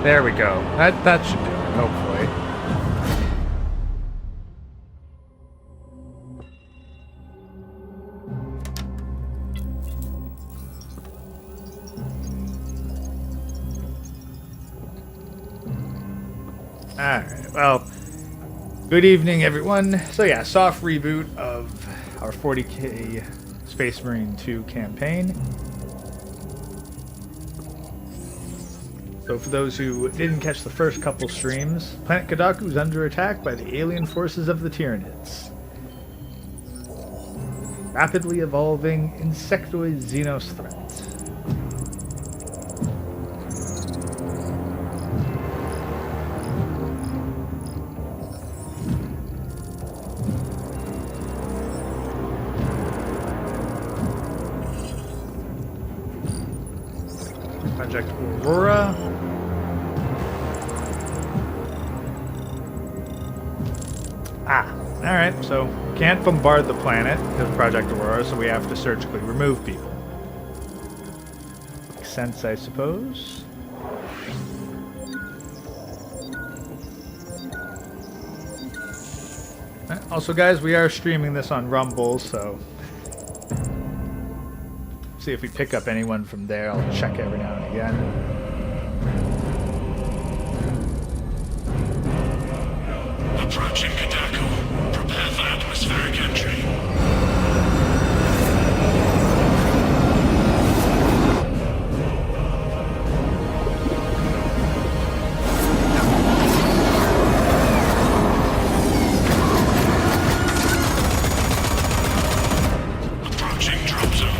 There we go. That should do it, hopefully. Alright, well, good evening, everyone. So yeah, soft reboot of our 40k Space Marine 2 campaign. So for those who didn't catch the first couple streams, Planet Kadaku is under attack by the alien forces of the Tyranids. Rapidly evolving insectoid Xenos threat. Project Aurora. Alright, so can't bombard the planet because of Project Aurora, so we have to surgically remove people. Makes sense, I suppose. Also, guys, we are streaming this on Rumble, so see if we pick up anyone from there. I'll check every now and again. Approaching Kadaku. Prepare for atmospheric entry. Approaching drop zone.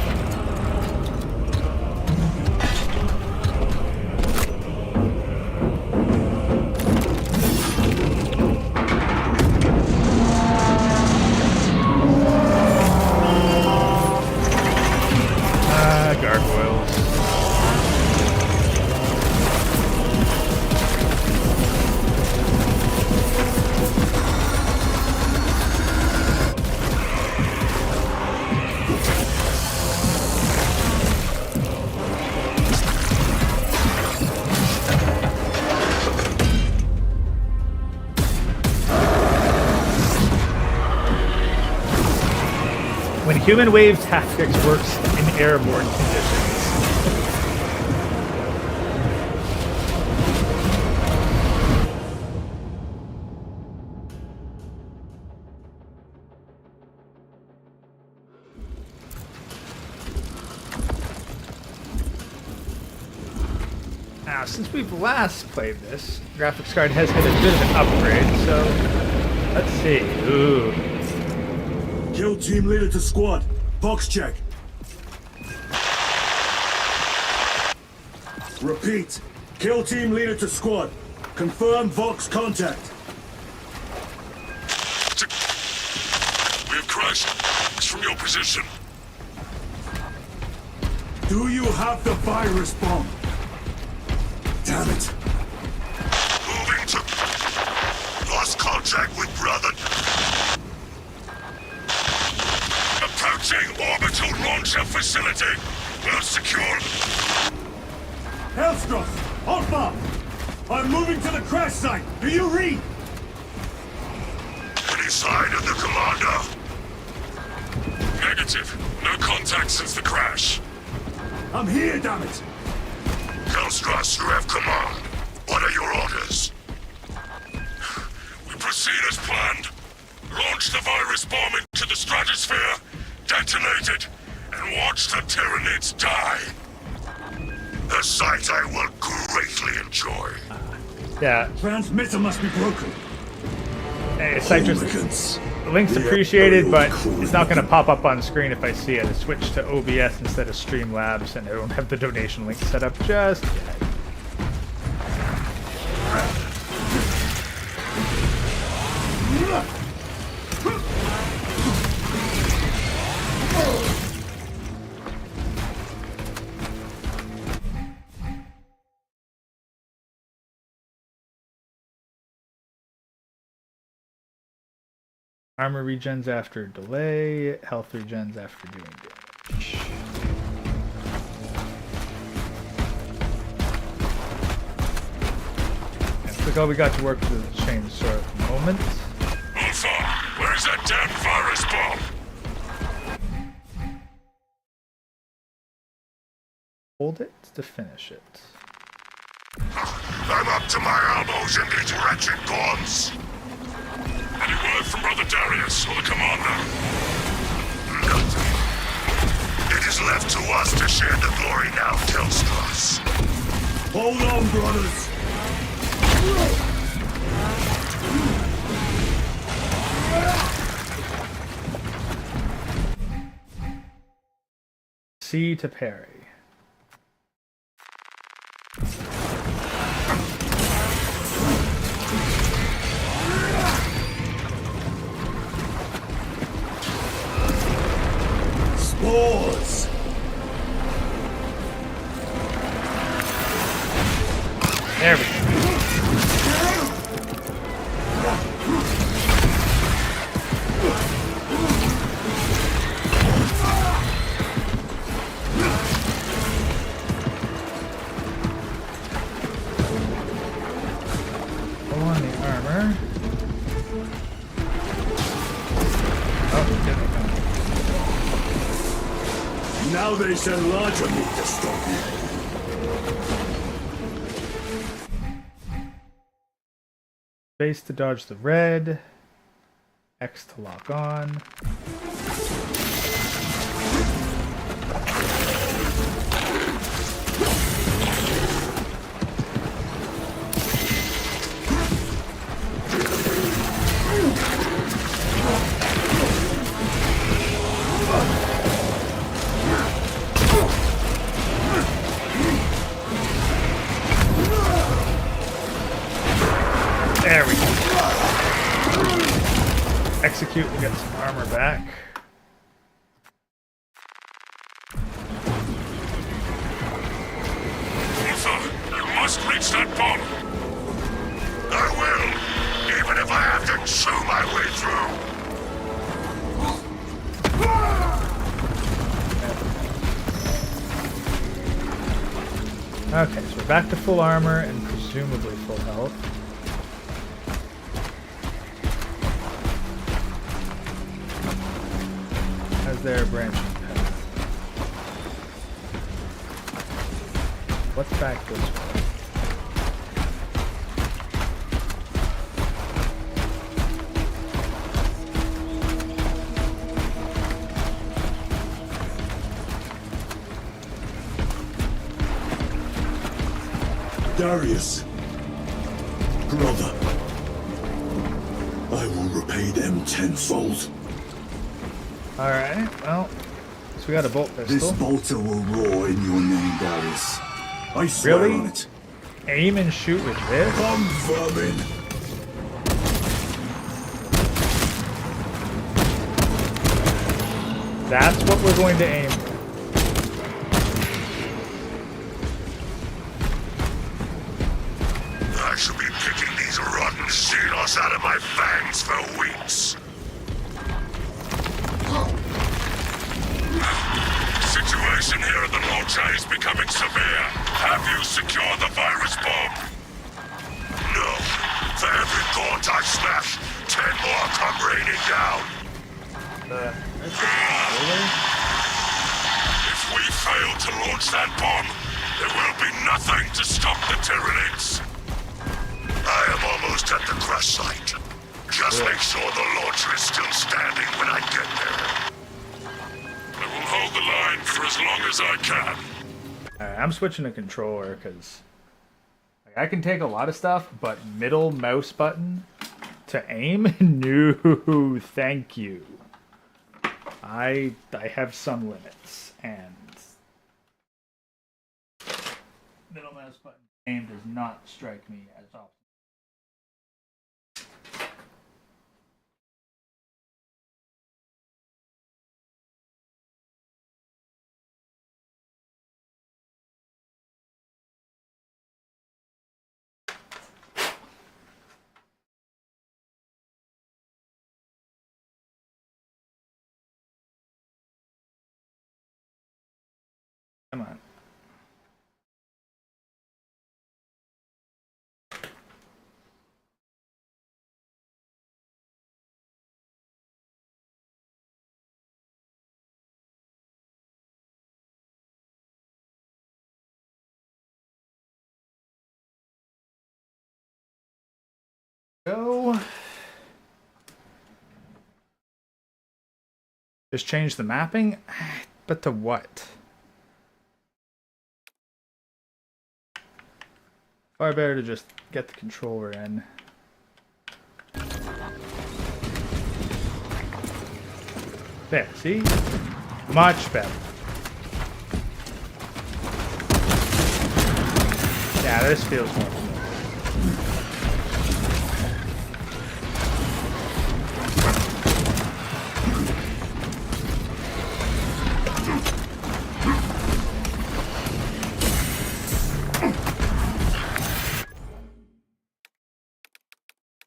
Human wave tactics works in airborne conditions. Now, since we've last played this, graphics card has had a bit of an upgrade, so let's see. Ooh. Kill team leader to squad. Box check. Repeat. Kill team leader to squad. Confirm Vox contact. We have crashed from your position. Do you have the virus bomb? Damn it. Moving to... Lost contact with brother. Approaching orbital launcher facility. Well secured. Hellstroth, Alpha! I'm moving to the crash site. Do you read? Any sign of the commander? Negative. No contact since the crash. I'm here, damn it! Hellstroth, you have command. What are your orders? We proceed as planned. Launch the virus bomb into the stratosphere. Detonate it, and watch the Tyranids die. A sight I will greatly enjoy. Yeah. Transmitter must be broken. Hey, Citrus. Link's appreciated, but it's not going to pop up on screen if I see it. I switched to OBS instead of Streamlabs, and I don't have the donation link set up just yet. Armor regens after delay, health regens after doing damage. like all we got to work with the chainsaw at the moment. Alpha, where's that damn virus bomb? Hold it to finish it. I'm up to my elbows in these wretched gods. Any word from Brother Darius or the commander? Nothing. It is left to us to share the glory now, Telstras. Hold on, brothers. C to parry. Spores. There we go. Pull on the armor. Oh, didn't come. Now they send larger meat to stop me. Space to dodge the red. X to lock on. There we go. Execute and get some armor back. Alpha, you must reach that bomb. I will, even if I have to chew my way through. Okay, so we're back to full armor and presumably full health. As their branching path. What's back this way? Darius. Brother. I will repay them tenfold. Alright, well, so we got a bolt pistol. This bolter will roar in your name, Darius. I swear Really? on it. Aim and shoot with this? Come, vermin! That's what we're going to aim with. I shall be picking these rotten xenos out of my fangs for weeks. Situation here at the launcher is becoming severe. Have you secured the virus bomb? No. For every gaunt I smash, 10 more come raining down. If we fail to launch that bomb, there will be nothing to stop the Tyranids. I am almost at the crash site. Just make sure the launcher is still standing when I get there. I will hold the line for as long as I can. Alright, I'm switching to controller because I can take a lot of stuff, but middle mouse button to aim? No, thank you. I have some limits, and middle mouse button aim does not strike me as often. Come on. Go. Just change the mapping? But to what? Far better to just get the controller in. There, see? Much better. Yeah, this feels more familiar.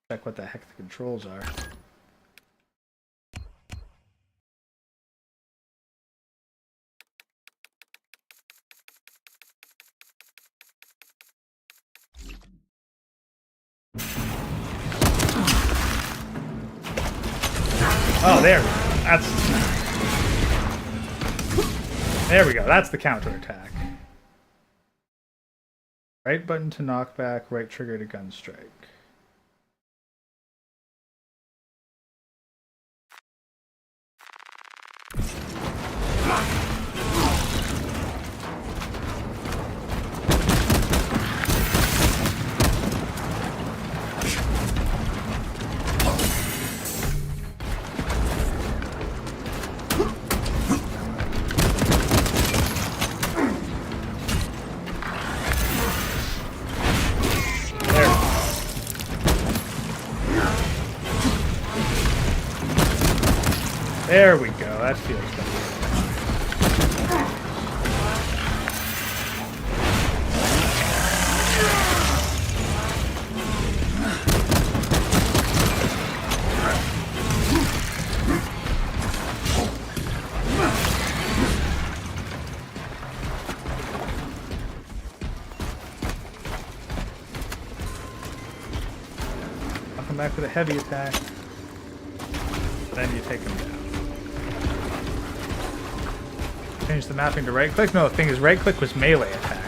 Check what the heck the controls are. Oh, there. There we go. That's the counterattack. Right button to knockback, right trigger to gun strike. There we go, that feels better. I'll come back with a heavy attack. Then you take them down. Change the mapping to right click? No, the thing is right click was melee attack.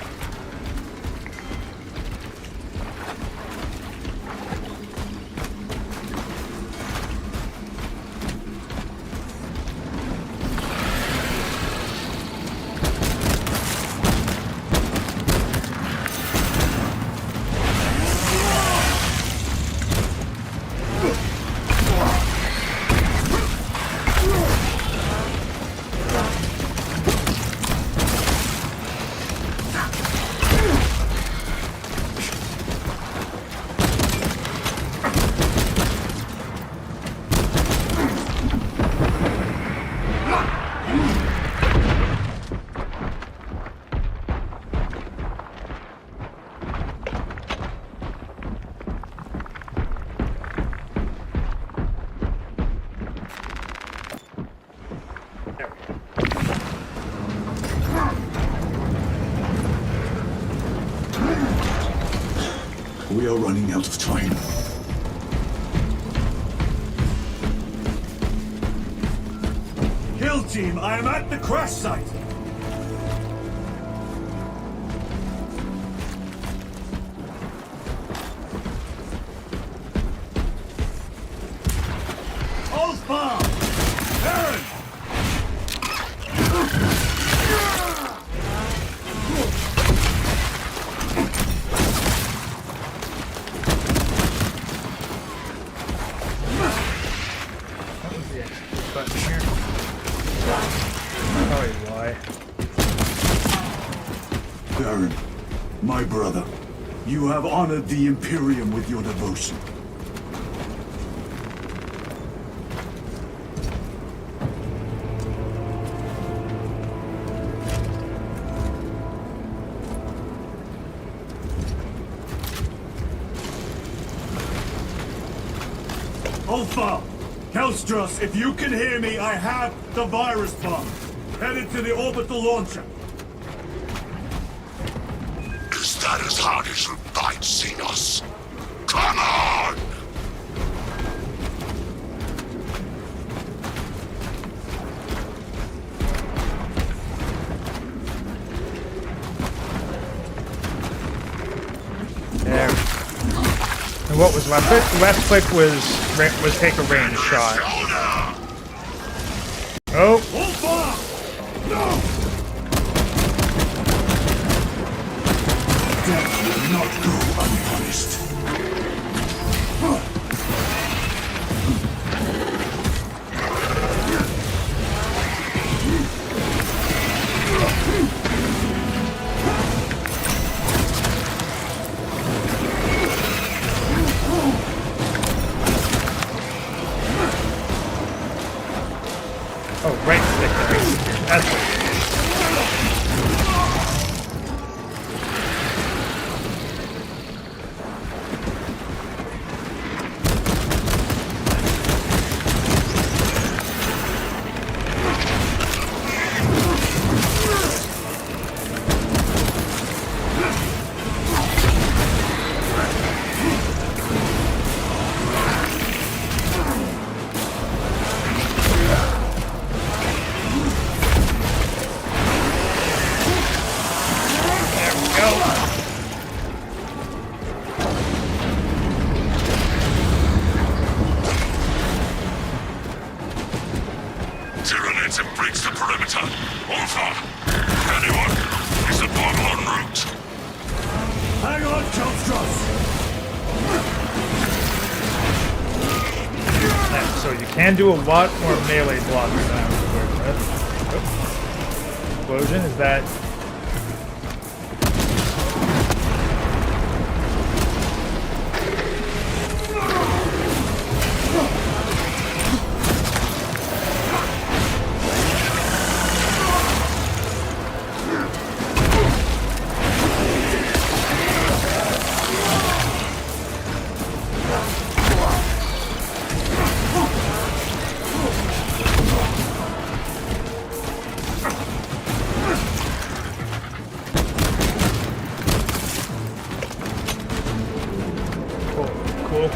We are running out of time. Kill team, I am at the crash site. Osborne! Aaron! Baron, my brother, you have honored the Imperium with your devotion. Ulfa! Kelstros, if you can hear me, I have the virus bomb. Headed to the orbital launcher. Is that as hard as you bite, Xenos? Come on! There. And what was left click? Left click was take a range shot. Oh! Hold fire! No! Death will not go unpunished. Oh, right stick. That's what it is. Tyranids have breached the perimeter. Over. Anyone? Is the bomb en route? Hang on, Cultist! So you can do a lot more melee blocking than I was aware of. Oh. Explosion, is that...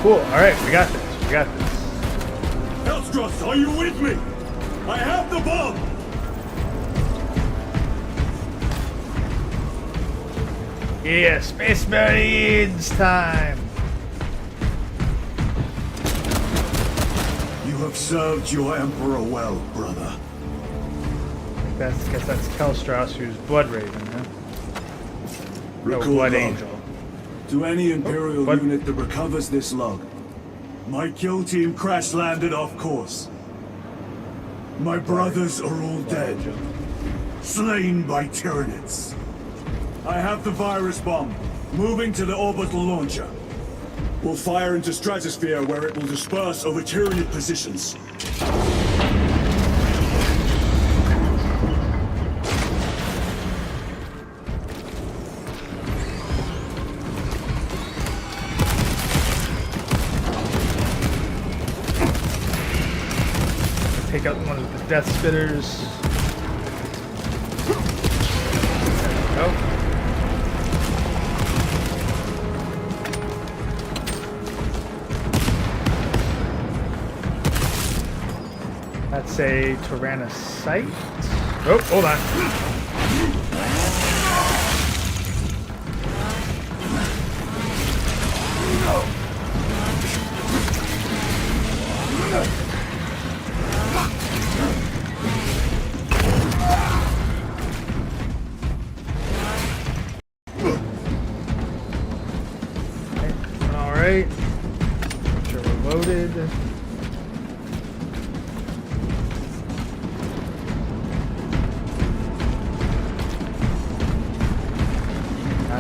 Cool. Alright, we got this. Cultist, are you with me? I have the bomb! Yeah, Space Marines time! You have served your Emperor well, brother. I guess that's Kelstros, who's Blood Raven, huh? No, Recall Blood log. Angel. To any Imperial what? unit that recovers this log, my kill team crash-landed off course. My brothers are all dead, slain by Tyranids. I have the virus bomb, moving to the orbital launcher. We'll fire into stratosphere where it will disperse over Tyranid positions. Take out one of the Death Spitters. There we go. That's a Tyrannocyte. Oh, hold on. Alright. Sure we're loaded.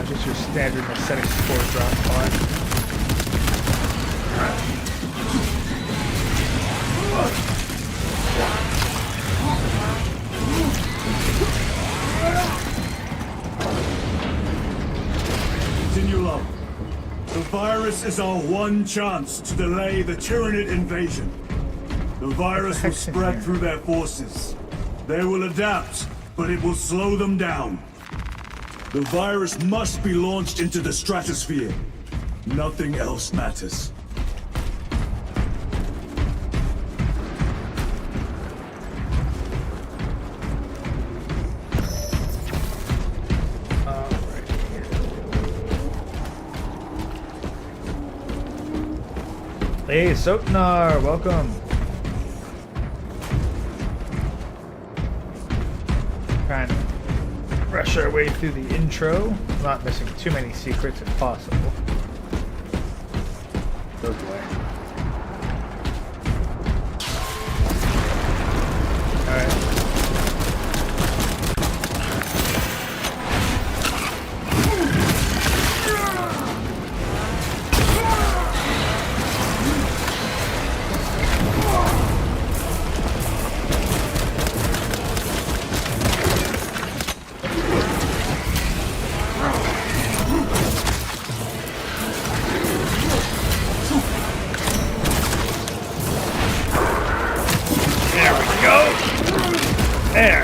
Just your standard aesthetic spore drop pod. Continue low. The virus is our one chance to delay the Tyranid invasion. The virus will spread through their forces. They will adapt, but it will slow them down. The virus must be launched into the stratosphere. Nothing else matters. Hey, Sotnar, welcome. Trying to rush our way through the intro. Not missing too many secrets if possible. Oh boy. Alright.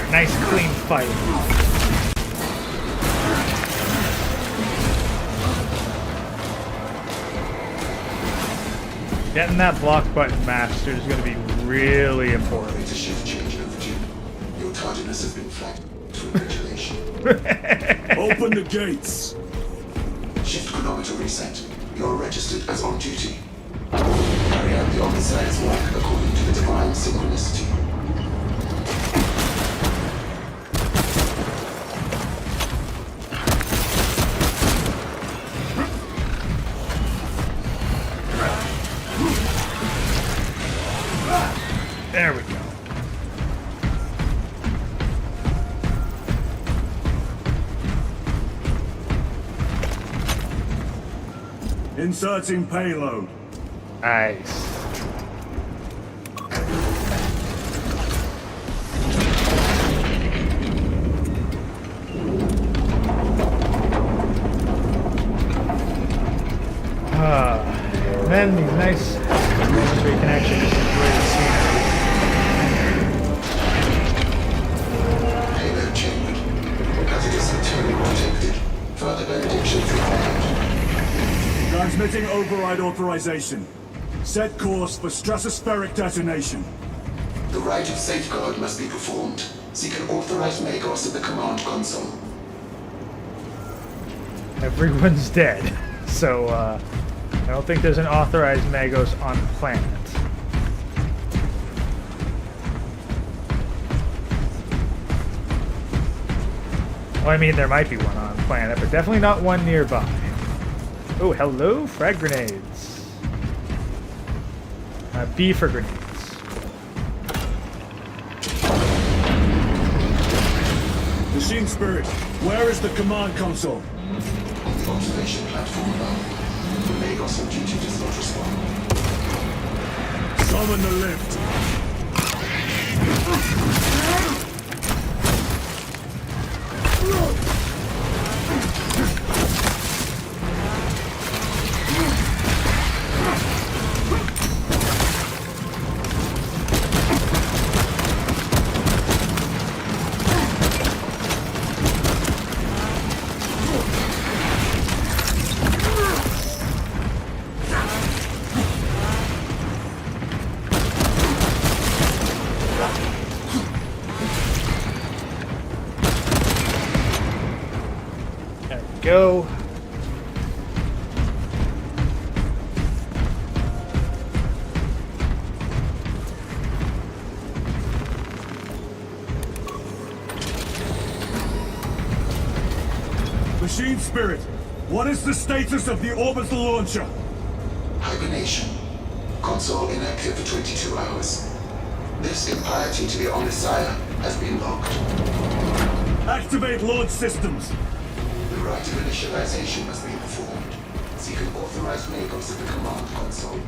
Nice clean fight. Getting that block button master is going to be really important. Operator shift change overdue. Your tardiness has been flagged for regulation. Open the gates. Shift chronometer reset. You're registered as on duty. Carry out the Omnissiah's work according to the divine synchronicity. There we go. Inserting payload. Nice. And then these nice moments where you can actually just enjoy the scenery. Payload chambered. Hazardous material detected. Further benedictions required. Transmitting override authorization. Set course for stratospheric detonation. The rite of safeguard must be performed. Seek an authorized Magos at the command console. Everyone's dead. So, I don't think there's an authorized Magos on the planet. Well, I mean, there might be one on the planet, but definitely not one nearby. Oh, hello, frag grenades. B for grenades. Machine Spirit, where is the command console? On the observation platform above. The Magos on duty does not respond. Summon the lift. Go. Machine Spirit, what is the status of the orbital launcher? Hibernation. Console inactive for 22 hours. This impiety to the Omnissiah has been locked. Activate launch systems. The rite of initialization must be performed. Seek an authorized Magos at the command console.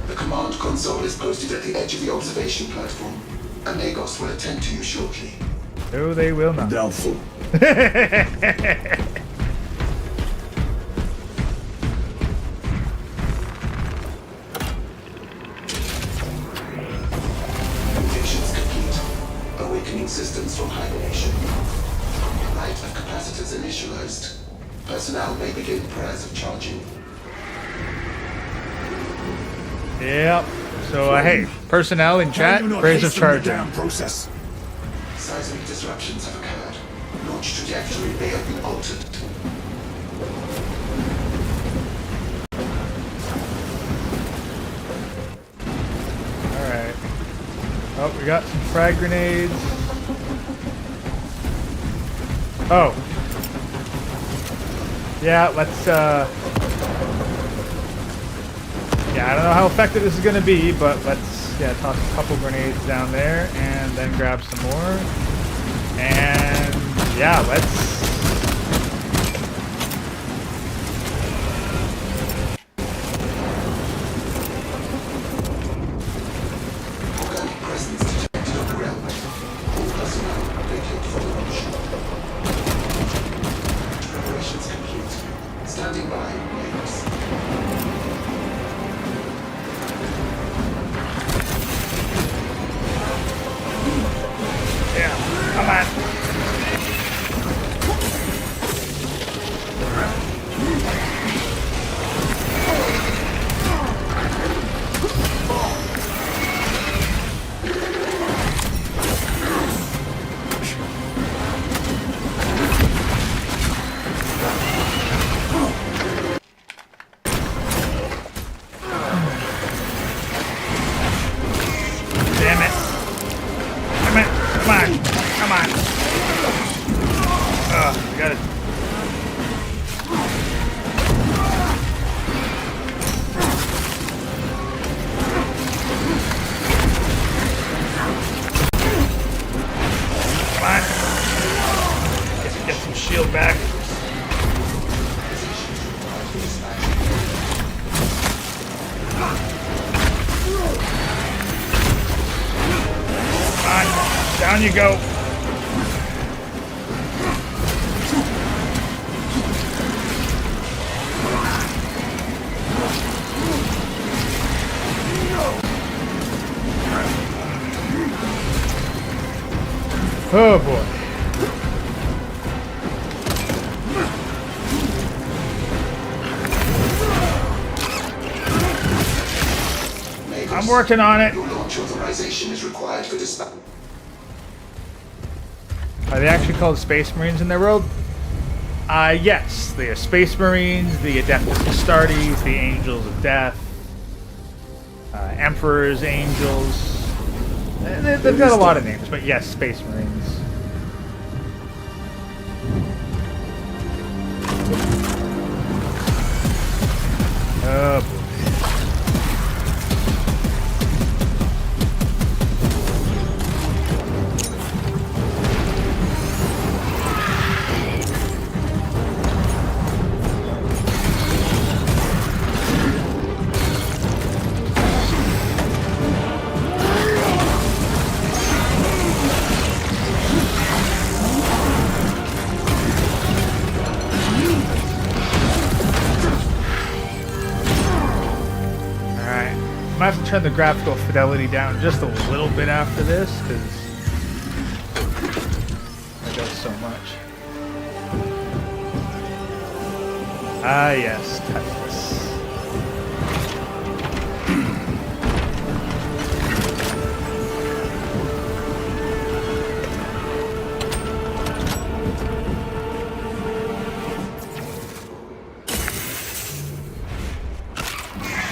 The command console is posted at the edge of the observation platform. A Magos will attend to you shortly. No, they will not. Doubtful. Conditions complete. Awakening systems from hibernation. Rite of capacitors initialized. Personnel may begin prayers of charging. Yep. So, hey, personnel in chat, praise of charging. Process. Seismic disruptions have occurred. Launch trajectory may have been altered. Oh, we got some frag grenades. Oh. Yeah, let's, yeah, I don't know how effective this is going to be, but let's, yeah, toss a couple grenades down there and then grab some more. And, yeah, let's... Down you go. Oh boy. I'm working on it. Your launch authorization is required for dispatch. Are they actually called Space Marines in their world? Yes. They are Space Marines, the Adeptus Astartes, the Angels of Death, Emperor's Angels. They've got a lot of names, but yes, Space Marines. Oh boy. I might have to turn the graphical fidelity down just a little bit after this, because it does so much. Ah, yes, Tetris.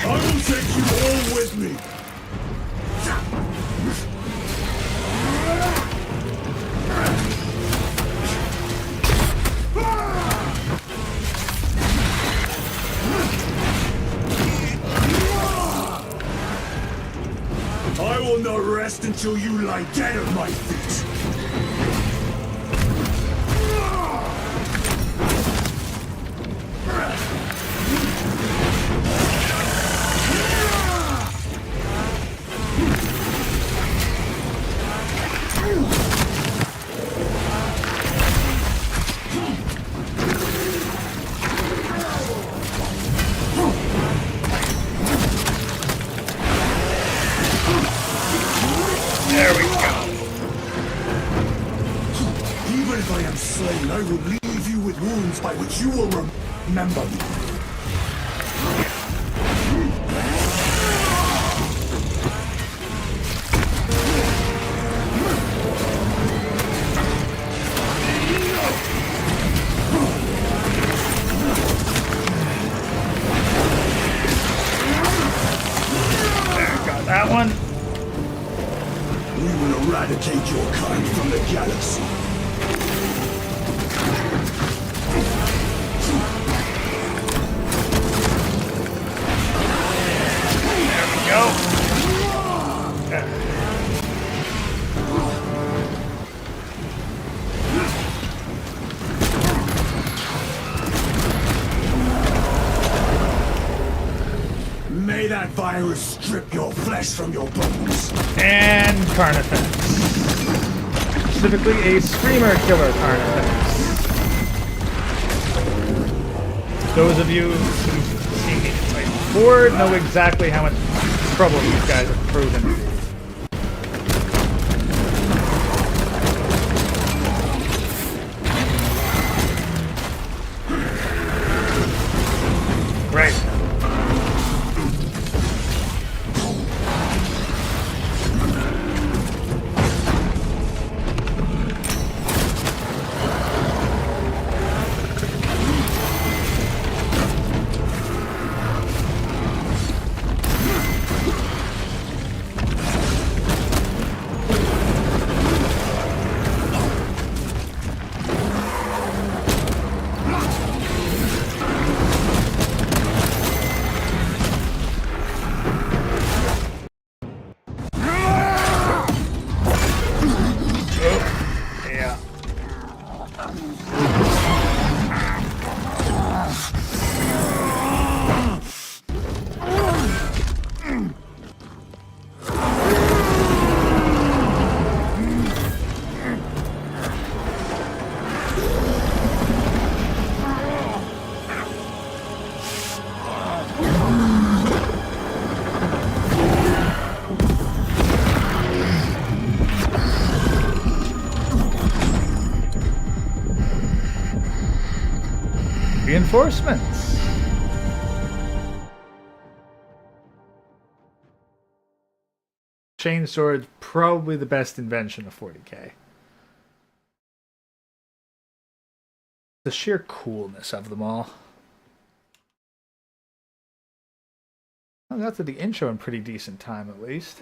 I will take you all with me. I will not rest until you lie dead at my feet. There we go. Even if I am slain, I will leave you with wounds by which you will remember me. There, got that one. eradicate your kind from the galaxy. There we go. May that virus strip your flesh from your bones. And Carnifex. Specifically a Screamer Killer Carnifex. Those of you who've seen me play before know exactly how much trouble these guys have proven to be. Right. Yeah. Reinforcements. Chain sword, probably the best invention of 40k. The sheer coolness of them all. I got to the intro in pretty decent time, at least.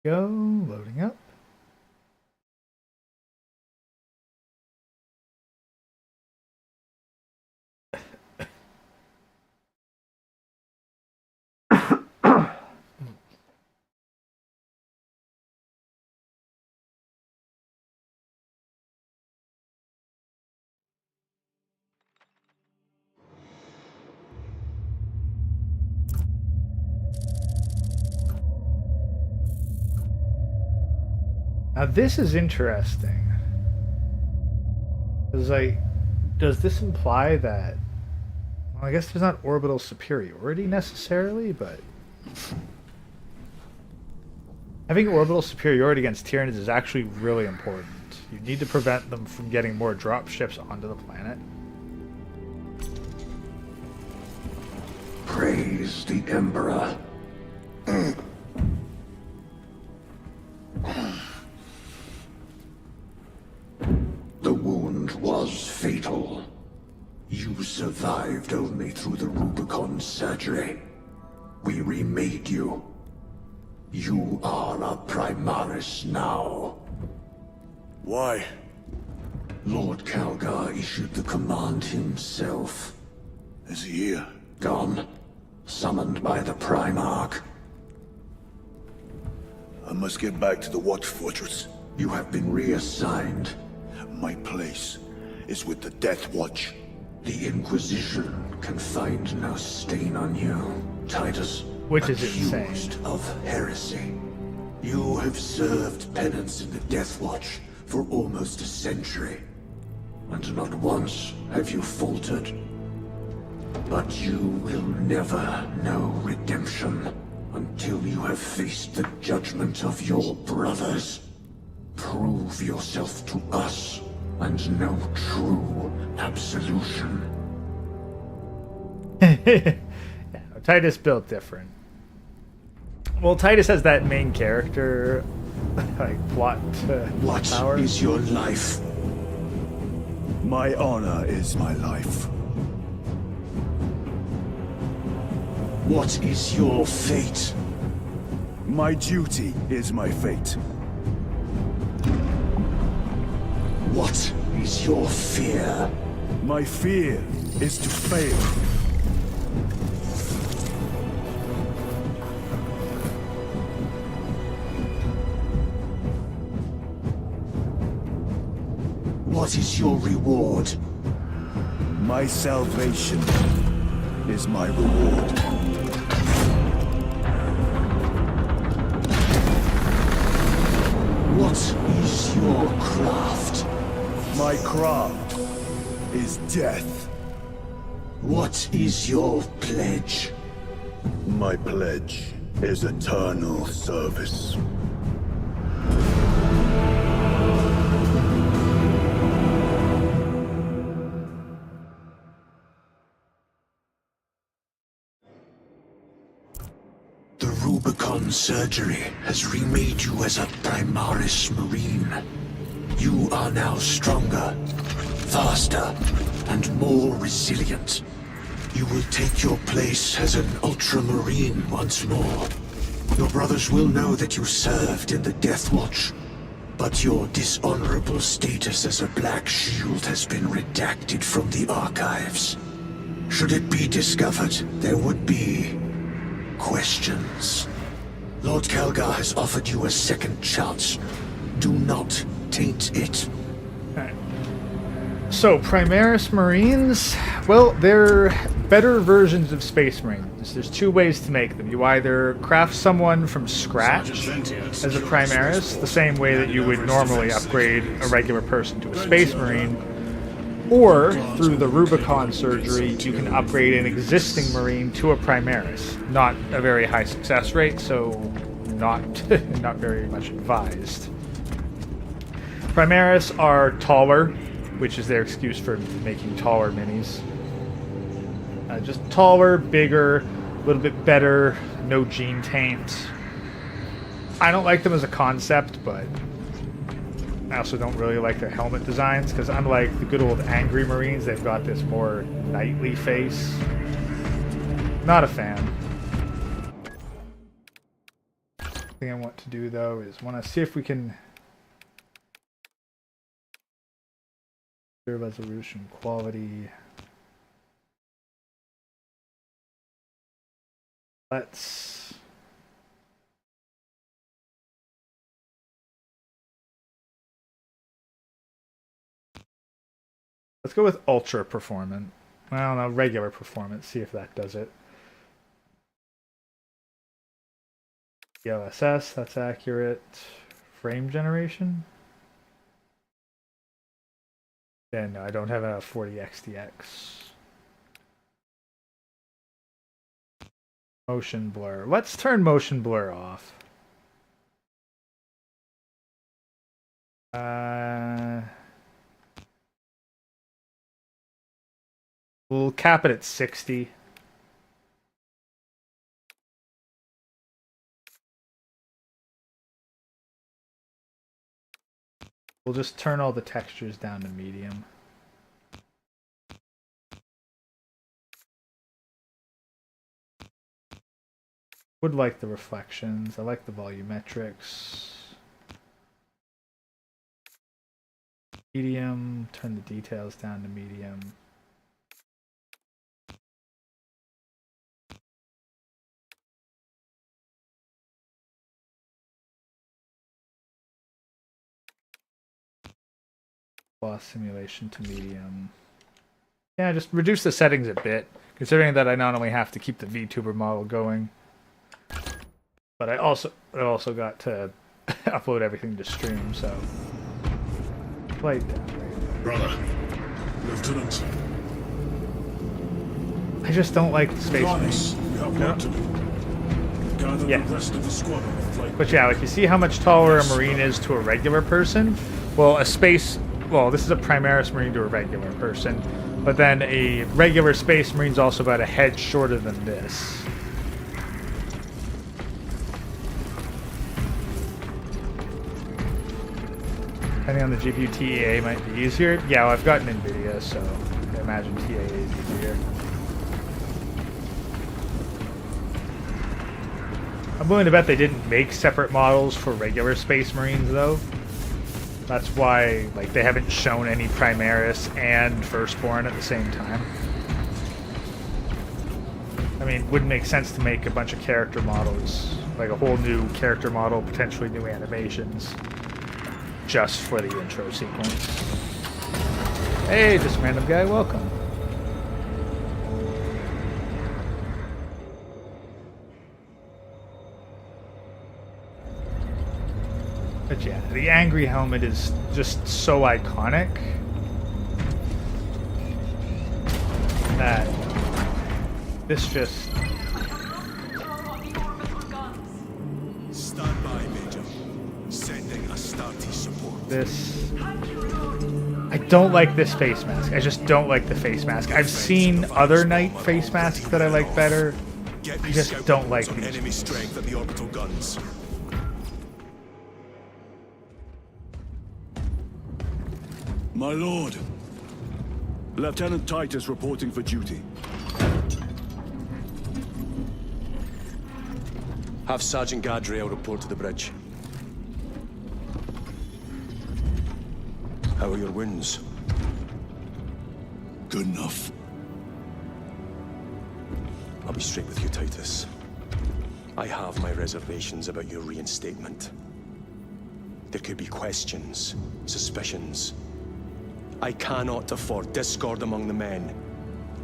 Go, loading up. Now this is interesting. Does this imply that? Well, I guess there's not orbital superiority necessarily, but having orbital superiority against Tyranids is actually really important. You need to prevent them from getting more drop ships onto the planet. Praise the Emperor. The wound was fatal. You survived only through the Rubicon surgery. We remade you. You are a Primaris now. Why? Lord Calgar issued the command himself. Is he here? Gone. Summoned by the Primarch. I must get back to the Watch Fortress. You have been reassigned. My place is with the Death Watch. The Inquisition can find no stain on you, Titus. Which is accused insane. of heresy. You have served penance in the Death Watch for almost a century, and not once have you faltered. But you will never know redemption until you have faced the judgment of your brothers. Prove yourself to us, and know true absolution. Yeah, Titus built different. Well, Titus has that main character, like, plot What power. is your life? My honor is my life. What is your fate? My duty is my fate. What is your fear? My fear is to fail. What is your reward? My salvation is my reward. What is your craft? My craft is death. What is your pledge? My pledge is eternal service. The Rubicon surgery has remade you as a Primaris Marine. You are now stronger, faster, and more resilient. You will take your place as an Ultramarine once more. Your brothers will know that you served in the Death Watch, but your dishonorable status as a Black Shield has been redacted from the archives. Should it be discovered, there would be questions. Lord Calgar has offered you a second chance. Do not taint it. So, Primaris Marines, well, they're better versions of Space Marines. There's two ways to make them. You either craft someone from scratch as a Primaris, the same way that you would normally upgrade a regular person to a Space Marine, or through the Rubicon surgery, you can upgrade an existing Marine to a Primaris. Not a very high success rate, so not, not very much advised. Primaris are taller, which is their excuse for making taller minis. Just taller, bigger, a little bit better, no gene taint. I don't like them as a concept, but I also don't really like their helmet designs, because unlike the good old angry Marines, they've got this more knightly face. Not a fan. The thing I want to do, though, is want to see if we can... resolution, quality... Let's go with ultra performant. Well, no, regular performance. See if that does it. ELSS, that's accurate. Frame generation. Yeah, no, I don't have a 40 XDX. Motion blur. Let's turn motion blur off. We'll cap it at 60. We'll just turn all the textures down to medium. Would like the reflections. I like the volumetrics. Medium. Turn the details down to medium. Boss simulation to medium. Yeah, just reduce the settings a bit, considering that I not only have to keep the VTuber model going, but I also got to upload everything to stream, so light down. Brother, Lieutenant. I just don't like the space Carnifex, marine. we have work to do. Gather Yeah. the rest of the squad on the flight. But yeah, like you see how much taller a marine is to a regular person? Well, this is a Primaris marine to a regular person, but then a regular space marine's also about a head shorter than this. Depending on the GPU, TEA might be easier. Yeah, well, I've got an NVIDIA, so I imagine TEA is easier. I'm willing to bet they didn't make separate models for regular Space Marines, though. That's why, like, they haven't shown any Primaris and Firstborn at the same time. I mean, it wouldn't make sense to make a bunch of character models, like a whole new character model, potentially new animations, just for the intro sequence. Hey, just random guy, welcome. But yeah, the angry helmet is just so iconic that this just... Stand by, Major. Sending Astarte support. This... I don't like this face mask. I just don't like the face mask. I've seen other Knight face masks that I like better. I just don't like these. Enemy strength at the orbital guns. My lord. Lieutenant Titus reporting for duty. Have Sergeant Gadriel report to the bridge. How are your wounds? Good enough. I'll be straight with you, Titus. I have my reservations about your reinstatement. There could be questions, suspicions. I cannot afford discord among the men.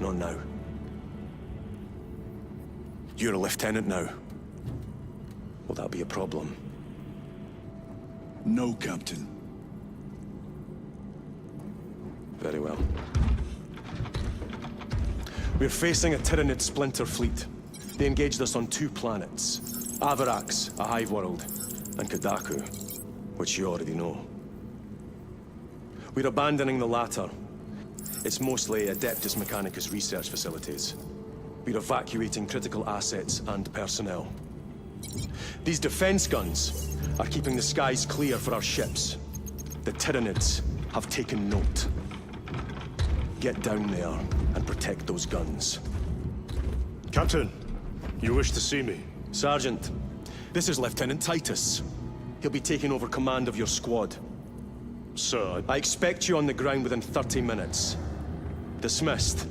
Not now. You're a lieutenant now. Will that be a problem? No, Captain. Very well. We're facing a Tyranid splinter fleet. They engaged us on 2 planets. Avarax, a Hive world, and Kadaku, which you already know. We're abandoning the latter. It's mostly Adeptus Mechanicus research facilities. We're evacuating critical assets and personnel. These defense guns are keeping the skies clear for our ships. The Tyranids have taken note. Get down there and protect those guns. Captain, you wish to see me? Sergeant, this is Lieutenant Titus. He'll be taking over command of your squad. Sir, I expect you on the ground within 30 minutes. Dismissed.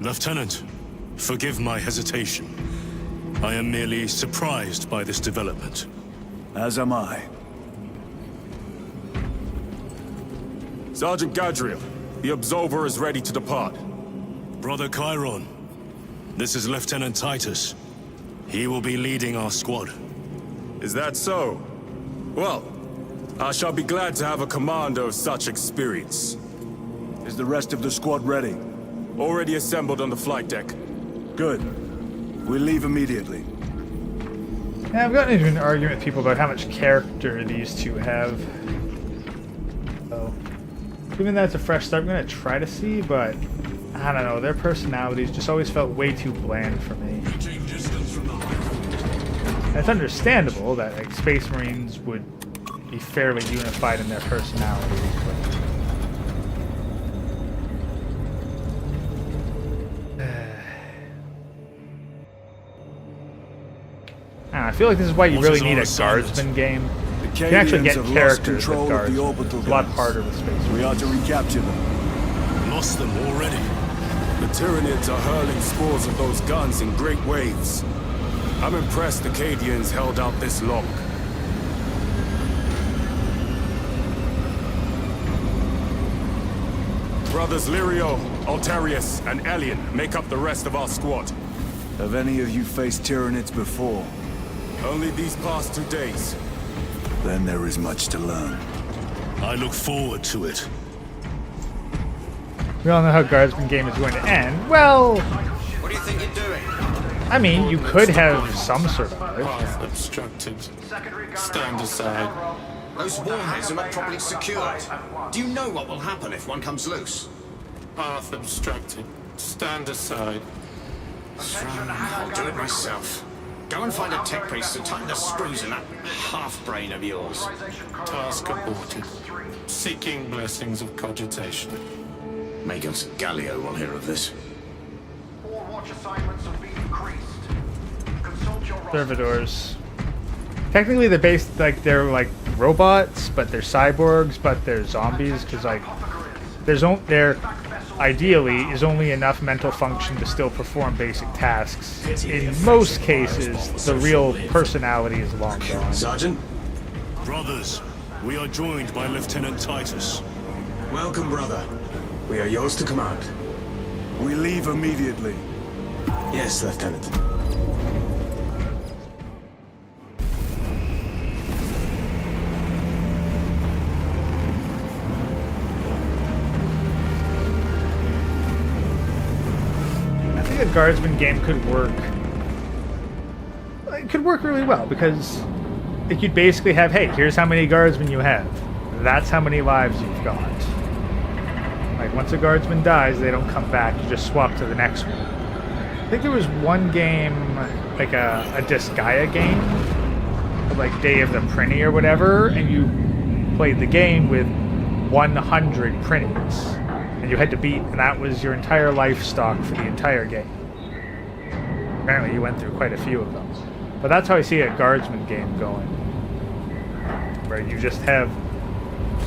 Lieutenant, forgive my hesitation. I am merely surprised by this development. As am I. Sergeant Gadriel, the Absolver is ready to depart. Brother Chiron, this is Lieutenant Titus. He will be leading our squad. Is that so? Well, I shall be glad to have a commander of such experience. Is the rest of the squad ready? Already assembled on the flight deck. Good. We leave immediately. Yeah, I've gotten into an argument with people about how much character these two have. So, even though it's a fresh start, I'm going to try to see, but I don't know, their personalities just always felt way too bland for me. Reaching distance from the Hive. And it's understandable that like Space Marines would be fairly unified in their personalities. I feel like this is why you really need a guardsman game. You can actually get characters with guardsmen. It's a lot harder with Space Marines. We ought to recapture them. Lost them already. The Tyranids are hurling scores of those guns in great waves. I'm impressed the Cadians held out this long. Brothers Lirio, Altarius, and Elian make up the rest of our squad. Have any of you faced Tyranids before? Only these past 2 days. Then there is much to learn. I look forward to it. We all know how guardsman game is going to end. Well, What do you think you're doing? I mean, you could have some survive. Path obstructed. Stand aside. Those warheads are not properly secured. Do you know what will happen if one comes loose? Path obstructed. Stand aside. I'll do it myself. Go and find a tech priest to tighten the screws in that half-brain of yours. Task aborted. Seeking blessings of cogitation. Magus Gallio will hear of this. Servitors. Technically, they're based like they're like robots, but they're cyborgs, but they're zombies. Because like, there ideally is only enough mental function to still perform basic tasks. In most cases, the real personality is long gone. Sergeant? Brothers, we are joined by Lieutenant Titus. Welcome, brother. We are yours to command. We leave immediately. Yes, Lieutenant. I think a guardsman game could work. It could work really well because it could basically have, hey, here's how many guardsmen you have. That's how many lives you've got. Like once a guardsman dies, they don't come back. You just swap to the next one. I think there was one game, like a Disgaea game, like Day of the Prinny or whatever, and you played the game with 100 Prinnies, and you had to beat, and that was your entire life stock for the entire game. Apparently you went through quite a few of them. But that's how I see a guardsman game going, where you just have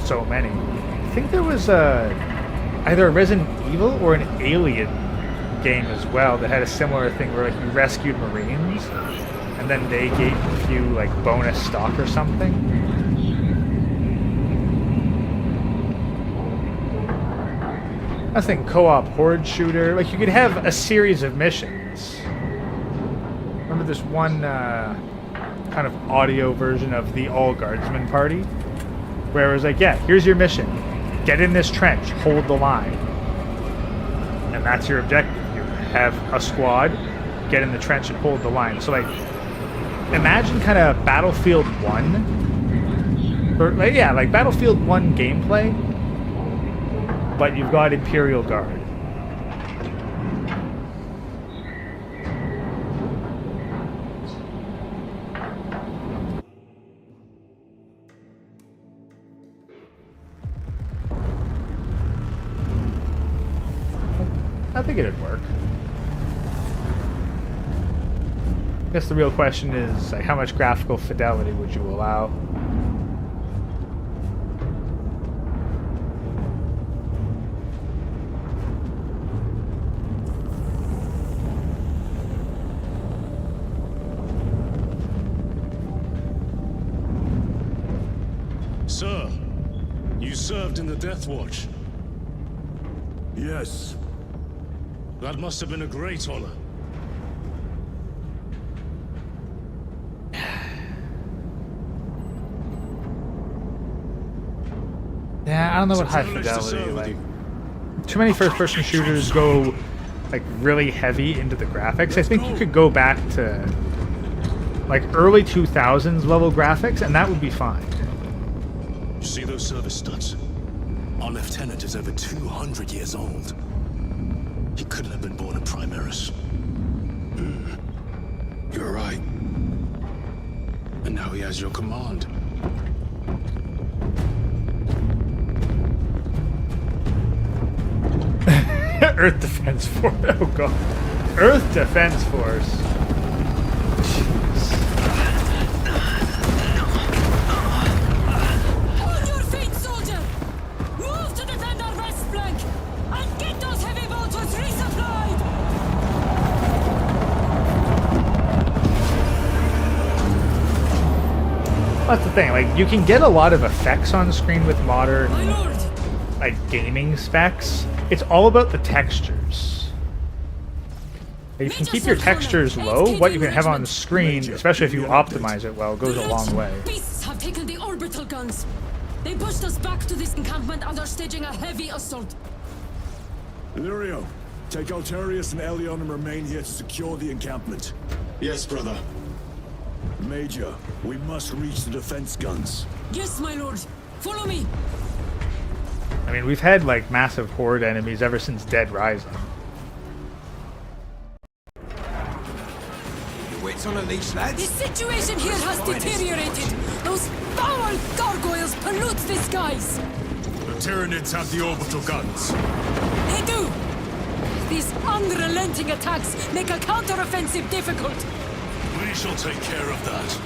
so many. I think there was either a Resident Evil or an Alien game as well that had a similar thing where like you rescued Marines and then they gave a few like bonus stock or something. I was thinking co-op horde shooter. Like you could have a series of missions. Remember this one kind of audio version of the All Guardsmen Party where it was like, yeah, here's your mission. Get in this trench, hold the line. And that's your objective. You have a squad, get in the trench and hold the line. So like, imagine kind of Battlefield 1. Or, like, yeah, like Battlefield 1 gameplay, but you've got Imperial Guard. I think it'd work. I guess the real question is, like, how much graphical fidelity would you allow? Sir, you served in the Death Watch. Yes. That must have been a great honor. Yeah, I don't know what high fidelity, like, too many first-person shooters go, like, really heavy into the graphics. I think you could go back to, like, early 2000s level graphics, and that would be fine. You see those service studs? Our lieutenant is over 200 years old. He couldn't have been born a Primaris. You're right. Now he has your command. Earth Defense Force. Oh god. Earth Defense Force. Jeez. On your feet, soldier! Move to defend our west flank! And get those heavy bolters resupplied! That's the thing, like, you can get a lot of effects on screen with modern, My lord! like, gaming specs. It's all about the textures. If you can keep your textures low, what you can have on the screen, especially if you optimize it well, goes a long way. Beasts have taken the orbital guns. They pushed us back to this encampment and are staging a heavy assault. Illyrio, take Altarius and Elion and remain here to secure the encampment. Yes, brother. Major, we must reach the defense guns. Yes, my lord. Follow me. I mean, we've had, like, massive horde enemies ever since Dead Rising. Wits on a leash, lads. The situation here has deteriorated. Those foul gargoyles pollute the skies. The Tyranids have the orbital guns. They do. These unrelenting attacks make a counteroffensive difficult. We shall take care of that.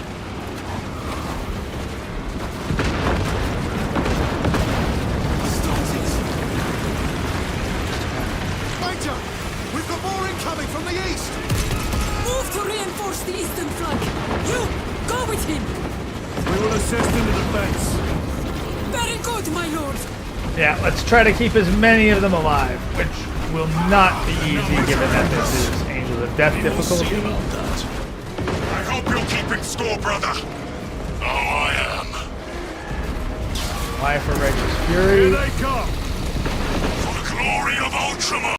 Major, we've got more incoming from the east. Move to reinforce the eastern flank. You, go with him. We will assist in the defense. Very good, my lord. Yeah, let's try to keep as many of them alive, which will not be easy given that this is Angel of Death difficulty. I hope you're keeping score, brother. Oh, I am. Life for Righteous Fury. Here they come. For the glory of Ultramar.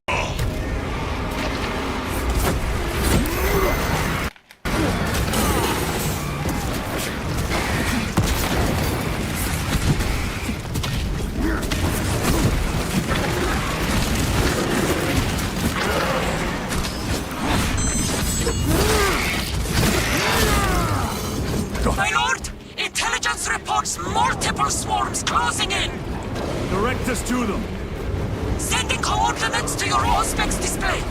My lord, intelligence reports multiple swarms closing in. Direct us to them. Sending coordinates to your Auspex display.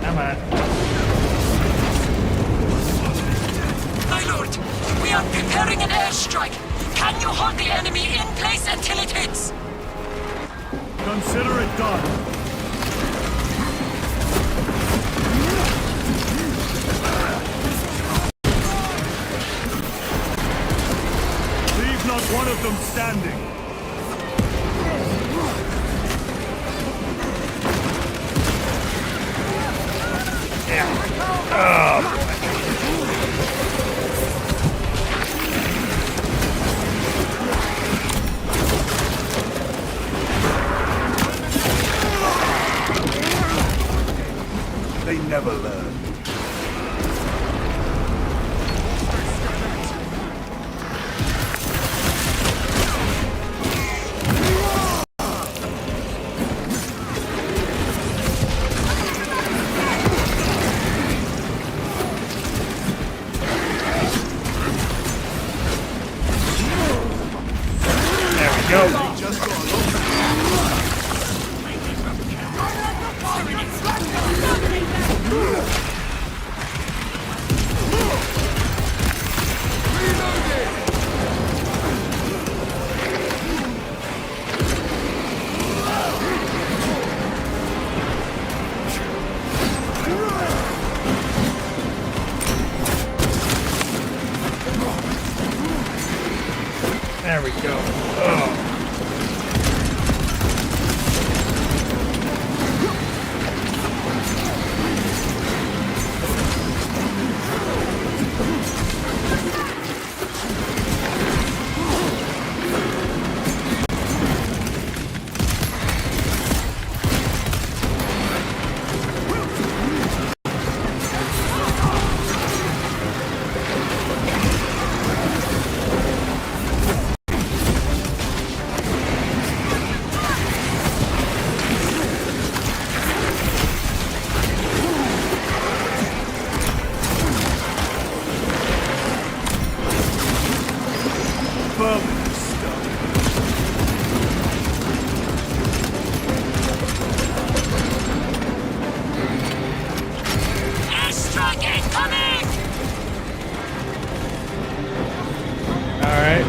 Come on. My lord, we are preparing an airstrike. Can you hold the enemy in place until it hits? Consider it done. Leave not one of them standing. They never learn. There we go. There we go. Oh. Alright.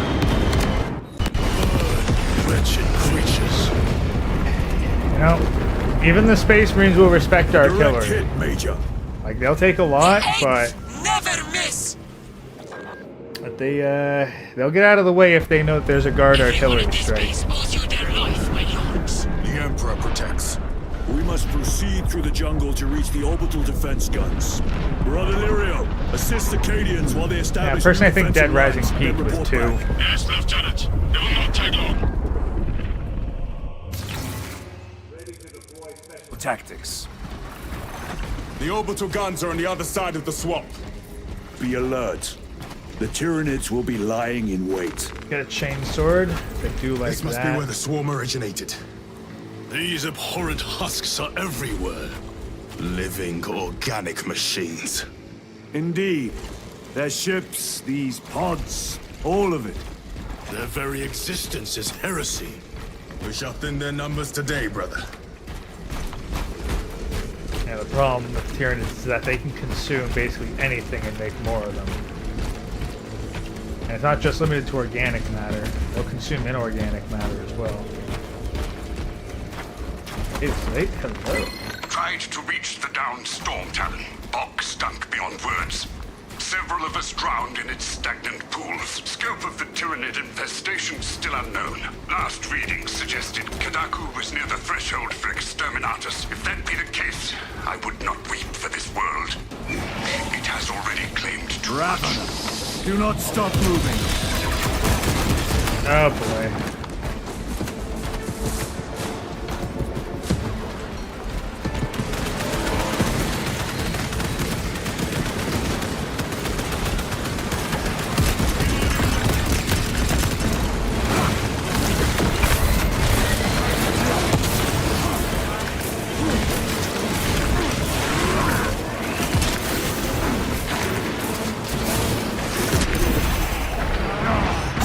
Wretched creatures. You know, even the Space Marines will respect artillery. Hit, Major. Like, they'll take a lot, but Never miss! they'll get out of the way if they know that there's a guard artillery strike. Owes you their life, my lords. The Emperor protects. We must proceed through the jungle to reach the orbital defense guns. Brother Lirio, assist the Cadians while they Yeah, establish... personally, I think defensive Dead Rising lines, peaked then with report 2. back. Yes, Lieutenant. It will not take long. Tactics. The orbital guns are on the other side of the swamp. Be alert. The Tyranids will be lying in wait. Get a chain sword. They do like This must that. be where the swarm originated. These abhorrent husks are everywhere. Living organic machines. Indeed. Their ships, these pods, all of it. Their very existence is heresy. We shall thin their numbers today, brother. Yeah, the problem with Tyranids is that they can consume basically anything and make more of them. And it's not just limited to organic matter. They'll consume inorganic matter as well. It's late. Hello. Tried to reach the downed storm talon. Bog stunk beyond words. Several of us drowned in its stagnant pools. Scope of the Tyranid infestation still unknown. Last readings suggested Kadaku was near the threshold for exterminatus. If that be the case, I would not weep for this world. It has already claimed too much. Do not stop moving. Oh boy.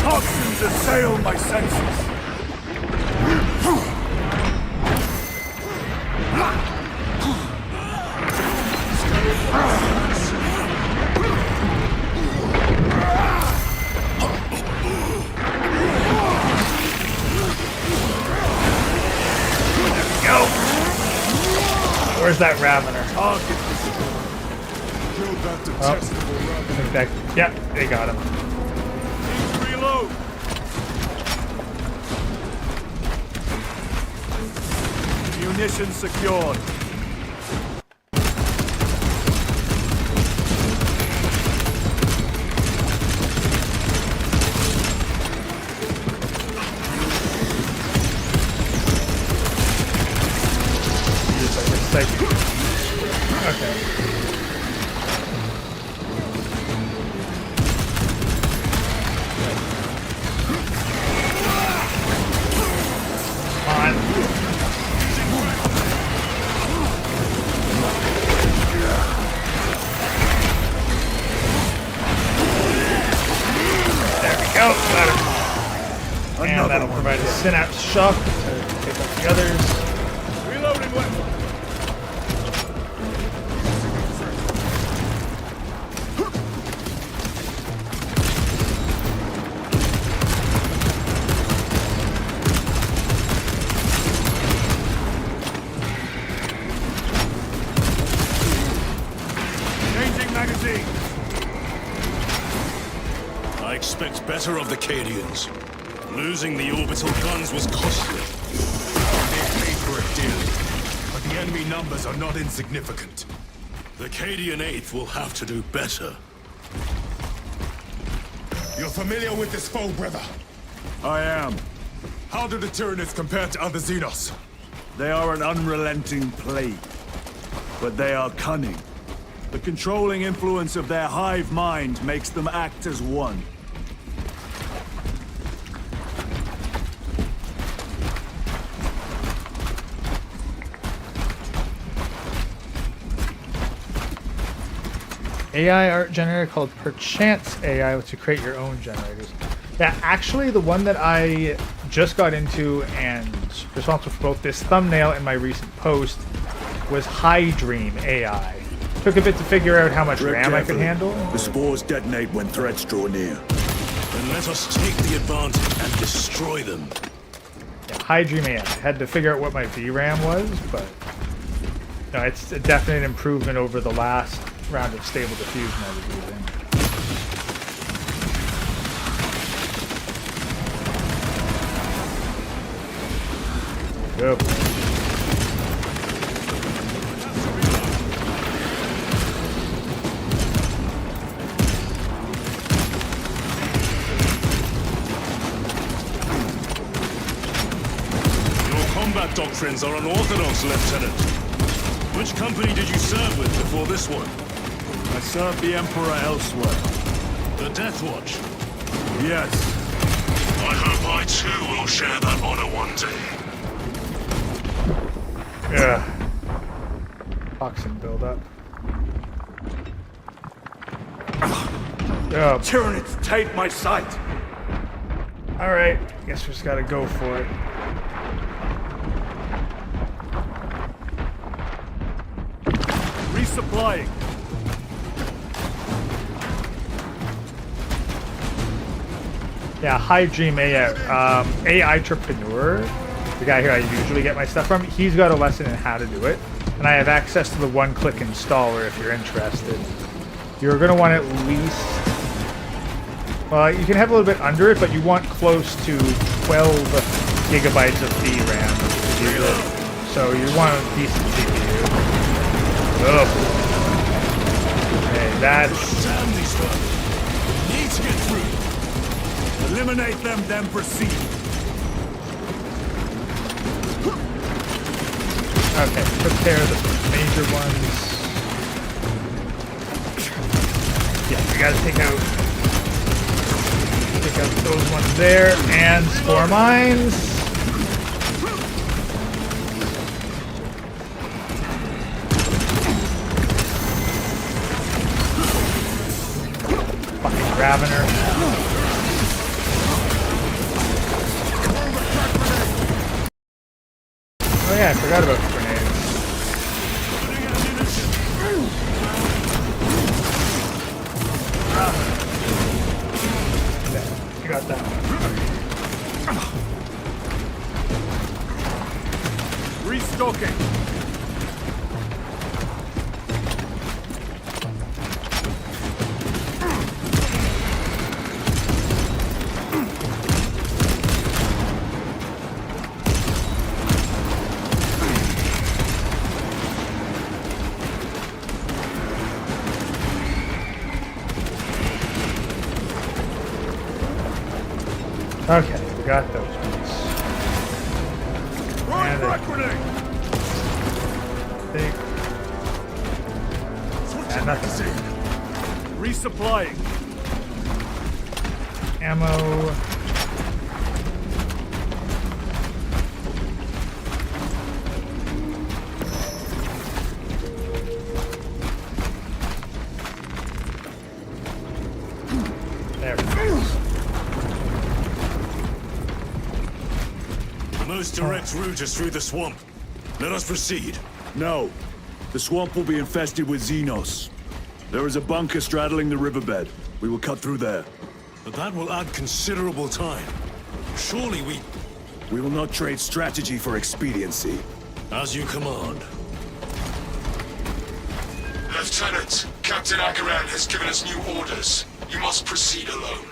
Toxins assail my senses. Go! Where's that Ravener? Oh, I think that, yeah, they got him. Reload. Munitions secured. It's like, okay. And that'll provide a synapse shock to take out the others. Reloading weapon. Changing magazine. I expect better of the Cadians. Losing the orbital guns was costly. They paid for it dearly, but the enemy numbers are not insignificant. The Cadian 8th will have to do better. You're familiar with this foe, brother? I am. How do the Tyranids compare to other Xenos? They are an unrelenting plague, but they are cunning. The controlling influence of their hive mind makes them act as one. AI art generator called Perchance AI to create your own generators. Yeah, actually the one that I just got into and responsible for both this thumbnail and my recent post was Hydream AI. Took a bit to figure out how much Tread RAM I could carefully. handle. The spores detonate when threats draw near. An Then let us take the advantage and destroy them. Yeah, Hive AI. I had to figure out what my VRAM was, but no, it's a definite improvement over the last round of stable diffusion I was using. Good. Combat doctrines are unorthodox, Lieutenant. Which company did you serve with before this one? I served the Emperor elsewhere. The Death Watch? Yes. I hope I too will share that honor one day. Yeah. Toxin buildup. Yeah. Tyranids take my sight! Alright, guess we just gotta go for it. Resupplying. Yeah, Hive AI. AI Entrepreneur, the guy here I usually get my stuff from, he's got a lesson in how to do it. And I have access to the one-click installer if you're interested. You're going to want at least... Well, you can have a little bit under it, but you want close to 12 gigabytes of VRAM to use it. So you want a decent CPU. Ugh. Okay, that's... Damn these fellas. Need to get through. Eliminate them, then proceed. Okay, took care of the major ones. Yeah, we gotta take out those ones there, and spore mines. Fucking Ravener. Oh yeah, I forgot about the grenades. I got that one. Restocking. Okay, we got those ones. Right, frag grenade. Big. And nothing. Resupplying. Ammo. There we go. The most direct route is through the swamp. Let us proceed. No. The swamp will be infested with Xenos. There is a bunker straddling the riverbed. We will cut through there. But that will add considerable time. Surely we... We will not trade strategy for expediency. As you command. Lieutenant, Captain Akaran has given us new orders. You must proceed alone.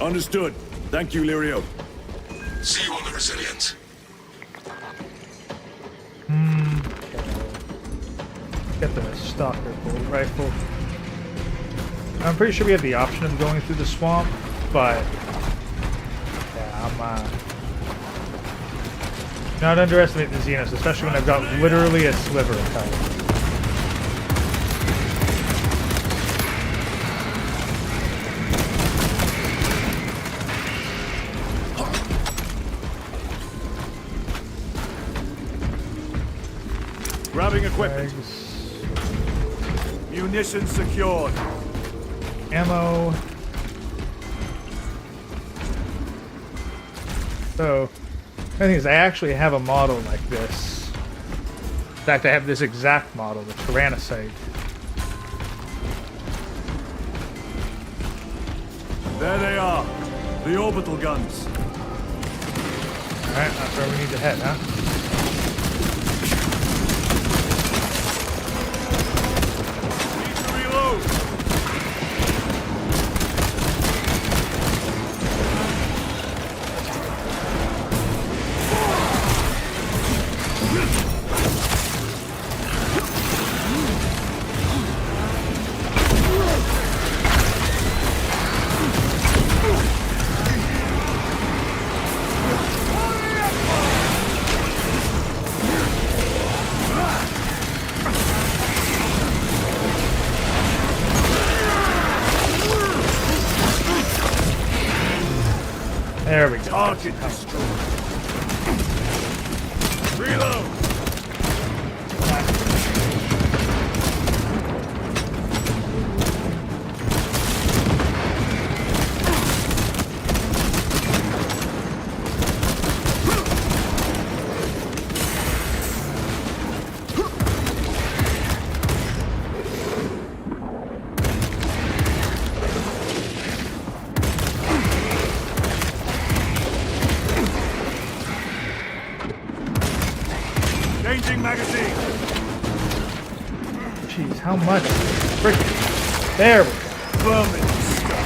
Understood. Thank you, Lirio. See you on the Resilient. Get the stalker bolt rifle. I'm pretty sure we have the option of going through the swamp, but yeah, I'm not underestimate the Xenos, especially when I've got literally a sliver of health. Grabbing equipment. Munitions secured. Ammo. So, the thing is, I actually have a model like this. In fact, I have this exact model, the Tyrannocyte. There they are. The orbital guns. Alright, that's where we need to head, huh? Need to reload. There we go. Target destroyed. Reload. Changing magazine. Jeez, how much? Freaking. There we go. Vermin stuff.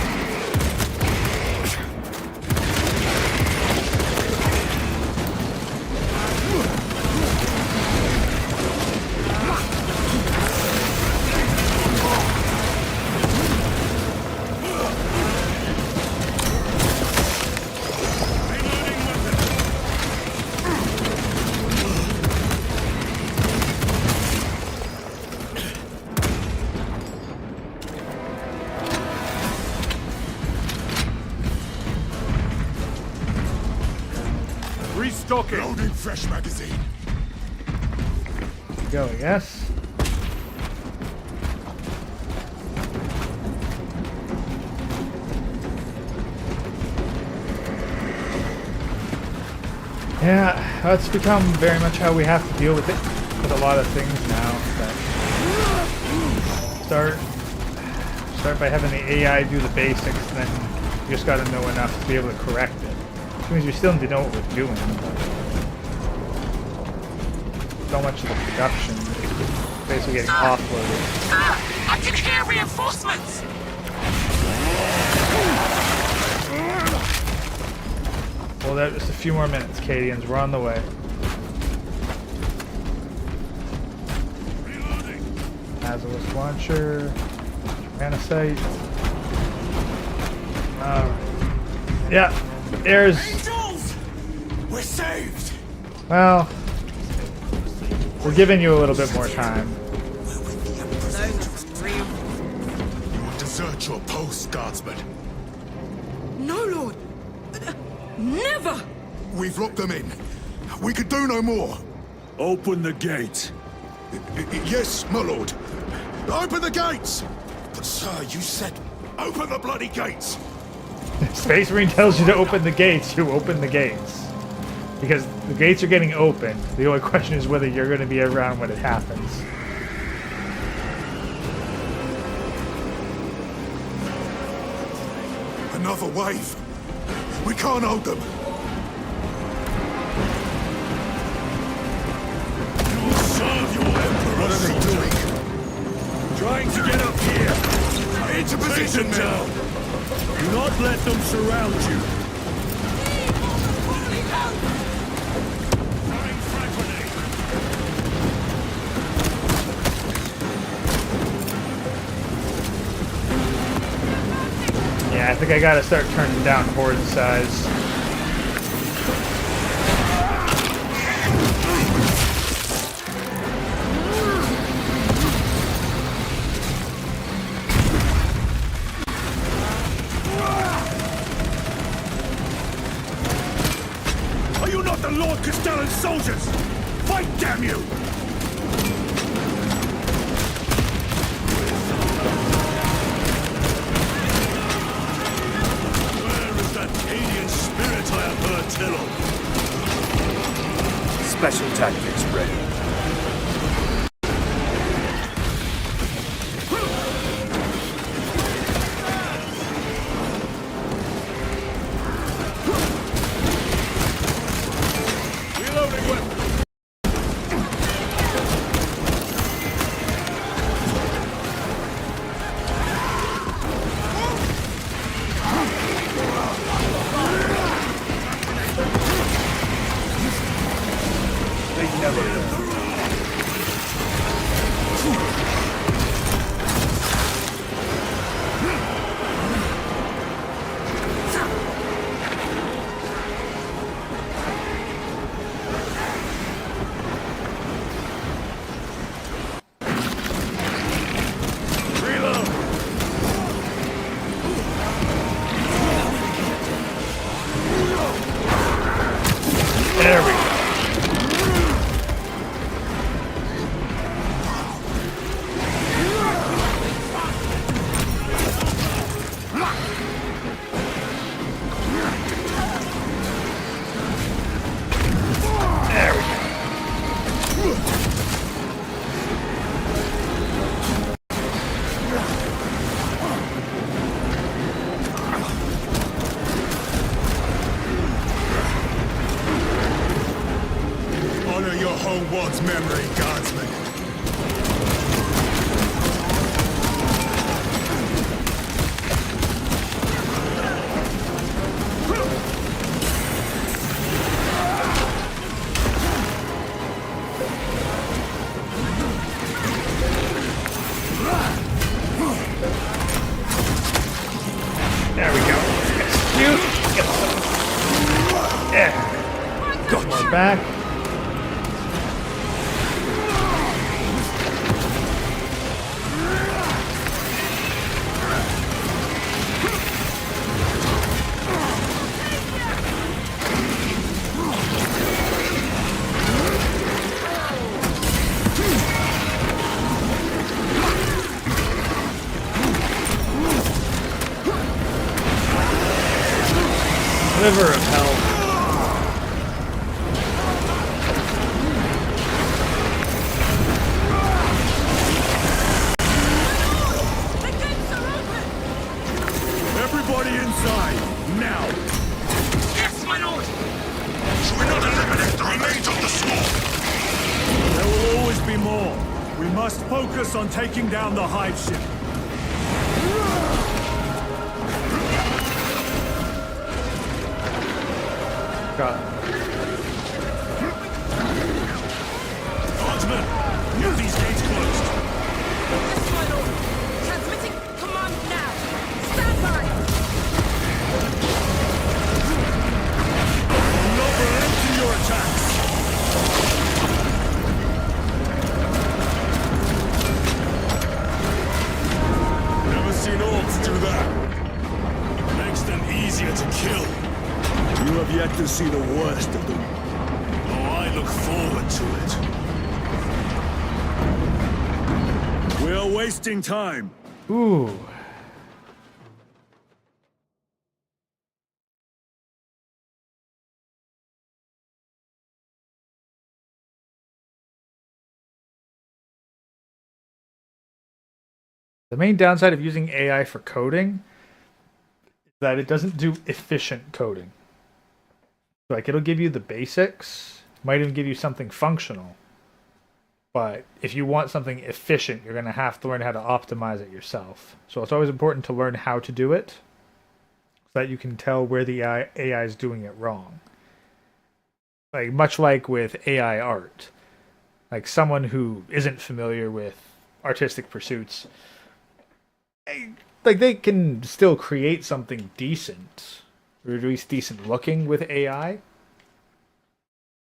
Restocking. Loading fresh magazine. Go, I guess. Yeah, that's become very much how we have to deal with it with a lot of things now. That start by having the AI do the basics, and then you just got to know enough to be able to correct it. Which means we still need to know what we're doing. But so much of the production is basically getting offloaded. I can hear reinforcements! Well, there's just a few more minutes, Cadians. We're on the way. Azulus launcher, Manasite. Yeah, there's. Angels! We're saved! Well, we're giving you a little bit more time. You will desert your post, guardsman. No, Lord. Never! We've locked them in. We could do no more. Open the gate. Yes, my lord. Open the gates! But sir, you said open the bloody gates! Space Marine tells you to open the gates, you open the gates. Because the gates are getting open. The only question is whether you're going to be around when it happens. Another wave. We can't hold them. You will serve your emperor. What are they doing? Trying to get up here. Into position now. Do not let them surround you. Yeah, I think I gotta start turning down horde size. Are you not the Lord Castellan's soldiers? Fight, damn you! Where is that Cadian spirit I have heard tell of? Special tactics ready. everything. There we go. There we go. Honor your homeworld's memory, guardsman. There we go. Execute. There. Got one back. River of hell. Everybody inside, now! Yes, my lord! Should we not eliminate the remains of the swarm? There will always be more. We must focus on taking down the Hive ship. God. Guardsmen, get these gates closed. Yes, my lord! Transmitting command now! Stand by! Do not relent in your attacks. Never seen orcs do that. Makes them easier to kill. You have yet to see the worst of them. Oh, I look forward to it. We are wasting time. Ooh. The main downside of using AI for coding is that it doesn't do efficient coding. Like, it'll give you the basics, might even give you something functional. But if you want something efficient, you're going to have to learn how to optimize it yourself. So it's always important to learn how to do it so that you can tell where the AI is doing it wrong. Like, much like with AI art. Like, someone who isn't familiar with artistic pursuits, like, they can still create something decent, or at least decent looking with AI.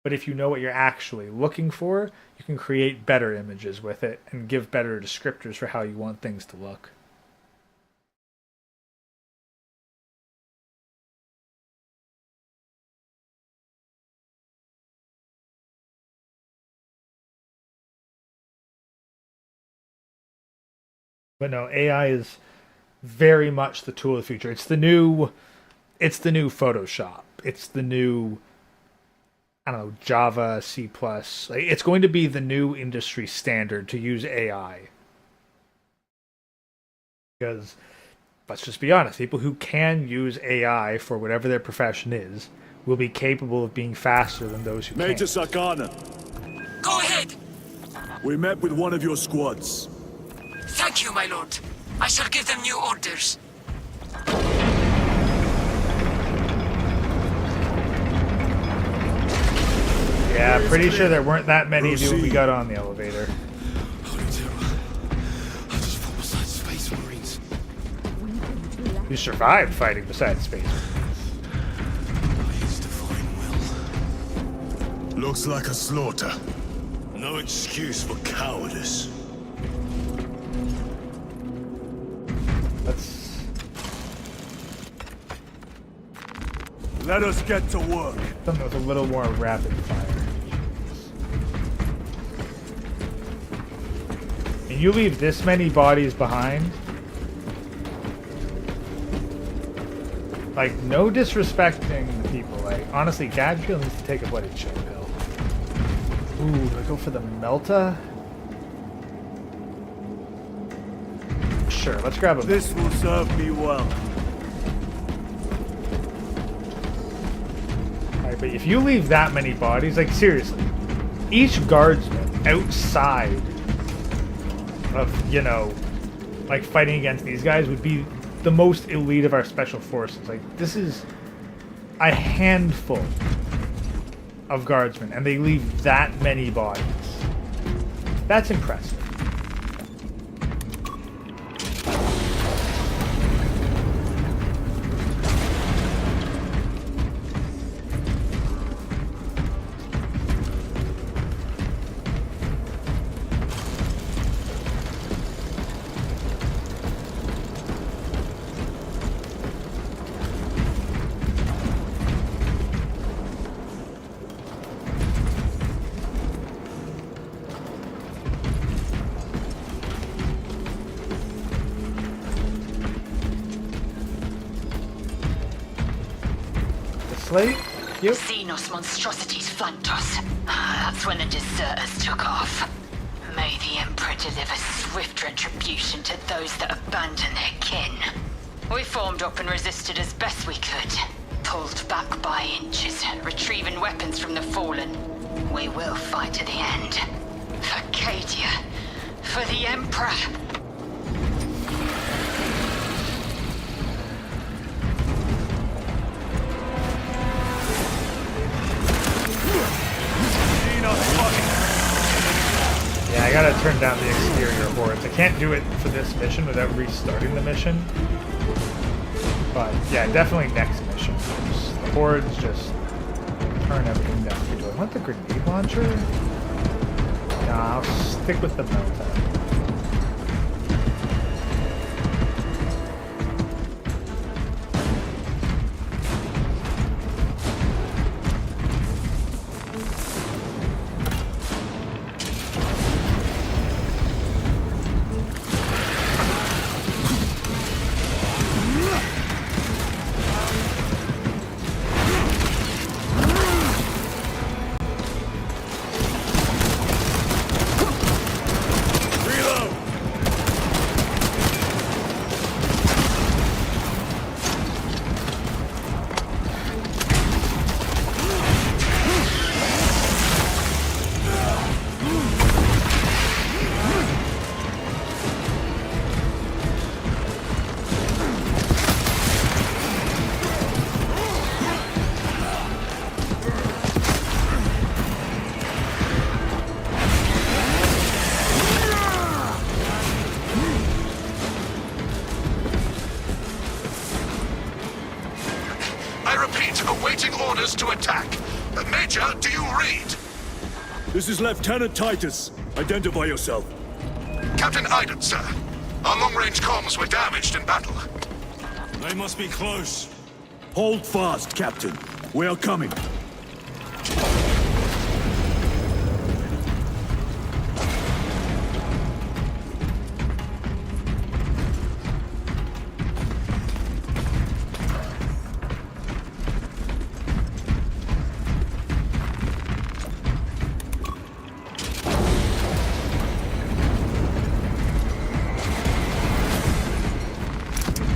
But if you know what you're actually looking for, you can create better images with it and give better descriptors for how you want things to look. But no, AI is very much the tool of the future. It's the new Photoshop. It's the new, I don't know, Java, C++. It's going to be the new industry standard to use AI. Because, let's just be honest, people who can use AI for whatever their profession is will be capable of being faster than those who can't. Major Sakana, Go ahead! we met with one of your squads. Thank you, my lord. I shall give them new orders. Yeah, pretty sure there weren't that many of you when we got on the elevator. You survived fighting beside Space Marines. Looks like a slaughter. No excuse for cowardice. Let us get to work. Something with a little more rapid fire. And you leave this many bodies behind? Like, no disrespecting people. Like, honestly, Gadfield needs to take a bloody chill pill. Ooh, do I go for the Melta? Sure, let's grab a Melta. This will serve me well. Alright, but if you leave that many bodies, like, seriously, each guardsman outside of, you know, like, fighting against these guys would be the most elite of our special forces. Like, this is a handful of guardsmen, and they leave that many bodies. That's impressive. Slate? Yep. Xenos monstrosities flanked us. That's when the deserters took off. May the Emperor deliver swift retribution to those that abandon their kin. We formed up and resisted as best we could. Pulled back by inches, retrieving weapons from the fallen. We will fight to the end. For Cadia. For the Emperor. Yeah, I gotta turn down the exterior hordes. I can't do it for this mission without restarting the mission. But yeah, definitely next mission. The hordes just turn everything down. Do I want the grenade launcher? Nah, I'll stick with the Melta. To attack. Major, do you read? This is Lieutenant Titus. Identify yourself. Captain Iden, sir. Our long-range comms were damaged in battle. They must be close. Hold fast, Captain. We are coming.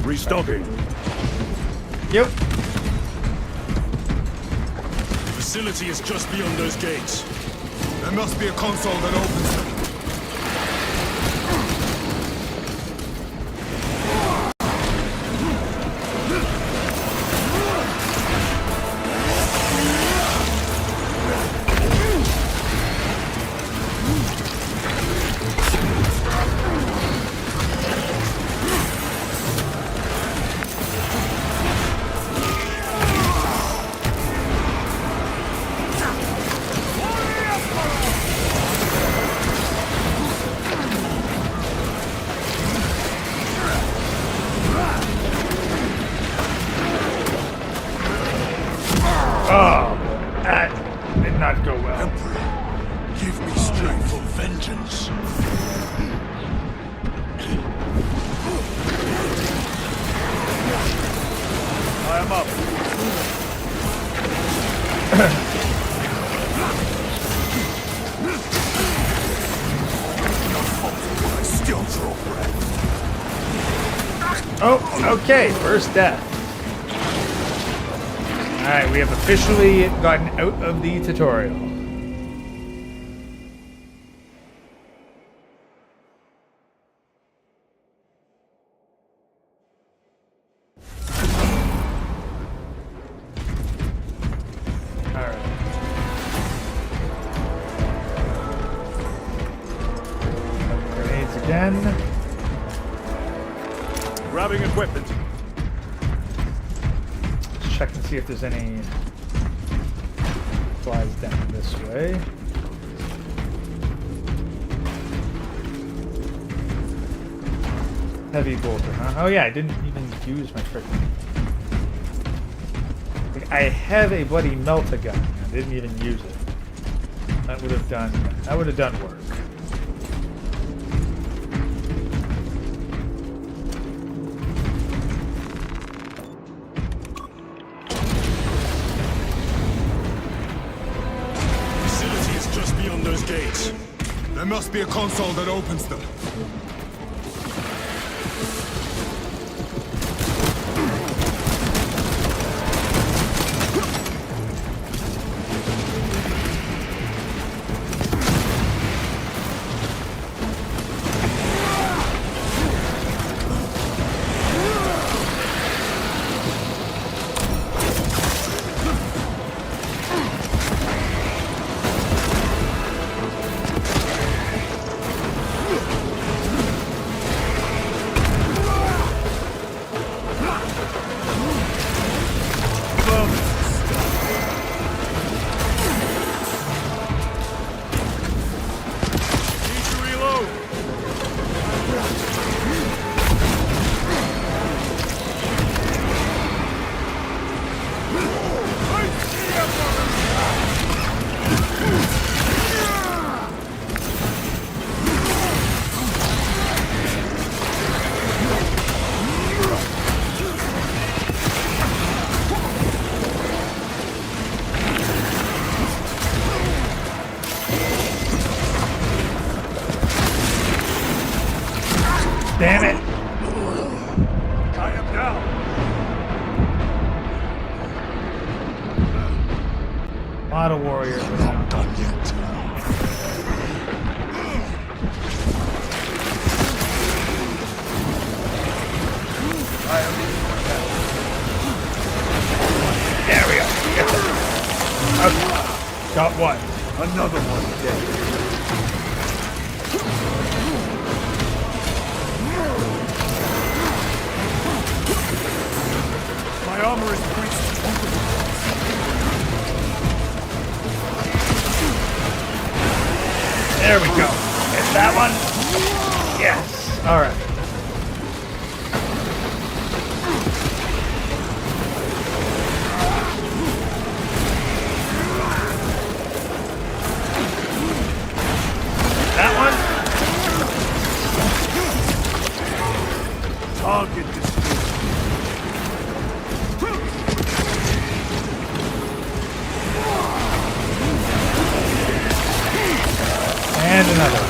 Restocking. Yep. The facility is just beyond those gates. There must be a console that opens them. Oh, that did not go well. Emperor, give me strength for vengeance. I am up. I still draw breath. Oh, okay, first death. Alright, we have officially gotten out of the tutorial. Alright. Grenades again. Grabbing equipment. Let's check and see if there's any flies down this way. Heavy bolter, huh? Oh yeah, I didn't even use my freaking... Like, I have a bloody melt-a-gun. I didn't even use it. That would have done work. Facility is just beyond those gates. There must be a console that opens them. Damn it! I am down. Model warrior. Not done yet. There we go. Okay. Got one. Another one dead. My armor is breached. There we go. Is that one? Yes. All right. That one? Target destroyed. And another.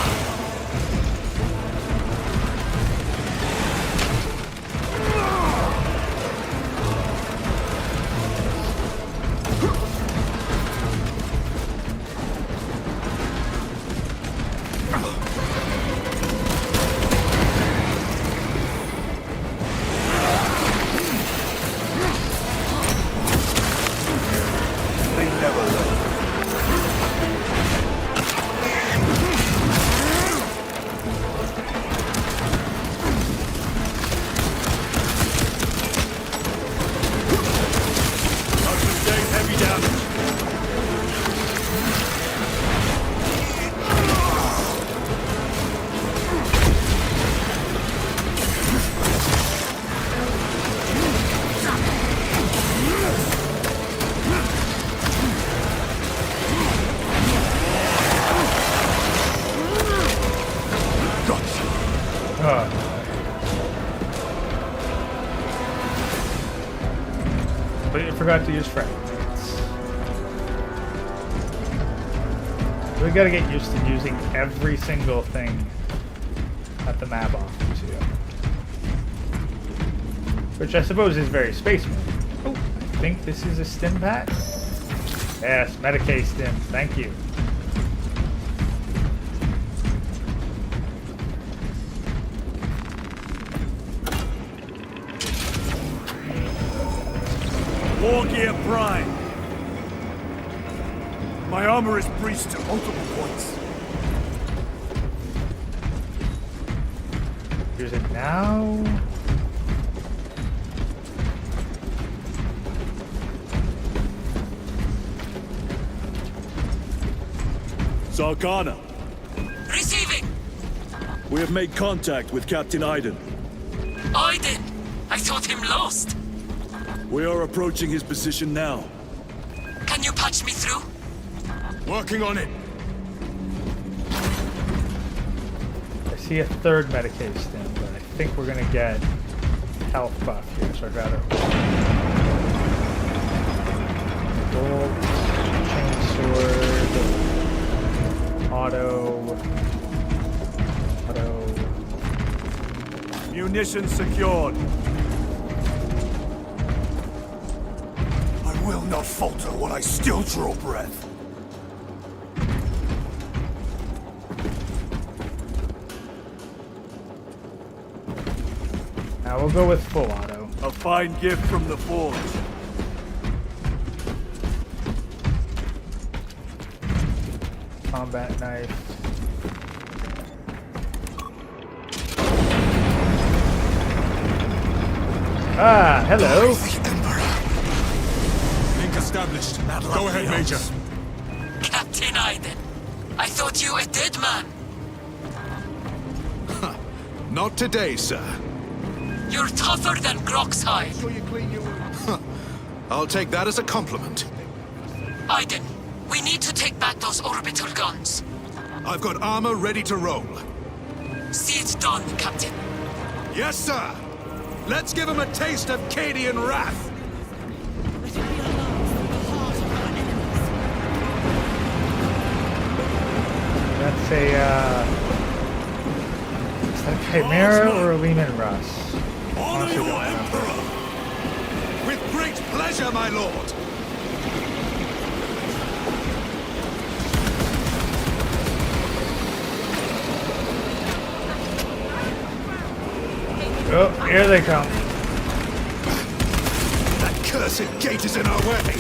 fragments. We gotta get used to using every single thing that the map offers you. Which I suppose is very space mode. Oh, I think this is a stim pack. Yes, Medicaid stim. Thank you. War gear prime. My armor is breached to multiple points. Use it now. Zargana, Receiving! we have made contact with Captain Iden. Iden! I thought him lost. We are approaching his position now. Can you patch me through? Working on it. I see a third Medicaid stim, but I think we're gonna get health buff here, so I'd rather gold, chainsword, auto. Munitions secured. I will not falter while I still draw breath. Now we'll go with full auto. A fine gift from the forge. Combat knife. Ah, hello. Link established. Go ahead, Major. Captain Iden, I thought you a dead man. Not today, sir. You're tougher than Grok's Hive. I'll take that as a compliment. Iden, we need to take back those orbital guns. I've got armor ready to roll. See it done, Captain. Yes, sir. Let's give him a taste of Cadian wrath. That's a, is that a Chimera or a Lehman Russ? Honor your Emperor! With great pleasure, my lord. Oh, here they come. That cursed gate is in our way.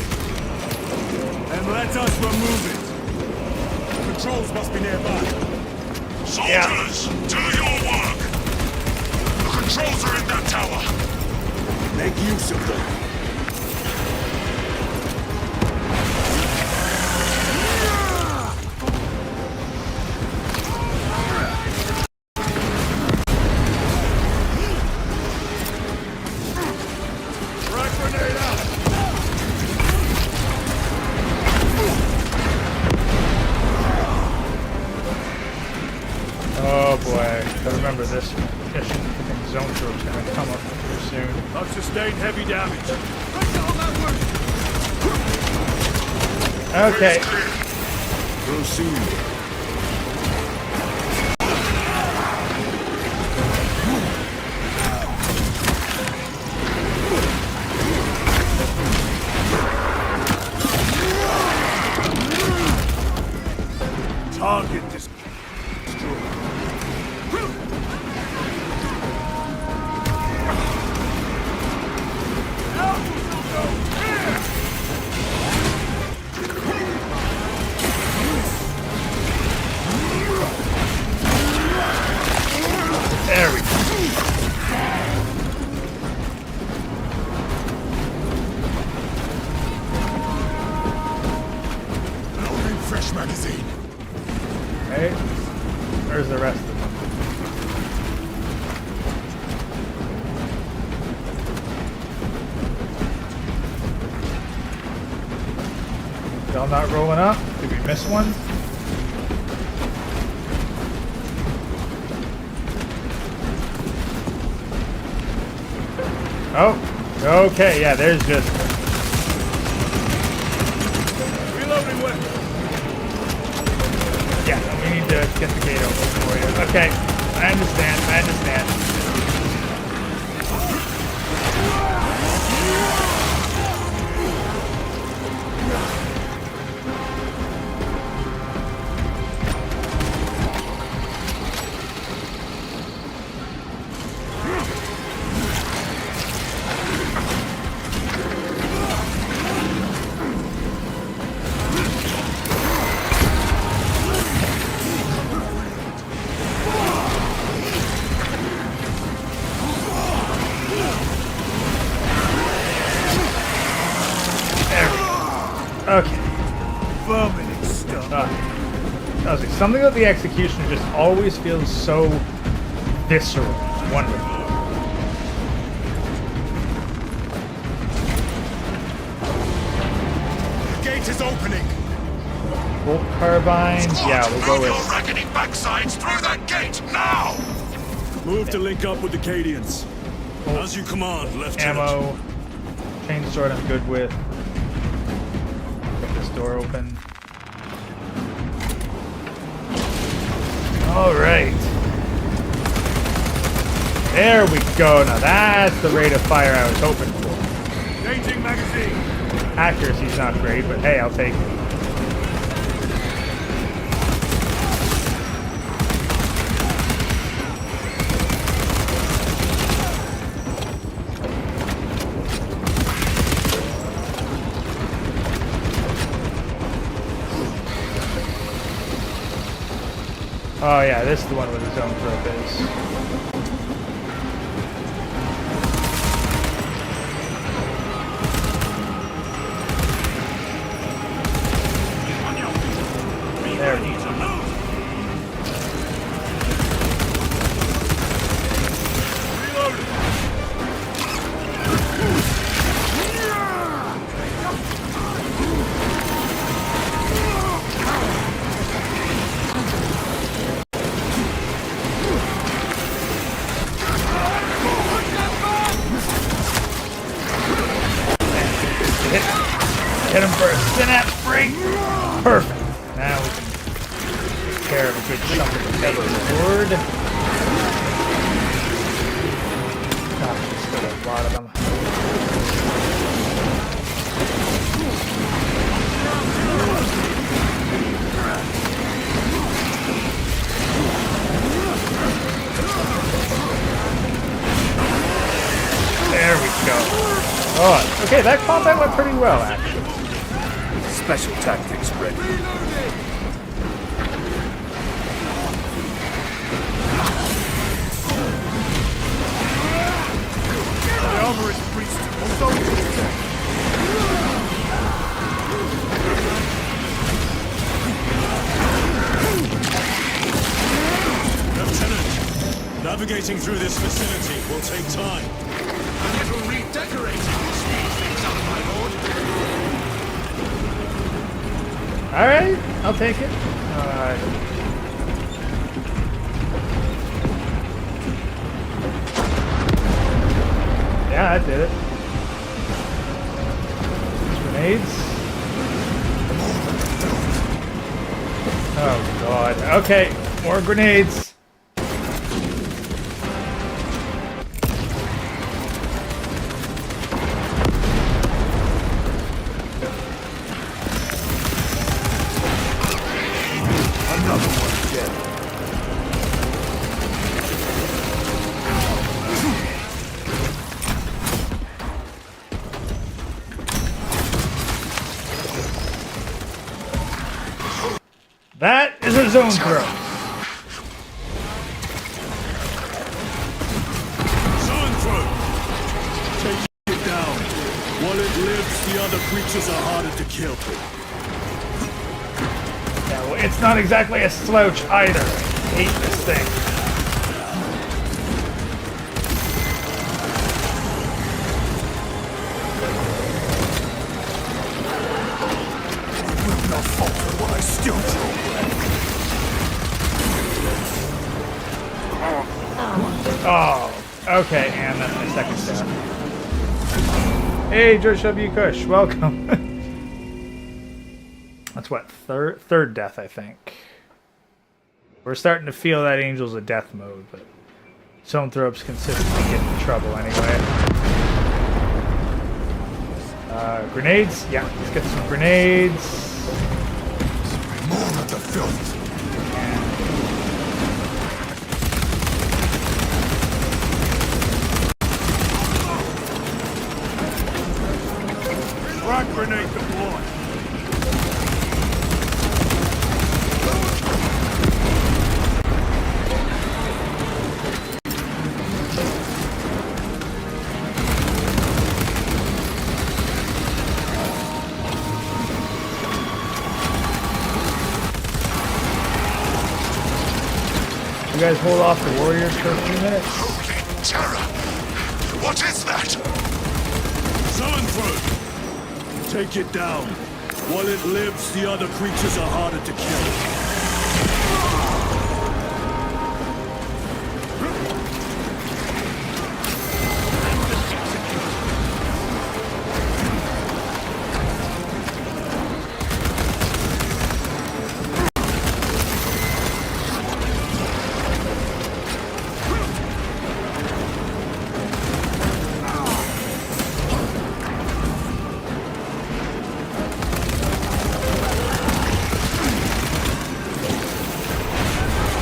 And let us remove it. Controls must be nearby. Soldiers, do your work! The controls are in that tower! Make use of them. Oh boy, I remember this mission. Freaking zone troop's gonna come up here soon. I've sustained heavy damage. Okay. Proceed. Target destroyed. There we go. Loading fresh magazine. Hey, where's the rest of them? Y'all not rolling up? Did we miss one? Oh, okay, yeah, there's just Yeah, we need to get the gate open for you. Okay, I understand. I understand. Okay. Vomiting stuff. I was like, something about the execution just always feels so visceral. Wonderful. The gate is opening. Bolt carbine. Yeah, we'll go Move your with reckoning backsides through that gate now! Move to link up with the Cadians. As you command, Lieutenant. ammo. Chain sword I'm good with. Get this door open. Alright. There we go. Now that's the rate of fire I was hoping for. Changing magazine. Accuracy's not great, but hey, I'll take it. Oh yeah, this is the one where the zone thrope is. There we go. Hit him for a synapse break. Perfect. Now we can take care of a good chunk of the metal board. God, there's still a lot of them. There we go. Oh, okay, that combat went pretty well, actually. Special tactics ready. The armor is breached. Lieutenant, navigating through this facility will take time. A little redecorating will speed things up, my lord. Alright, I'll take it. Yeah, that did it. Grenades. Oh god. Okay, more grenades. That is a zone throw. Zone throw. Take it down. While it lives, the other creatures are harder to kill. Yeah, well, it's not exactly a slouch either. I hate this thing. No falter when I still draw breath. Oh, okay, and that's my second stab. Hey, George W. Kush, welcome. That's what, third death, I think. We're starting to feel that Angel's a death mode, but Neurothrope's consistently getting in trouble anyway. Grenades? Yeah, let's get some grenades. More of the filth. Frag grenade deployed. You guys hold off the warriors for a few minutes. Holy terror! What is that? Zoanthrope! Take it down. While it lives, the other creatures are harder to kill.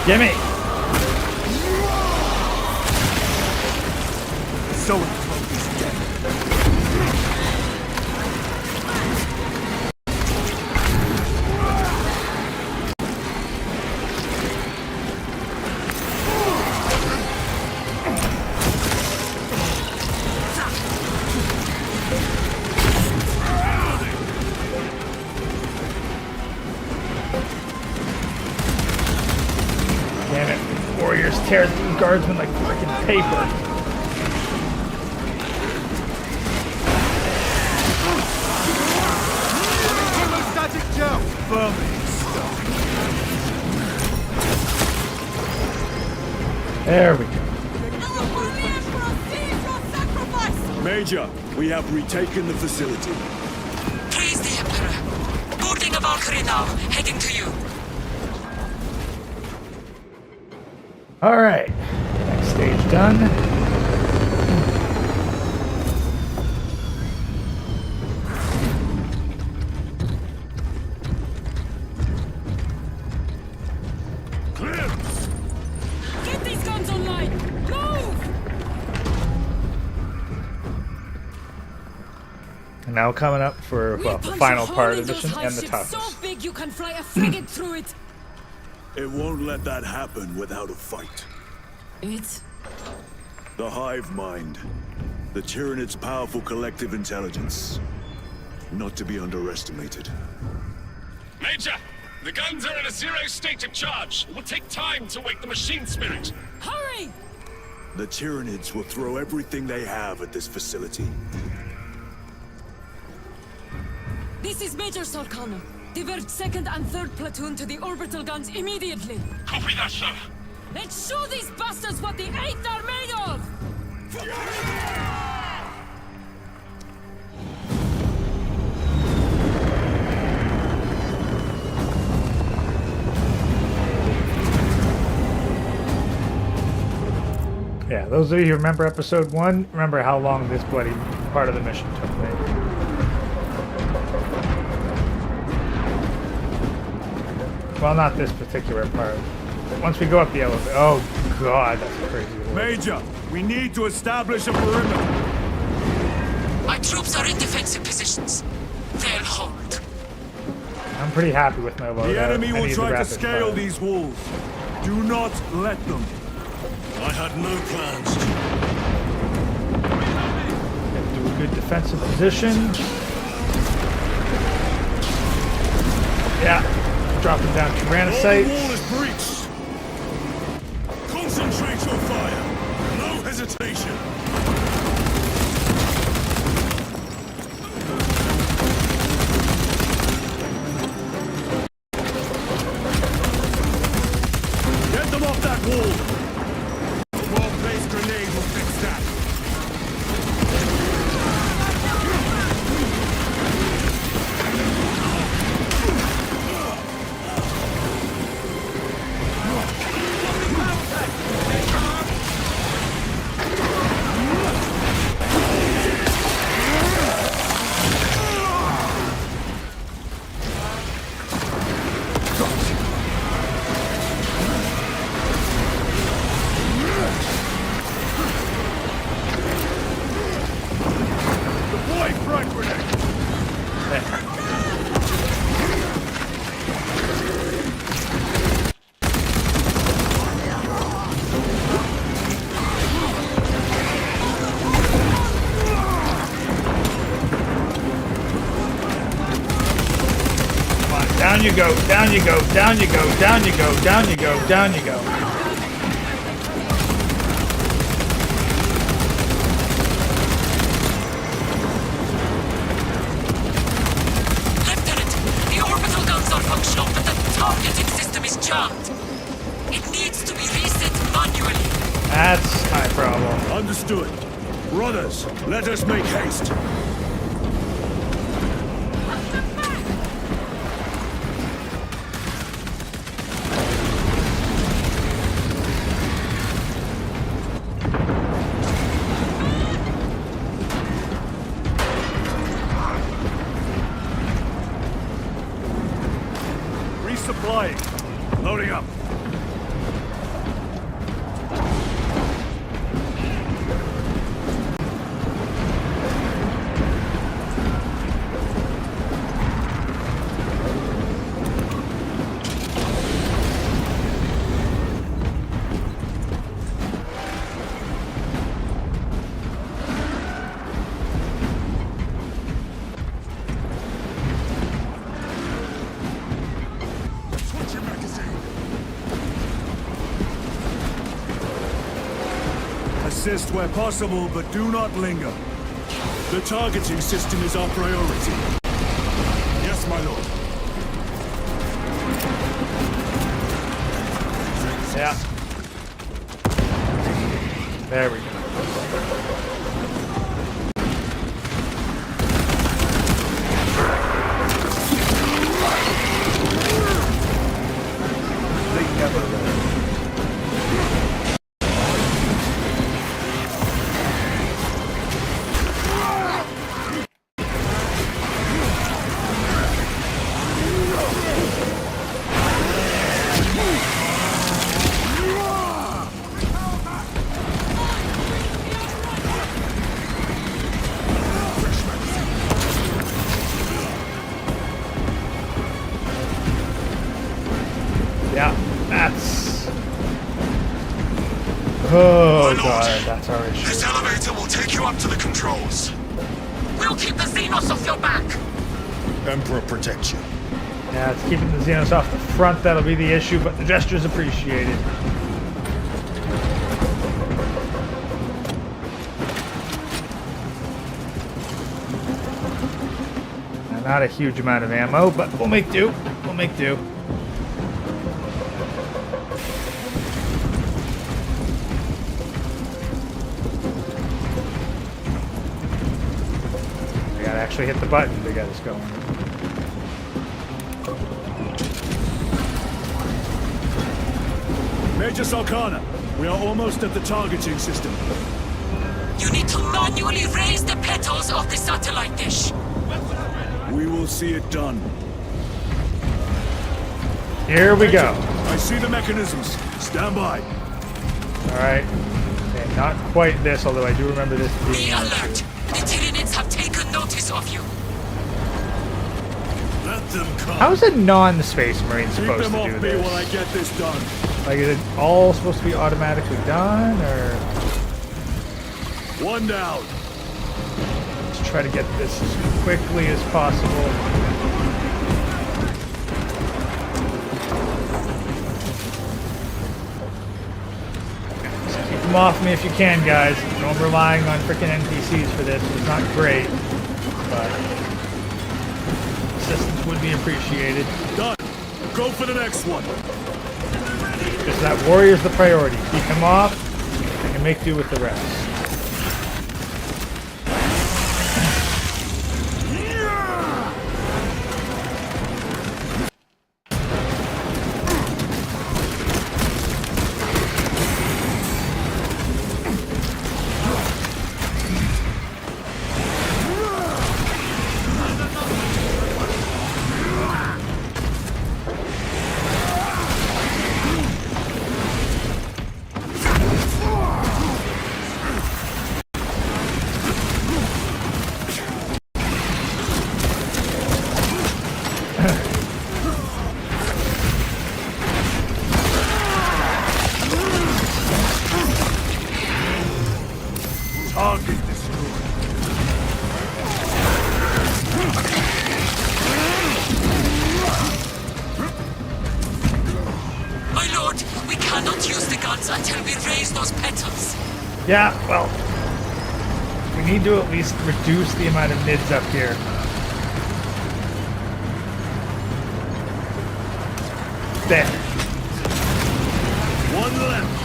Gimme! Zoanthrope is dead. Damn it. Warriors tear through guardsmen like freaking paper. Hemostatic gel! Firmly stuck. There we go. Major, we have retaken the facility. Praise the Emperor. Boarding a Valkyrie now, heading to you. Alright. Next stage done. Clearance! Get these guns online! Move! And now coming up for, well, the final part of the mission and the toughest. So big you can fly a frigate through it. It won't let that happen without a fight. It's... The Hive mind. The Tyranid's powerful collective intelligence. Not to be underestimated. Major! The guns are in a zero state of charge. It will take time to wake the machine spirit. Hurry! The Tyranids will throw everything they have at this facility. This is Major Sarkana. Divert 2nd and 3rd platoon to the orbital guns immediately. Copy that, sir. Let's show these bastards what the 8th are made of! Yeah, those of you who remember episode 1, remember how long this bloody part of the mission took, right? Well, not this particular part. Once we go up the elevator. Oh, God, that's crazy. Major, we need to establish a perimeter. My troops are in defensive positions. They'll hold. I'm pretty happy with my loadout. The enemy will Any of the try to rapid scale fire. these walls. Do not let them. I had no plans. Do a good defensive position. Yeah, dropping down The Tyrannocytes. wall is breached. Concentrate your fire. No hesitation. Get them off that wall. A well-placed grenade will fix that. Down you go, down you go, down you go, down you go, down you go, down you go. Lieutenant, the orbital guns are functional, but the targeting system is jammed. It needs to be reset manually. That's my problem. Understood. Brothers, let us make haste. Resupplying. Loading up. Assist where possible, but do not linger. The targeting system is our priority. Yes, my lord. Yeah. There we go. They never learn. Yeah, that's... Oh god, that's our issue. This elevator will take you up to the controls. We'll keep the Xenos off your back. Emperor protect you. Yeah, it's keeping the Xenos off the front that'll be the issue, but the gesture's appreciated. Not a huge amount of ammo, but we'll make do. We'll make do. I gotta actually hit the button to get us going. Major Salkana, we are almost at the targeting system. You need to manually raise the petals of the satellite dish. We will see it done. Here we go. I see the mechanisms. Stand by. Alright. Okay, not quite this, although I do remember this Be being... alert! The Tyranids have taken notice of you. Let them come. How is a non-Space Marine Keep supposed them to off do me this? while I get this done. Like, is it all supposed to be automatically done, or... One down. Let's try to get this as quickly as possible. Just keep them off me if you can, guys. I know I'm relying on freaking NPCs for this. It's not great, but assistance would be appreciated. Done. Go for the next one. Because that warrior's the priority. Keep him off, I can make do with the rest. those petals. Yeah, well, we need to at least reduce the amount of mids up here. There. One left.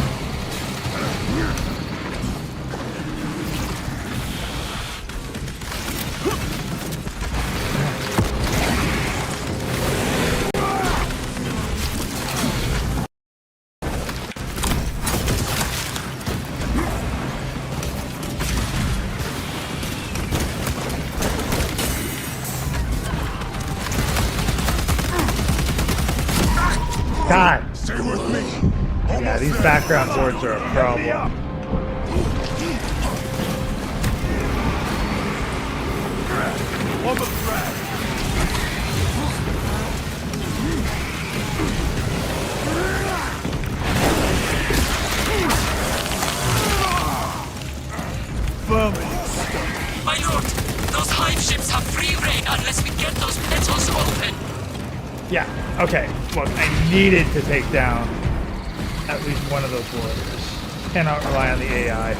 God. Stay with me. Yeah, these background boards are a problem. On the thread. My lord, those Hive ships have free reign unless we get those petals open. Yeah, okay. Look, I needed to take down at least one of those warriors. Cannot rely on the AI.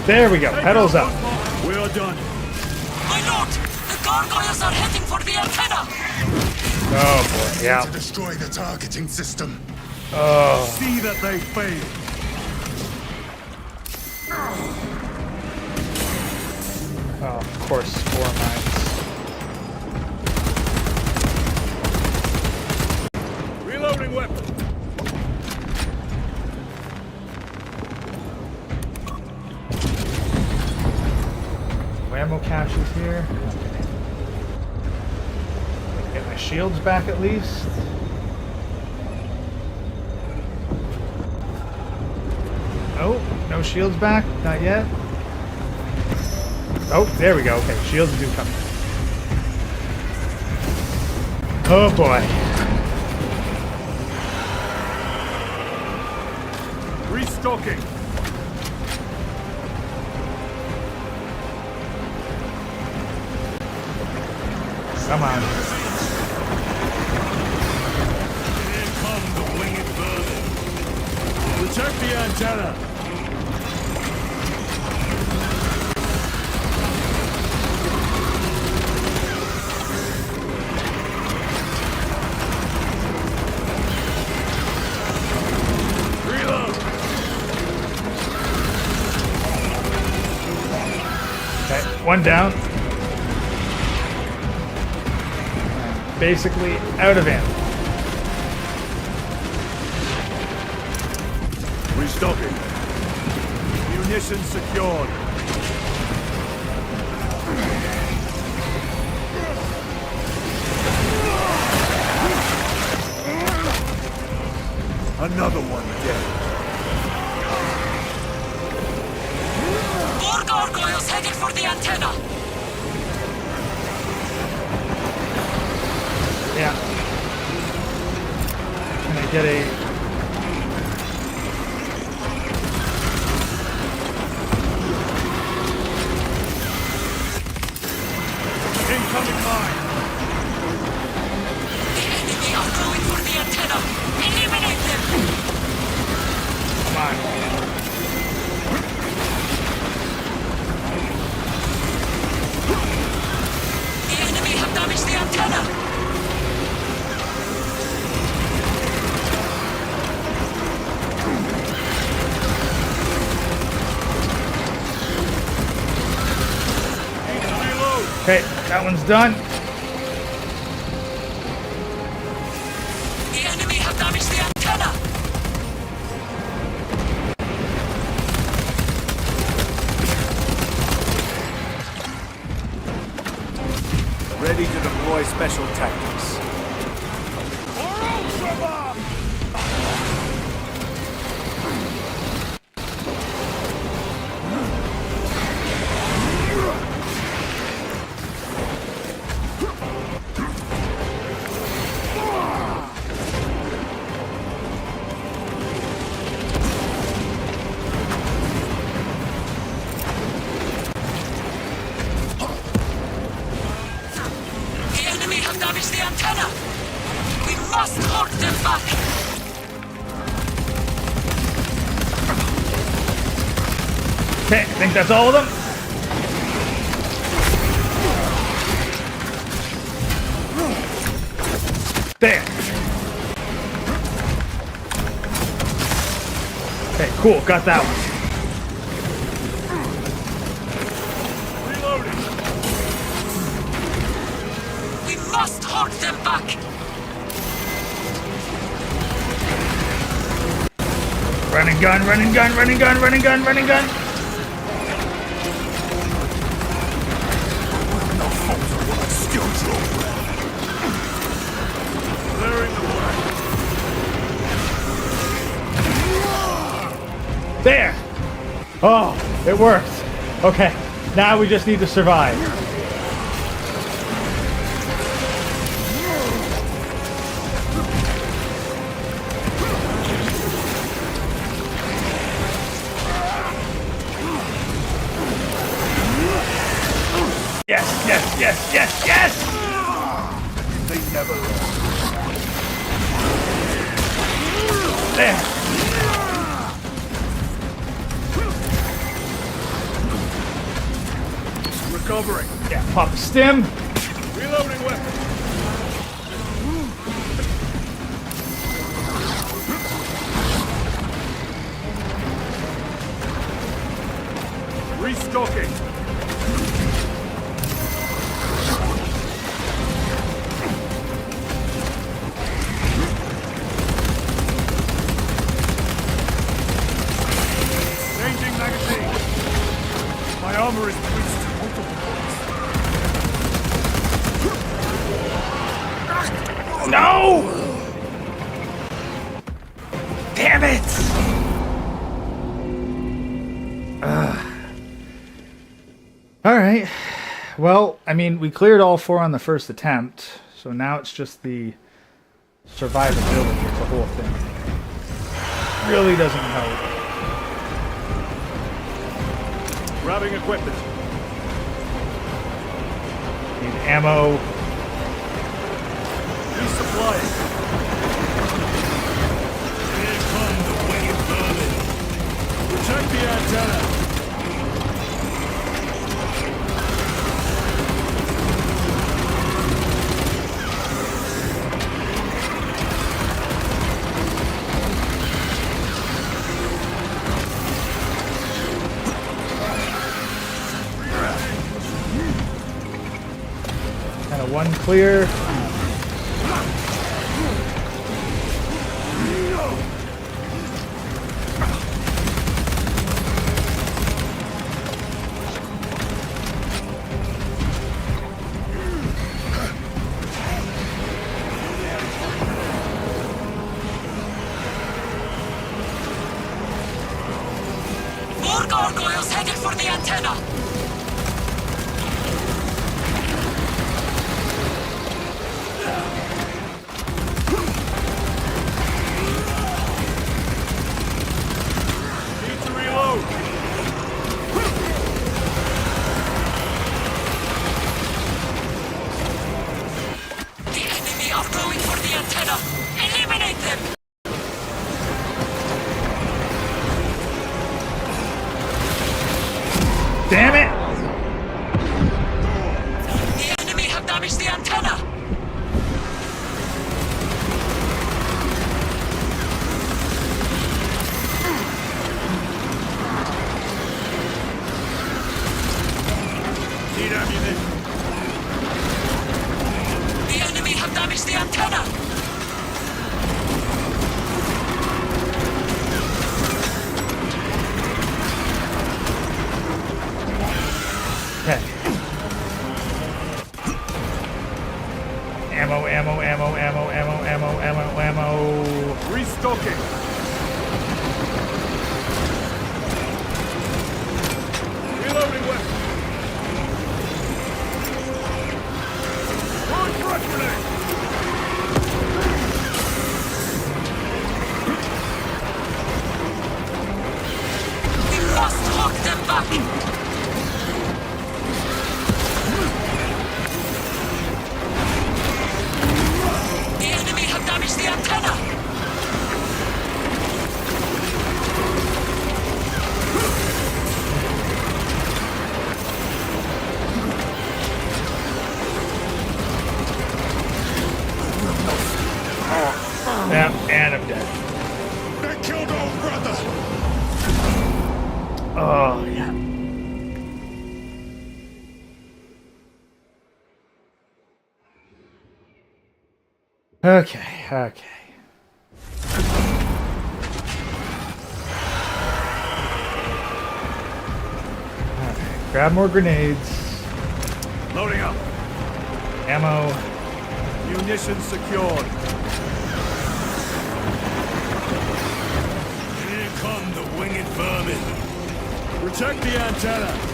There we go. Pedals up. We are done. My lord, the gargoyles are heading for the antenna. Oh boy, yeah. To destroy the targeting system. Oh. See that they fail. Oh, of course, spore mines. Reloading weapon. Ammo caches here. Okay. Get my shields back at least. Oh, no shields back? Not yet. Oh, there we go. Okay, shields do come. Oh boy. Restocking. Come on. Here come the winged vermin. Protect the antenna. Reload. Okay, one down. Basically out of ammo. Restocking. Munitions secured. Another one dead. More gargoyles headed for the antenna. Yeah. Can I get a... Incoming mine. The enemy are going for the antenna. Eliminate them. Come on. The enemy have damaged the antenna. Okay, that one's done. The enemy have damaged the antenna. Ready to deploy special tactics. Okay, I think that's all of them. There. Okay, cool. Got that one. Reloading. We must hold them back! Running gun, running gun, running gun, running gun, running gun. No fault of what I still draw. Clearing the way. There! Oh, it worked. Okay, now we just need to survive. Yes, yes, yes, yes, yes! They never learn. There! Recovering. Yeah, pop a stim. Reloading weapon. Restocking. Changing magazine. My armor is breached to multiple points. No! Damn it! Alright. Well, I mean, we cleared all 4 on the first attempt, so now it's just the survivability of the whole thing. Really doesn't help. Grabbing equipment. Need ammo. Resupplying. Here come the wave burning. Check the antenna. Kind of one clear. More gargoyles headed for the antenna! Need to reload. The enemy are going for the antenna! Eliminate them! Damn it! The enemy have damaged the antenna! Need ammunition. The enemy have damaged the antenna! Okay. Ammo, ammo, ammo, ammo, ammo, ammo, ammo, ammo. Restocking. Reloading weapon. Launch front grenade. We must lock them back! The enemy have damaged the antenna! Oh, yeah. Okay, okay. Alright, grab more grenades. Loading up. Ammo. Munitions secured. Here come the winged vermin. Protect the antenna.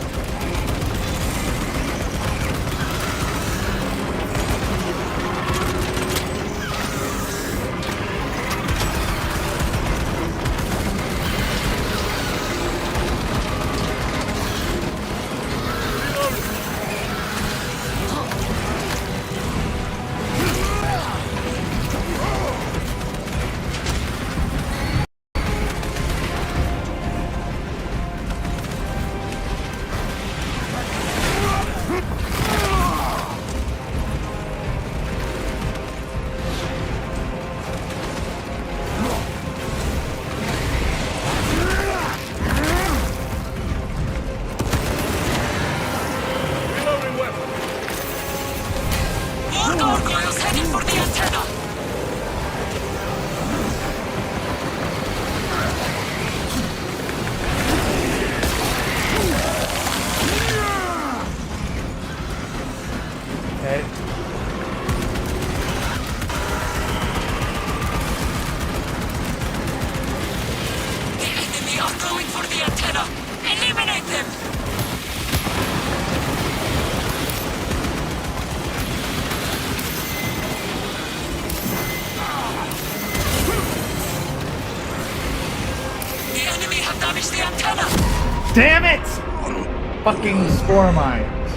Damn it! Fucking spore mines.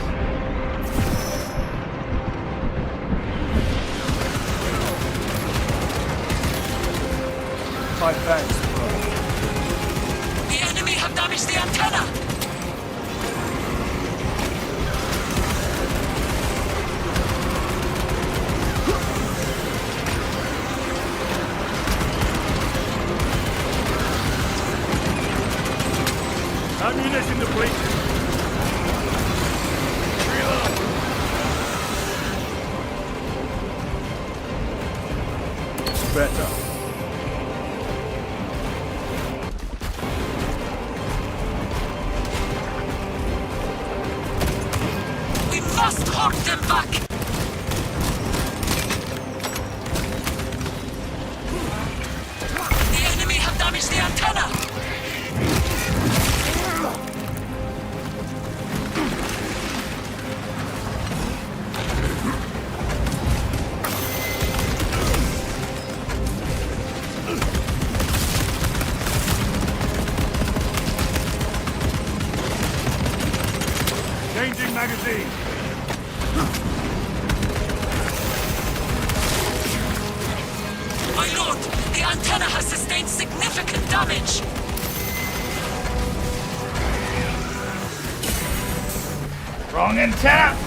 Fight back. The enemy have damaged the antenna! Ammunition depleted. Reload. Better. We must hold them back! The enemy have damaged the antenna! Changing magazine. My lord, the antenna has sustained significant damage! Wrong antenna!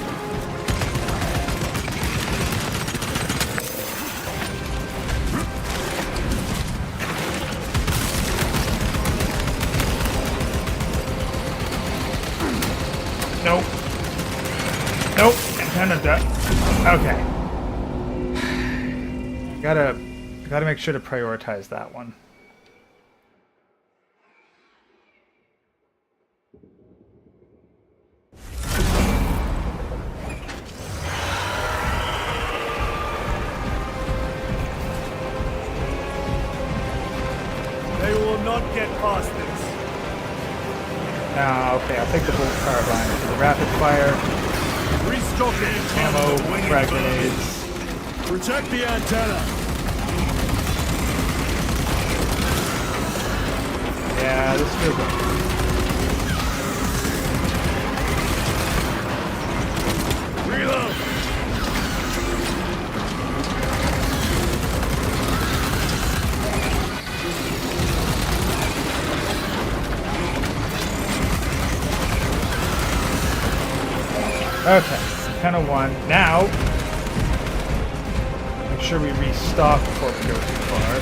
Nope. Nope. Antenna dead. Okay. Gotta make sure to prioritize that one. They will not get past this. Okay, I'll take the bolt carbine for the rapid fire. Restocking Ammo, the winged frag vermin. grenades. Protect the antenna. Yeah, this feels good. Reload. Okay, kind of one. Now, make sure we restock before we go too far.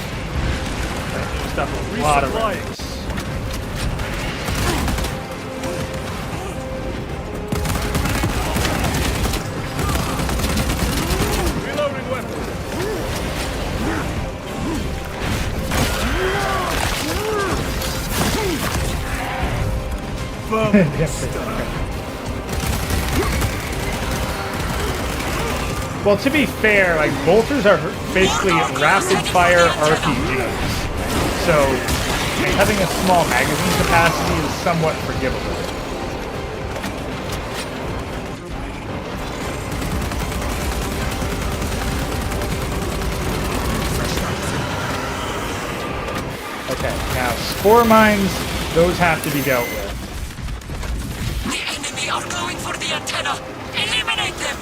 Stuff a lot of ranks. Well, to be fair, like, bolters are basically rapid-fire RPGs, so like, having a small magazine capacity is somewhat forgivable. Okay, now spore mines, those have to be dealt with. The enemy are going for the antenna. Eliminate them.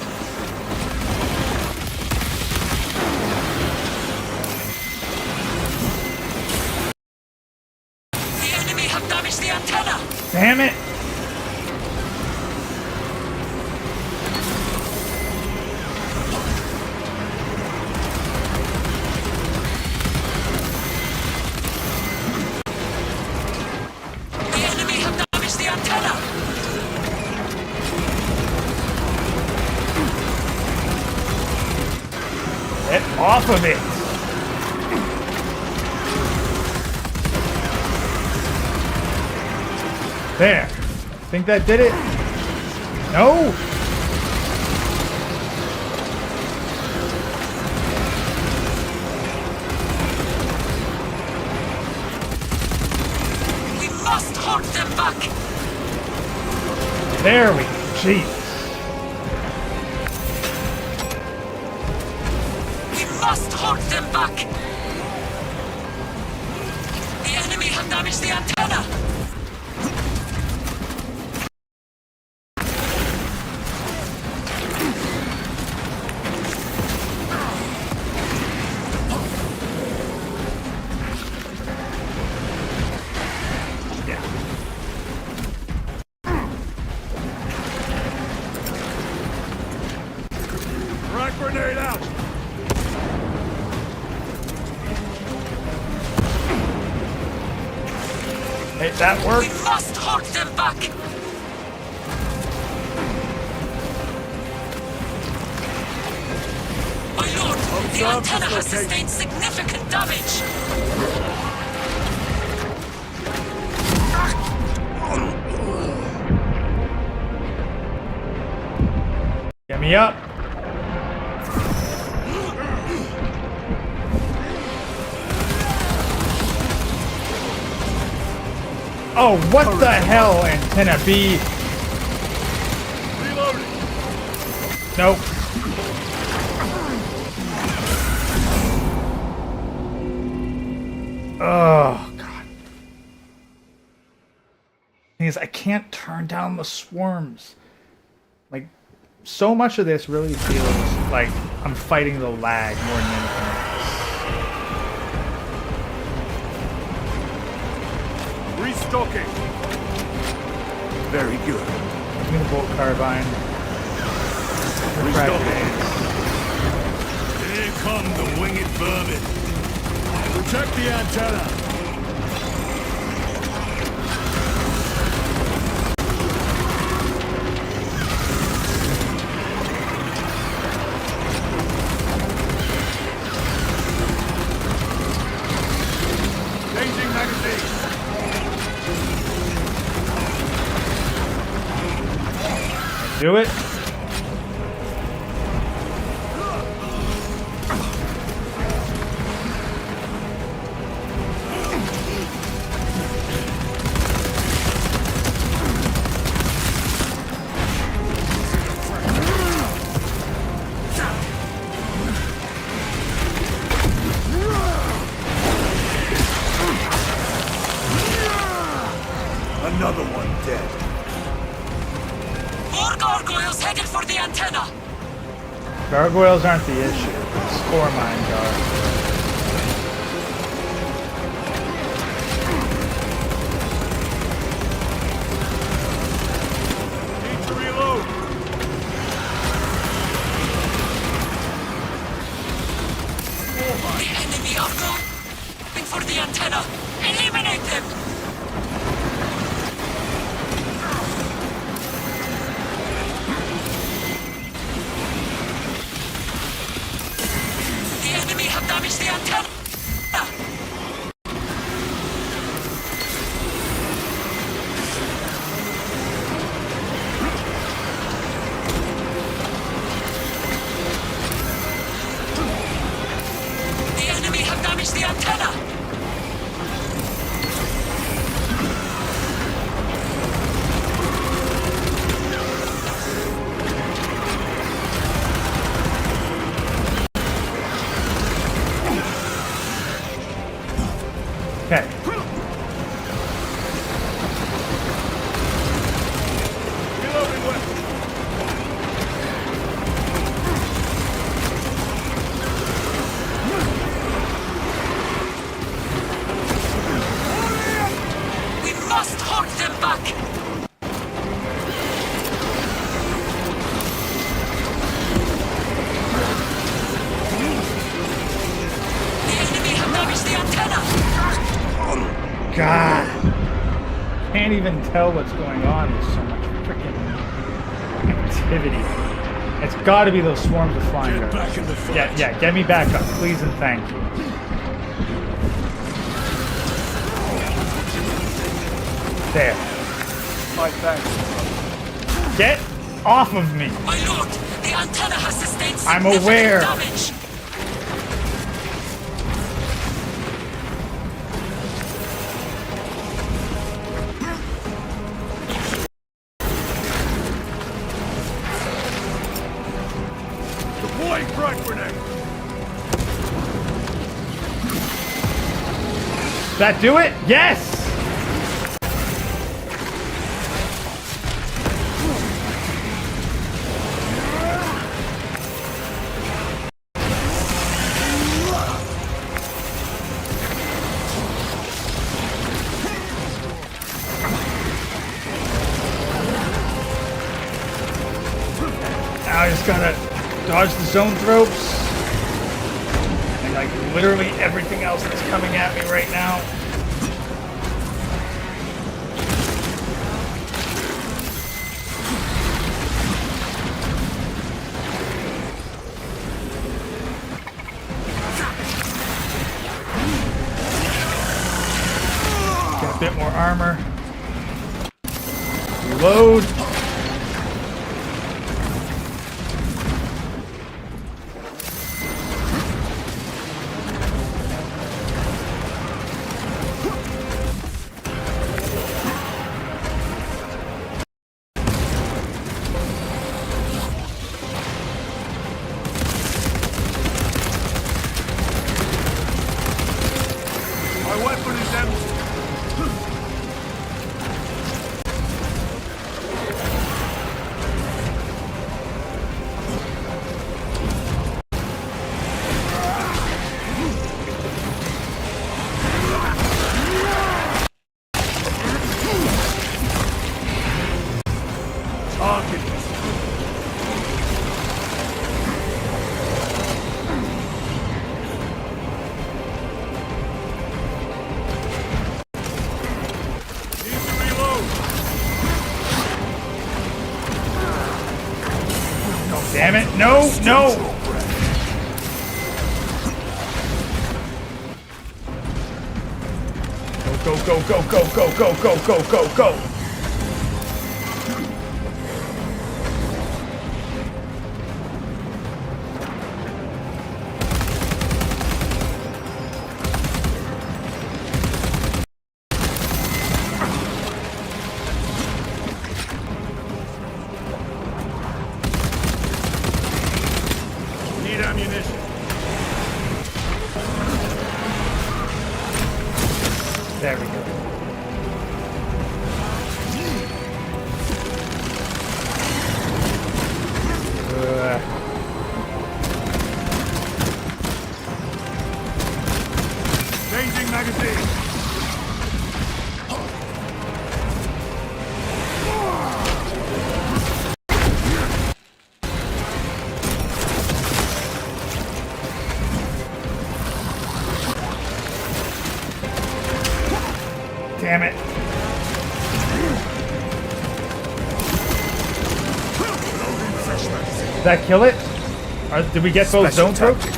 The enemy have damaged the antenna. Damn it! Off of it! There. Think that did it? No? We must hold them back! There we go. Jeez. Must hold them back! The enemy have damaged the antenna! Frag grenade out! Hey, that worked. We must hold them back! My lord, the antenna has sustained significant damage! Get me up. Oh, what the hell, Antenna B? Reloading. Nope. Oh, God. Thing is, I can't turn down the swarms. Like, so much of this really feels like I'm fighting the lag more than anything else. Restocking. Very good. Give me the bolt carbine. Restocking. Here come the winged vermin. Protect the antenna. Changing magazine. Do it. Another one dead. More gargoyles headed for the antenna! Gargoyles aren't the issue. Spore mines are. Need to reload. The enemy are going for the antenna! Eliminate them! The enemy have damaged the must hold them back! The enemy have damaged the antenna! God! Can't even tell what's going on. There's so much freaking activity. It's got to be those swarms of flying guards. Back in the fight. Yeah, get me back up, please and thank you. There. My thanks. Get off of me! My lord, the antenna has sustained I'm significant aware. damage! Deploying frag grenade. Does that do it? Yes! Now I just gotta dodge the zone thropes. And like literally everything else that's coming at me right now. Get a bit more armor. Reload. My weapon is empty. Damn it. No, no. Go, go, go, go, go, go, go, go, go, go. Need ammunition. There we go. Changing magazine. Damn it. Did that kill it? Did we get both zone thropes? The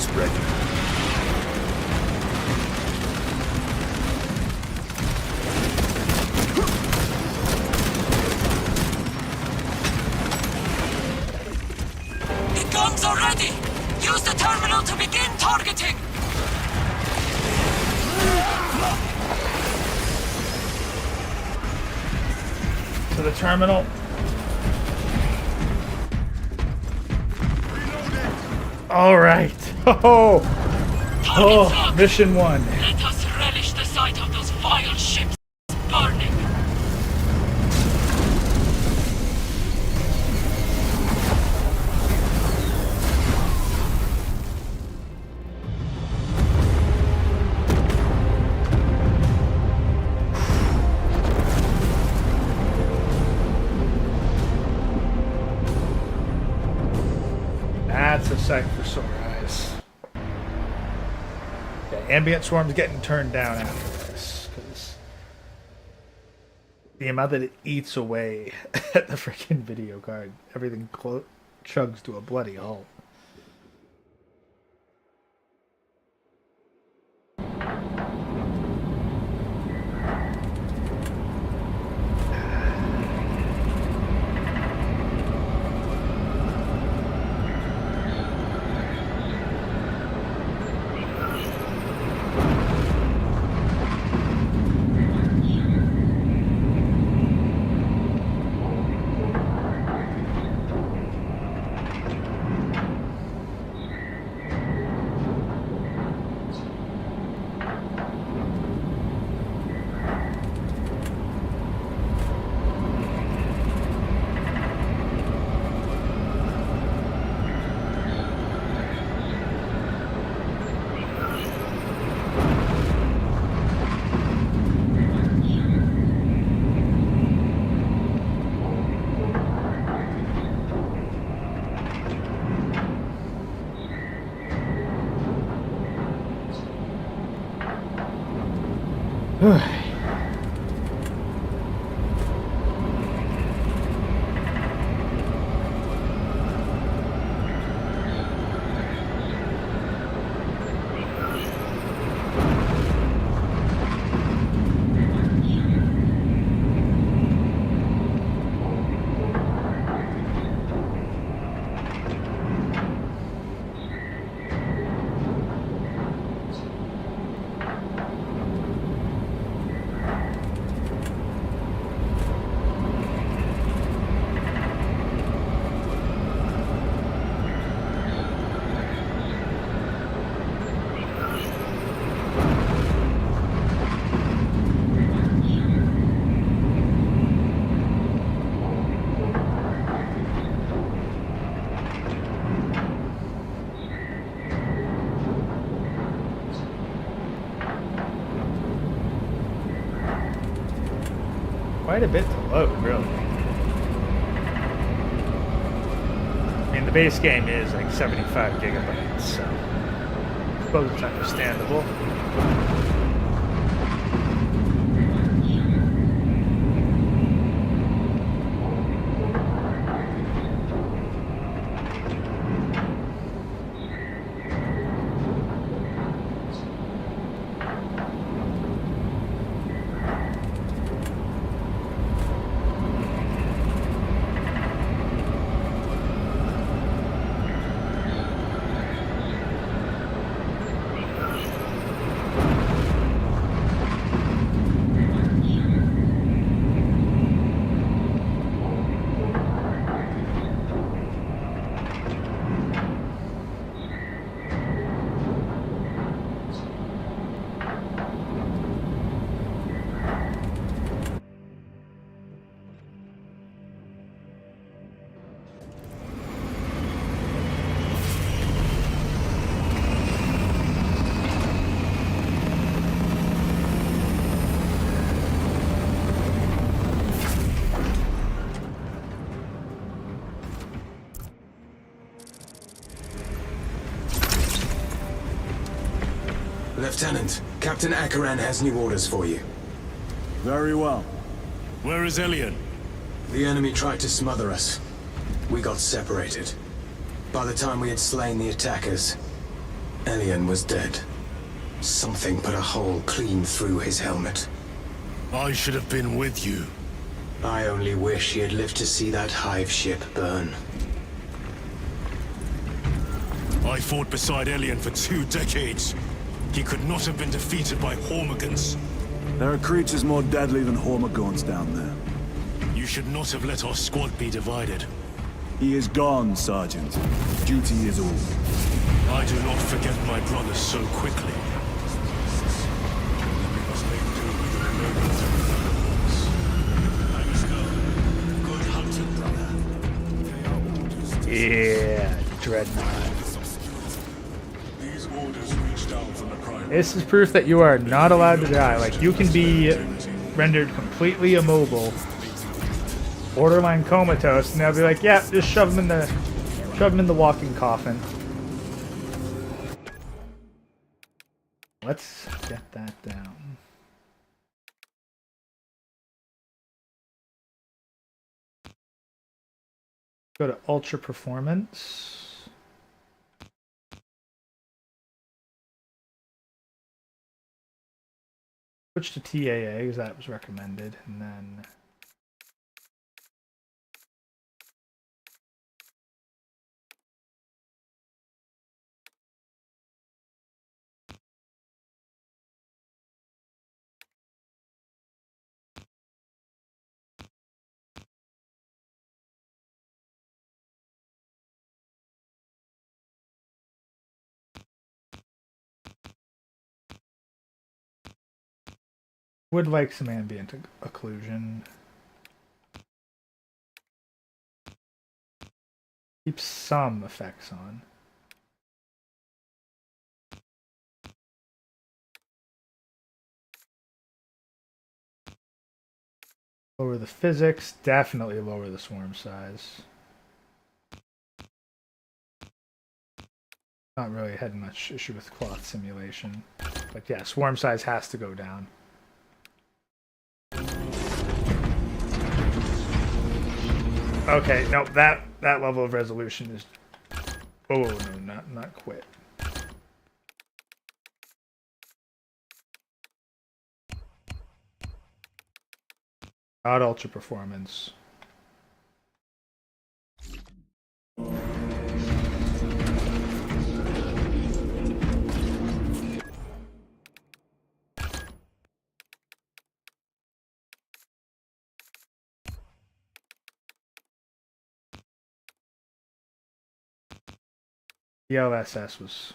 guns are ready! Use the terminal to begin targeting! To the terminal. All right. Oh, mission 1. Let us relish the sight of those vile ships burning! sight for sore eyes. Yeah, ambient swarm's getting turned down after this, because the amount that it eats away at the freaking video card, everything chugs to a bloody halt. Quite a bit to load, really. I mean, the base game is like 75 gigabytes, so I suppose it's understandable. Lieutenant, Captain Akaran has new orders for you. Very well. Where is Elian? The enemy tried to smother us. We got separated. By the time we had slain the attackers, Elian was dead. Something put a hole clean through his helmet. I should have been with you. I only wish he had lived to see that Hive ship burn. I fought beside Elian for 2 decades. He could not have been defeated by Hormigans. There are creatures more deadly than Hormigons down there. You should not have let our squad be divided. He is gone, Sergeant. Duty is all. I do not forget my brothers so quickly. Good hunting, brother. Yeah, Dreadnought. These orders reach down from the prime. This is proof that you are not allowed to die. Like, you can be rendered completely immobile, borderline comatose, and they'll be like, yeah, just shove him in the walking coffin. Let's get that down. Go to Ultra Performance. Switch to TAA because that was recommended, and then would like some ambient occlusion. Keep some effects on. Lower the physics, definitely lower the swarm size. Not really had much issue with cloth simulation. But yeah, swarm size has to go down. Okay, no, that level of resolution is... Oh, no, not quit. Not ultra performance. The LSS was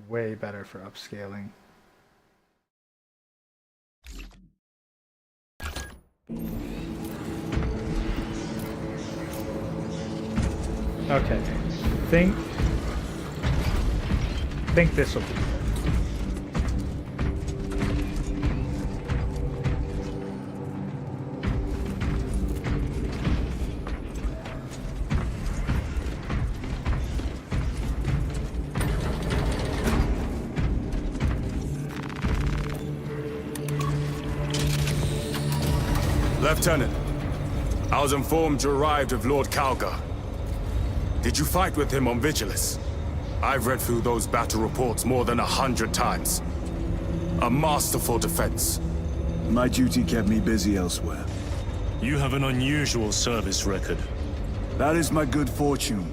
way better for upscaling. Okay, think this will be good. Lieutenant, I was informed you arrived with Lord Calgar. Did you fight with him on Vigilus? I've read through those battle reports more than 100 times. A masterful defense. My duty kept me busy elsewhere. You have an unusual service record. That is my good fortune.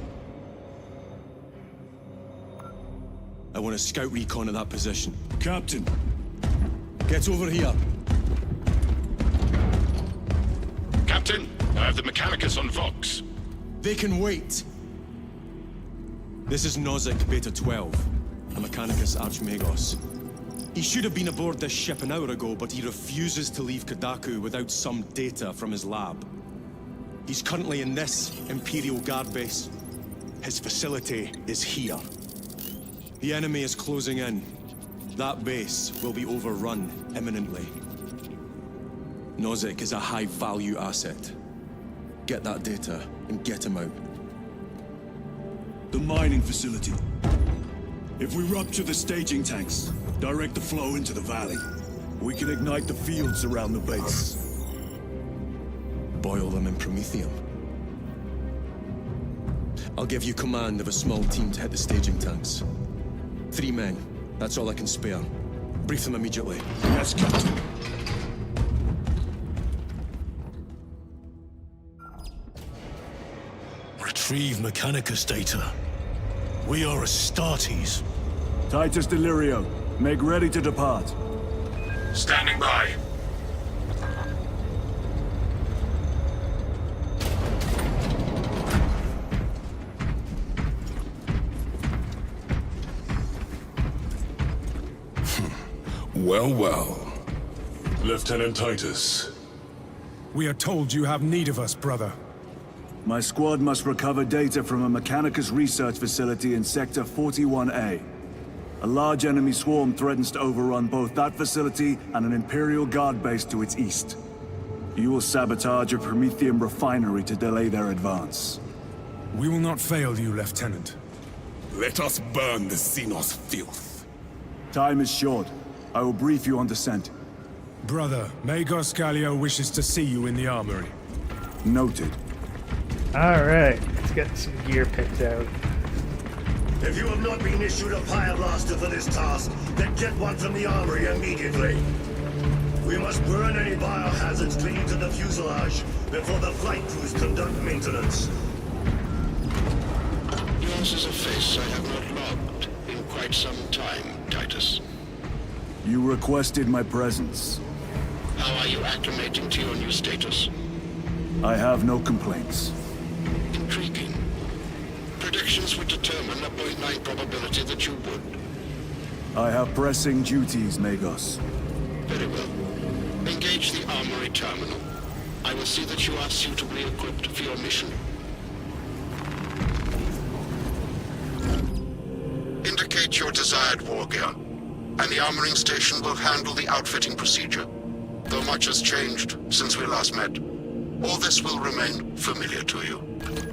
I want a scout recon of that position. Captain, Get over here. Captain, I have the Mechanicus on Vox. They can wait. This is Nozick Beta 12, a Mechanicus Archmagos. He should have been aboard this ship an hour ago, but he refuses to leave Kadaku without some data from his lab. He's currently in this Imperial Guard base. His facility is here. The enemy is closing in. That base will be overrun imminently. Nozick is a high-value asset. Get that data and get him out. the mining facility. If we rupture the staging tanks, direct the flow into the valley, we can ignite the fields around the base. Boil them in promethium. I'll give you command of a small team to hit the staging tanks. 3 men. That's all I can spare. Brief them immediately. Yes, Captain. Retrieve Mechanicus data. We are Astartes. Titus Delirio, make ready to depart. Standing by. Well, well. Lieutenant Titus. We are told you have need of us, brother. My squad must recover data from a Mechanicus research facility in Sector 41A. A large enemy swarm threatens to overrun both that facility and an Imperial Guard base to its east. You will sabotage a Promethium refinery to delay their advance. We will not fail you, Lieutenant. Let us burn the Xenos filth. Time is short. I will brief you on descent. Brother, Magos Galio wishes to see you in the armory. Noted. Alright, let's get some gear picked out. If you have not been issued a fire blaster for this task, then get one from the armory immediately. We must burn any biohazards clinging to the fuselage before the flight crews conduct maintenance. Yours is a face I have not logged in quite some time, Titus. You requested my presence. How are you acclimating to your new status? I have no complaints. Intriguing. Predictions would determine a 0.9 probability that you would. I have pressing duties, Magos. Very well. Engage the Armory terminal. I will see that you are suitably equipped for your mission. Indicate your desired war gear, and the armoring station will handle the outfitting procedure. Though much has changed since we last met, all this will remain familiar to you.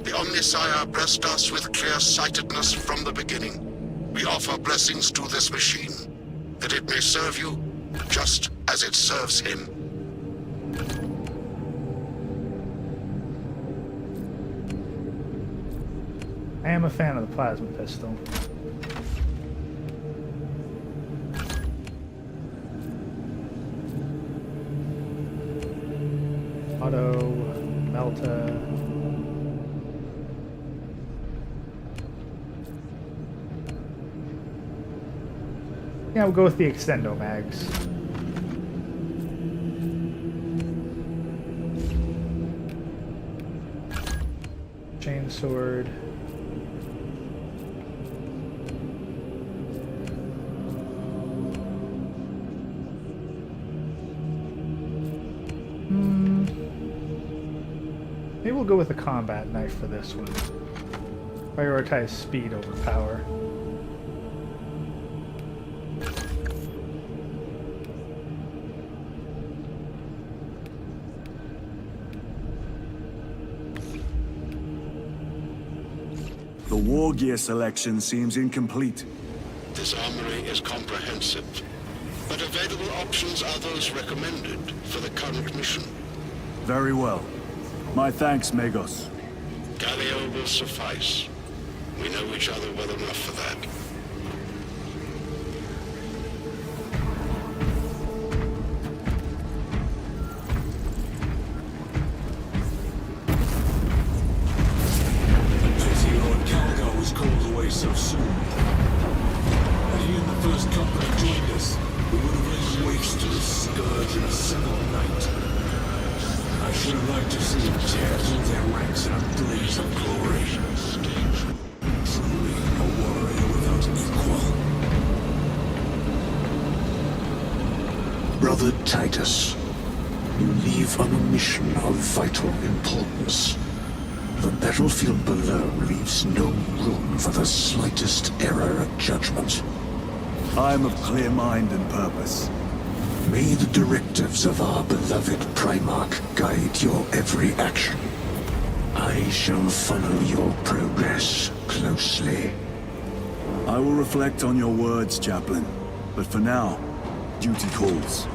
The Omnisire blessed us with clear-sightedness from the beginning. We offer blessings to this machine, that it may serve you just as it serves him. I am a fan of the plasma pistol. Auto, Melta. Yeah, we'll go with the Extendo mags. Chainsword. Maybe we'll go with a combat knife for this one. Prioritize speed over power. The war gear selection seems incomplete. This armory is comprehensive, but available options are those recommended for the current mission. Very well. My thanks, Magos. Galio will suffice. We know each other well enough for that. Pity Lord Calgar was called away so soon. Had he and the first company joined us, we would have laid waste to the scourge in a single night. I should have liked to see them tear through their ranks in a blaze of glory. Truly a warrior without equal. Brother Titus, you leave on a mission of vital importance. The battlefield below leaves no room for the slightest error of judgment. I am of clear mind and purpose. May the directives of our beloved Primarch guide your every action. I shall follow your progress closely. I will reflect on your words, Chaplain. But for now, duty calls.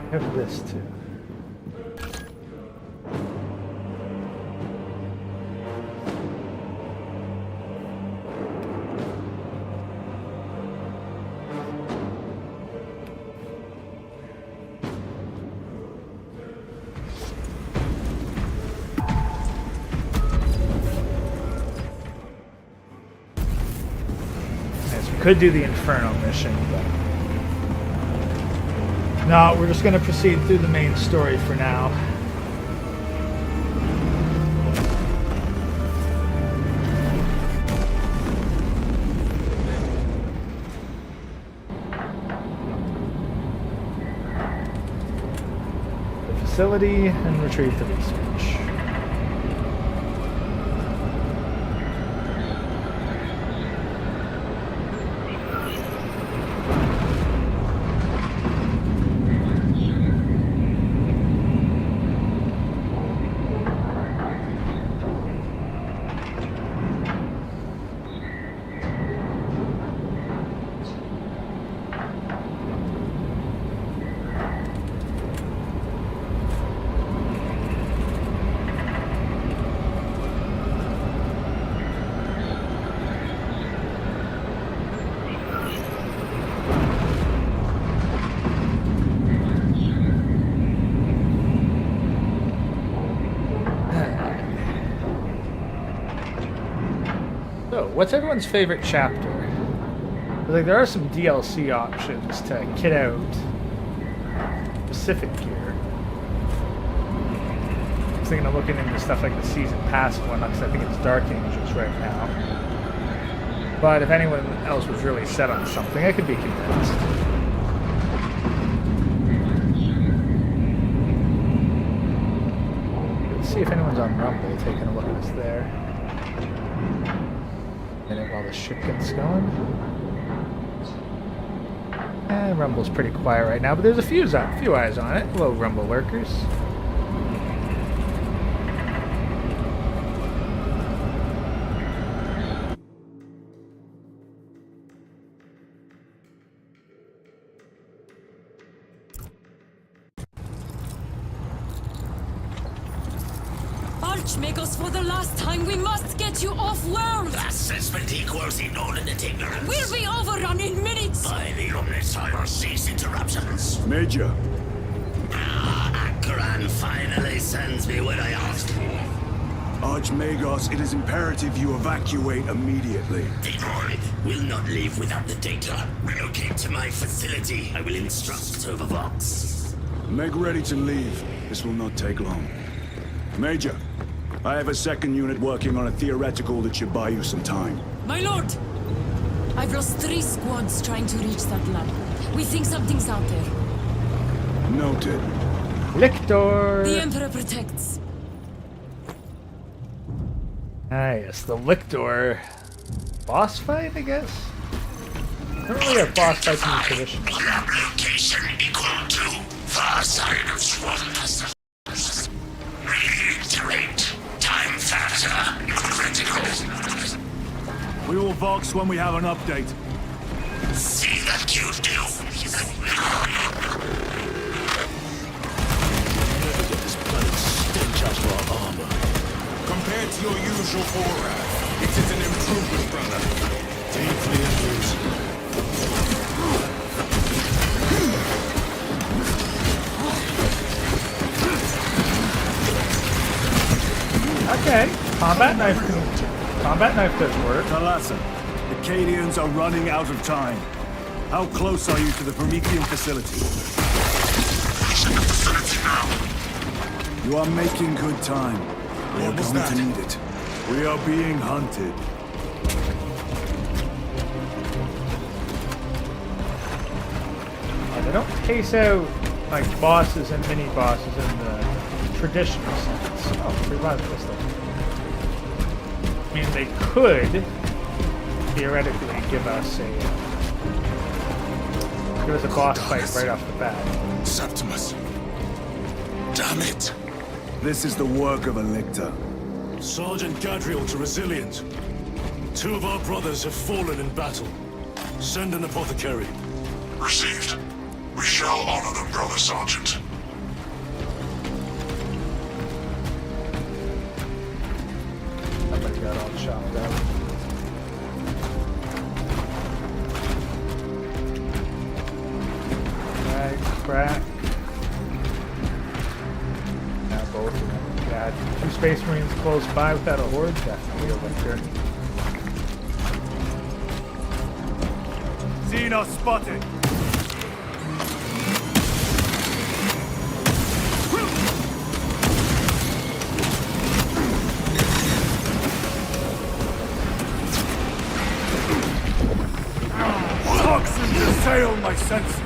I have this too. Yes, we could do the Inferno mission, but no, we're just going to proceed through the main story for now. The facility and retrieve the research. So, what's everyone's favorite chapter? Like, there are some DLC options to kit out specific gear. I was thinking of looking into stuff like the Season Pass one, because I think it's Dark Angels right now. But if anyone else was really set on something, I could be convinced. Let's see if anyone's on Rumble, taking a look at us there. Minute while the ship gets going. Rumble's pretty quiet right now, but there's a few eyes on it. Hello, Rumble lurkers. Archmagos, for the last time, we must get you off-world! Assessment equals inordinate ignorance. We'll be overrun in minutes! By the Omnissiah, cease interruptions. Major. Akran finally sends me what I asked for. Archmagos, it is imperative you evacuate immediately. The droid will not leave without the data. Relocate to my facility. I will instruct over Vox. Make ready to leave. This will not take long. Major, I have a second unit working on a theoretical that should buy you some time. My lord! I've lost 3 squads trying to reach that lab. We think something's out there. Noted. Lictor! The Emperor protects. Ah, yes, the Lictor boss fight, I guess? Not really a boss fight in the traditional. Location equal to far side of Swamp. Reiterate. Time factor critical. We will Vox when we have an update. See that you do. Never get this planet stench out of our armor. Compared to your usual aura, it is an improvement, brother. Deeply amusing. Okay, combat knife does work. Talassa, the Cadians are running out of time. How close are you to the Promethean facility? Reaching the facility now. You are making good time. We are going to need it. We are being hunted. They don't case out like bosses and mini bosses in the traditional sense. Oh, revive pistol. I mean, they could theoretically give us a boss fight right off the bat. Septimus. Damn it. This is the work of a Lictor. Sergeant Gadriel to Resilient. 2 of our brothers have fallen in battle. Send an apothecary. Received. We shall honor them, Brother Sergeant. Somebody got all chopped out. Right, crack. Now both of them. Yeah, 2 Space Marines close by without a horde, definitely a Lictor. Xenos spotted! Toxins assail my senses!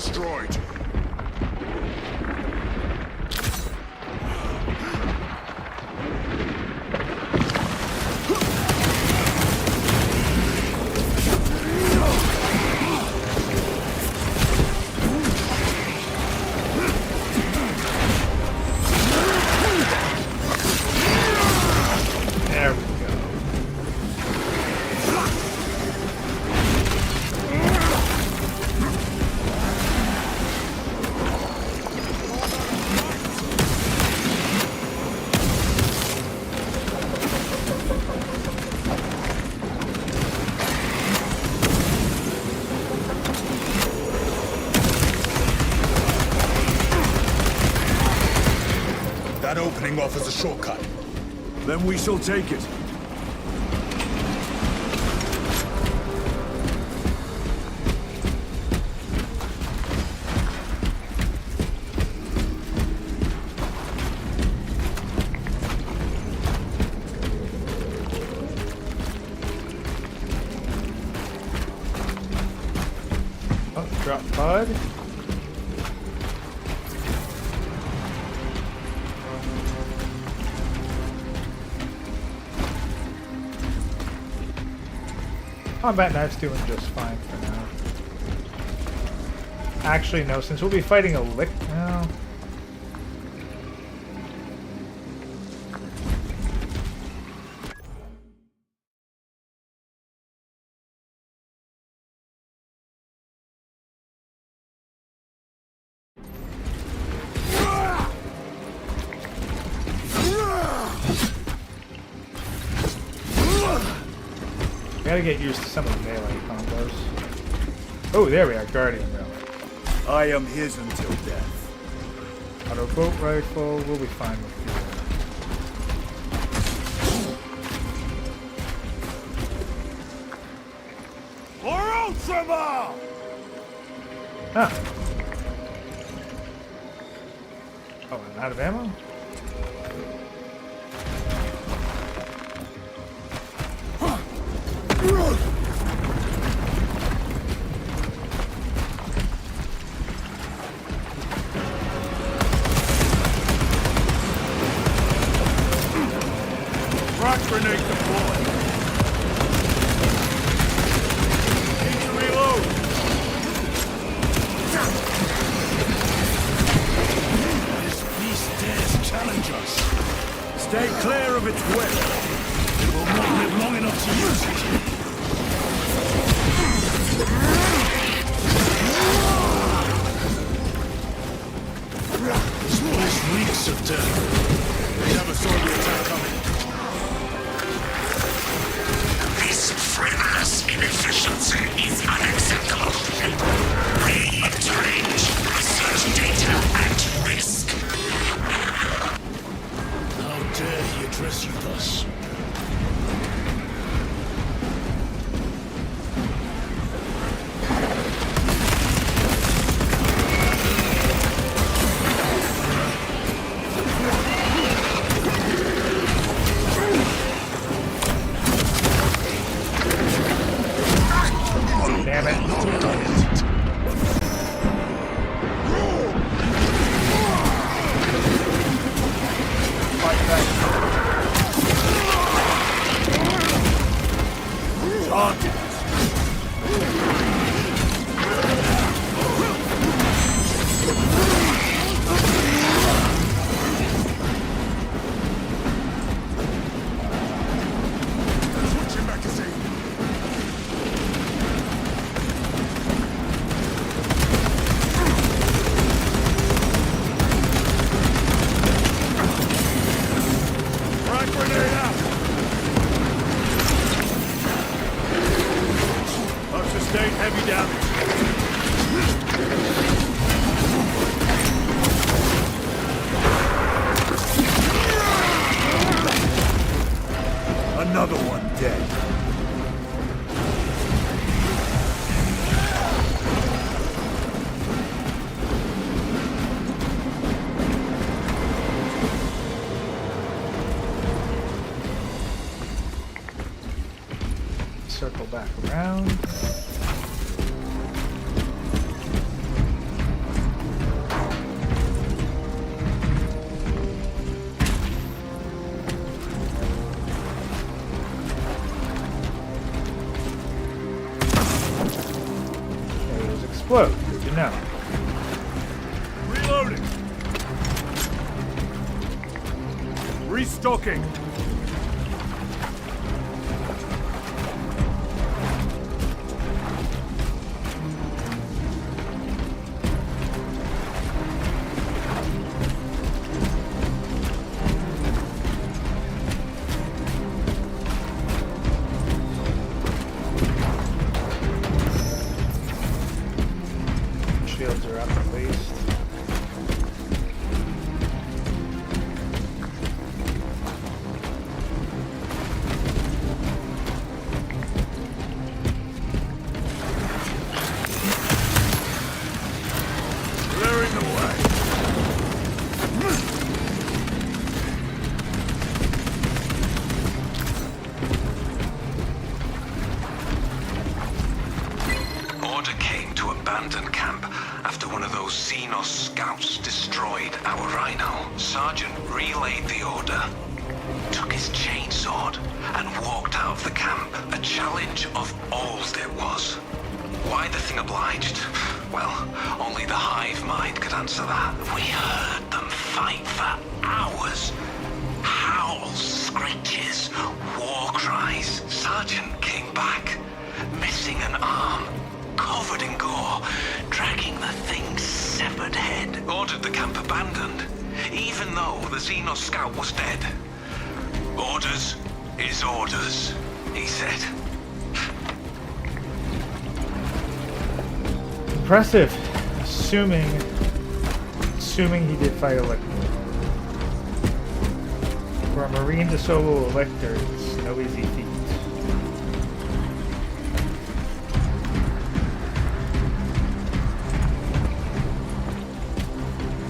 destroyed. There we go. That opening offers a shortcut. Then we shall take it. Oh, drop pod. Combat knife's doing just fine for now. Actually, no, since we'll be fighting a Lictor. No. Gotta get used to some of the melee combos. Oh, there we are, Guardian Relic. I am his until death. Auto boat rifle, we'll be fine with you. For Ultima! Huh. Oh, I'm out of ammo? Rock grenade deployed. Need to reload. This beast dares challenge us. Stay clear of its web. It will not live long enough to use it. This place reeks of death. They never saw the attack coming. This frivolous inefficiency is unacceptable. We trained research data at risk. How dare he address you thus? Damn it. Fight back. Switching magazine. Frag grenade out! I've sustained heavy damage. Another one dead. Circle back around. explode. Good to know. Reloading. Restocking. Shields are up at least. Clearing the way. Order came to abandon camp after one of those Xenos scouts destroyed our rhino. Sergeant relayed the order, took his chainsword, and walked out of the camp. A challenge of old it was. Why the thing obliged? Well, only the Hive mind could answer that. We heard them fight for hours. Howls, screeches, war cries. Sergeant came back, missing an arm, covered in gore, dragging the thing's severed head. Ordered the camp abandoned, even though the Xenos scout was dead. Orders is orders, he said. Impressive. Assuming he did fight a Lictor. For a Marine to solo a Lictor, it's no easy feat.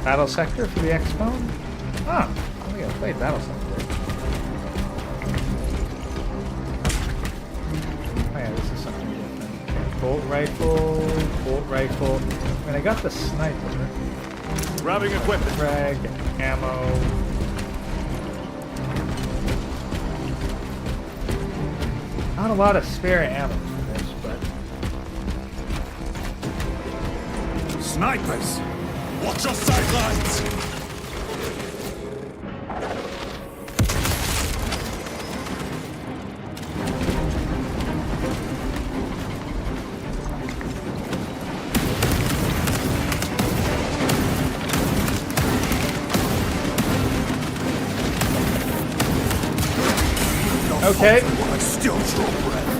Battle sector for the X-Bone? Ah, I think I played battle sector. Oh yeah, this is something different. Okay, bolt rifle. I mean, I got the sniper. Grabbing equipment. Frag, ammo. Not a lot of spare ammo for this, but... Snipers! Watch your sightlines! Okay. I still draw breath.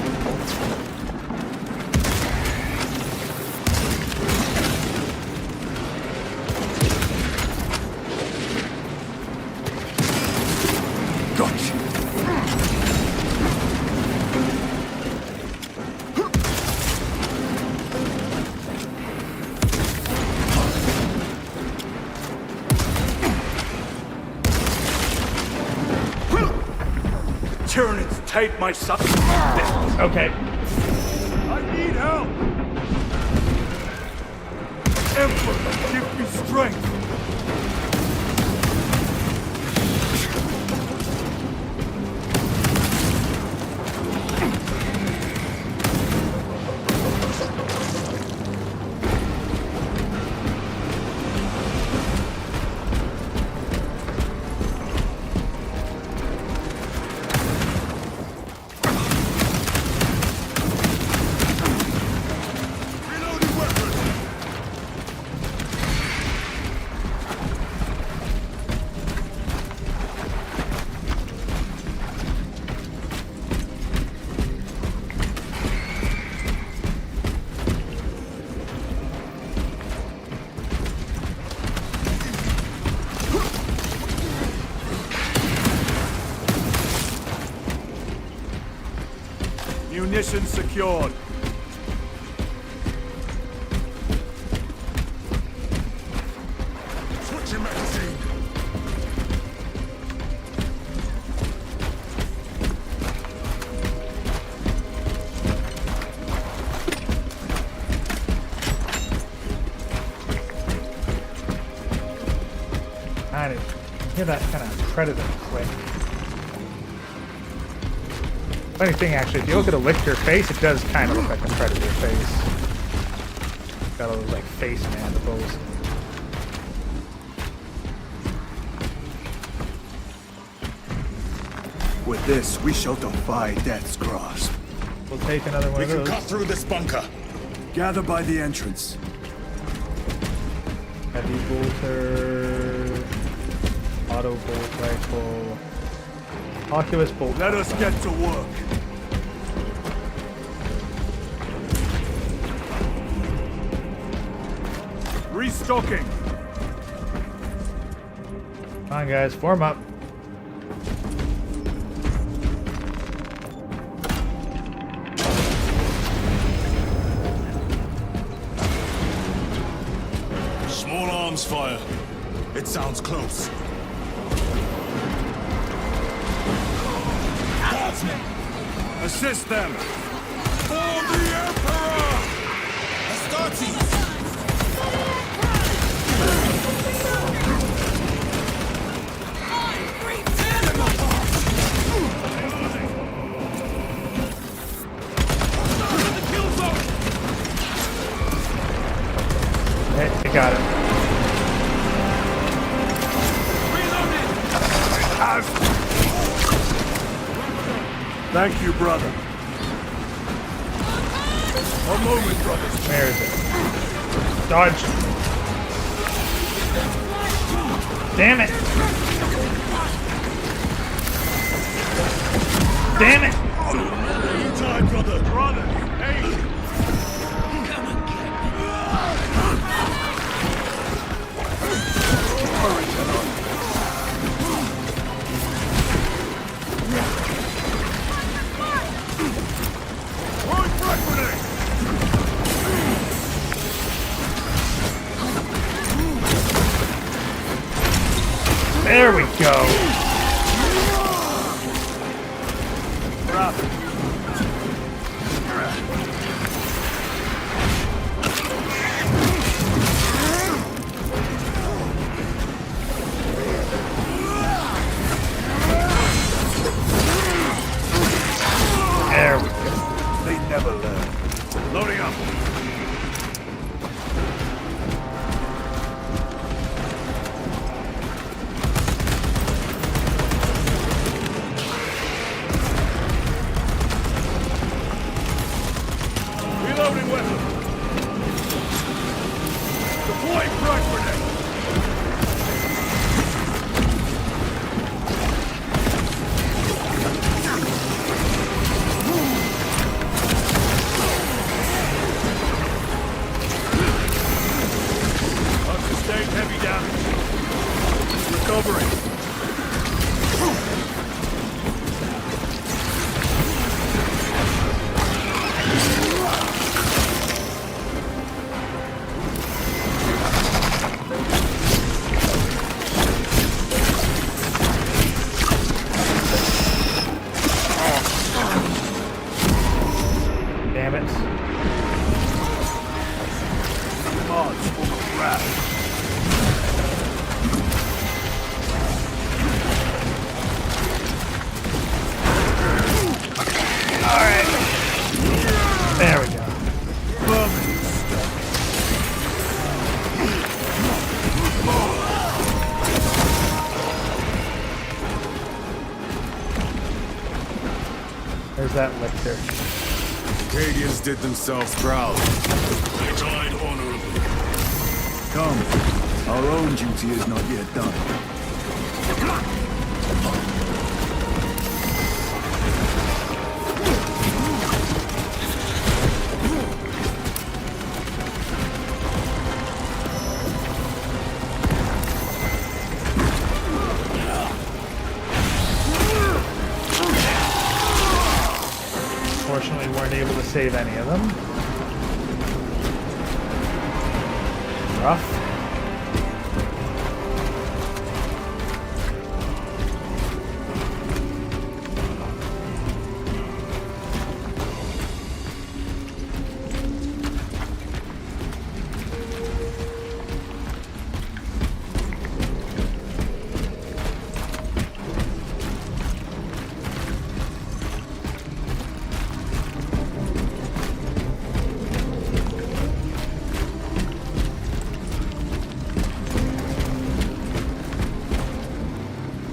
Tyranids take my son. Okay. I need help! Emperor, give me strength! Munitions secured. Switching magazine. I didn't hear that kind of predator click. Funny thing, actually, if you look at a Lictor face, it does kind of look like a predator face. Got all those like face mandibles. With this, we shall defy death's grasp. We'll take another one We of can those. cut through this bunker. Gather by the entrance. Heavy bolter, auto bolt rifle, Oculus bolt. Let us get to work. Restocking. Come on, guys, form up. Small arms fire. It sounds close. Assist them. For the Emperor! Astartes! Hey, I got it. Thank you, brother. A moment, brothers. Where is it? Dodge. Damn it. Damn it. You time, brother. Brother. Hey. There we go. There we go. They never learn. Loading up. Reloading weapon. Deploying frag grenade. Unsustained heavy damage. Recovering. Damn it. Mods full of crap. Alright. There we go. Vermin stuff. There's that Lictor. Cadians did themselves proud. They died honorably. Come, our own duty is not yet done. Unfortunately, weren't able to save any of them. Rough.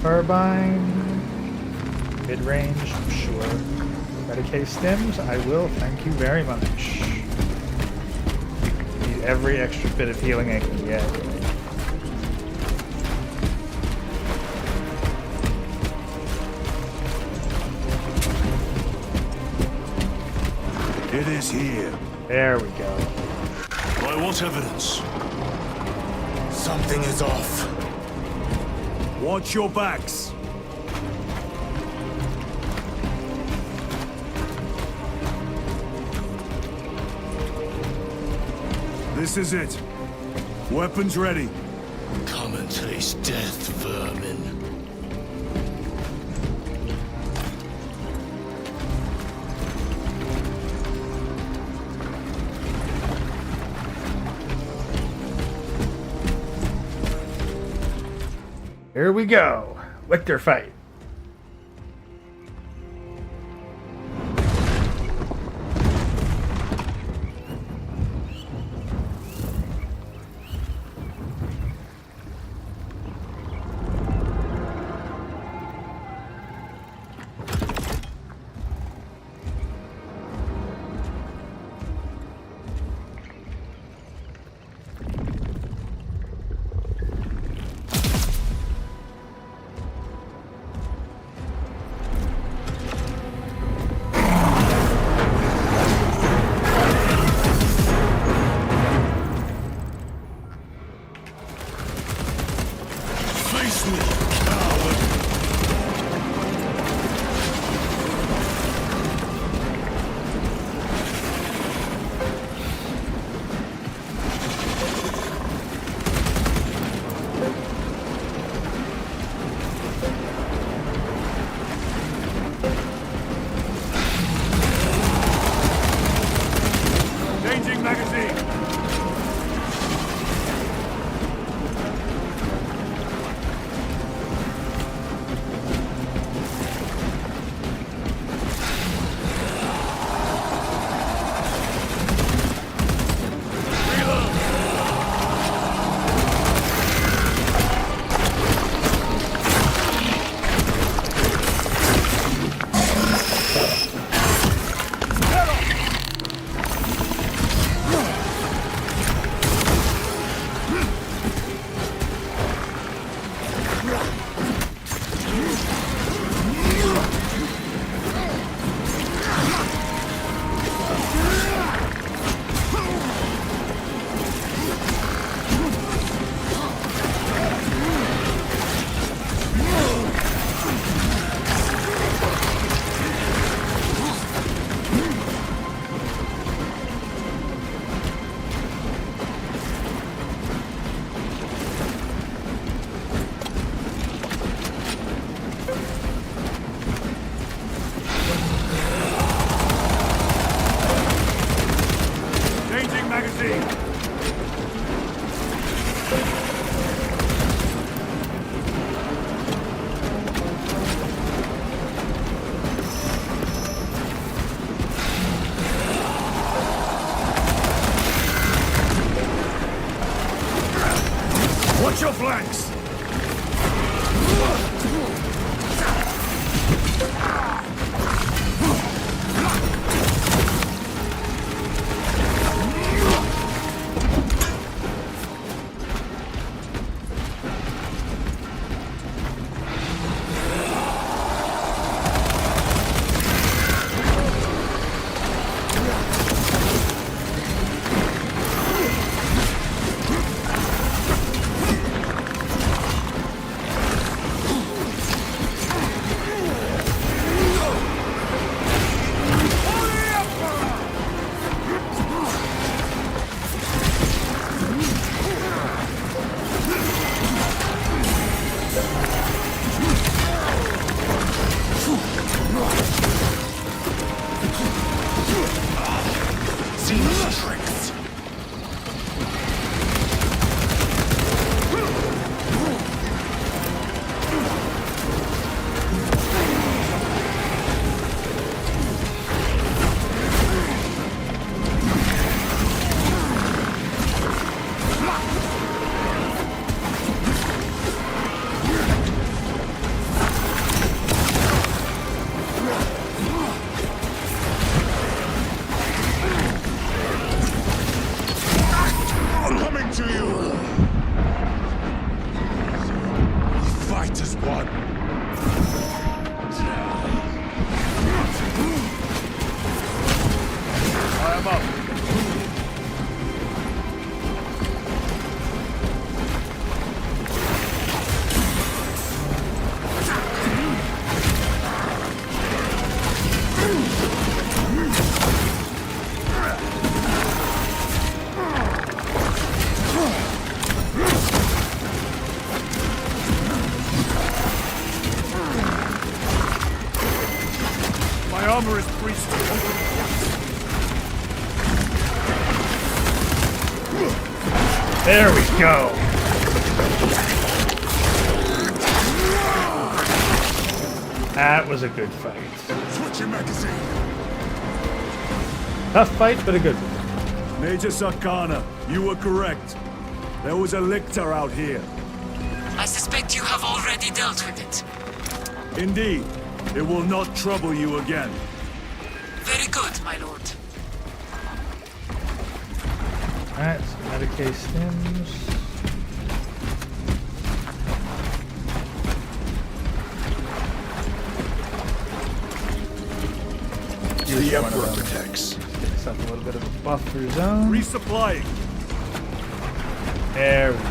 Carbine. Mid-range, sure. Medicaid stims, I will, thank you very much. Need every extra bit of healing I can get. It is here. There we go. By what evidence? Something is off. Watch your backs. This is it. Weapons ready. Come and taste death, vermin. Here we go. Lictor fight. Watch your flanks! There we go. That was a good fight. Switching magazine. Tough fight, but a good one. Major Sarkana, you were correct. There was a Lictor out here. I suspect you have already dealt with it. Indeed. It will not trouble you again. Very good, my lord. Alright, so Medicaid stims. The Emperor protects. Get yourself a little bit of a buff through zone. Resupplying. There we go.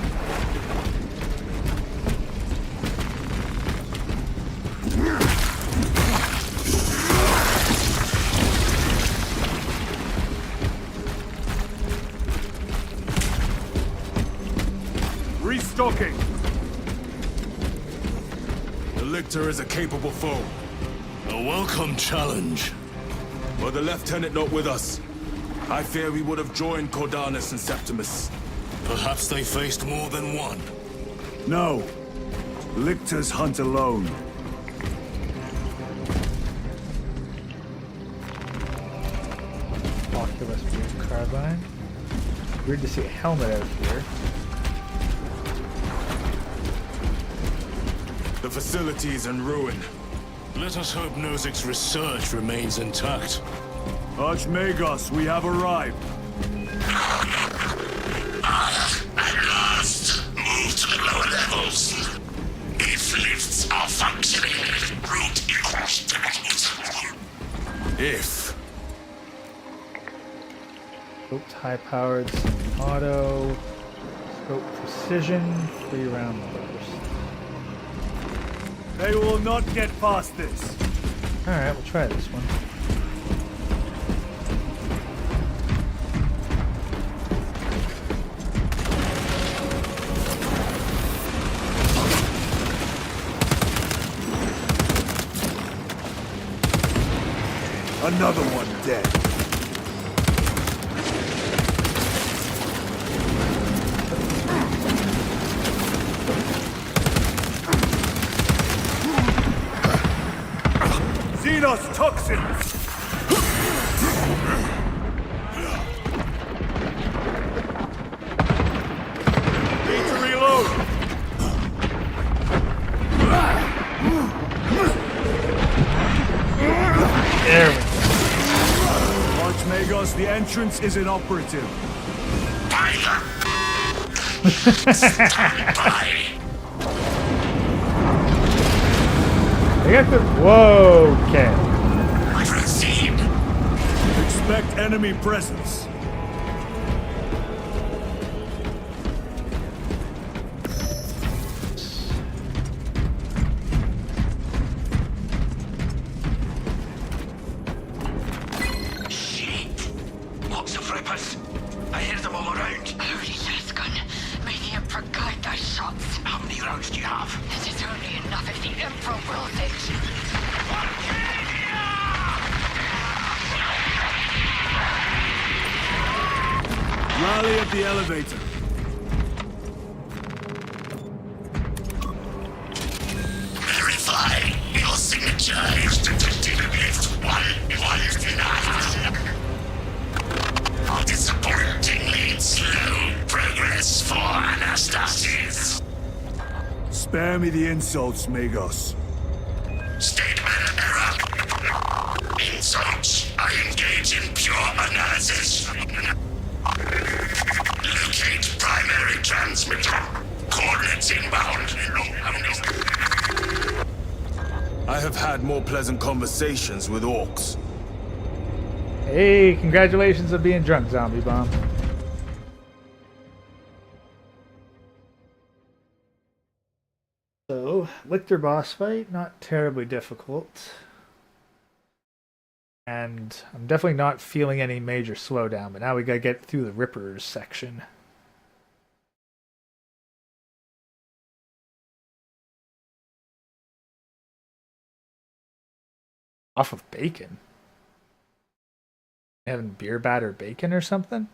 Restocking. The Lictor is a capable foe. A welcome challenge. Were the Lieutenant not with us, I fear we would have joined Cordanus and Septimus. Perhaps they faced more than one. No. Lictors hunt alone. Oculus Beam Carbine. Weird to see a helmet out here. The facility is in ruin. Let us hope Nozik's research remains intact. Archmagos, we have arrived. At last, move to the lower levels. If lifts are functioning, route across the If. Scoped high-powered auto. Scope precision. 3-round burst. They will not get past this. Alright, we'll try this one. Another one dead. Xenos toxins! Need to reload! There we go. Archmagos, the entrance is inoperative. They got the. Whoa, okay. Proceed. Expect enemy presence. Shit. Lots of rippers. I hear them all around. Holy Deathgun. May the Emperor guide those shots. How many rounds do you have? This is only enough if the Emperor wills it. Rally at the elevator. Verify your signature is detected against 119. Disappointingly slow progress for Anastasis. Spare me the insults, Magos. Statement error. Insults. I engage in pure analysis. Locate primary transmitter. Coordinates inbound. I have had more pleasant conversations with orcs. Hey, congratulations on being drunk, Zombie Bomb. So, Lictor boss fight, not terribly difficult. And I'm definitely not feeling any major slowdown, but now we gotta get through the Rippers section. Off of bacon? Having beer batter bacon or something?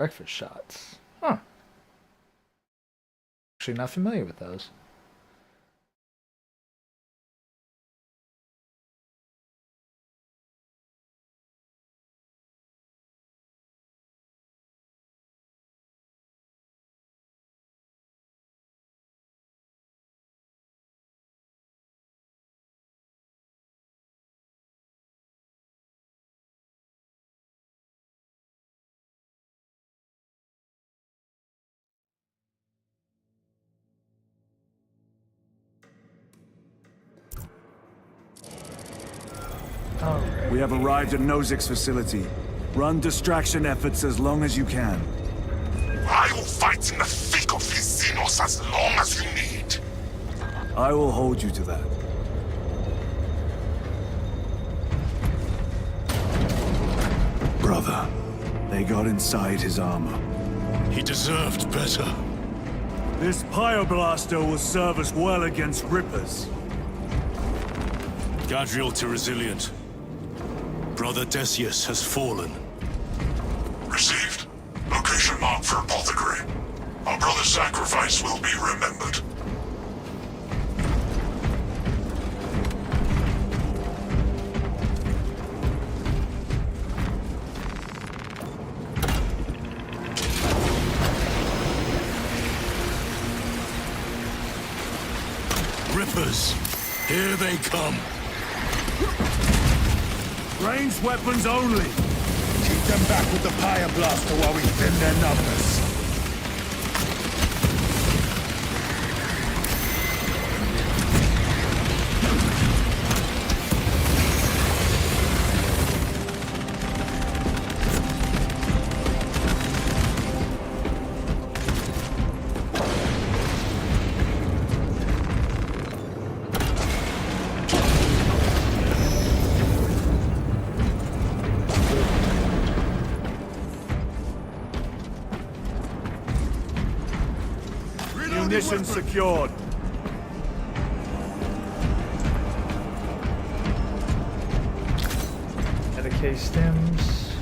Breakfast shots. Huh. Actually not familiar with those. We have arrived at Nozik's facility. Run distraction efforts as long as you can. I will fight in the thick of these Xenos as long as you need. I will hold you to that. Brother, they got inside his armor. He deserved better. This Pyoblaster will serve us well against Rippers. Gadriel to resilient. Brother Decius has fallen. Received. Location marked for apothecary. Our brother's sacrifice will be remembered. Rippers, here they come. Ranged weapons only. Keep them back with the Pyoblaster while we thin their numbers. Munitions secured. Medicae stems.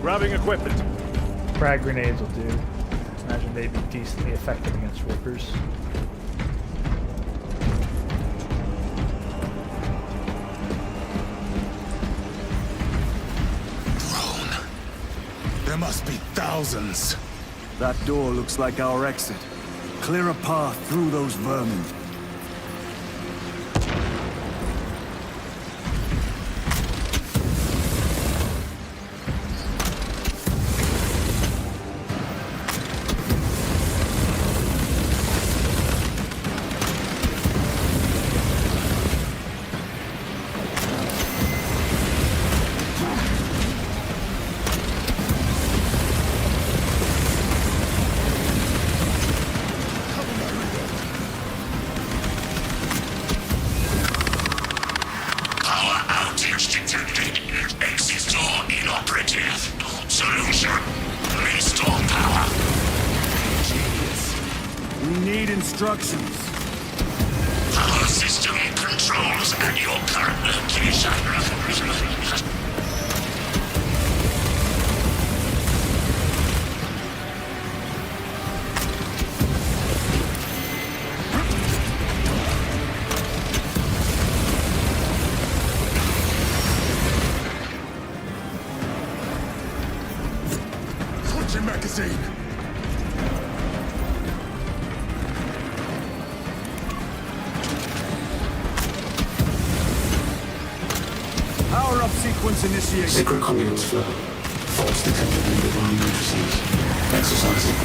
Grabbing equipment. Frag grenades will do. Imagine they'd be decently effective against Rippers. There must be thousands. That door looks like our exit. Clear a path through those vermin. Instructions. Our system controls at your current location. Switching magazine. Power-up sequence initiated. Sacred conduits flow. Faults detected in divine matrices. Exercising.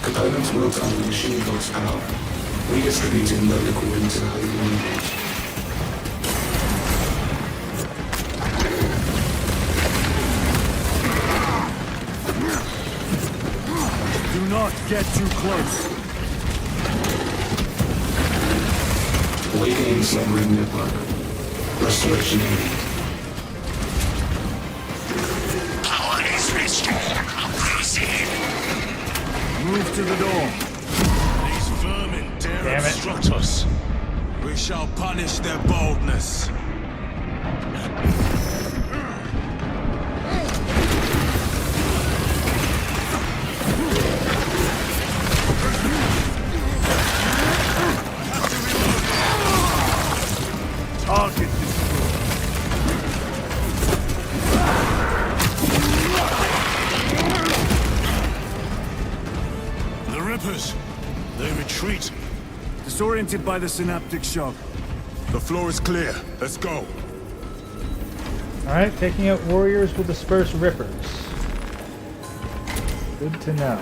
Components will turn the machine god's power, redistributing the liquid into the holy language. Do not get too close. Awakening submarine network. Restoration imminent. Power is restored. Proceed. Move to the door. These vermin dare Damn it. obstruct us. We shall punish their boldness. Target destroyed. The Rippers, they retreat. Disoriented by the synaptic shock. The floor is clear. Let's go. Alright, taking out warriors will disperse rippers. Good to know.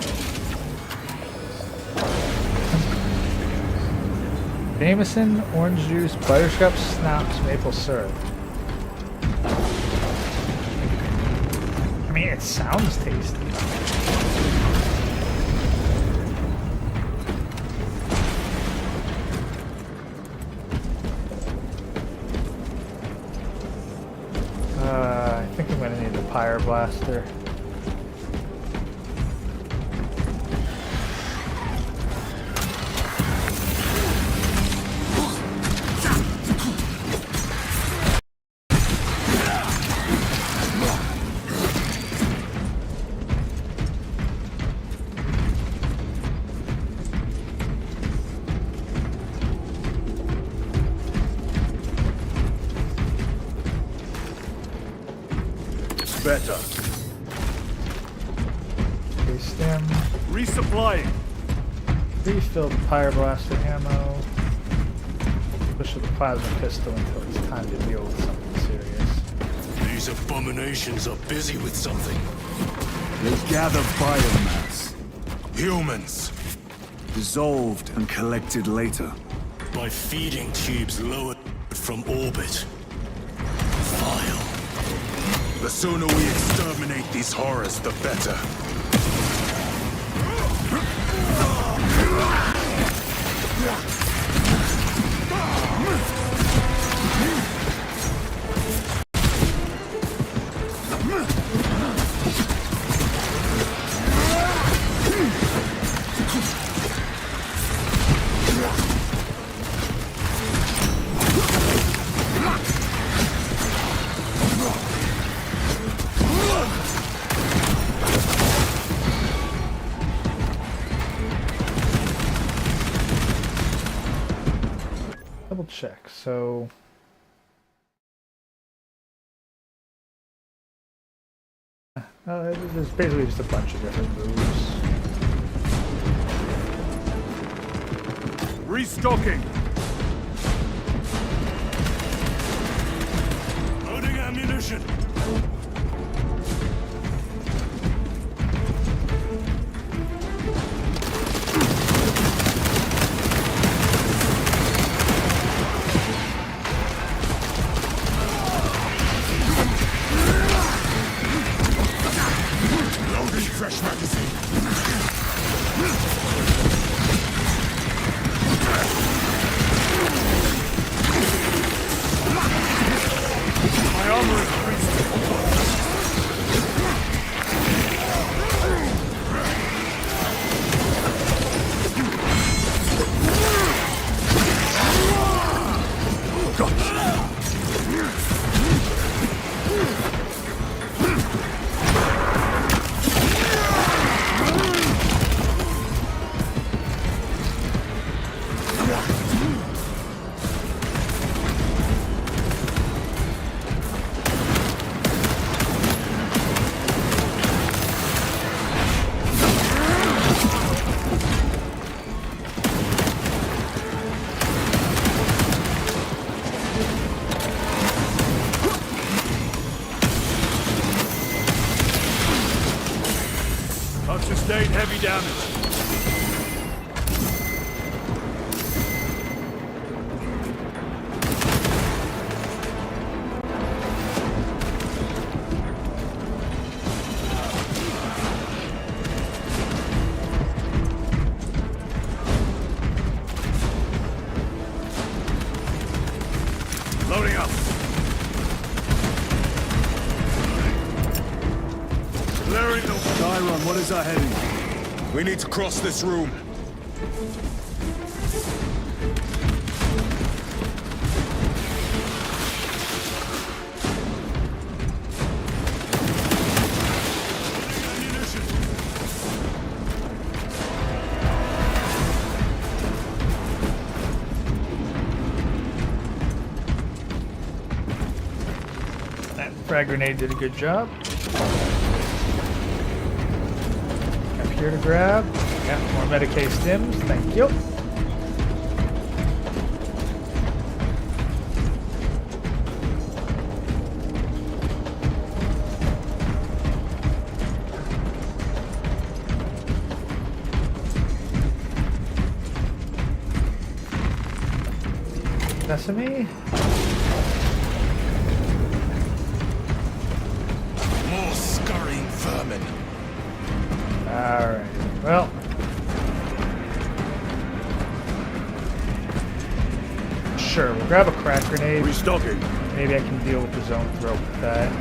Jameson, orange juice, butterscotch, snaps, maple syrup. I mean, it sounds tasty. I think I'm gonna need the Pyre Blaster. Better. Paste them. Resupplying. Refill the Pyre Blaster ammo. Push with the plasma pistol until it's time to deal with something serious. These abominations are busy with something. They gather biomass. Humans. Dissolved and collected later. By feeding tubes lowered from orbit. Vile. The sooner we exterminate these horrors, the better. Double check. So there's basically just a bunch of different moves. Restocking. Loading ammunition. Loading fresh magazine. My armor is breached. I've sustained heavy damage. Chiron, what is our heading? We need to cross this room. That frag grenade did a good job. Up here to grab. Yeah, more Medicaid stims. Thank you. Sesame. More scurrying vermin. Alright, well. Sure, we'll grab a crack grenade. Restocking. Maybe I can deal with the zone throw with that.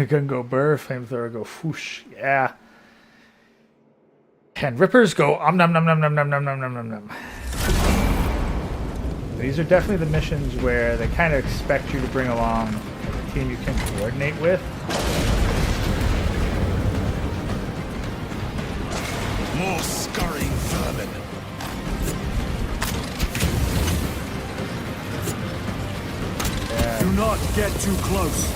Gun go burr, flamethrower go whoosh. Yeah. And rippers go nom nom nom nom nom nom nom nom nom nom. These are definitely the missions where they kind of expect you to bring along a team you can coordinate with. More scurrying vermin. Yeah. Do not get too close.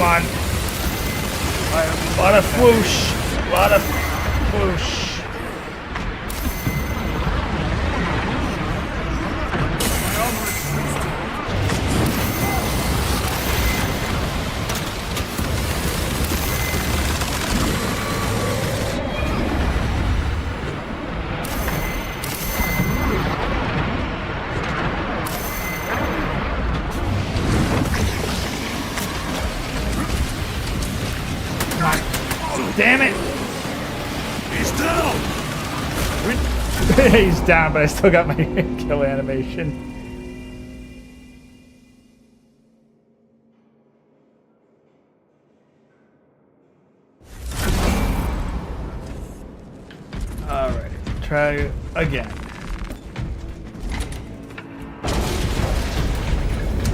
on. A lot of whoosh. A lot of whoosh. Damn it! He's down! He's down, but I still got my kill animation. Alright, try again.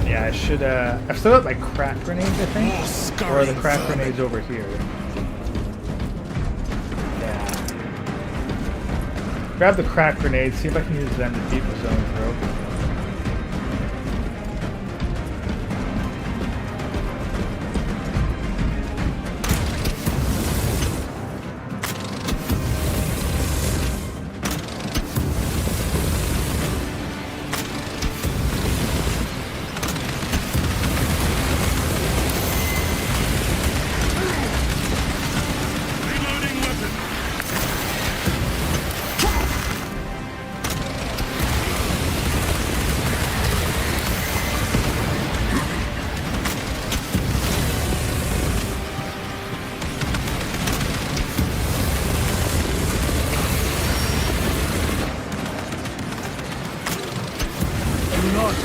Yeah, I should, I've still got my crack grenades, I think. Or are the crack grenades over here? Grab the crack grenades, see if I can use them to beat the zone throw.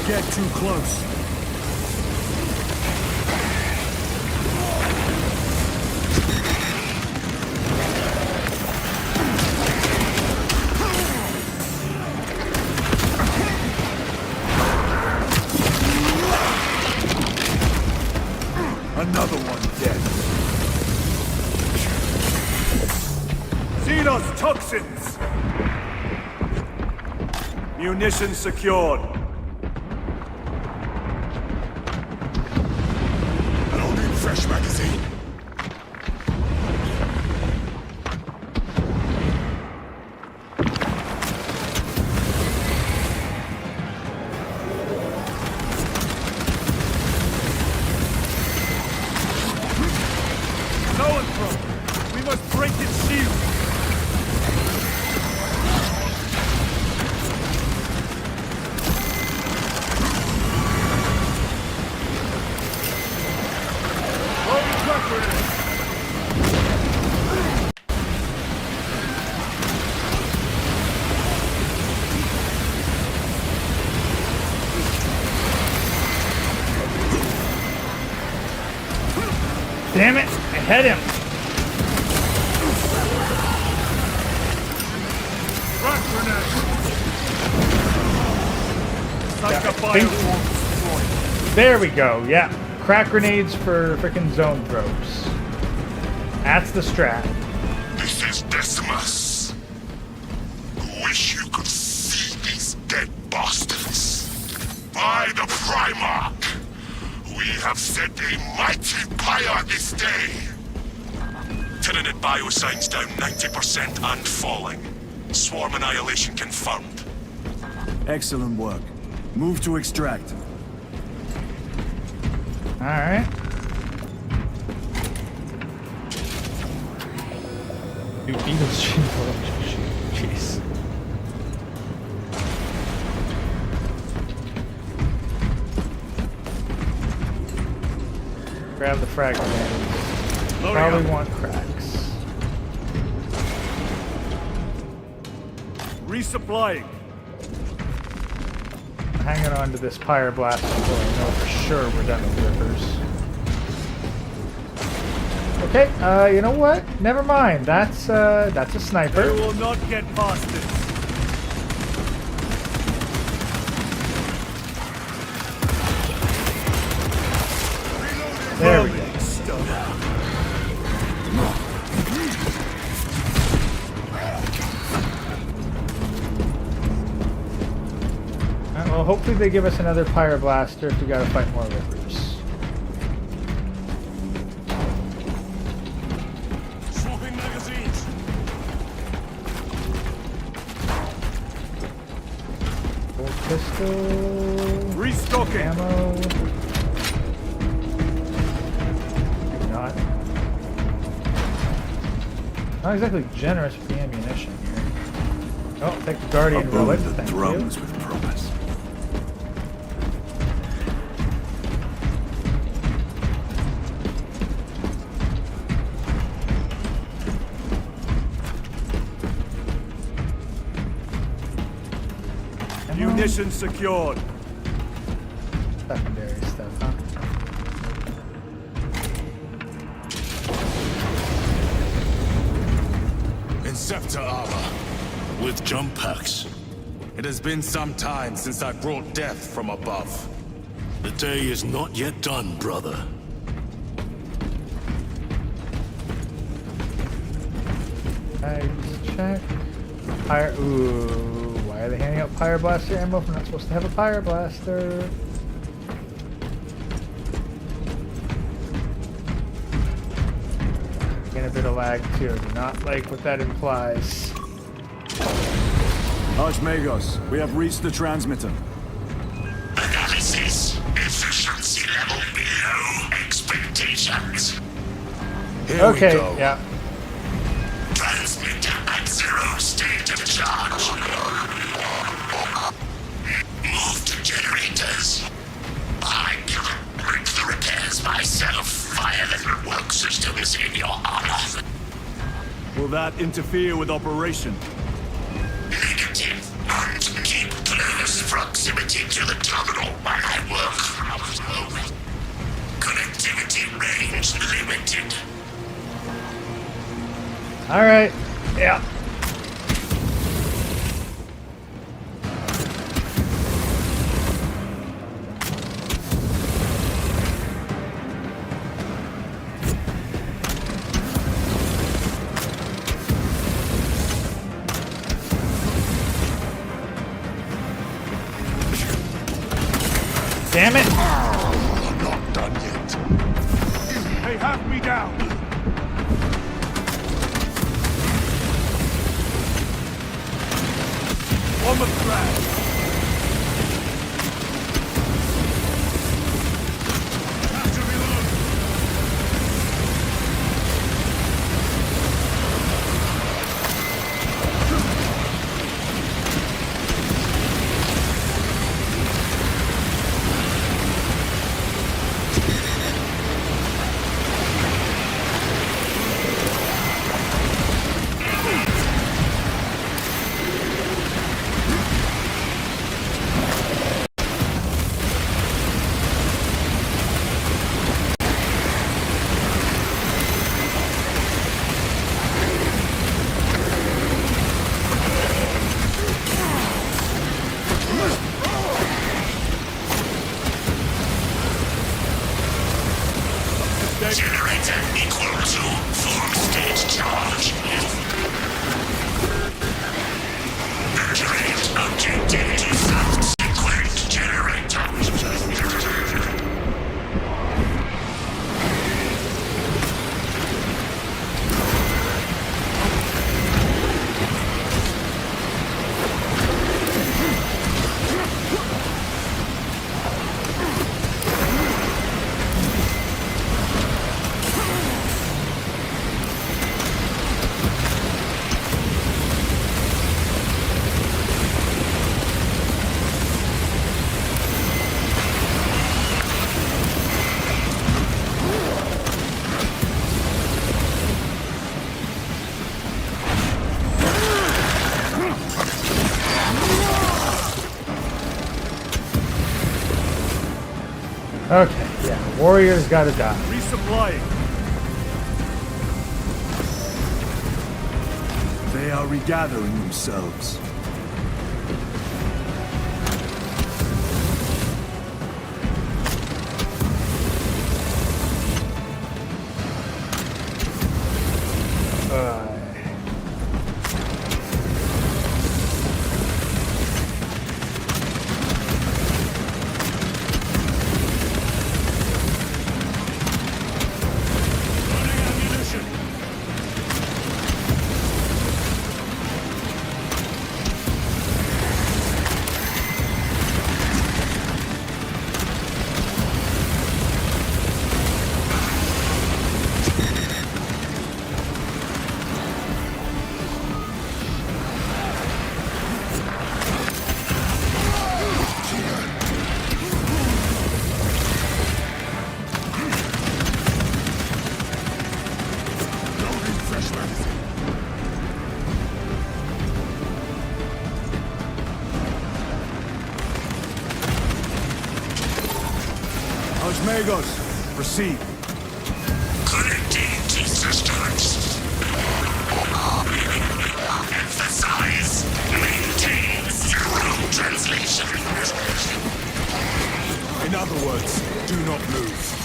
Get too close. Another one dead. See those toxins? Munitions secured. Fresh magazine. Neurothrope! We must break its shield! Damn it! I hit him! There we go, yeah. Crack grenades for frickin' zone throws. That's the strat. This is Decimus. Wish you could see these dead bastards. By the Primarch, we have set a mighty pyre this day. Tyranid biosigns down 90% and falling. Swarm annihilation confirmed. Excellent work. Move to extract. Alright. New Beatles shield. Jeez. Grab the fragment. Probably want cracks. Resupplying. Hanging on to this pyre blast until I know for sure we're done with rivers. Okay, you know what? Never mind. That's a sniper. They will not get past this. There we go. Well, hopefully they give us another pyre blaster if we gotta fight more rivers. pistol. Restocking. Ammo. Not exactly generous with the ammunition here. Oh, take the Guardian relic. The Thank drums you. with promise. Munition secured. Secondary stuff, huh? Inceptor armor. With jump packs. It has been some time since I brought death from above. The day is not yet done, brother. Just check. Pyre. Ooh, why are they handing out Pyre Blaster ammo if we're not supposed to have a Pyre Blaster? Getting a bit of lag too. I do not like what that implies. Archmagos, we have reached the transmitter. Analysis. Efficiency level below expectations. Here Okay, we go. yeah. Transmitter at 0 state of charge. Move to generators. I cannot break the repairs myself via the work systems in your honor. Will that interfere with operation? Negative. And keep close proximity to the terminal while I work. Connectivity range limited. Alright. Yeah. Damn it! I'm not done yet. They have me down. On the threat. Have to reload. Generator equal to full state charge. Generate objective to subsequent generator. Okay, yeah. Warriors gotta die. Resupplying. They are regathering themselves. Magos, proceed. Connecting to systems. Emphasize. Maintain zero translation. In other words, do not move.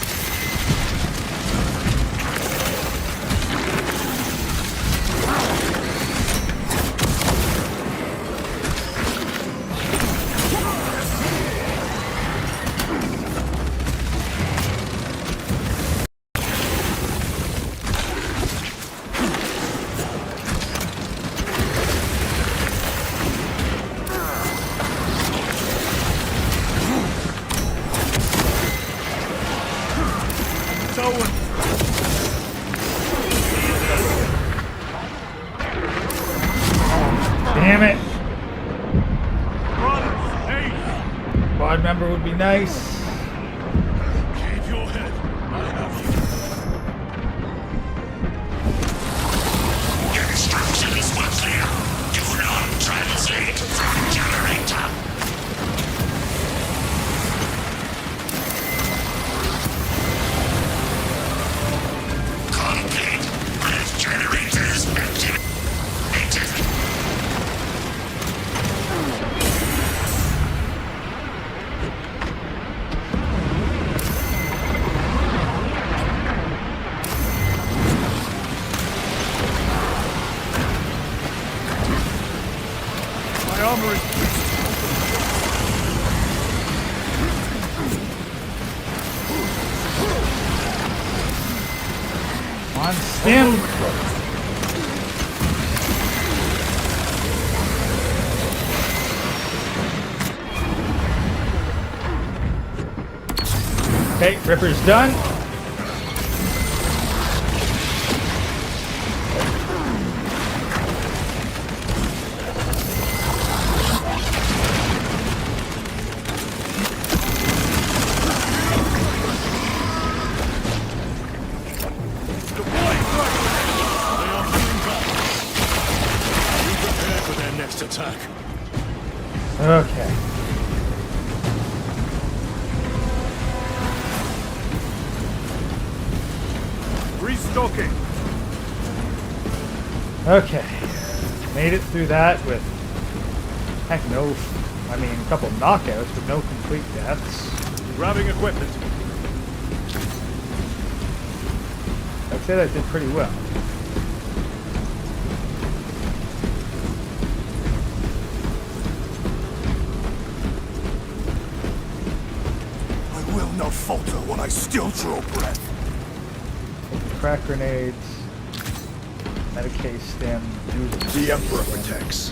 Damn it. Quad member would be nice. Keep your head. I have you. Instructions were clear. Do not translate from generator. Complete. Breath generators activated. My armor is On stem. Okay, Ripper's done. attack. Okay. Restocking. Okay. Made it through that with, heck, no, I mean, a couple knockouts, but no complete deaths. Grabbing equipment. I'd say that did pretty well. I will not falter when I still draw breath. Crack grenades. Medicaid stem. The Emperor protects.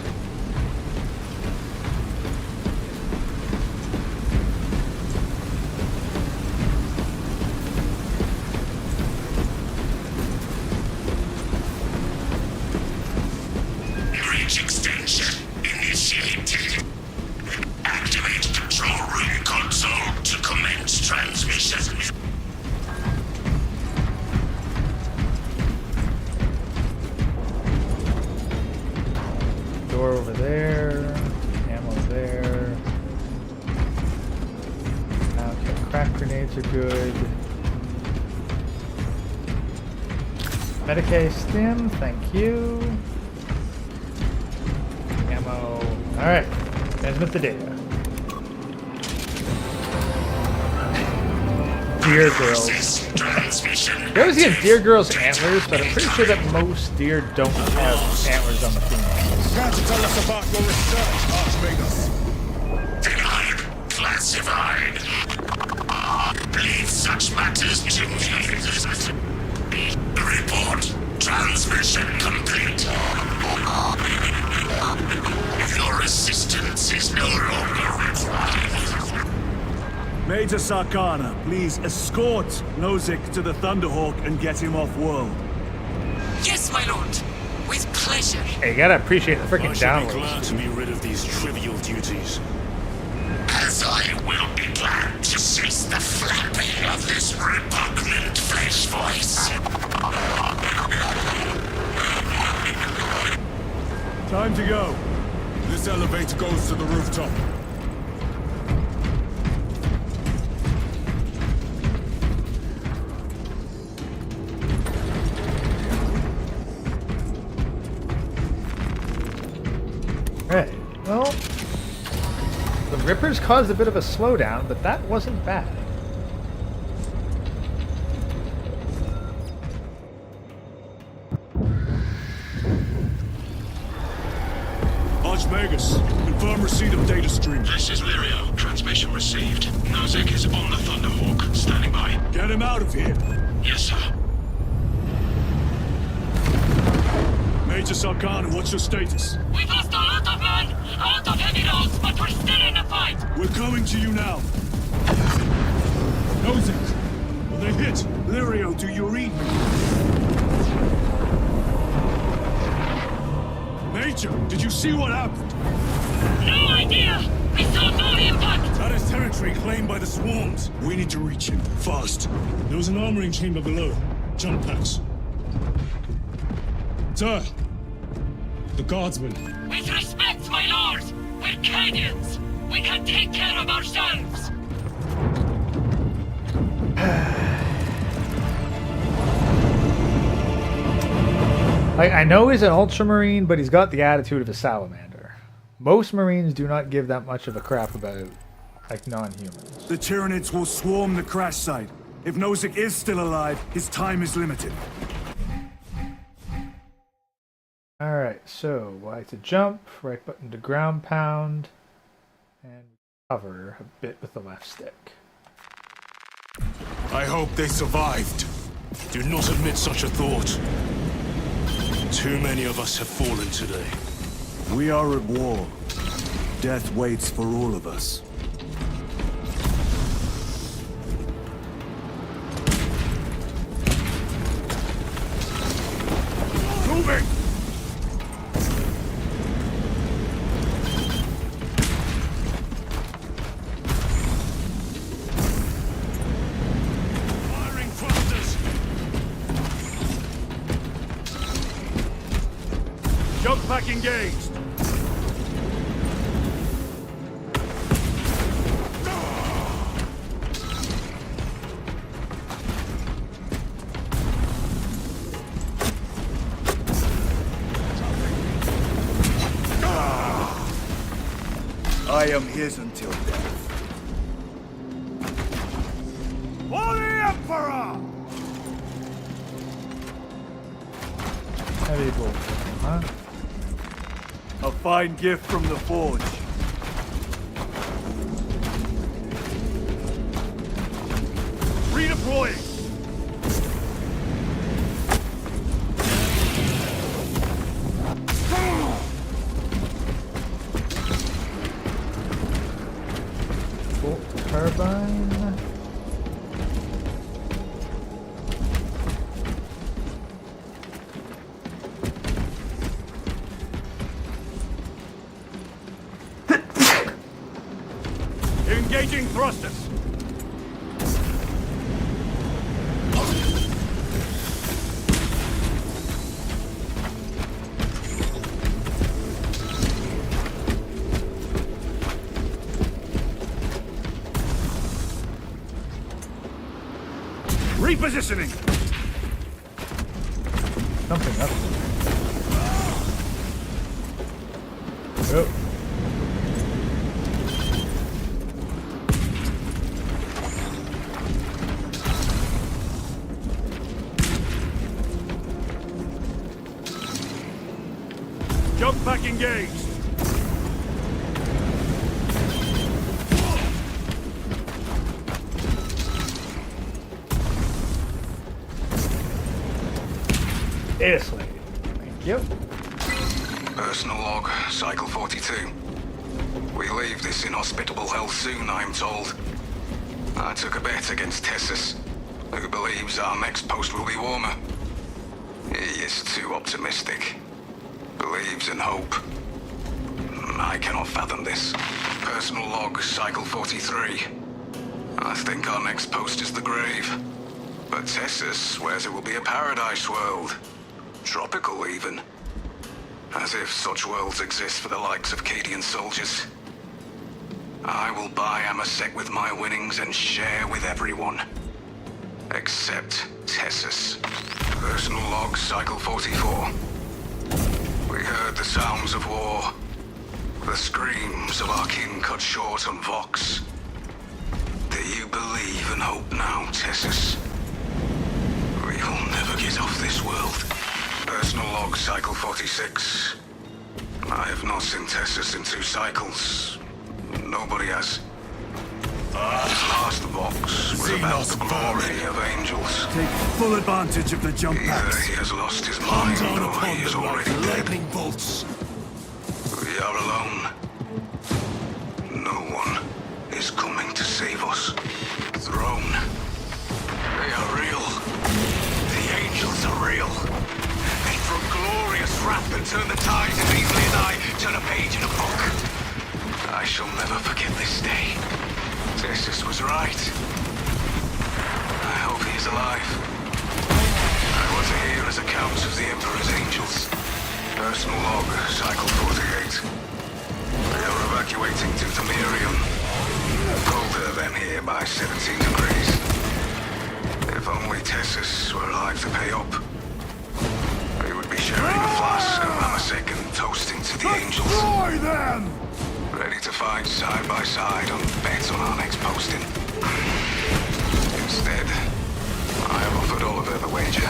Bridge extension initiated. Activate control room console to commence transmission. Door over there. Ammo there. Okay, crack grenades are good. Medicaid stem, thank you. Ammo. Alright, transmit the data. Deer girls. They always get deer girls' antlers, but I'm pretty sure that most deer don't have antlers on the females. Try to tell us about your research, Archmagus. Denied. Classified. Leave such matters to me. Report. Transmission complete. Your assistance is no longer required. Major Sarkana, please escort Nozick to the Thunderhawk and get him off world. Yes, my lord. With pleasure. Hey, you gotta appreciate the freaking I shall be downloads. glad to be rid of these trivial duties. As I will be glad to cease the flapping of this repugnant flesh voice. Time to go. This elevator goes to the rooftop. Rippers caused a bit of a slowdown, but that wasn't bad. Archmagus, confirm receipt of data stream. This is Lirio. Transmission received. Nozick is on the Thunderhawk. Standing by. Get him out of here. Yes, sir. Major Sarkana, what's your status? We've lost a lot of men, a lot of heavy rolls, but we're still in the fight. We're coming to you now. Nozick, will they hit? Lirio, do you read me? Major, did you see what happened? No idea. We saw no impact. That is territory claimed by the swarms. We need to reach him, fast. There was an armoring chamber below. Jump packs. Sir, the guardsmen. With respect, my lord, we're Cadians. We can take care of ourselves. I know he's an ultramarine, but he's got the attitude of a salamander. Most marines do not give that much of a crap about, like, non-humans. The Tyranids will swarm the crash site. If Nozick is still alive, his time is limited. Alright, so Y to jump, right button to ground pound, and cover a bit with the left stick. I hope they survived. Do not admit such a thought. Too many of us have fallen today. We are at war. Death waits for all of us. Moving! Firing thrusters! Jump pack engaged! I am his until death. For the Emperor! Heavy bolt, huh? A fine gift from the Forge. Redeploying! Bolt turbine. Engaging thrusters. Repositioning. Something up. Oh. Jump pack engaged. Escalating. Thank you. Personal log, cycle 42. We leave this inhospitable hell soon, I'm told. I took a bet against Tessus, who believes our next post will be warmer. He is too optimistic. Believes in hope. I cannot fathom this. Personal log, cycle 43. I think our next post is the grave. But Tessus swears it will be a paradise world. Tropical, even. As if such worlds exist for the likes of Cadian soldiers. I will buy Amasek with my winnings and share with everyone. Except Tessus. Personal log, cycle 44. We heard the sounds of war. The screams of our kin cut short on Vox. Do you believe and hope now, Tessus? We will never get off this world. Personal log, cycle 46. I have not seen Tessus in 2 cycles. Nobody has. His last Vox was about the glory of angels. Take full advantage of the jump Either packs. he has lost his mind Down or upon he is them like already dead. lightning bolts. We are alone. No one is coming to save us. Throne. They are real. The angels are real. They throw glorious wrath and turn the tides as easily as I turn a page in a book. I shall never forget this day. Tessus was right. I hope he is alive. I want to hear his account of the Emperor's angels. Personal log, cycle 48. We are evacuating to Themerium. Colder than here by 17 degrees. If only Tessus were alive to pay up. We would be sharing a flask of Amasek and toasting to the angels. Destroy them! Ready to fight side by side on bets on our next posting. Instead, I have offered Oliver the wager.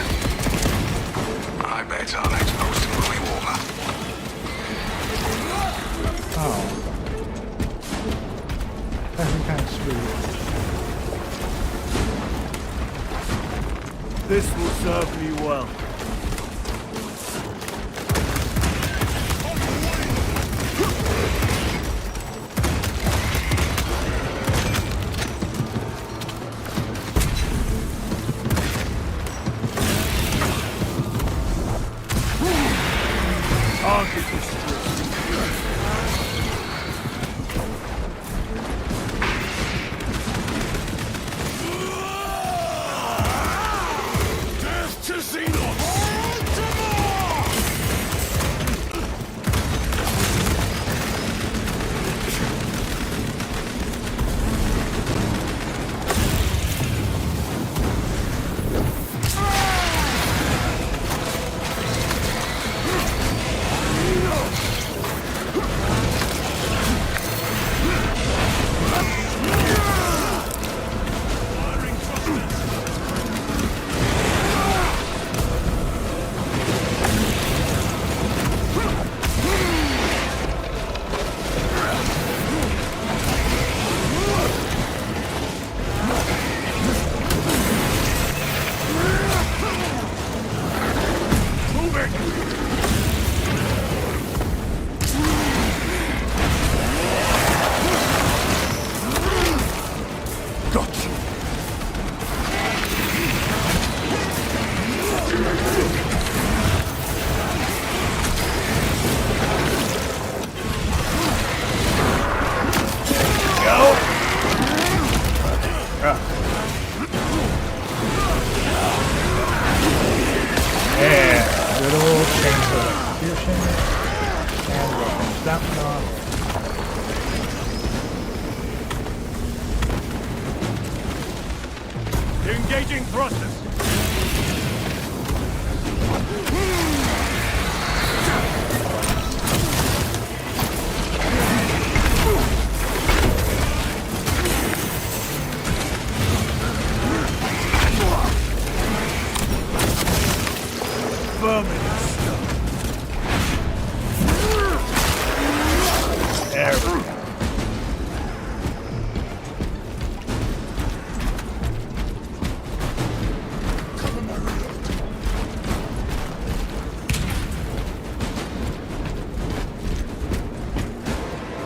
I bet our next posting will be warmer. Oh. That'd be kind of sweet. This will serve me well. Engaging thrusters. There we go.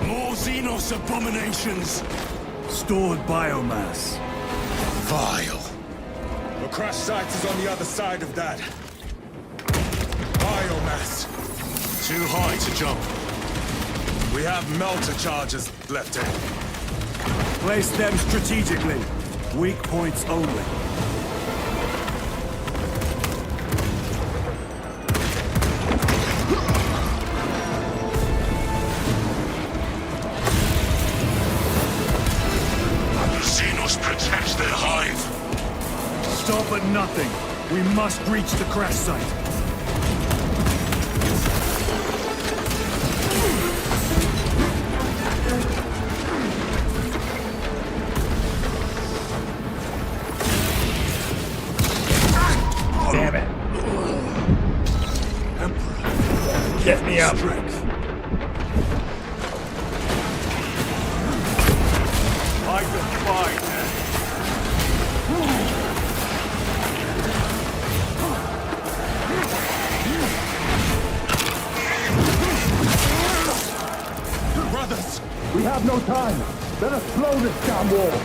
More Xenos abominations! Stored biomass. Vile. The crash site is on the other side of that. Biomass. Too high to jump. We have melter charges left in. Place them strategically. Weak points only. Xenos protects their hive. Stop at nothing. We must reach the crash site. Damn it. Get me up. I can fight. Brothers! We have no time. Let us blow this damn wall.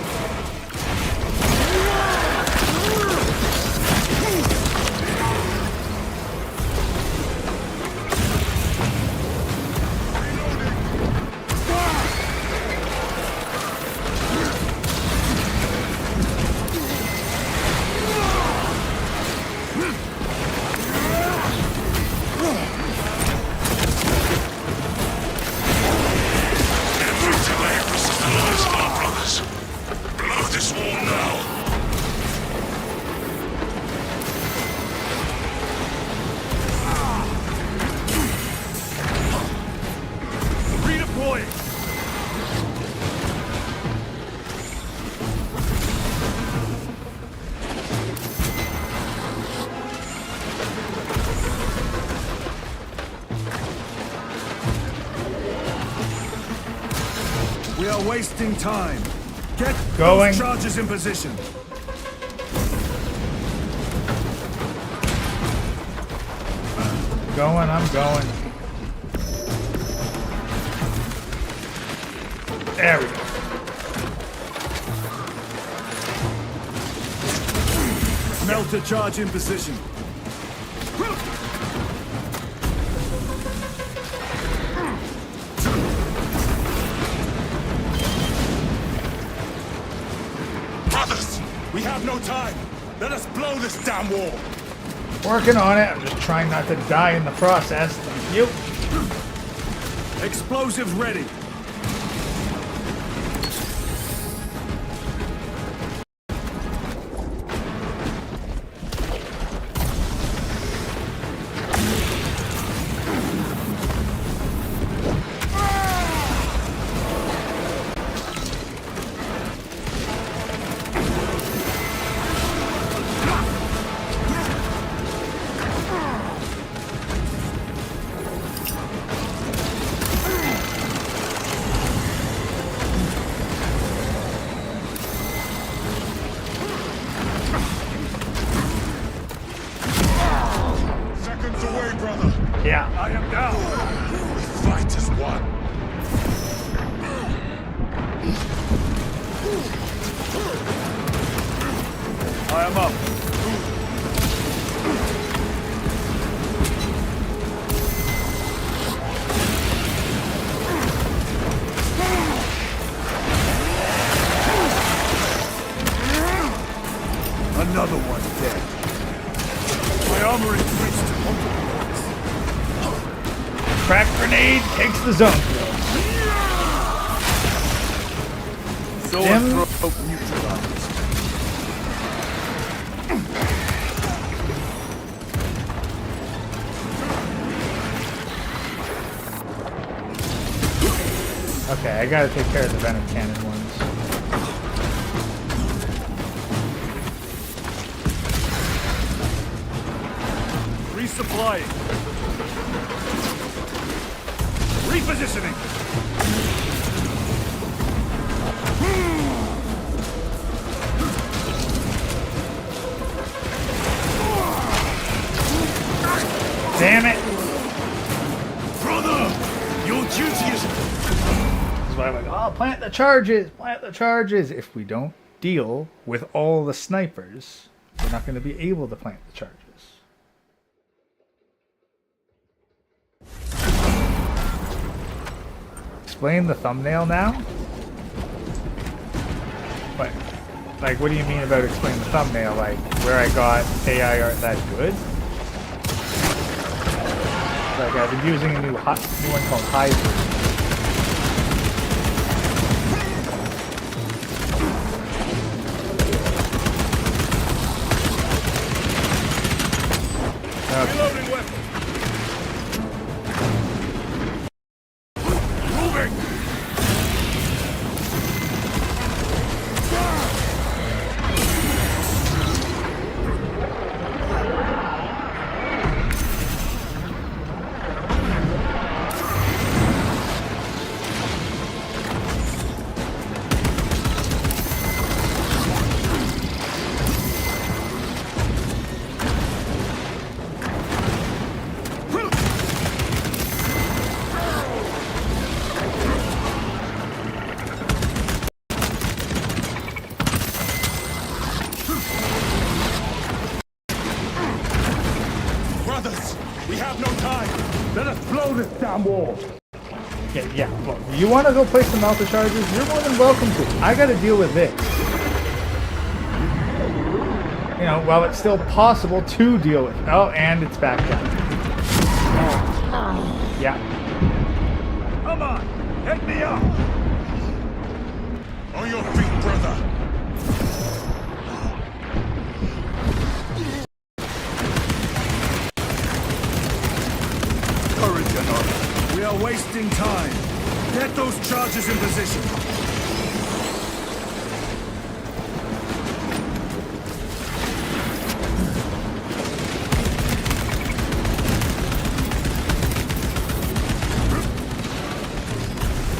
We are wasting time. Get Going. those charges in position. I'm going. There we go. Melter charge in position. Brothers, we have no time. Let us blow this damn wall. Working on it. I'm just trying not to die in the process. Thank you. Explosives ready. Yeah. I am down. We fight as one. I am up. Another one dead. My armory reached multiple points. Crack grenade takes the zone. Neurothrope neutralized. Okay, I gotta take care of the venom cannon ones. Resupplying. Repositioning. Damn it! Brother, your duty is... That's why I'm like, oh, plant the charges! Plant the charges! If we don't deal with all the snipers, we're not going to be able to plant the charges. Explain the thumbnail now? What? Like, what do you mean about explain the thumbnail? Like, where I got AI aren't that good? Like, I've been using a new one called Hive. Reloading weapon. Moving. Brothers, we have no time. Let us blow this damn wall. Yeah, well, you want to go play some Alpha Charges? You're more than welcome to. I got to deal with this. You know, while it's still possible to deal with. Oh, and it's back down. Yeah. Come on, get me up. On your feet, brother. Courage and honor. We are wasting time. Get those charges in position.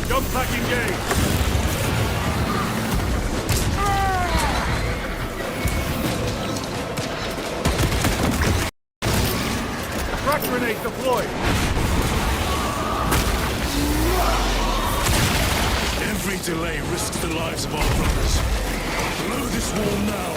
Jump back engaged. Frag grenade deployed. Every delay risks the lives of our brothers. Blow this wall now.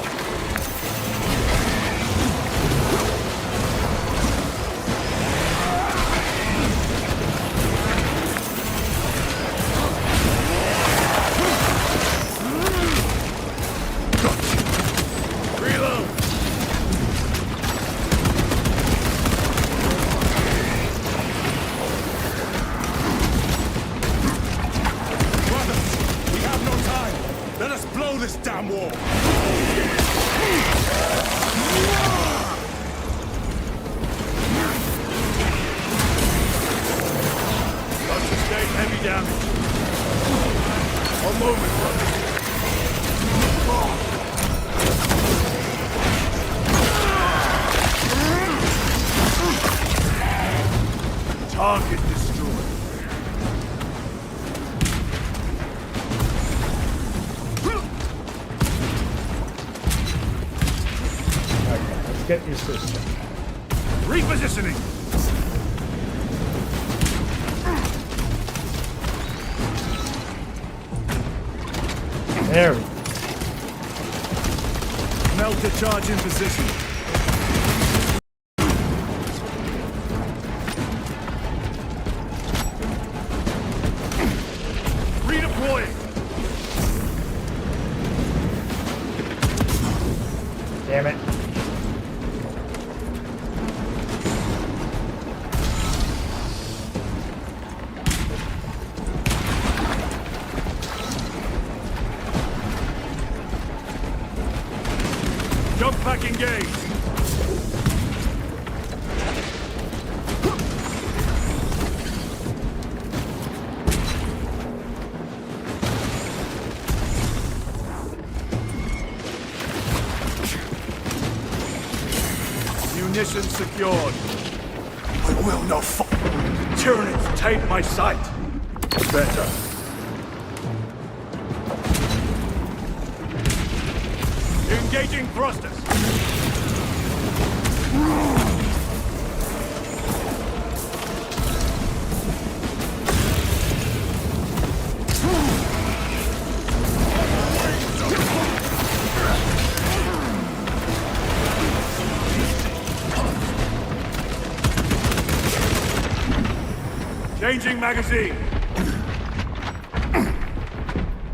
Reload! Brothers, we have no time. Let us blow this damn wall. Don't sustain heavy damage. One moment, brother. Target destroyed. Okay, let's get your system. Repositioning. There we go. Melter charge in position. Redeploying. Damn it. Jump pack engaged. Munition secured. I will not fight. Tyranids take my sight. Better. Engaging thrusters. Changing magazine.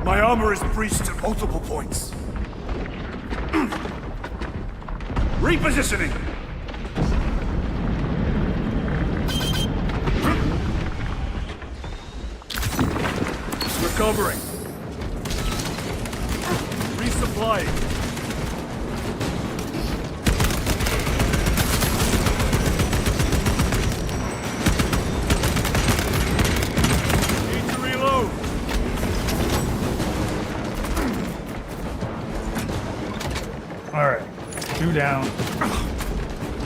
My armor is breached at multiple points. Repositioning. Recovering. Resupplying. Need to reload. All right, 2 down.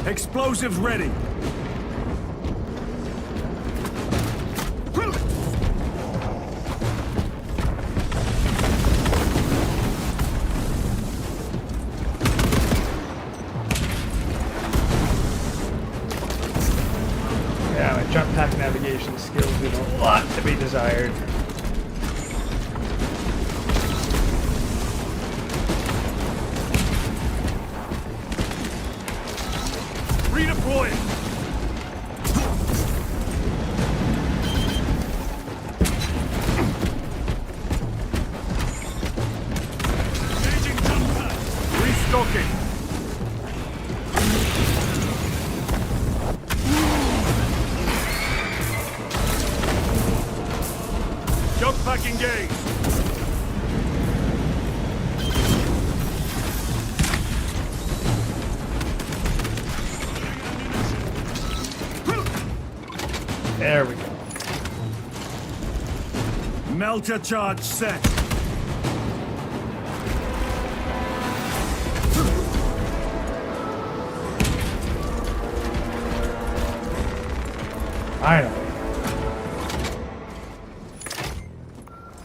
Explosives ready. Yeah, my jump pack navigation skills leave a lot to be desired. Redeploying. There we go. Melter charge set. Finally.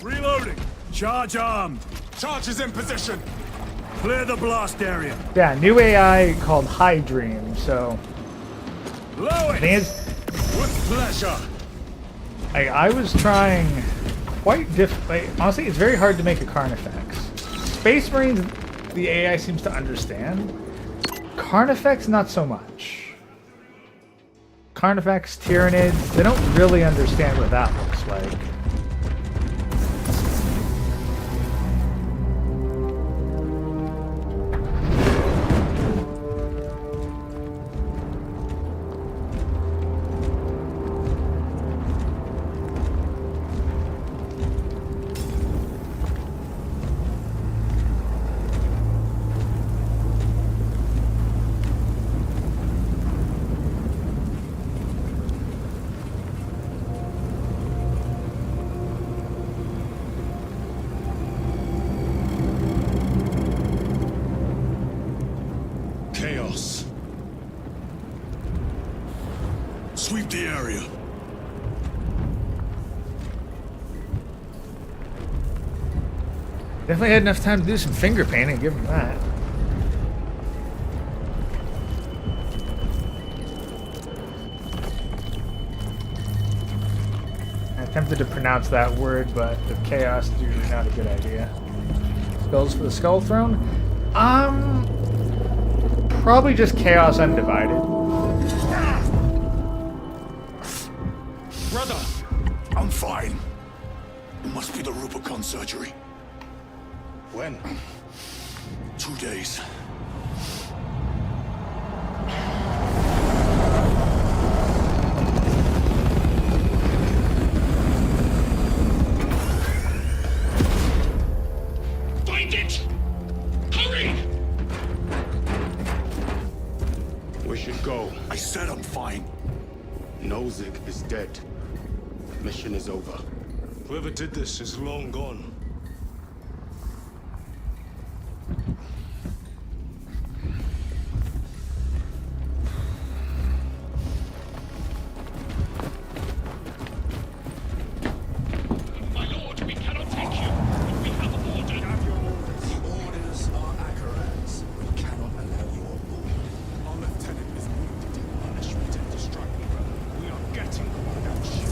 Reloading. Charge armed. Charge is in position. Clear the blast area. Yeah, new AI called Hive Dream, so... Low it. With pleasure. I was trying quite honestly, it's very hard to make a Carnifex. Space Marines, the AI seems to understand. Carnifex, not so much. Carnifex, Tyranids, they don't really understand what that looks like. Chaos. Sweep the area. Definitely had enough time to do some finger painting, give them that. I attempted to pronounce that word, but with chaos, it's usually not a good idea. Skulls for the Skull Throne? Probably just Chaos Undivided. Brother, I'm fine. It must be the Rubicon surgery. When? 2 days. Find it! Hurry! We should go. I said I'm fine. Nozick is dead. Mission is over. Whoever did this is long gone. My lord, we cannot take you. We have ordered. The orders are accurate. We cannot allow you on board. Our lieutenant is wounded in punishment and destruction. We are getting on that ship.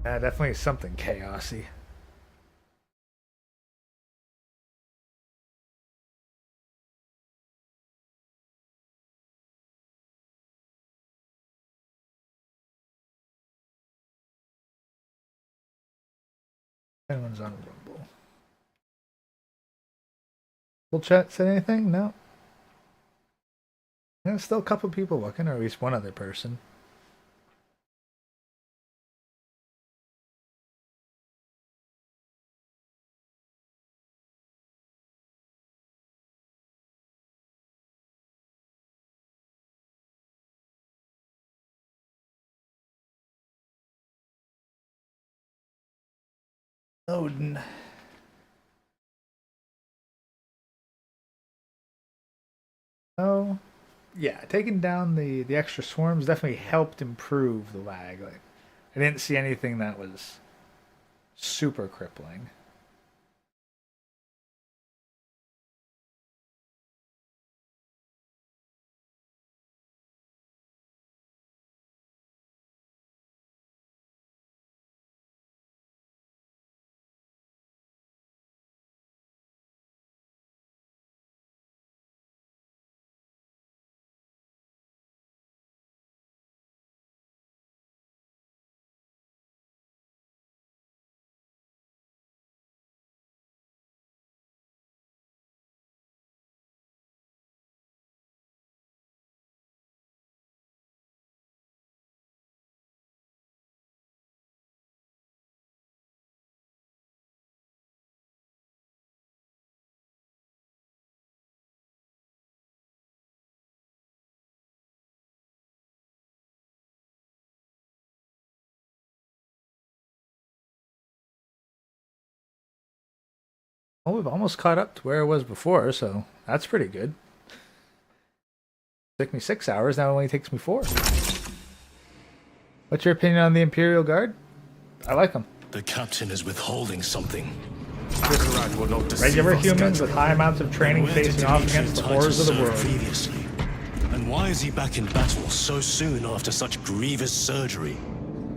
Definitely something chaosy. Anyone's on Rumble. Will chat said anything? No. There's still a couple people looking, or at least one other person. Odin. Oh, yeah. Taking down the extra swarms definitely helped improve the lag. Like, I didn't see anything that was super crippling. Well, we've almost caught up to where it was before, so that's pretty good. Took me 6 hours, now it only takes me 4. What's your opinion on the Imperial Guard? I like them. The captain is withholding something. Regular humans with high amounts of training facing off against the horrors of the world. Previously? And why is he back in battle so soon after such grievous surgery?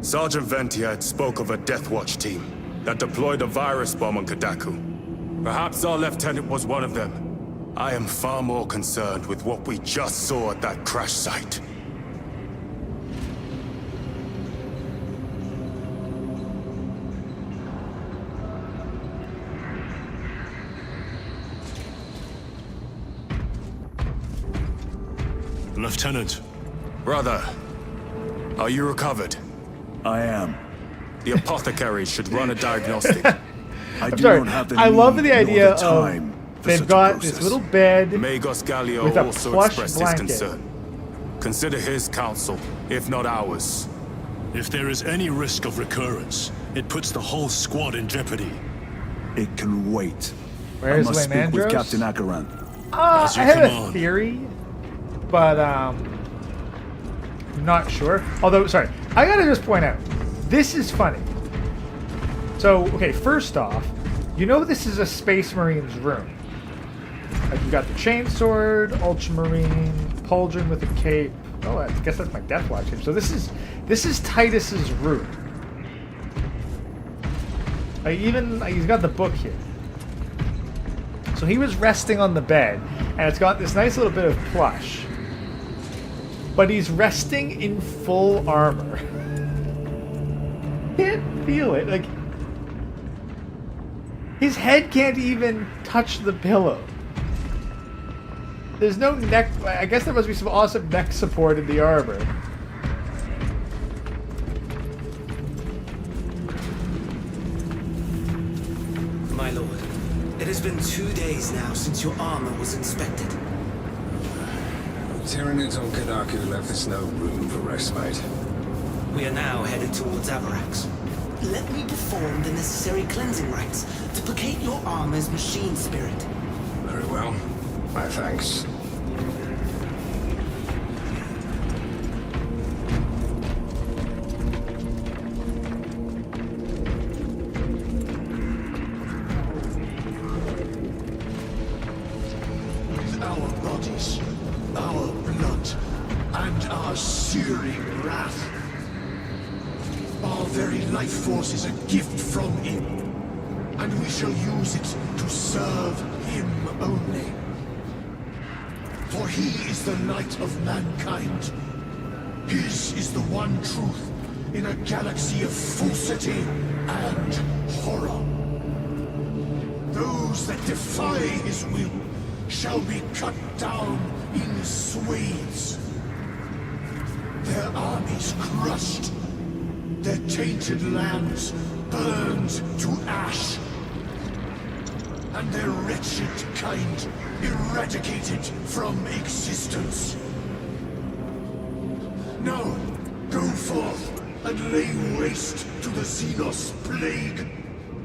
Sergeant Ventia had spoke of a Death Watch team that deployed a virus bomb on Kadaku. Perhaps our lieutenant was one of them. I am far more concerned with what we just saw at that crash site. Lieutenant. Brother, are you recovered? I am. The apothecary should run a diagnostic. I'm sorry. I love the idea of they've got this little bed Magos Galio with a also plush expressed blanket. his concern. Consider his counsel, if not ours. If there is any risk of recurrence, it puts the whole squad in jeopardy. It can wait. Where's I must speak with Leymandros? Captain Akaran. I have a theory, but I'm not sure. Although, sorry, I gotta just point out, this is funny. So, okay, first off, you know this is a Space Marine's room. Like, you got the chainsword, Ultramarine, Pauldron with a cape. Oh, I guess that's my Death Watch cape. So this is Titus's room. Like, even he's got the book here. So he was resting on the bed, and it's got this nice little bit of plush. But he's resting in full armor. Can't feel it. Like, his head can't even touch the pillow. There's no neck. I guess there must be some awesome neck support in the armor. My lord, it has been 2 days now since your armor was inspected. Tyranids on Kadaku left us no room for respite. We are now headed towards Avarax. Let me perform the necessary cleansing rites to placate your armor's machine spirit. Very well. My thanks. With our bodies, our blood, and our searing wrath, our very life force is a gift from him, and we shall use it to serve him only. For he is the light of mankind. His is the one truth in a galaxy of falsity and horror. Those that defy his will shall be cut down in swathes. Their armies crushed, their tainted lands burned to ash, and their wretched kind eradicated from existence. Now, go forth and lay waste to the Xenos plague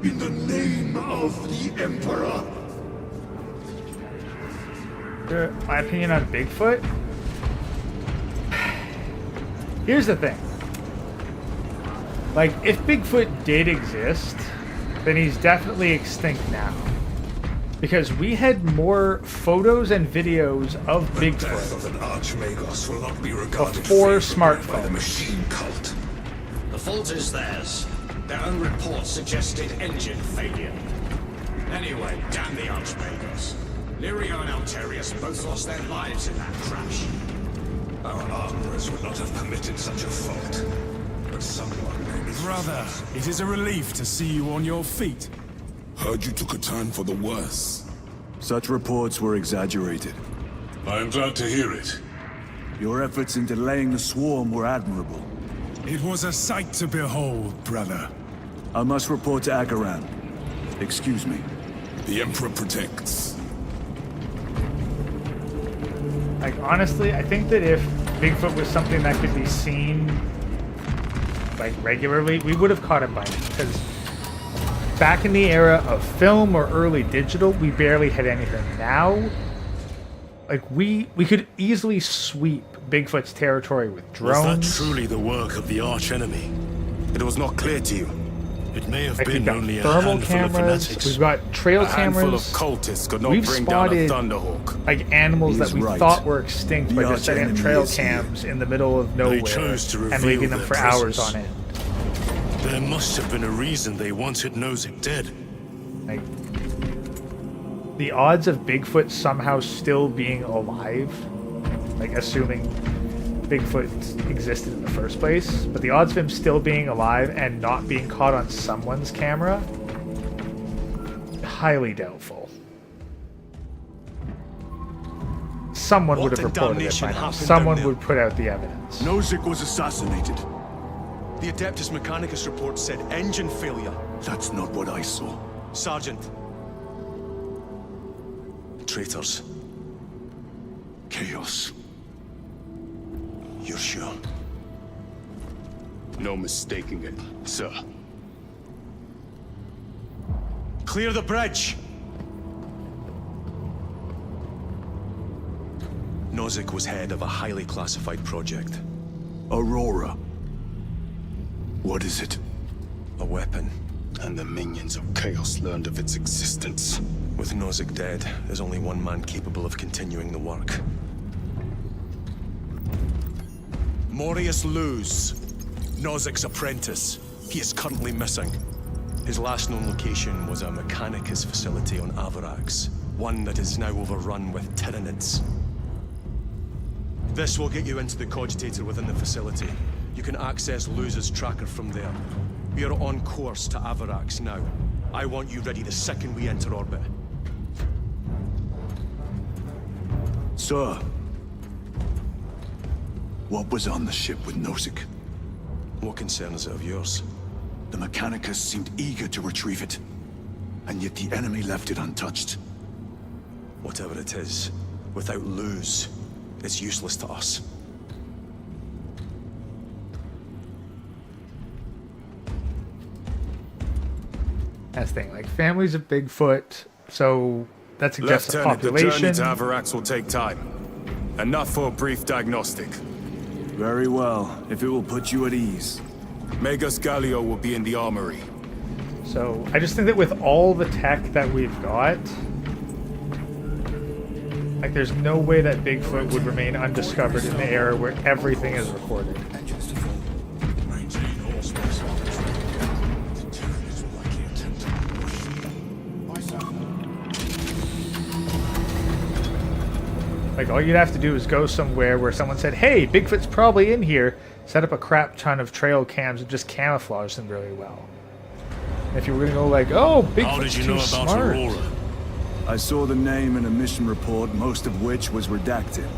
in the name of the Emperor. My opinion on Bigfoot? Here's the thing. Like, if Bigfoot did exist, then he's definitely extinct now. Because we had more photos and videos of Bigfoot Death of an Archmagos will not be regarded before favorably by the smartphones. machine cult. The fault is theirs. Their own report suggested engine failure. Anyway, damn the Archmagos. Lirio and Alterius both lost their lives in that crash. Our armorers would not have permitted such a fault. But someone may be... Brother, it is a relief to see you on your feet. Heard you took a turn for the worse. Such reports were exaggerated. I am glad to hear it. Your efforts in delaying the swarm were admirable. It was a sight to behold, brother. I must report to Akaran. Excuse me. The Emperor protects. Like, honestly, I think that if Bigfoot was something that could be seen, like, regularly, we would have caught it by now. Because back in the era of film or early digital, we barely had anything. Now, like we could easily sweep Bigfoot's territory with drones. Was that truly the work of the archenemy? It was not clear to you. It may have been only a thermal handful cameras. of fanatics. We've got trail a handful cameras. of cultists could not We've bring down a spotted Thunderhawk. like animals that we right. thought were extinct by The just setting up archenemy trail is here. cams in the middle of nowhere chose to and reveal leaving them their for hours presence. on end. There must have been a reason they wanted Nozick dead. Like, the odds of Bigfoot somehow still being alive, like assuming Bigfoot existed in the first place, but the odds of him still being alive and not being caught on someone's camera, highly doubtful. Someone would have reported it by now. Someone would put out the evidence. Nozick was assassinated. The Adeptus Mechanicus report said engine failure. That's not what I saw. Sergeant. Traitors. Chaos. You're sure? No mistaking it, sir. Clear the bridge! Nozick was head of a highly classified project. Aurora. What is it? A weapon. And the minions of Chaos learned of its existence. With Nozick dead, there's only one man capable of continuing the work. Morius Luz, Nozick's apprentice. He is currently missing. His last known location was a Mechanicus facility on Avarax, one that is now overrun with Tyranids. This will get you into the cogitator within the facility. You can access Luz's tracker from there. We are on course to Avarax now. I want you ready the second we enter orbit. Sir. What was on the ship with Nozick? What concern is it of yours? The Mechanicus seemed eager to retrieve it, and yet the enemy left it untouched. Whatever it is, without Luz, it's useless to us. That's the thing, like families of Bigfoot, so that suggests a Lieutenant, the population. journey to Avarax will take time. Enough for a brief diagnostic. Very well, if it will put you at ease. Megas Gallio will be in the Armory. So I just think that with all the tech that we've got, like there's no way that Bigfoot would remain undiscovered in the era where everything is recorded. Like, all you'd have to do is go somewhere where someone said, hey, Bigfoot's probably in here, set up a crap ton of trail cams and just camouflage them really well. And if you were going to go like, oh, Bigfoot's too smart. Aurora? I saw the name in a mission report, most of which was redacted.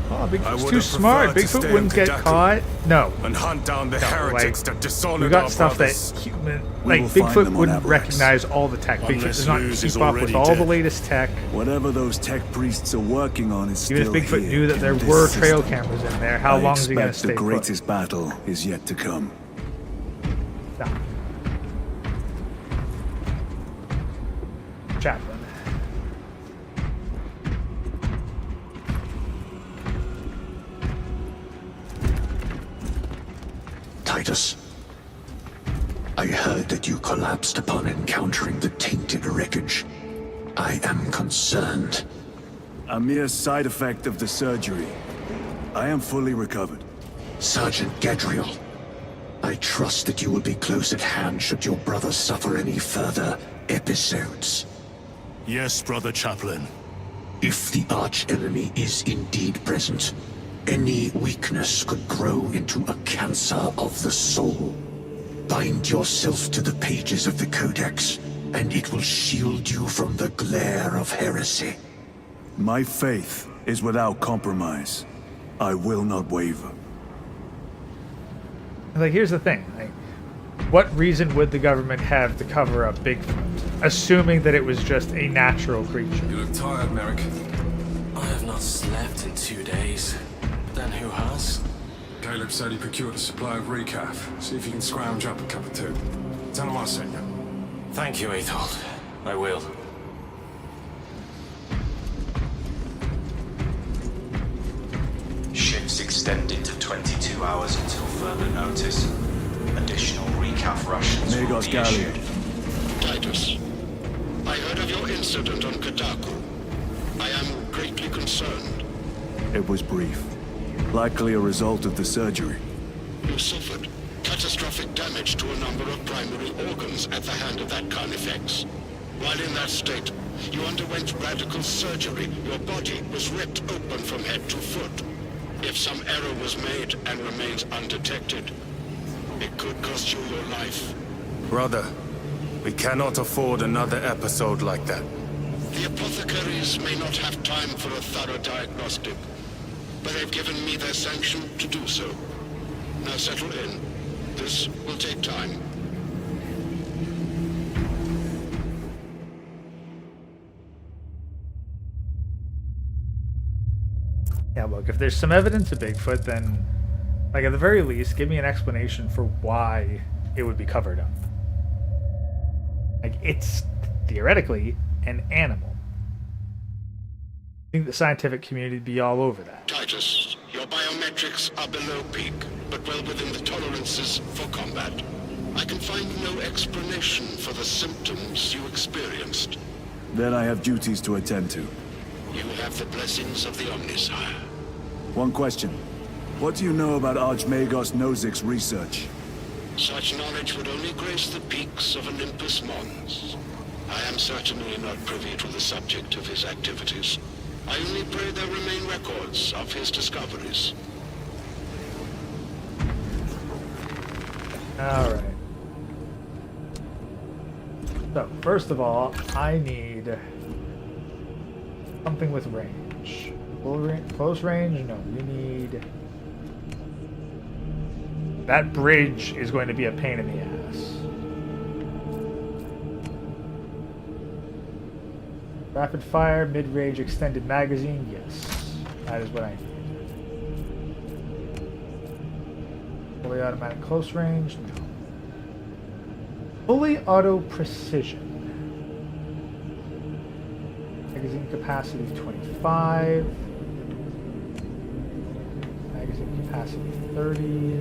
Oh, Bigfoot's too smart. Bigfoot wouldn't get caught. No. And hunt down the heretics that dishonored we got our stuff brothers. that human, like Bigfoot wouldn't recognize all the tech. Bigfoot does not keep up with all the latest tech. Whatever those tech priests are working on is even still if Bigfoot here knew that there in were this trail system. cameras in there, how long is he going to stay the put? greatest battle is yet to come. No. Chaplain. Titus, I heard that you collapsed upon encountering the tainted wreckage. I am concerned. A mere side effect of the surgery. I am fully recovered. Sergeant Gadriel, I trust that you will be close at hand should your brother suffer any further episodes. Yes, Brother Chaplain. If the arch-enemy is indeed present, any weakness could grow into a cancer of the soul. Bind yourself to the pages of the Codex, and it will shield you from the glare of heresy. My faith is without compromise. I will not waver. Like, here's the thing. Like, what reason would the government have to cover up Bigfoot, assuming that it was just a natural creature? You look tired, Merrick. I have not slept in 2 days. Then who has? Caleb said he procured a supply of recaf. See if you can scrounge up a cup or two. Tell him I sent you. Thank you, Aethold. I will. Ships extended to 22 hours until further notice. Additional recap rations will be issued. Titus, I heard of your incident on Kadaku. I am greatly concerned. It was brief. Likely a result of the surgery. You suffered catastrophic damage to a number of primary organs at the hand of that Carnifex. While in that state, you underwent radical surgery. Your body was ripped open from head to foot. If some error was made and remains undetected, it could cost you your life. Brother, we cannot afford another episode like that. The apothecaries may not have time for a thorough diagnostic, but they've given me their sanction to do so. Now settle in. This will take time. Yeah, look, if there's some evidence of Bigfoot, then, like, at the very least, give me an explanation for why it would be covered up. Like, it's theoretically an animal. I think the scientific community would be all over that. Titus, your biometrics are below peak, but well within the tolerances for combat. I can find no explanation for the symptoms you experienced. Then I have duties to attend to. You have the blessings of the Omnisire. One question. What do you know about Archmagos Nozic's research? Such knowledge would only grace the peaks of Olympus Mons. I am certainly not privy to the subject of his activities. I only pray there remain records of his discoveries. Alright. So, first of all, I need something with range. Close range? No, we need... That bridge is going to be a pain in the ass. Rapid fire, mid-range, extended magazine, yes. That is what I need. Fully automatic close range, no. Fully auto precision. Magazine capacity 25. Magazine capacity 30.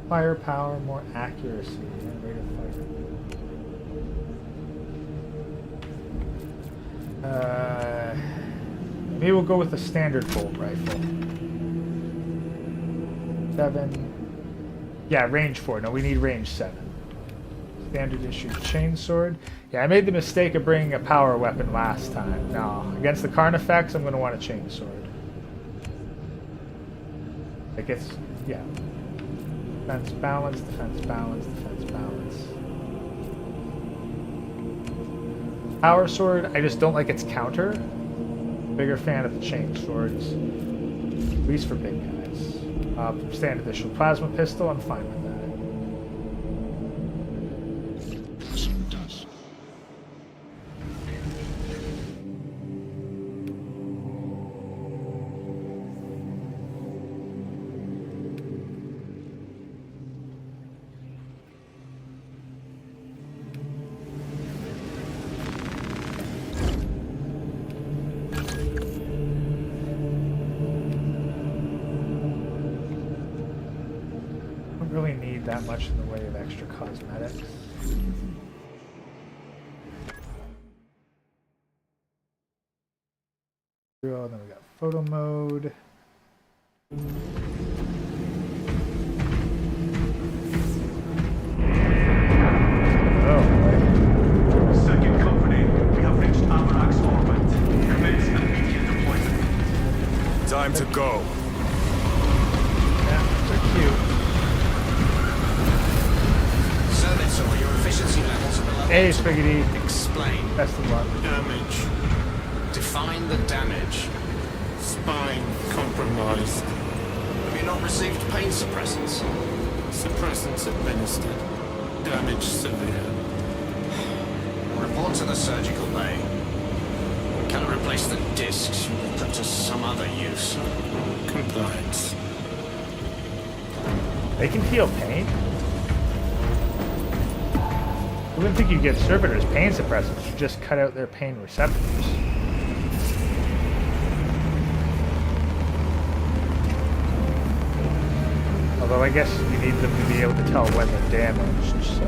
Firepower, more accuracy, and rate of fire. Maybe we'll go with the standard bolt rifle. 7. Yeah, range 4. No, we need range 7. Standard issue chainsword. Yeah, I made the mistake of bringing a power weapon last time. No, against the Carnifex, I'm going to want a chainsword. It gets, yeah. Defense balance, defense balance, defense balance. Power sword, I just don't like its counter. Bigger fan of the chain swords, at least for big guys. Standard issue plasma pistol, I'm fine with that. That much in the way of extra cosmetics. Then we got photo mode. Oh boy. Second company, we have reached Amarok's orbit. Commence immediate deployment. Time to go. Yeah, they're cute. Your efficiency levels are below. Hey, Spaghetti. Explain. Best of luck. Damage. Define the damage. Spine compromised. Have you not received pain suppressants? Suppressants administered. Damage severe. Report to the surgical bay. Can I replace the discs you put to some other use? Compliance. They can feel pain? I wouldn't think you'd give servitors pain suppressants. You just cut out their pain receptors. Although I guess you need them to be able to tell when they're damaged, so...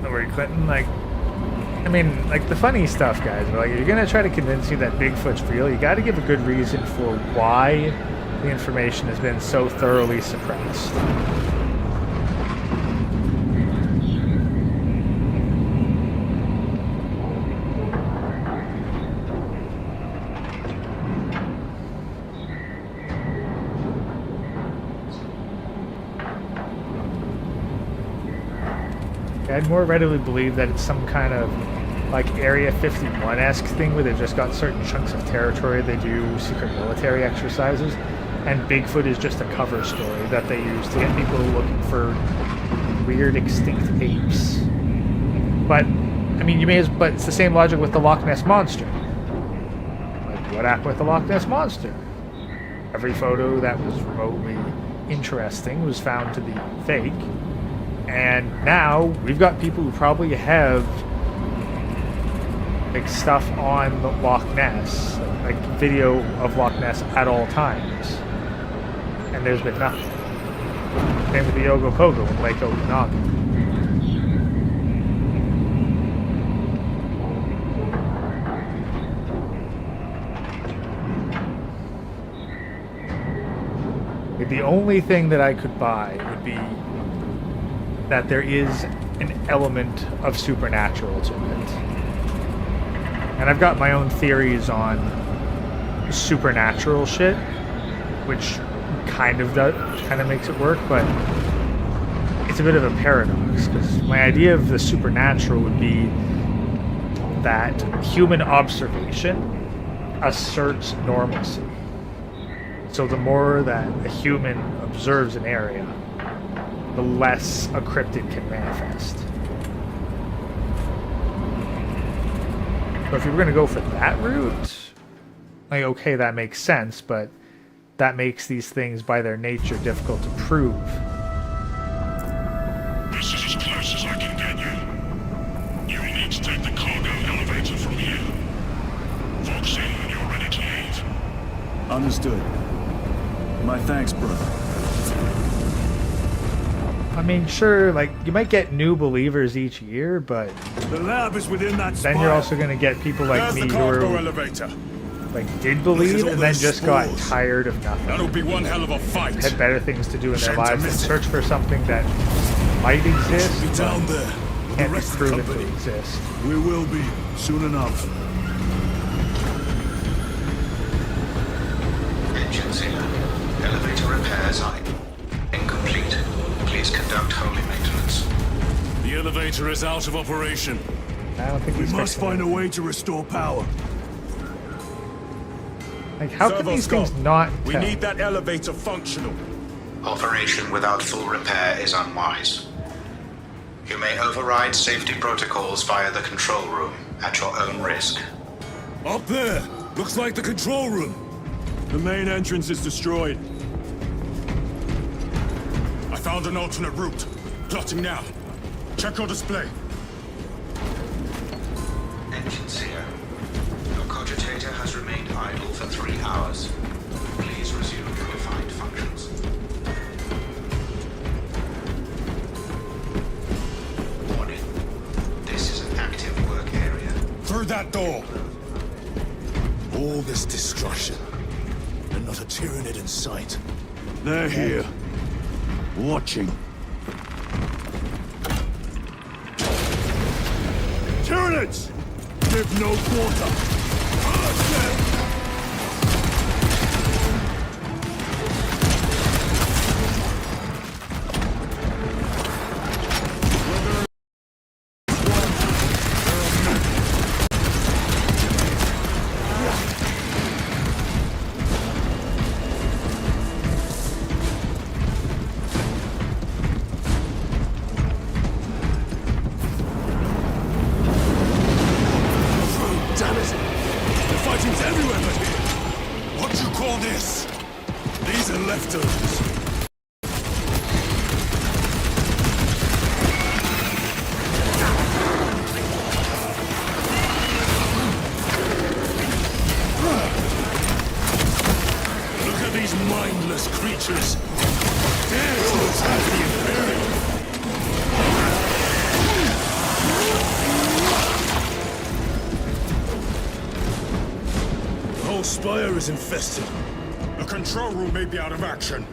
Don't worry, Clinton, like... I mean, like, the funny stuff, guys, but, like, if you're gonna try to convince you that Bigfoot's real, you gotta give a good reason for why the information has been so thoroughly suppressed. I'd more readily believe that it's some kind of like Area 51-esque thing where they've just got certain chunks of territory they do secret military exercises, and Bigfoot is just a cover story that they use to get people looking for weird extinct apes. But I mean, but it's the same logic with the Loch Ness Monster. Like, what happened with the Loch Ness Monster? Every photo that was remotely interesting was found to be fake. And now we've got people who probably have like stuff on the Loch Ness, like video of Loch Ness at all times, and there's been nothing. Same with the Ogopogo in Lake Okanagan. Like, the only thing that I could buy would be that there is an element of supernatural to it. And I've got my own theories on supernatural shit, which kind of makes it work, but it's a bit of a paradox, because my idea of the supernatural would be that human observation asserts normalcy. So the more that a human observes an area, the less a cryptid can manifest. So if you were going to go for that route, like, okay, that makes sense, but that makes these things by their nature difficult to prove. This is as close as I can get you. You will need to take the cargo elevator from here. Fox in when you're ready to leave. Understood. My thanks, brother. I mean, sure, like, you might get new believers each year, but the lab is within that then you're also going to get people like me who are, like, did believe and then just got tired of nothing. That'll be one hell of a fight. Had better things to do in their lives than search for something that might exist, be down there. Can't be proven to exist. We will be soon enough. Engines here. Elevator repairs are incomplete. Please conduct holy maintenance. The elevator is out of operation. I don't think we must find a way to restore power. Like, how can these things not We need that elevator functional. Operation without full repair is unwise. You may override safety protocols via the control room at your own risk. Up there! Looks like the control room. The main entrance is destroyed. I found an alternate route. Plotting now. Check your display. Engines here. Your cogitator has remained idle for 3 hours. Please resume refined functions. Warning. This is an active work area. Through that door. All this destruction, and not a Tyranid in sight. They're here. Watching. Tyranids! Give no quarter! leftovers. Look at these mindless creatures. Dance looks happy and buried. The whole spire is infested. The control room may be out of action.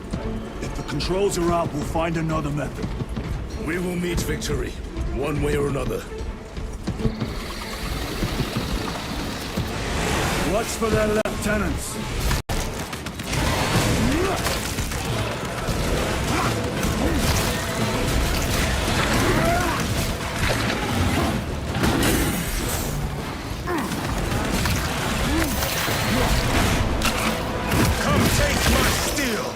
If the controls are out, we'll find another method. We will meet victory, one way or another. Watch for their lieutenants. Come take my steel!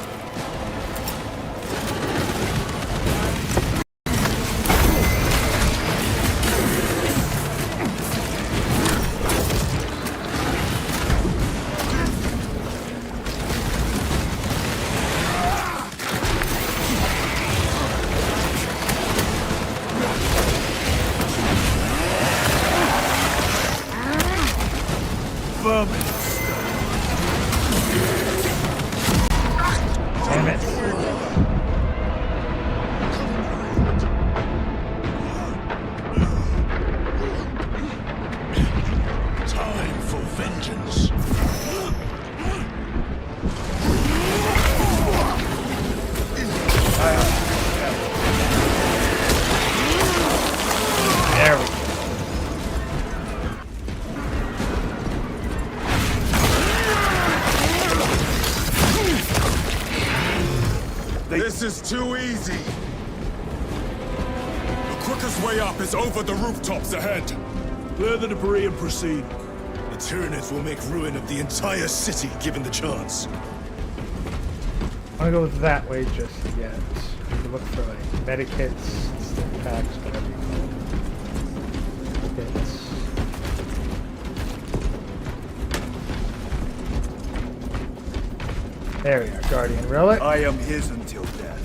Damn it. Time for vengeance. There we go. This is too easy. The quickest way up is over the rooftops ahead. Clear the debris and proceed. The Tyranids will make ruin of the entire city given the chance. I'm gonna go that way just yet. You can look for like medikits, stick packs, whatever you call them. Bits. There we are, Guardian Relic. I am his until death.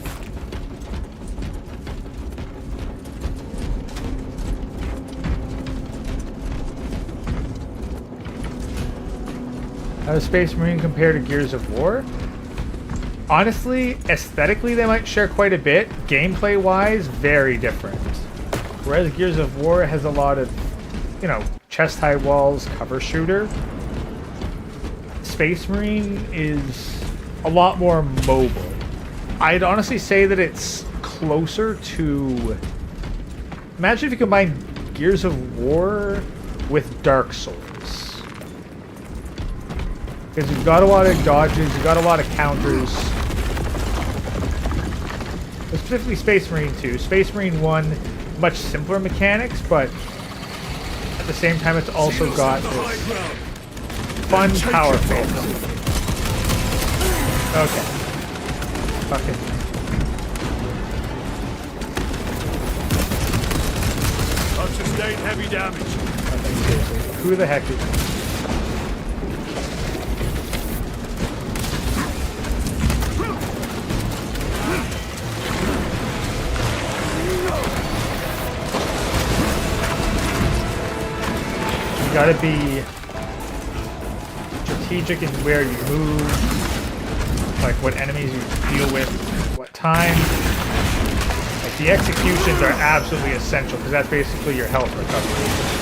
How does Space Marine compare to Gears of War? Honestly, aesthetically they might share quite a bit. Gameplay-wise, very different. Whereas Gears of War has a lot of, you know, chest-high walls, cover shooter. Space Marine is a lot more mobile. I'd honestly say that it's closer to... Imagine if you combine Gears of War with Dark Souls. Because you've got a lot of dodges, you've got a lot of counters. Specifically Space Marine 2. Space Marine 1, much simpler mechanics, but at the same time it's also got this fun power phase. Okay. Fucking. I've sustained heavy damage. Who the heck is that? You gotta be strategic in where you move, like what enemies you deal with, what time. Like the executions are absolutely essential because that's basically your health recovery.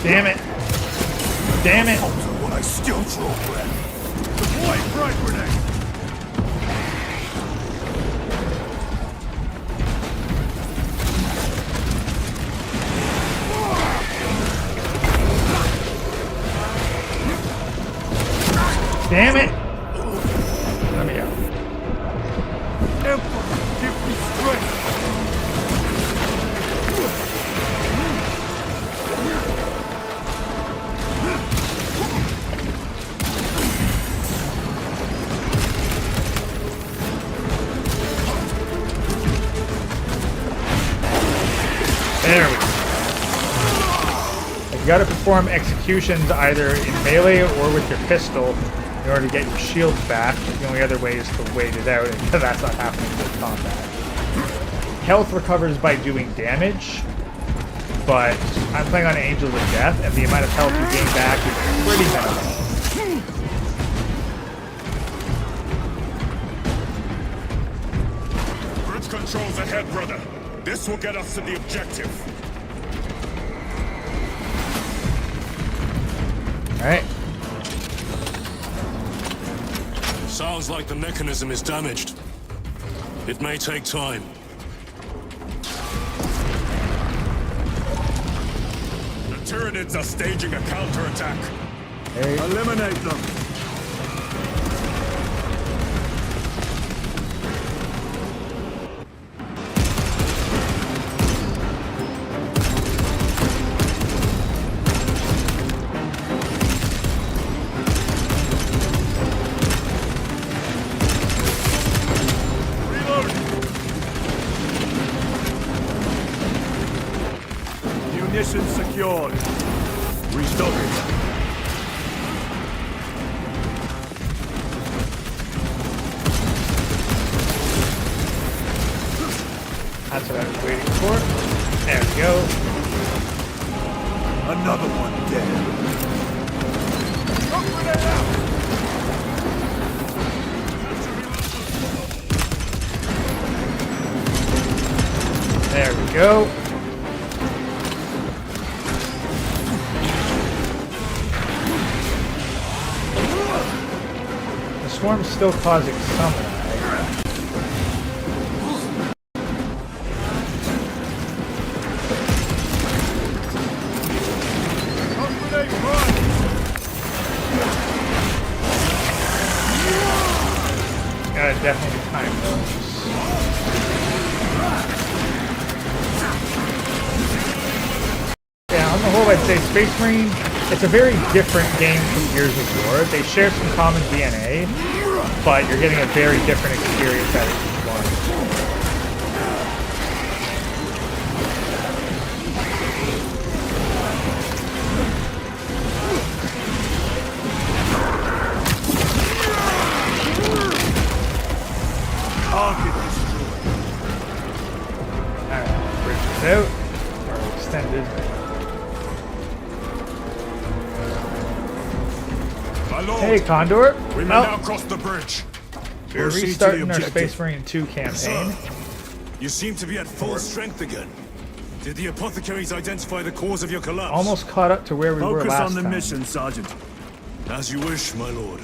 Damn it! Damn it! When I still draw breath. Deploy frag grenade! Damn it! Let me out. Emperor, give me strength! There we go. You gotta perform executions either in melee or with your pistol in order to get your shields back. The only other way is to wait it out, and that's not happening with combat. Health recovers by doing damage, but I'm playing on Angels of Death, and the amount of health you gain back is pretty minimal. Bridge controls ahead, brother. This will get us to the objective. Alright. Sounds like the mechanism is damaged. It may take time. The Tyranids are staging a counterattack. Hey. Eliminate them. Munitions secured. Restocking. That's what I was waiting for. There we go. Another one dead. There we go. The swarm's still causing some of that. Gotta definitely time those. Yeah, on the whole, I'd say Space Marine, it's a very different game from Gears of War. They share some common DNA, but you're getting a very different experience out of each one. Alright, bridge is out. Or extended. My lord, Hey, Condor. we may now cross the bridge. We're Proceed to restarting the our objective. Space Marine 2 campaign. You seem to be at full strength again. Did the apothecaries identify the cause of your collapse? Almost caught up to where we were Focus last on the time. mission, Sergeant. As you wish, my lord.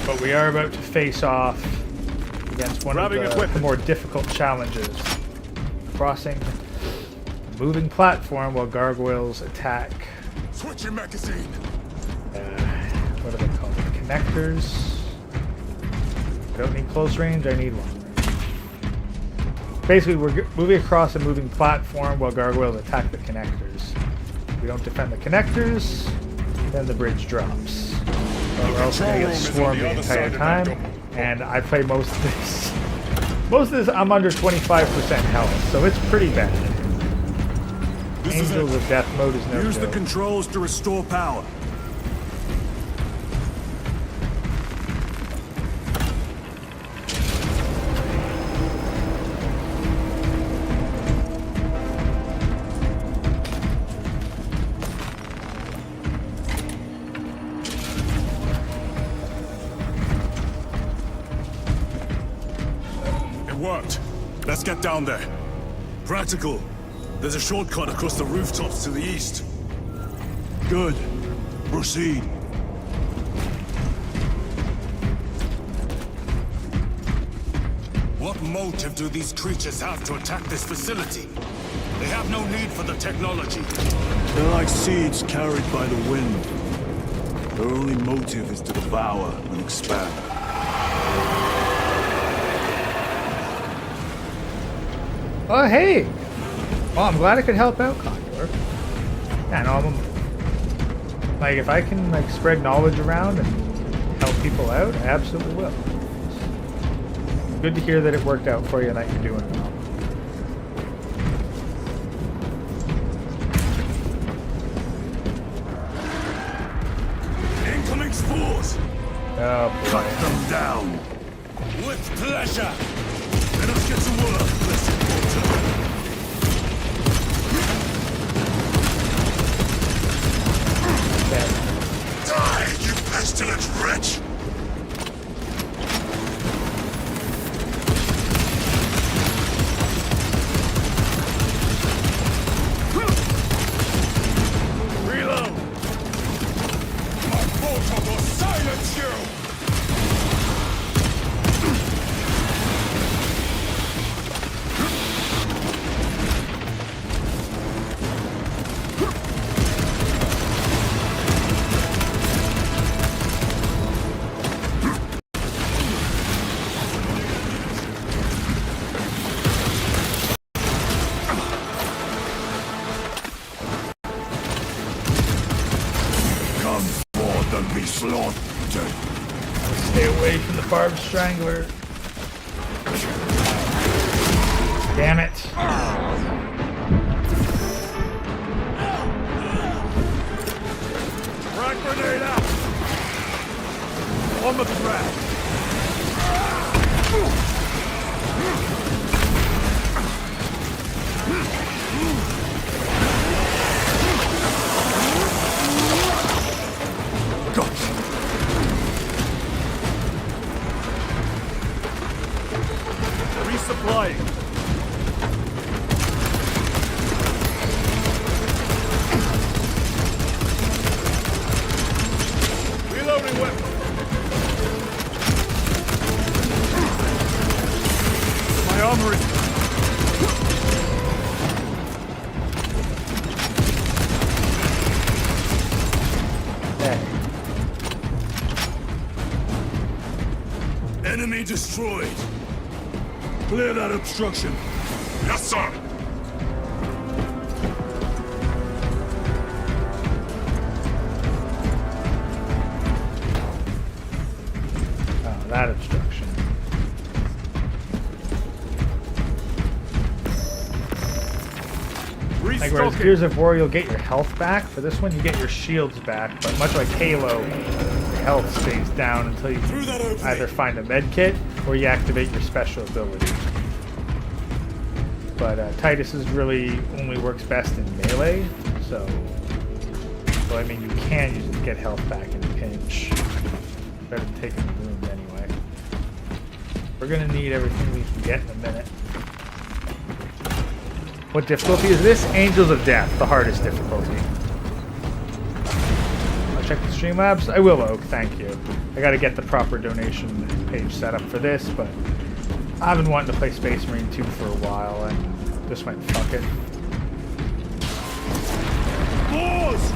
But we are about to face off against one of the more difficult challenges. Crossing a moving platform while gargoyles attack. Switch your magazine. What are they called? Connectors. I don't need close range, I need long range. Basically, we're moving across a moving platform while gargoyles attack the connectors. If we don't defend the connectors, then the bridge drops. Or else we're gonna get swarmed the entire time. And I play most of this. Most of this, I'm under 25% health, so it's pretty bad. Angels of Death mode is no Use the joke. controls to restore power. It worked. Let's get down there. Practical. There's a shortcut across the rooftops to the east. Good. Proceed. What motive do these creatures have to attack this facility? They have no need for the technology. They're like seeds carried by the wind. Their only motive is to devour and expand. Oh, hey! Well, I'm glad I could help out, Condor. Yeah, no, like, if I can, like, spread knowledge around and help people out, I absolutely will. Good to hear that it worked out for you and that you're doing well. Incoming spores! Oh boy. Cut them down! With pleasure! Let us get to work, blessed mortal! Die, you pestilent wretch! Reload! My portal will silence you! Stay away from the barbed strangler. Damn it. Frag grenade out! On the track! Resupplying. Reloading weapon. My armory. Enemy destroyed. Clear that obstruction. Yes, sir. Oh, that obstruction. Like whereas Gears of War, you'll get your health back. For this one, you get your shields back. But much like Halo, your health stays down until you either find a med kit or you activate your special ability. But Titus's really only works best in melee, so I mean you can use it to get health back in a pinch. Better than taking the wound anyway. We're gonna need everything we can get in a minute. What difficulty is this? Angels of Death, the hardest difficulty. I'll check the Streamlabs. I will, Oak, thank you. I gotta get the proper donation page set up for this, but I've been wanting to play Space Marine 2 for a while, and just went, fuck it. Pause!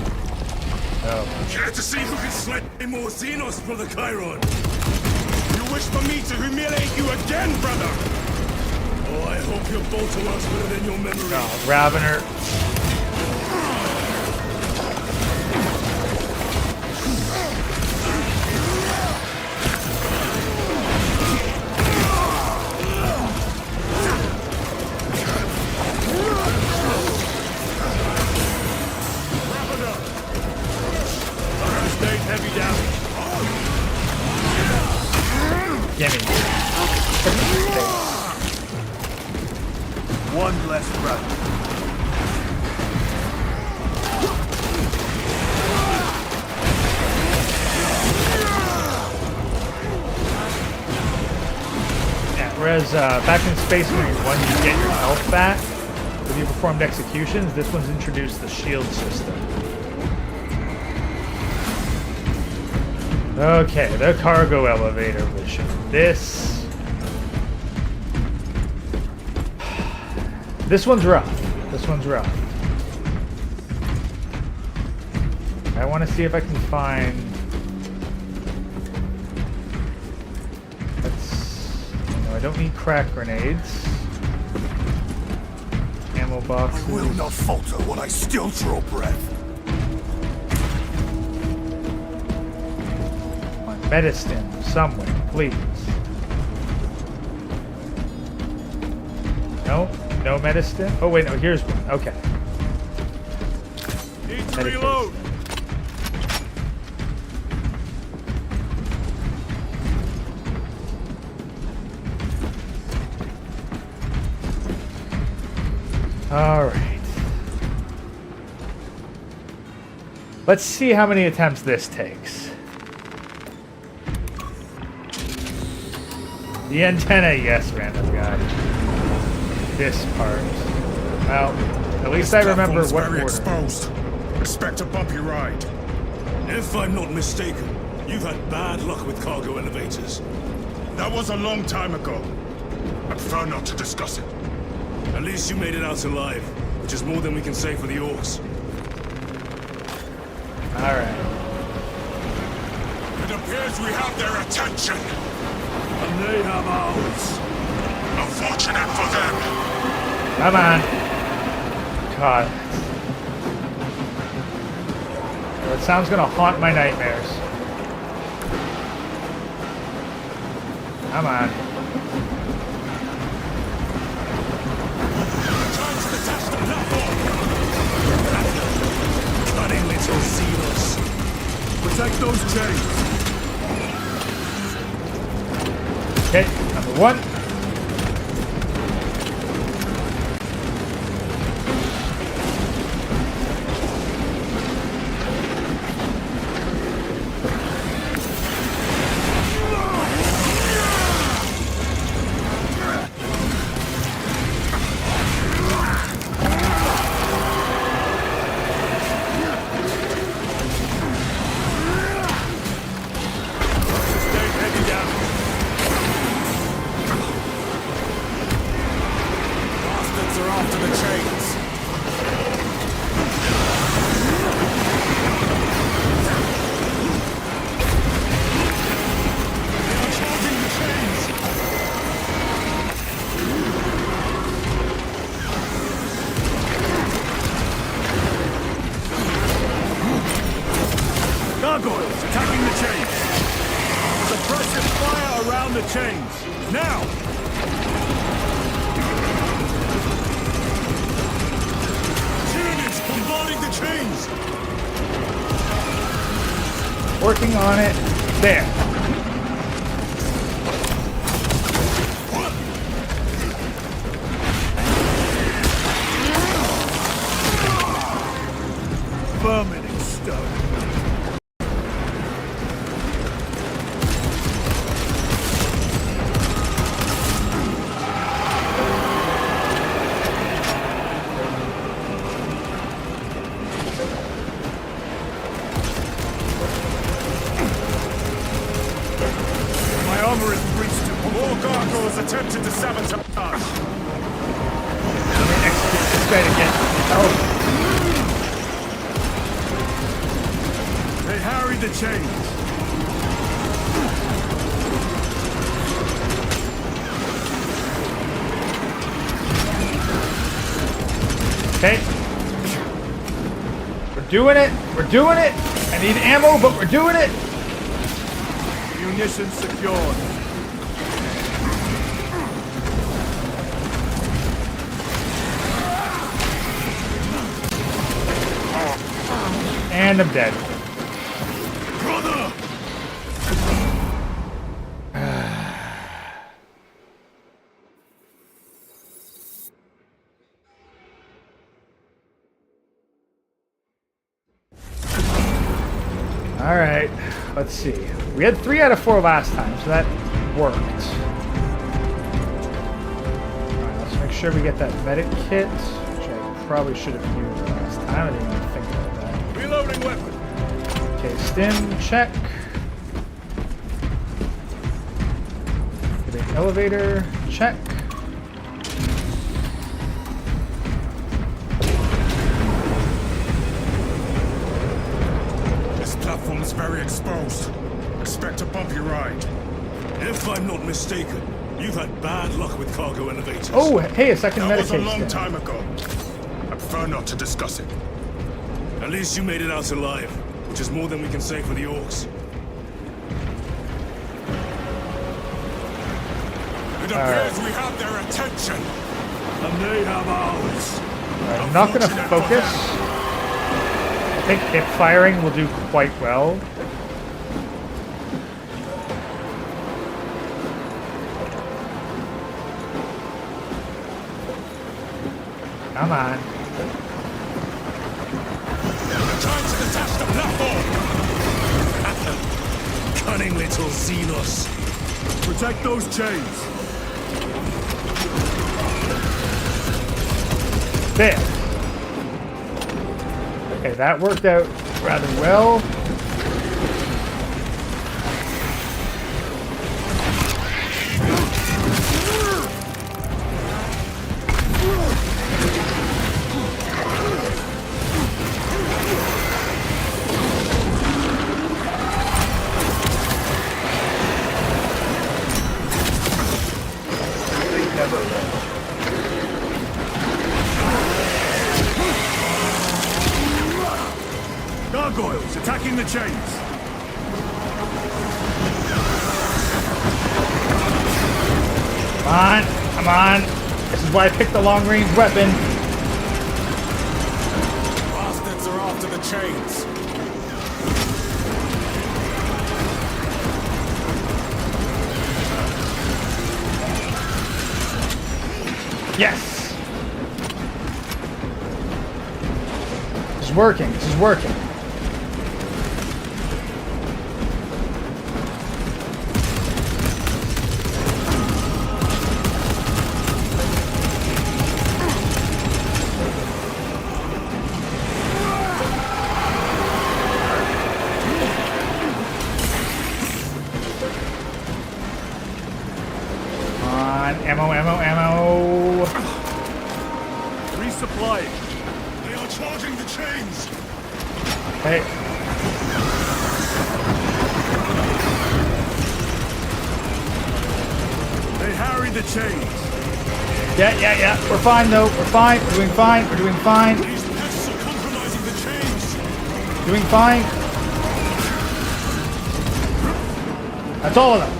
Oh. Care to see who can slay more Xenos, Brother Chiron? You wish for me to humiliate you again, brother? Oh, I hope your bolter works better than your memory. No, Ravener. Heavy damage. Gimme. One less breath. Yeah, whereas back in Space Marine 1 you get your health back when you performed executions, this one's introduced the shield system. Okay, the cargo elevator mission. This one's rough. This one's rough. I want to see if I can find. I don't need crack grenades. Ammo boxes. I will not falter when I still draw breath. medicine somewhere, please. No? No medicine? Oh, wait, no, here's one. Okay. Need to reload. All right. Let's see how many attempts this takes. The antenna, yes, random guy. This part. Well, at least I remember what very order. exposed. Expect a bumpy ride. If I'm not mistaken, you've had bad luck with cargo elevators. That was a long time ago. I prefer not to discuss it. At least you made it out alive, which is more than we can say for the orcs. Alright. It appears we have their attention. And they have ours. Unfortunate for them. Come on. God. That sound's gonna haunt my nightmares. Come on. Time to detach the platform. Cunning little sealers. Protect those chains. Okay, number one. Gargoyles attacking the chains. Suppressive fire around the chains. Now! Tyranids bombarding the chains! Working on it. There. Vermin stone. My armor is breached. More gargoyles attempted to sabotage. Let me execute this guy to get help. They harried the chains. Okay. We're doing it. We're doing it. I need ammo, but we're doing it. Munitions secured. And I'm dead. Brother! Alright, let's see. We had 3 out of 4 last time, so that worked. Alright, let's make sure we get that medic kit, which I probably should have used last time. I didn't even think about that. Reloading weapon. Okay, stim, check. Get an elevator, check. Platform is very exposed. Expect a bumpy ride. If I'm not mistaken, you've had bad luck with cargo elevators. Oh, hey, a second That was a medication. long time ago. I prefer not to discuss it. At least you made it out alive, which is more than we can say for the orcs. It appears we have their attention. And they have ours. I'm not going to focus. I think hip firing will do quite well. Come on. They're trying to detach the platform. Cunning little Xenos. Protect those chains. There. Okay, that worked out rather well. Gargoyles attacking the chains. Come on, come on. This is why I picked the long-range weapon. Bastards are after the chains. Yes! This is working, this is working. Ammo, ammo, ammo. Resupplying. They are charging the chains. Hey. They harry the chains. Yeah. We're fine though. We're fine. We're doing fine. We're doing fine. These pests are compromising the chains. Doing fine. That's all of them.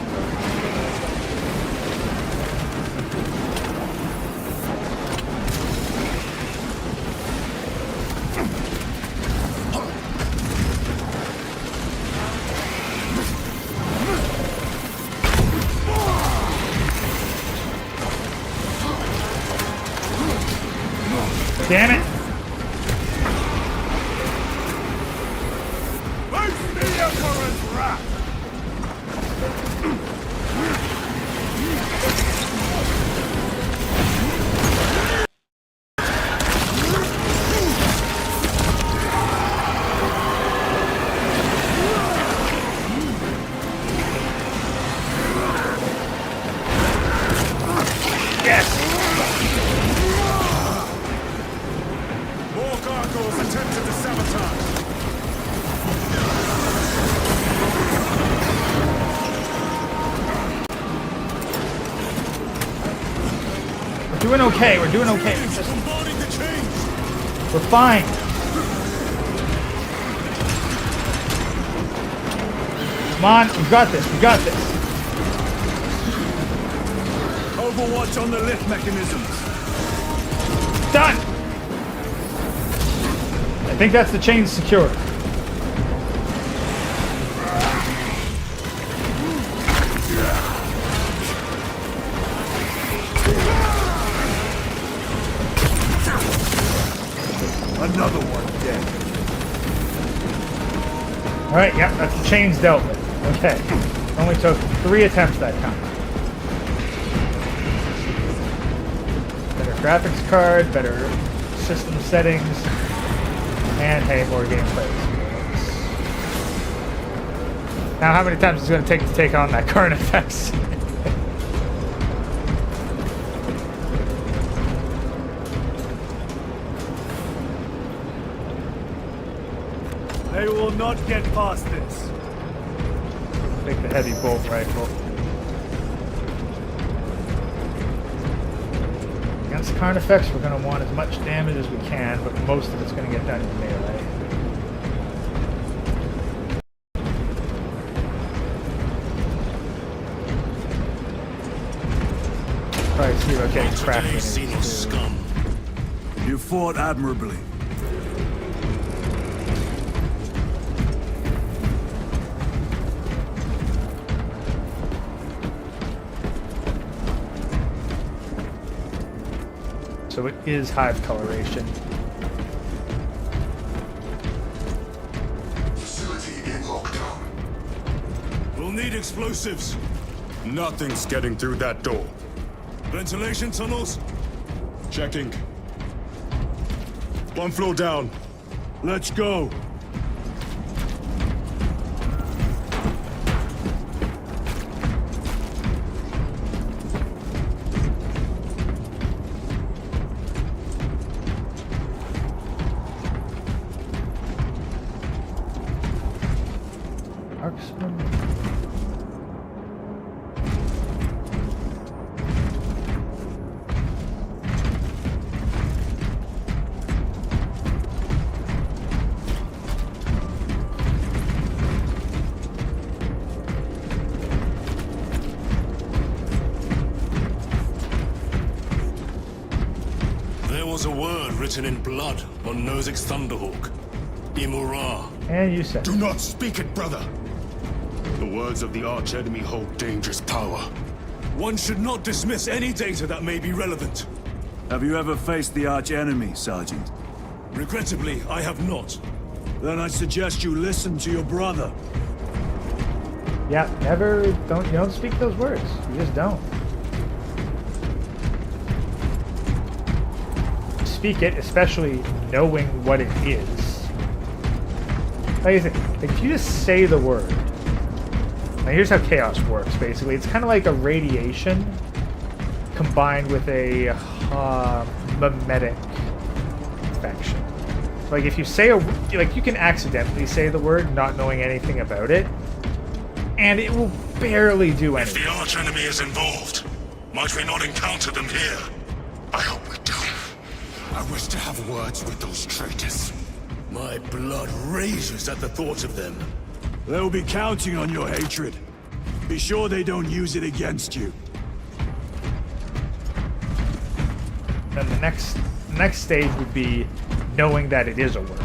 Damn it! Face the Emperor's wrath! Yes! More gargoyles attempted to sabotage. We're doing okay. We're doing okay. Bombarding the chains. We're fine. Come on, we got this. We got this. Overwatch on the lift mechanisms. Done. I think that's the chain secured. Another one dead. Alright, yeah, that's the chains dealt with. Okay. Only took 3 attempts that time. Better graphics card, better system settings, and hey, more gameplay experience. Now how many times is it going to take on that Carnifex? They will not get past this. Take the heavy bolt rifle. Against Carnifex, we're going to want as much damage as we can, but most of it's going to get done in melee. Probably see about getting cracked in it, Seen too. scum. You fought admirably. So it is hive coloration. Facility in lockdown. We'll need explosives. Nothing's getting through that door. Ventilation tunnels? Checking. One floor down. Let's go. Marksman. There was a word written in blood on Nozick's Thunderhawk. Imura. And you said. Do not speak it, brother. The words of the archenemy hold dangerous power. One should not dismiss any data that may be relevant. Have you ever faced the archenemy, Sergeant? Regrettably, I have not. Then I suggest you listen to your brother. Yeah, never. You don't speak those words. You just don't. Speak it, especially knowing what it is. Like I said, if you just say the word. Now here's how chaos works, basically. It's kind of like a radiation combined with a mimetic infection. Like if you say you can accidentally say the word not knowing anything about it, and it will barely do anything. If the archenemy is involved, might we not encounter them here? I hope we do. I wish to have words with those traitors. My blood rages at the thought of them. They'll be counting on your hatred. Be sure they don't use it against you. Then the next stage would be knowing that it is a word.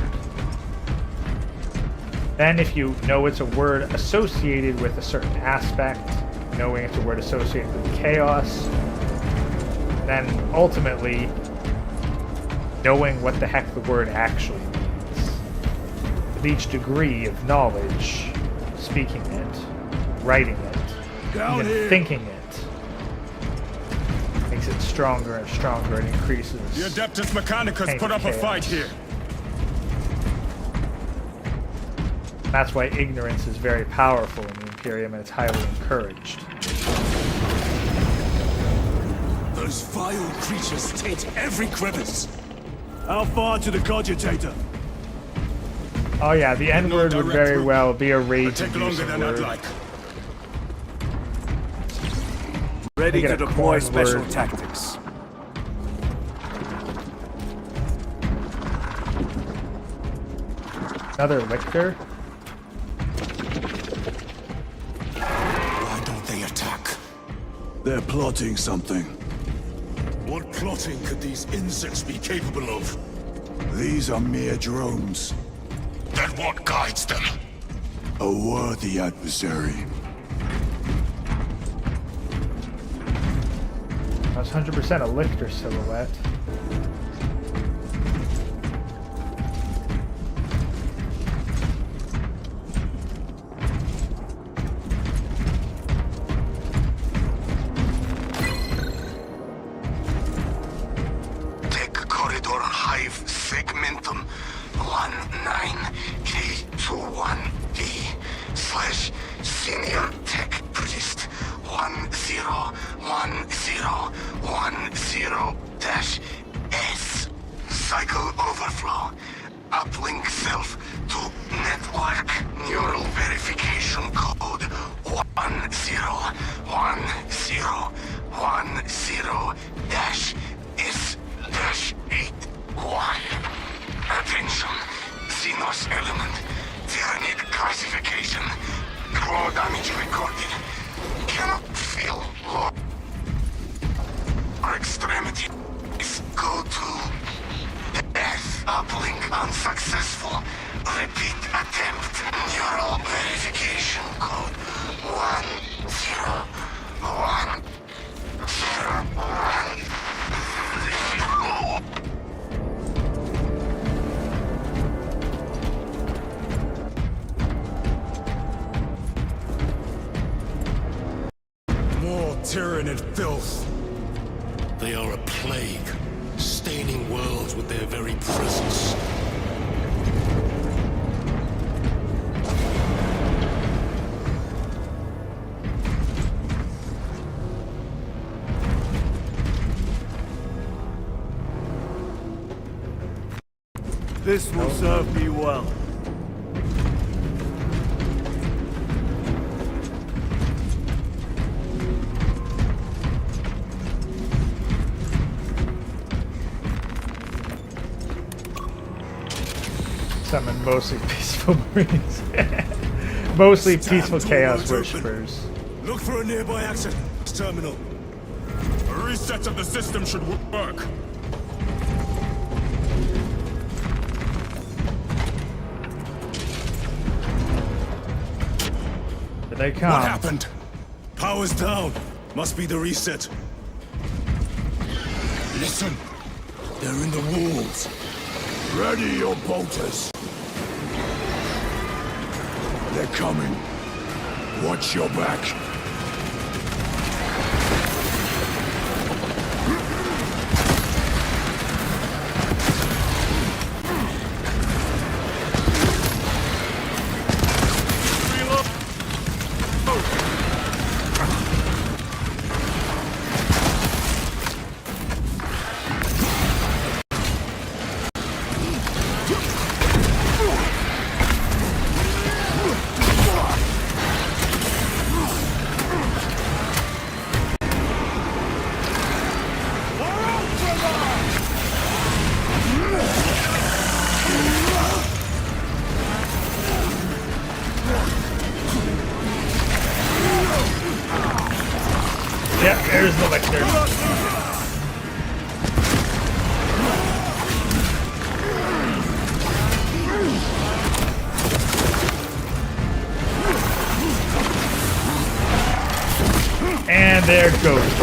Then if you know it's a word associated with a certain aspect, knowing it's a word associated with chaos, then ultimately knowing what the heck the word actually means. With each degree of knowledge, speaking it, writing it, Down even here. thinking it, makes it stronger and stronger and increases. The Adeptus Mechanicus pain put and up a chaos. fight here. That's why ignorance is very powerful in the Imperium and it's highly encouraged. Those vile creatures taint every crevice. How far to the cogitator? Oh yeah, the N-word would very route. well be a It'll take longer rage-inducing than I'd word. like. Ready Make to it a deploy corn special word. tactics. Another Lictor? Why don't they attack? They're plotting something. What plotting could these insects be capable of? These are mere drones. Then what guides them? A worthy adversary. That's 100% a Lictor silhouette. Take corridor Hive segmentum 19K21D/senior tech priest 101010-S. Cycle overflow. Uplink self to network neural verification code 1010-S-81. Attention. Xenos element. Tyranid classification. Claw damage recorded. Cannot feel low. More Tyranid filth. They are a plague, staining worlds with their very presence. This will serve me well. Summon mostly peaceful marines. Mostly peaceful chaos worshippers. Look for a nearby access terminal. A reset of the system should work. Here they come. What happened? Power's down. Must be the reset. Listen. They're in the walls. Ready your bolters. They're coming. Watch your back. Yeah, there's the Lictor. And there goes.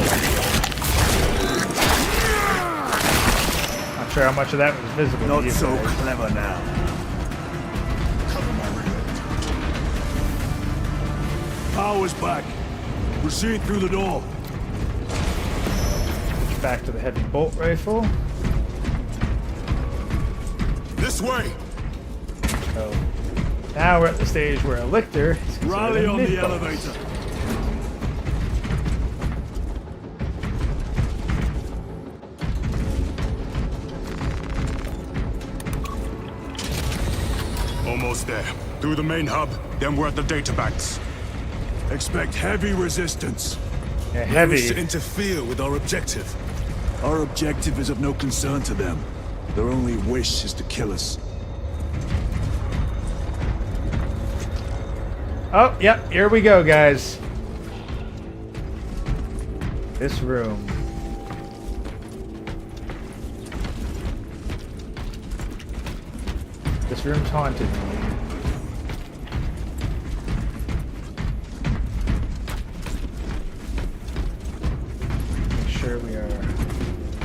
Not sure how much of that was visible. Not to you so guys. clever now. Power's back. Proceed through the door. Switch back to the heavy bolt rifle. This way. So now we're at the stage where a Lictor is considered Rally a on the mid-boss. elevator. Almost there. Through the main hub, then we're at the databanks. Expect heavy resistance. Yeah, They heavy. wish to interfere with our objective. Our objective is of no concern to them. Their only wish is to kill us. Oh, yep, here we go, guys. This room. This room's haunted. Make sure we are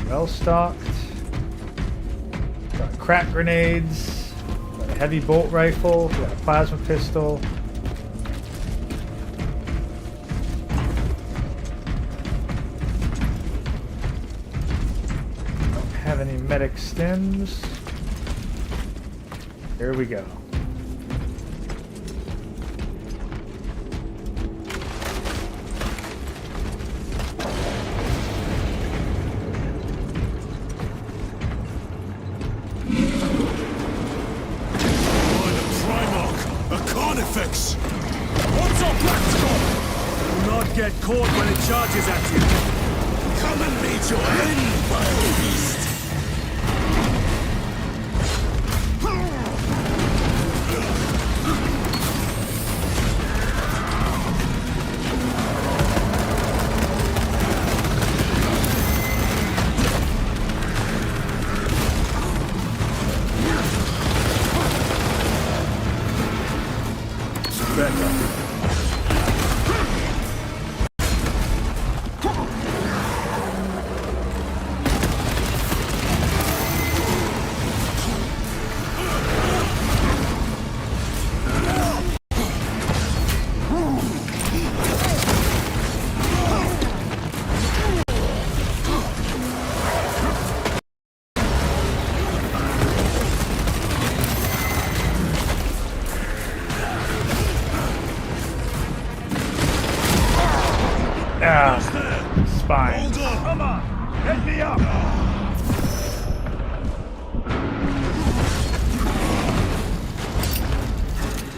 well stocked. Got crack grenades. Got a heavy bolt rifle. Got a plasma pistol. Don't have any medic stims. Here we go. A Carnifex! What's up, Lictor? Do not get caught when it charges at you. Come and meet your end, vile beast! Spine. Hold on. Come on. Get me up.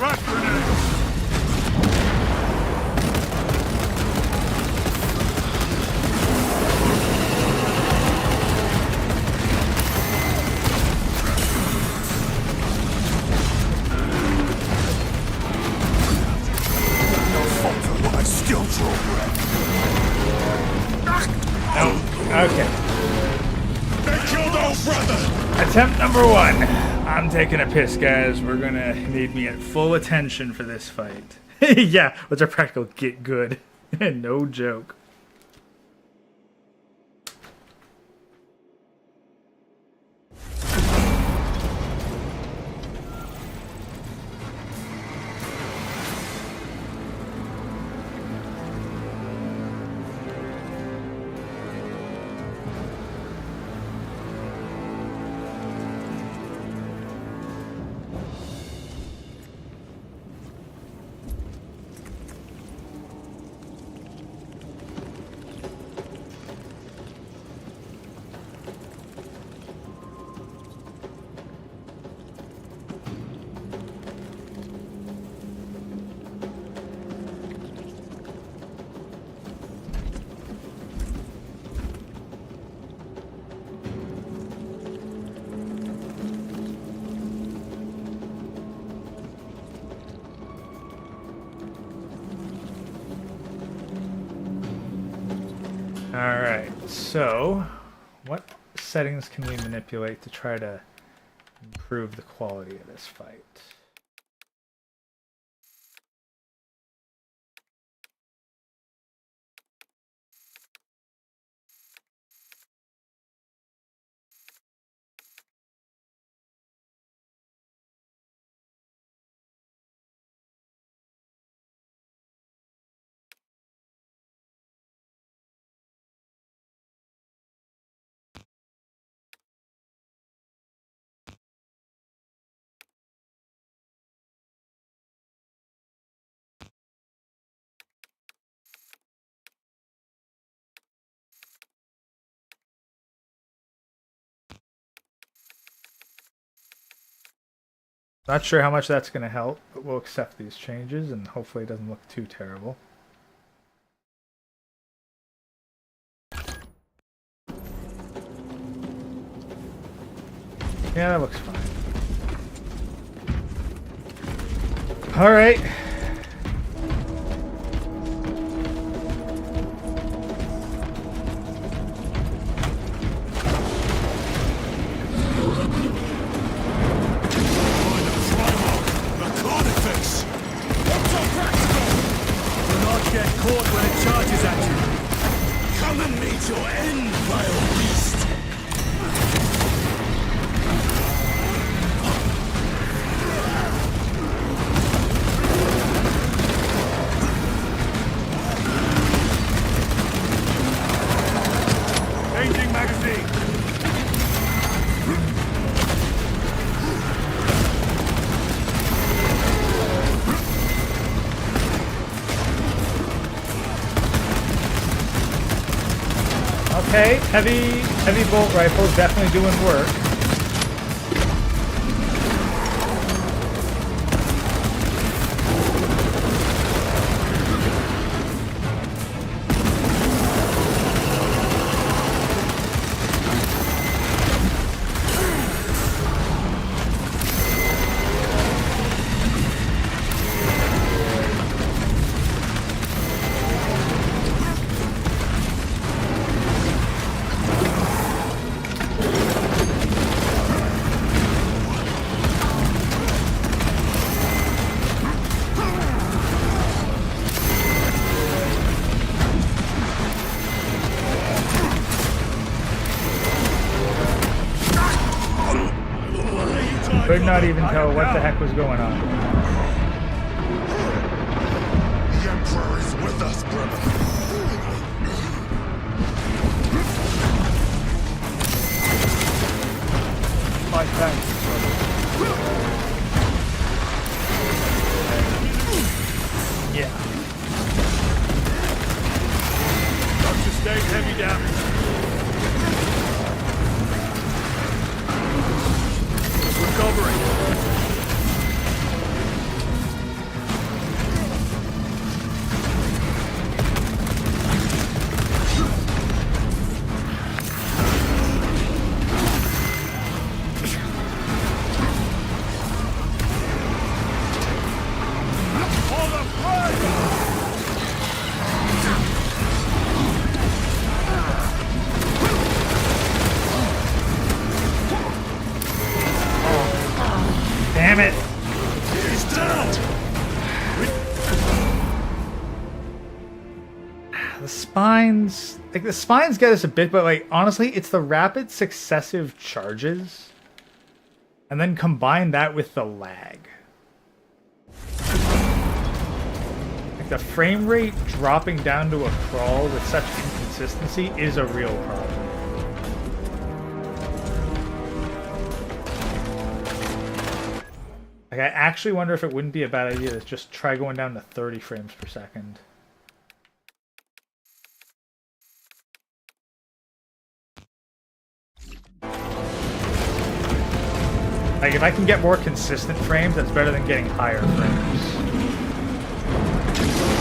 Rat grenade. Okay. They killed old brother. Attempt number 1. I'm taking a piss, guys. We're gonna need me at full attention for this fight. Yeah, what's our practical get good? No joke. Alright, so what settings can we manipulate to try to improve the quality of this fight? Not sure how much that's going to help, but we'll accept these changes and hopefully it doesn't look too terrible. Yeah, that looks fine. All right. The Carnifex. What's so practical? Do not get caught when it charges at you. Come and meet your end, vile beast. Changing magazine. Okay, heavy bolt rifle is definitely doing work. Could not even tell what the heck was going on. The Emperor is with us, brother. My thanks, brother. Yeah. damage. Recovering. Damn it! He's down. The spines, like the spines get us a bit, but like honestly, it's the rapid successive charges, and then combine that with the lag. Like the frame rate dropping down to a crawl with such inconsistency is a real problem. Like, I actually wonder if it wouldn't be a bad idea to just try going down to 30 frames per second. Like, if I can get more consistent frames, that's better than getting higher frames.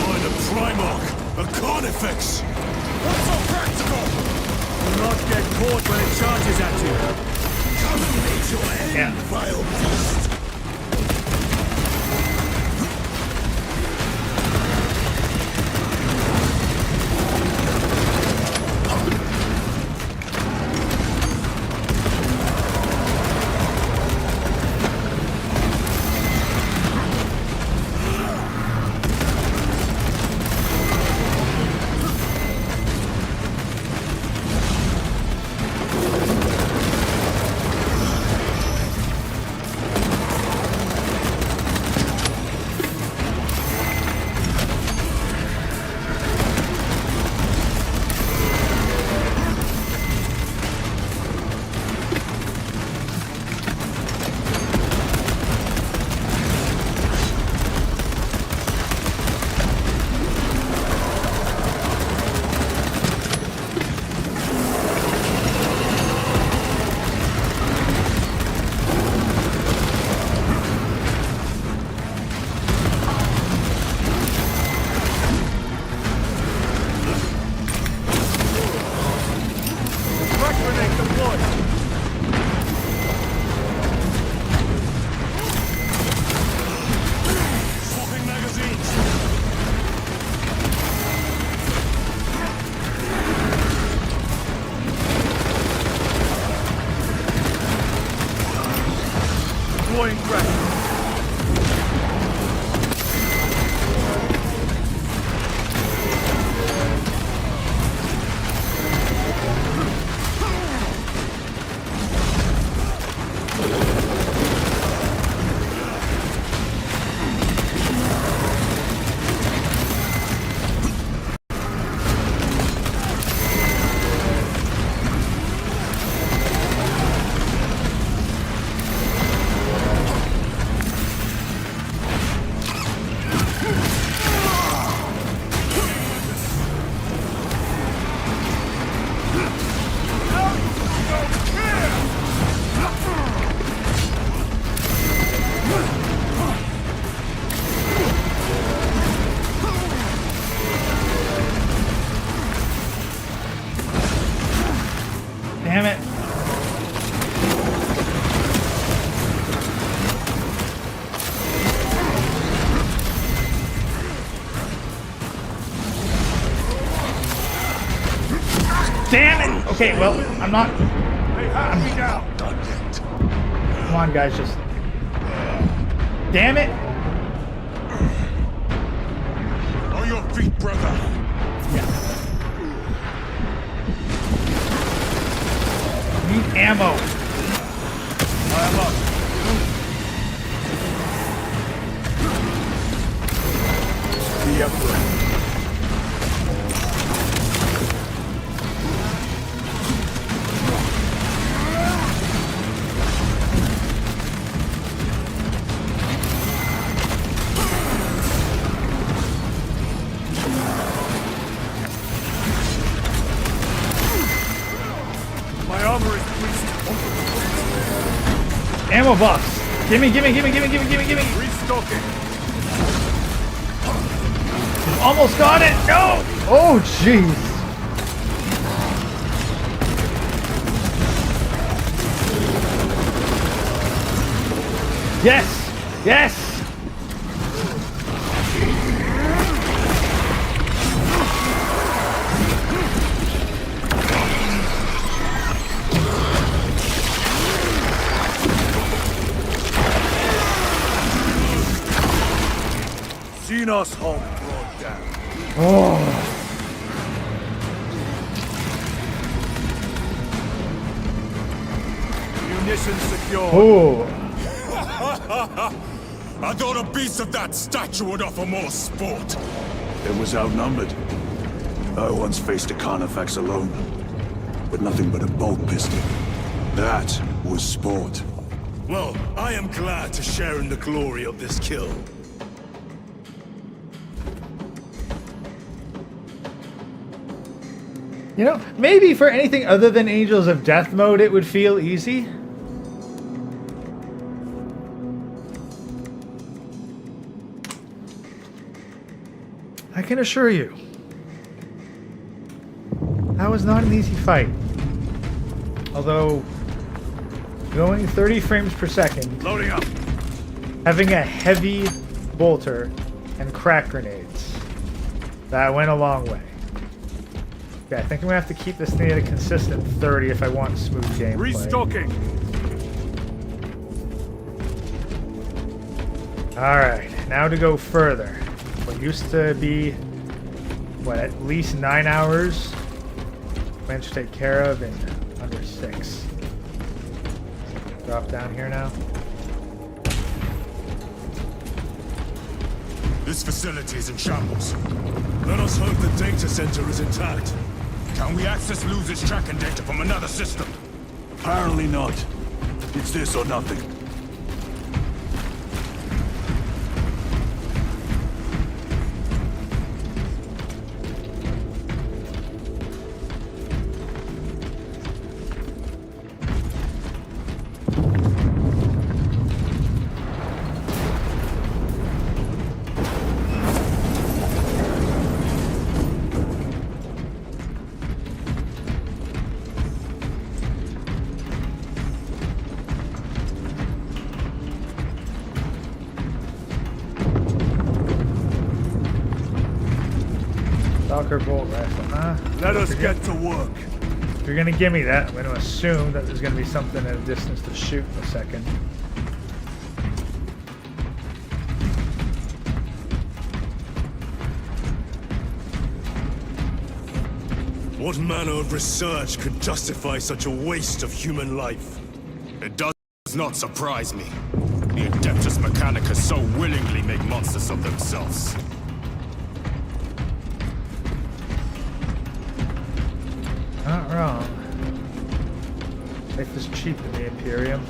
Find a Primarch, a Carnifex. What's so practical? Do not get caught when it charges at you. Come and meet your end, vile beast. Damn it. Damn it! Okay, well, I'm not... I'm done yet. Come on, guys, just... Damn it! On your feet, brother! Need ammo. I'm up. The Emperor. ammo buffs. Gimme. Restocking. Almost got it. No. Oh, jeez. Yes. Xenos Hulk brought down. Oh. Munitions secure. Oh. I thought a beast of that stature would offer more sport. It was outnumbered. I once faced a Carnifex alone, with nothing but a bolt pistol. That was sport. Well, I am glad to share in the glory of this kill. You know, maybe for anything other than Angels of Death mode, it would feel easy. I can assure you, that was not an easy fight. Although, going 30 frames per second, loading up, having a heavy bolter and crack grenades, that went a long way. Okay, I think I'm gonna have to keep this thing at a consistent 30 if I want smooth gameplay. Restocking. Alright, now to go further. What used to be, what, at least 9 hours, managed to take care of in under 6. Drop down here now. This facility is in shambles. Let us hope the data center is intact. Can we access Luz's tracking data from another system? Apparently not. It's this or nothing. Stalker bolt rifle, huh? Let us get to work. If you're gonna give me that, I'm gonna assume that there's gonna be something at a distance to shoot in a second. What manner of research could justify such a waste of human life? It does not surprise me. The Adeptus Mechanicus so willingly make monsters of themselves. Not wrong. Life is cheap in the Imperium.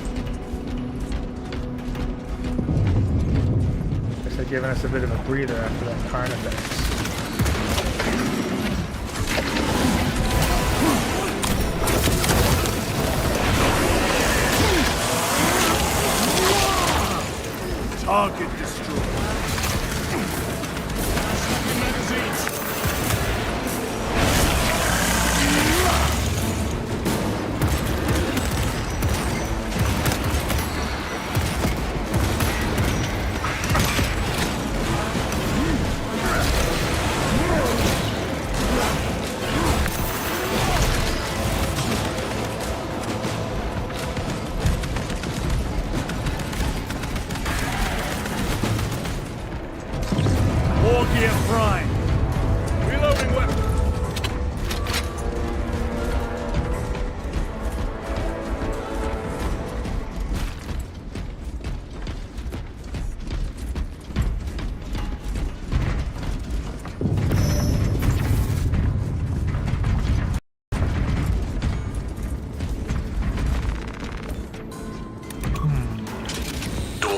Guess they've given us a bit of a breather after that Carnifex. Target destroyed.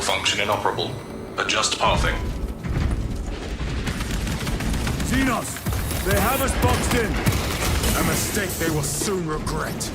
Function inoperable. Adjust pathing. Xenos! They have us boxed in! A mistake they will soon regret.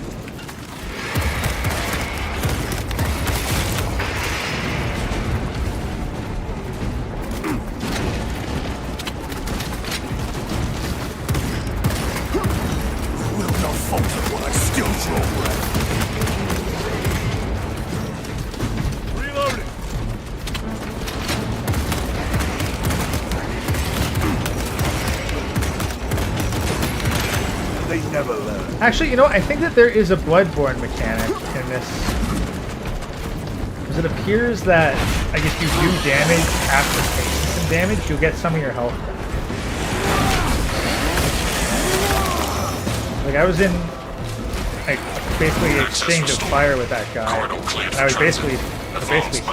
they never learn. Actually, you know, I think that there is a bloodborne mechanic in this. Because it appears that, I guess, you do damage after taking some damage, you'll get some of your health back. Like, I was in, like, basically exchange of fire with that guy. And I was basically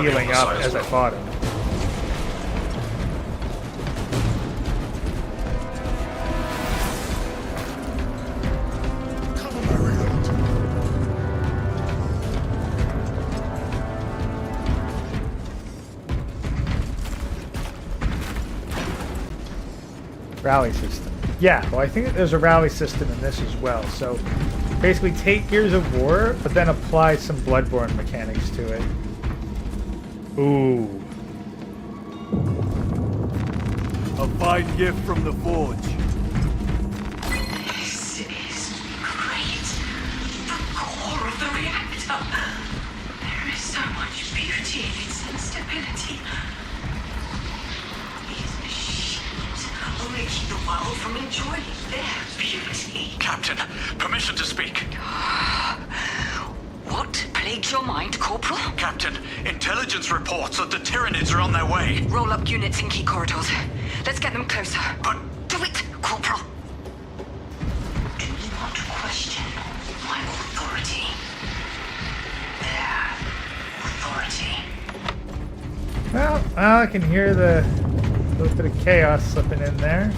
healing up as I fought him. Rally system. Yeah, well, I think that there's a rally system in this as well. So basically take Gears of War, but then apply some Bloodborne mechanics to it. Ooh. A fine gift from the Forge. This is great. The core of the reactor. There is so much beauty in its instability. These machines only keep the world from enjoying their beauty. Captain, permission to speak. What plagues your mind, Corporal? Captain, intelligence reports that the Tyranids are on their way. Roll up units in key corridors. Let's get them closer. But... Do it, Corporal. Do not question my authority. Their authority. Well, I can hear the little bit of chaos slipping in there.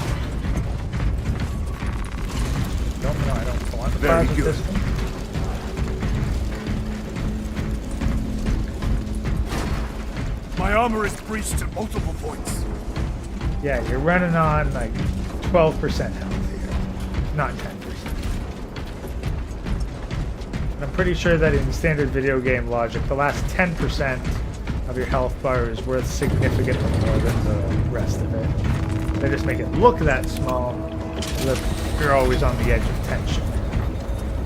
I don't want the plasma system. My armor is breached at multiple points. Yeah, you're running on like 12% health here, not 10%. And I'm pretty sure that in standard video game logic, the last 10% of your health bar is worth significantly more than the rest of it. They just make it look that small, so that you're always on the edge of tension.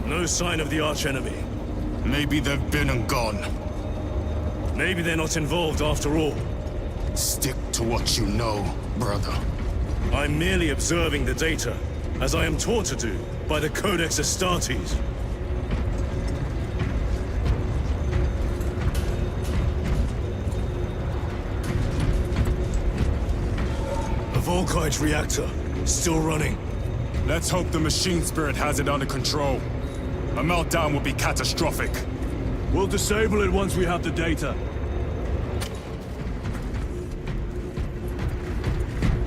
No sign of the archenemy. Maybe they've been and gone. Maybe they're not involved after all. Stick to what you know, brother. I'm merely observing the data, as I am taught to do by the Codex Astartes. A Volkite reactor, still running. Let's hope the machine spirit has it under control. A meltdown would be catastrophic. We'll disable it once we have the data.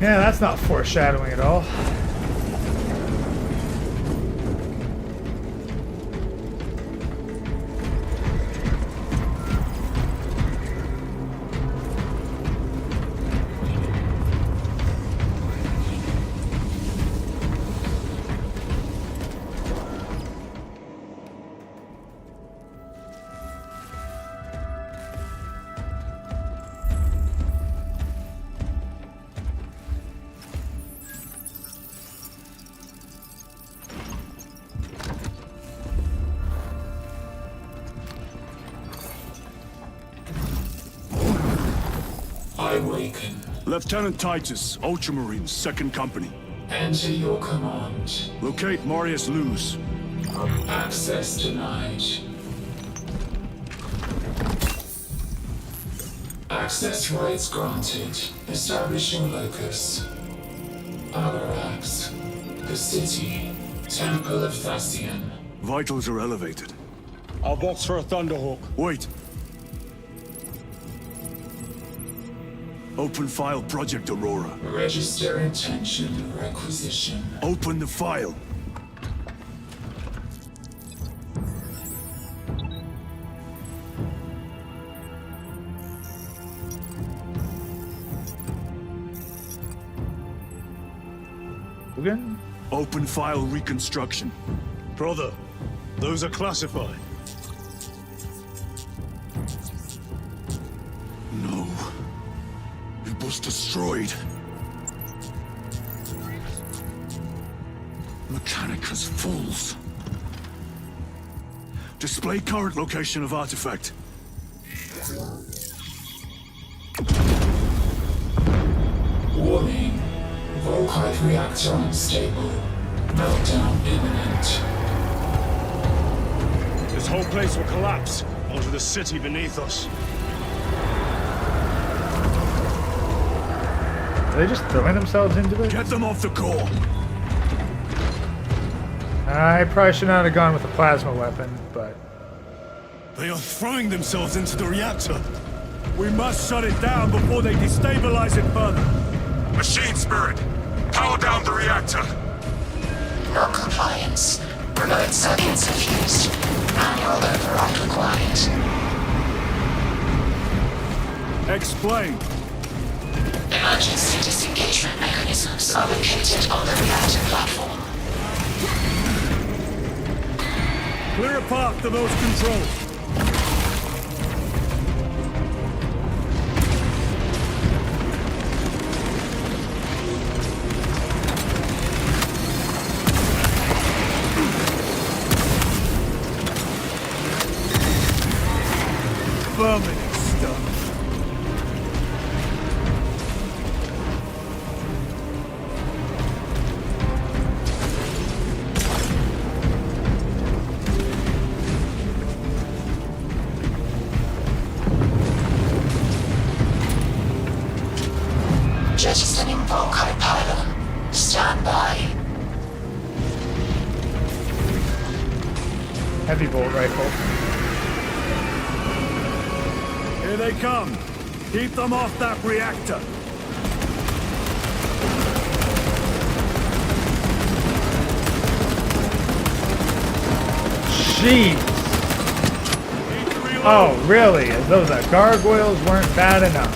Yeah, that's not foreshadowing at all. Lieutenant Titus, Ultramarines, 2nd Company. Enter your command. Locate Marius Luz. Access denied. Access rights granted. Establishing locus. Avarax. The city. Temple of Thassian. Vitals are elevated. I'll box for a Thunderhawk. Wait. Open file Project Aurora. Register intention requisition. Open the file. Again? Open file reconstruction. Brother, those are classified. No. It was destroyed. Mechanicus fools. Display current location of artifact. Warning. Volkite reactor unstable. Meltdown imminent. This whole place will collapse onto the city beneath us. Are they just throwing themselves into it? Get them off the core. I probably should not have gone with a plasma weapon, but... They are throwing themselves into the reactor. We must shut it down before they destabilize it further. Machine Spirit, power down the reactor. Non-compliance. Remote circuits are fused. Manual override required. Explain. Emergency disengagement mechanisms are located on the reactor platform. Clear a path to those controls. Vermin stuff. Jettisoning Volkite pylon. Stand by. Heavy bolt rifle. Here they come. Keep them off that reactor. Jeez. Oh, really? As though the gargoyles weren't bad enough.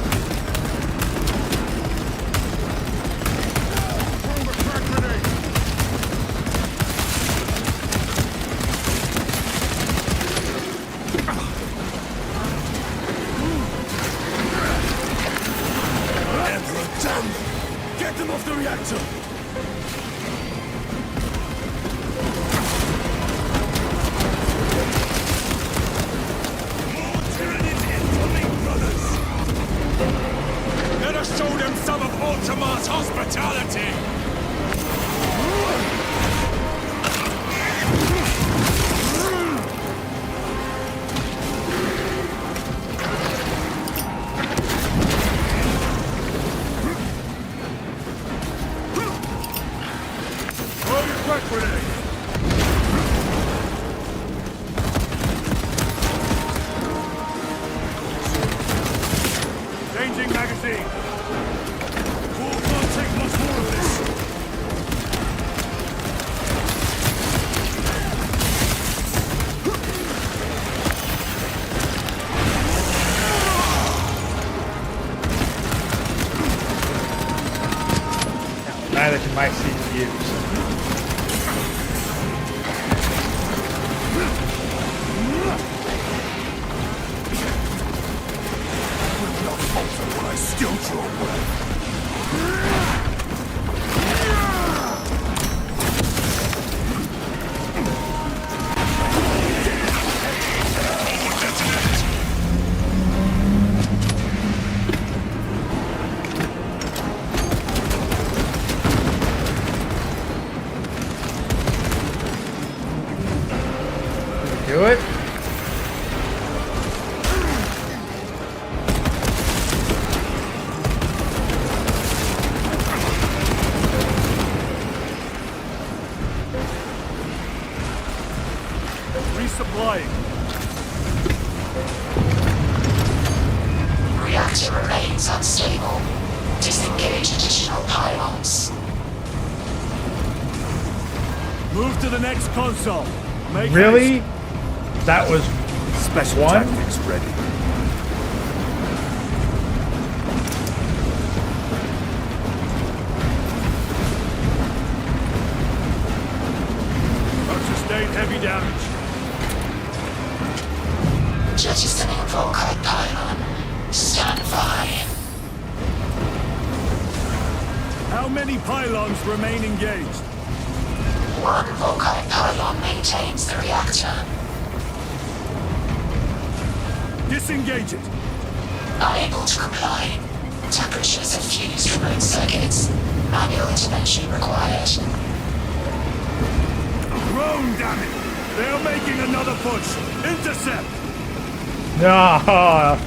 Get them off the reactor! More Tyranids incoming, brothers! Let us show them some of Ultima's hospitality! Changing magazine. Core can't take much more of this. Neither can my CPUs. When I still draw breath. Do it. Resupplying. Reactor remains unstable. Disengage additional pylons. Move to the next console. Make Really? haste. That was Special one? tactics ready. I've sustained heavy damage. Jettisoning Volkite pylon. Stand by. How many pylons remain engaged? One Volkite pylon maintains the reactor. Disengage it. Unable to comply. Temperatures have fused remote circuits. Manual intervention required. drone, damn it! They are making another push. Intercept! No.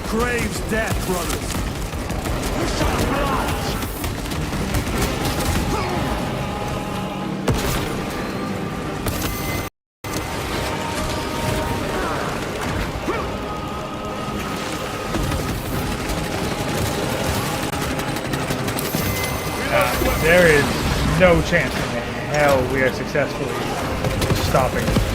Craves death, brothers. There is no chance in hell we are successfully stopping this.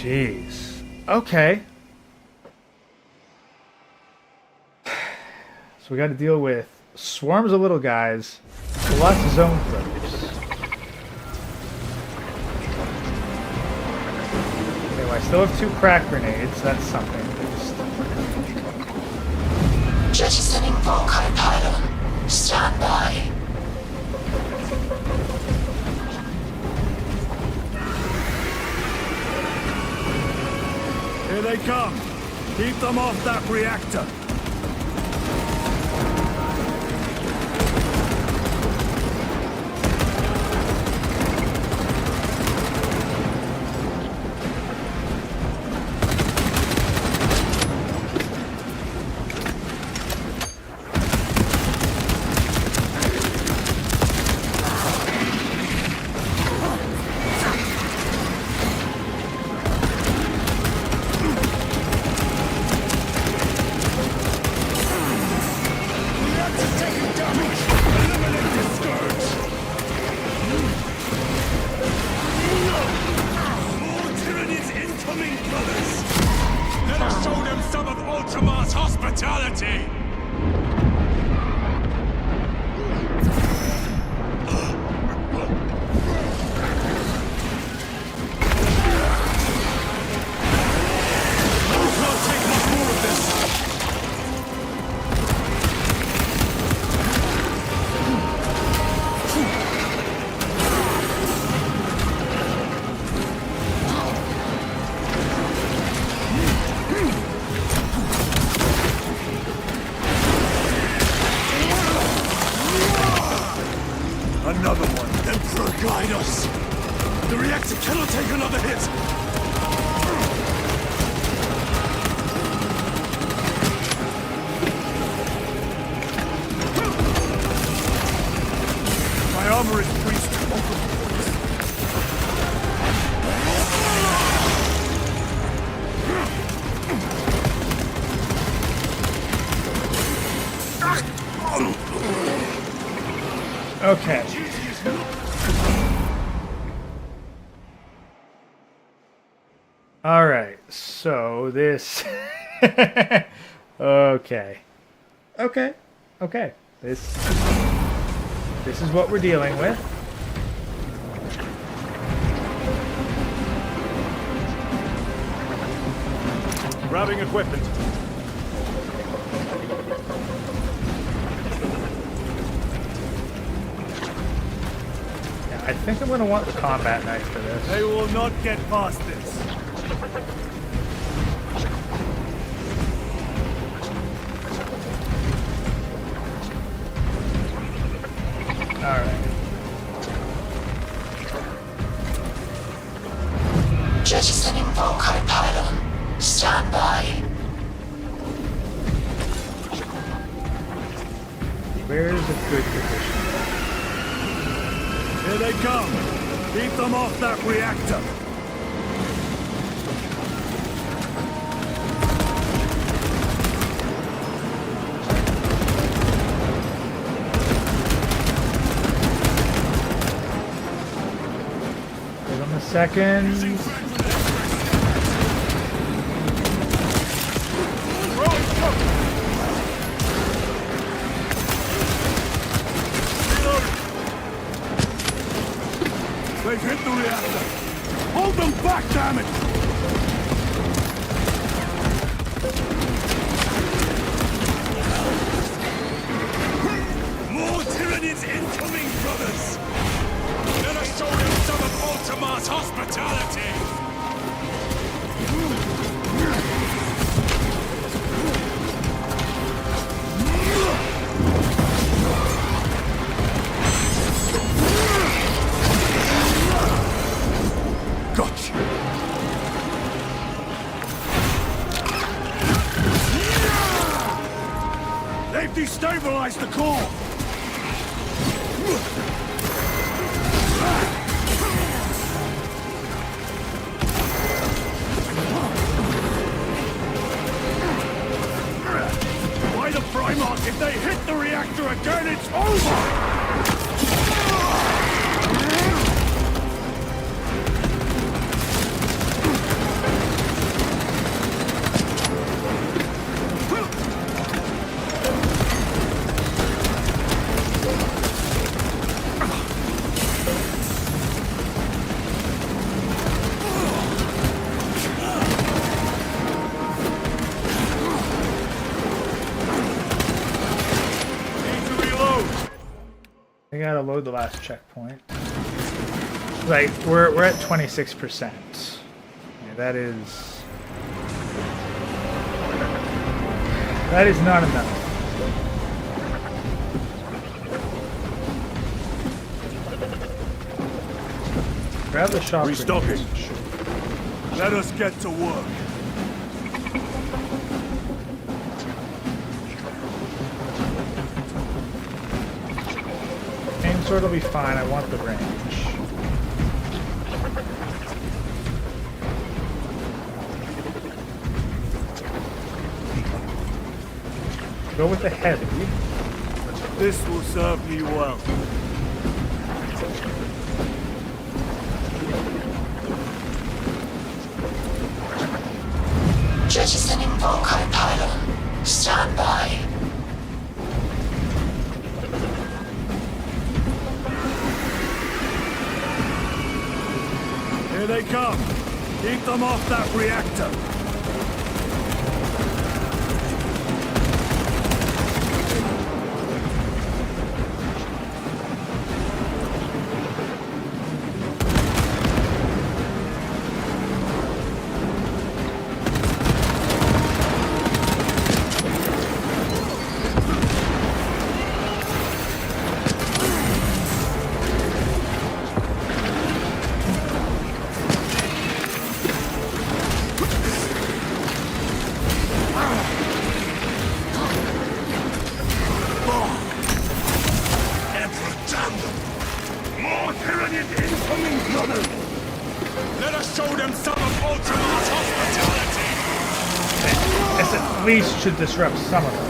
Jeez. Okay. So we got to deal with swarms of little guys, lots of zone throws. Anyway, I still have 2 crack grenades. That's something. Jettisoning Volkite pylon. Stand by. Here they come. Keep them off that reactor. Another one. Emperor, guide us. The reactor cannot take another hit. My armor is breached. Okay. Alright, so this... okay. Okay. This is what we're dealing with. Grabbing equipment. I think I'm going to want the combat knife for this. They will not get past this. Alright. Jettisoning Volkite pylon. Stand by. Where's a good position? Here they come. Keep them off that reactor. Give them a second. destabilized the core! By the Primarch, if they hit the reactor again, it's over! I gotta load the last checkpoint. Right, we're at 26%. Yeah, that is not enough. Grab the shop. Restocking. Let us get to work. Aim sword will be fine. I want the range. Go with the heavy. This will serve me well. Jettisoning Volkite pylon. Stand by. Here they come. Keep them off that reactor. At least should disrupt some of them.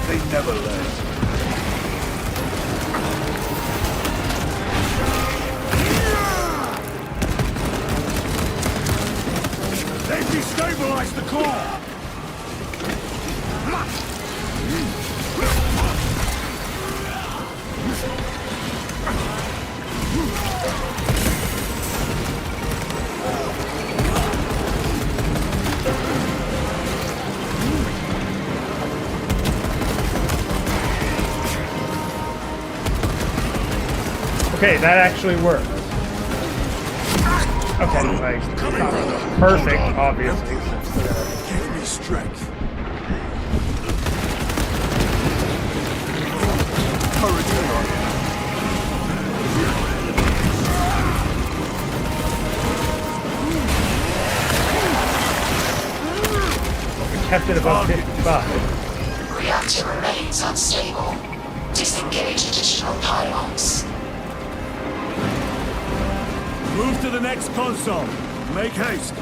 They never learn. Destabilize the core! Okay, that actually worked. Okay, like, not perfect, obviously. Give me strength. Courage on. We kept it above 55. Reactor remains unstable. Disengage additional pylons. Move to the next console. Make haste.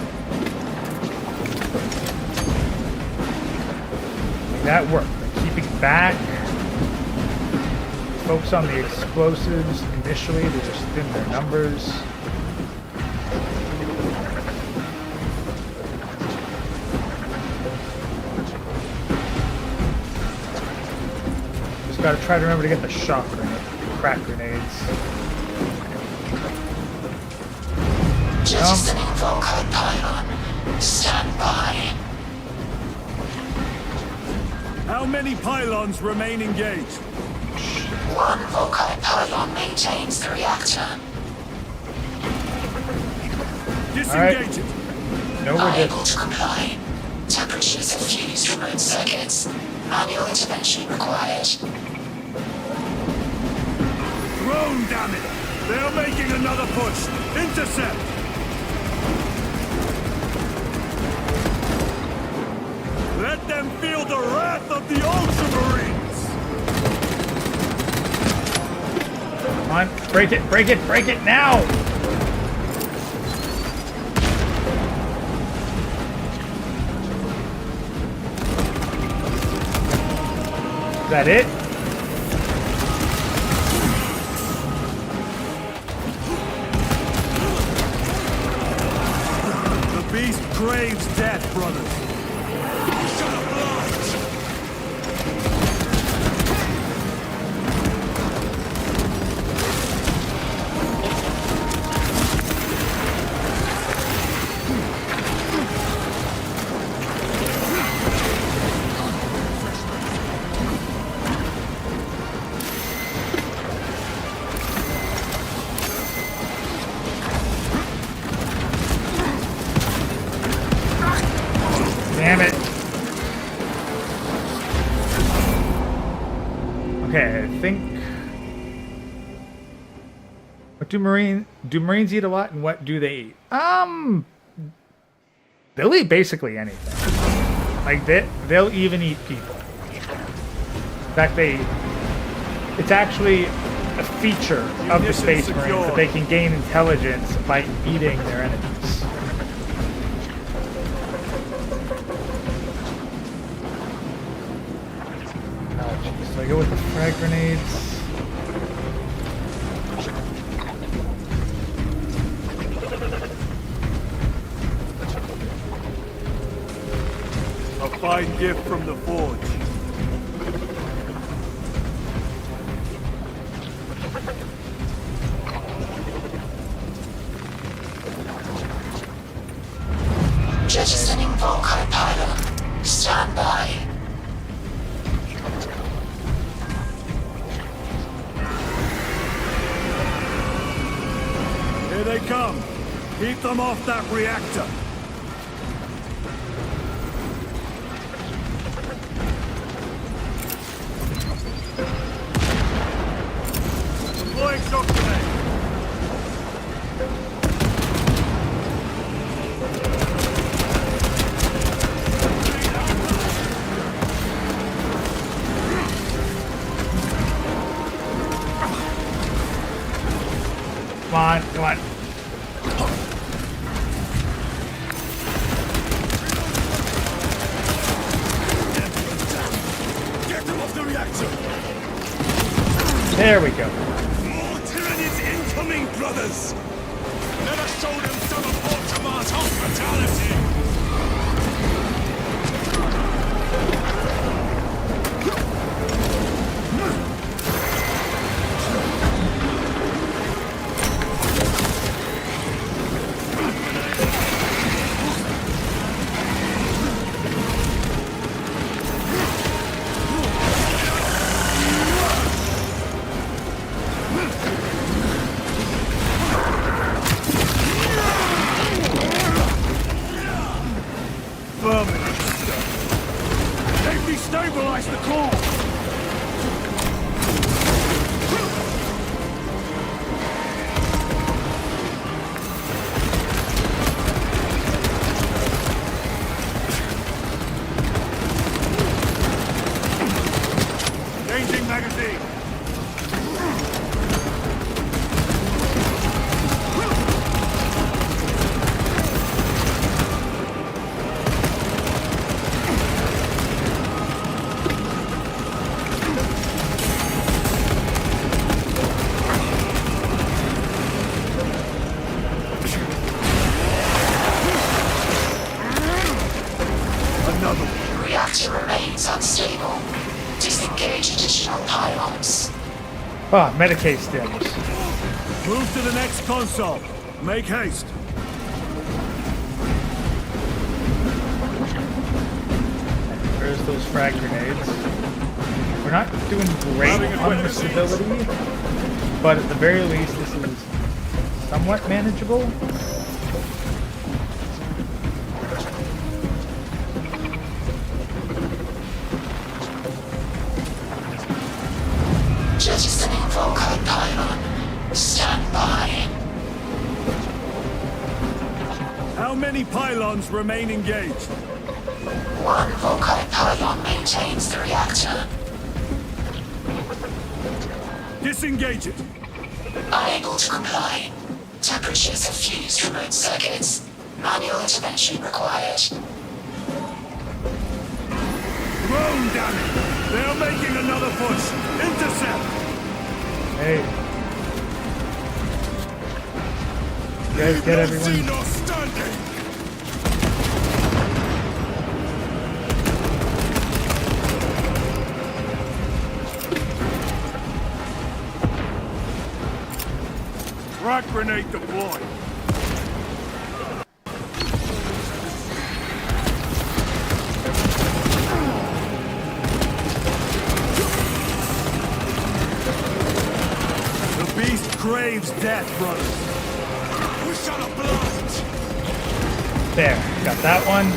That worked. Keeping back. Focus on the explosives initially to just thin their numbers. Just gotta try to remember to get the shock grenade, crack grenades. Jettisoning Volkite pylon. Stand by. How many pylons remain engaged? One Volkite pylon maintains the reactor. Disengage it. No, we're Unable to comply. switches and fused remote circuits. Manual intervention required. Drone, damn it! They're making another push! Intercept! Let them feel the wrath of the Ultramarines! Come on, break it now! Is that it? The beast craves death, brothers. Damn it. Okay, I think... What do Marines eat a lot, and what do they eat? They'll eat basically anything. Like, they'll even eat people. In fact, it's actually a feature of the Space Marines that they can gain intelligence by eating their enemies. So I go with the frag grenades. A fine gift from the forge. Jettisoning Volkite pylon. Stand by. Here they come. Keep them off that reactor. Deploying shock grenade. Come on, come on. Get them off the reactor. There we go. More tyrannies incoming, brothers. Let us show them some of Ultramar's hospitality. Stabilize the core! Changing magazine! Reactor remains unstable. Disengage additional pylons. Ah, Medicaid stims. Move to the next console. Make haste. There's those frag grenades. We're not doing great on the stability, but at the very least this is somewhat manageable. Jettisoning Volkite pylon. Stand by. How many pylons remain engaged? One Volkite pylon maintains the reactor. Disengage it. Unable to comply. Temperatures have fused remote circuits. Manual intervention required. Drone, damn it! They are making another push. Intercept. Hey. You guys get everyone? Rock grenade deployed. The beast craves death, brothers. We shall oblige. There, got that one.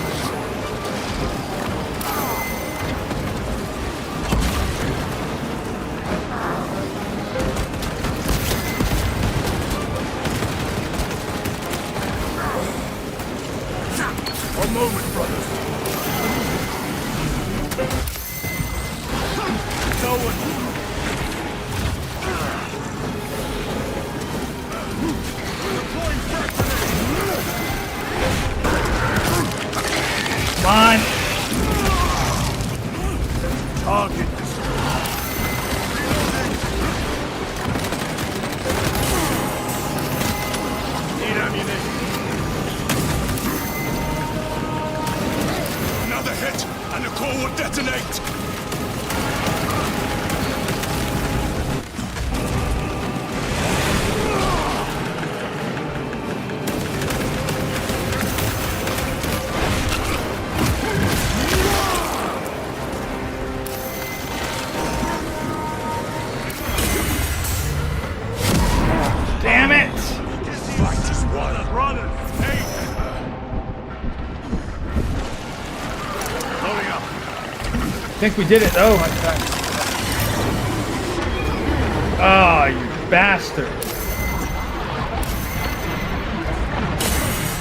One moment, brothers. No one. Come on. Target. Need ammunition. Another hit, and the core will detonate! Damn it! Brothers, hey! Loading up. I think we did it though. Oh, you bastard.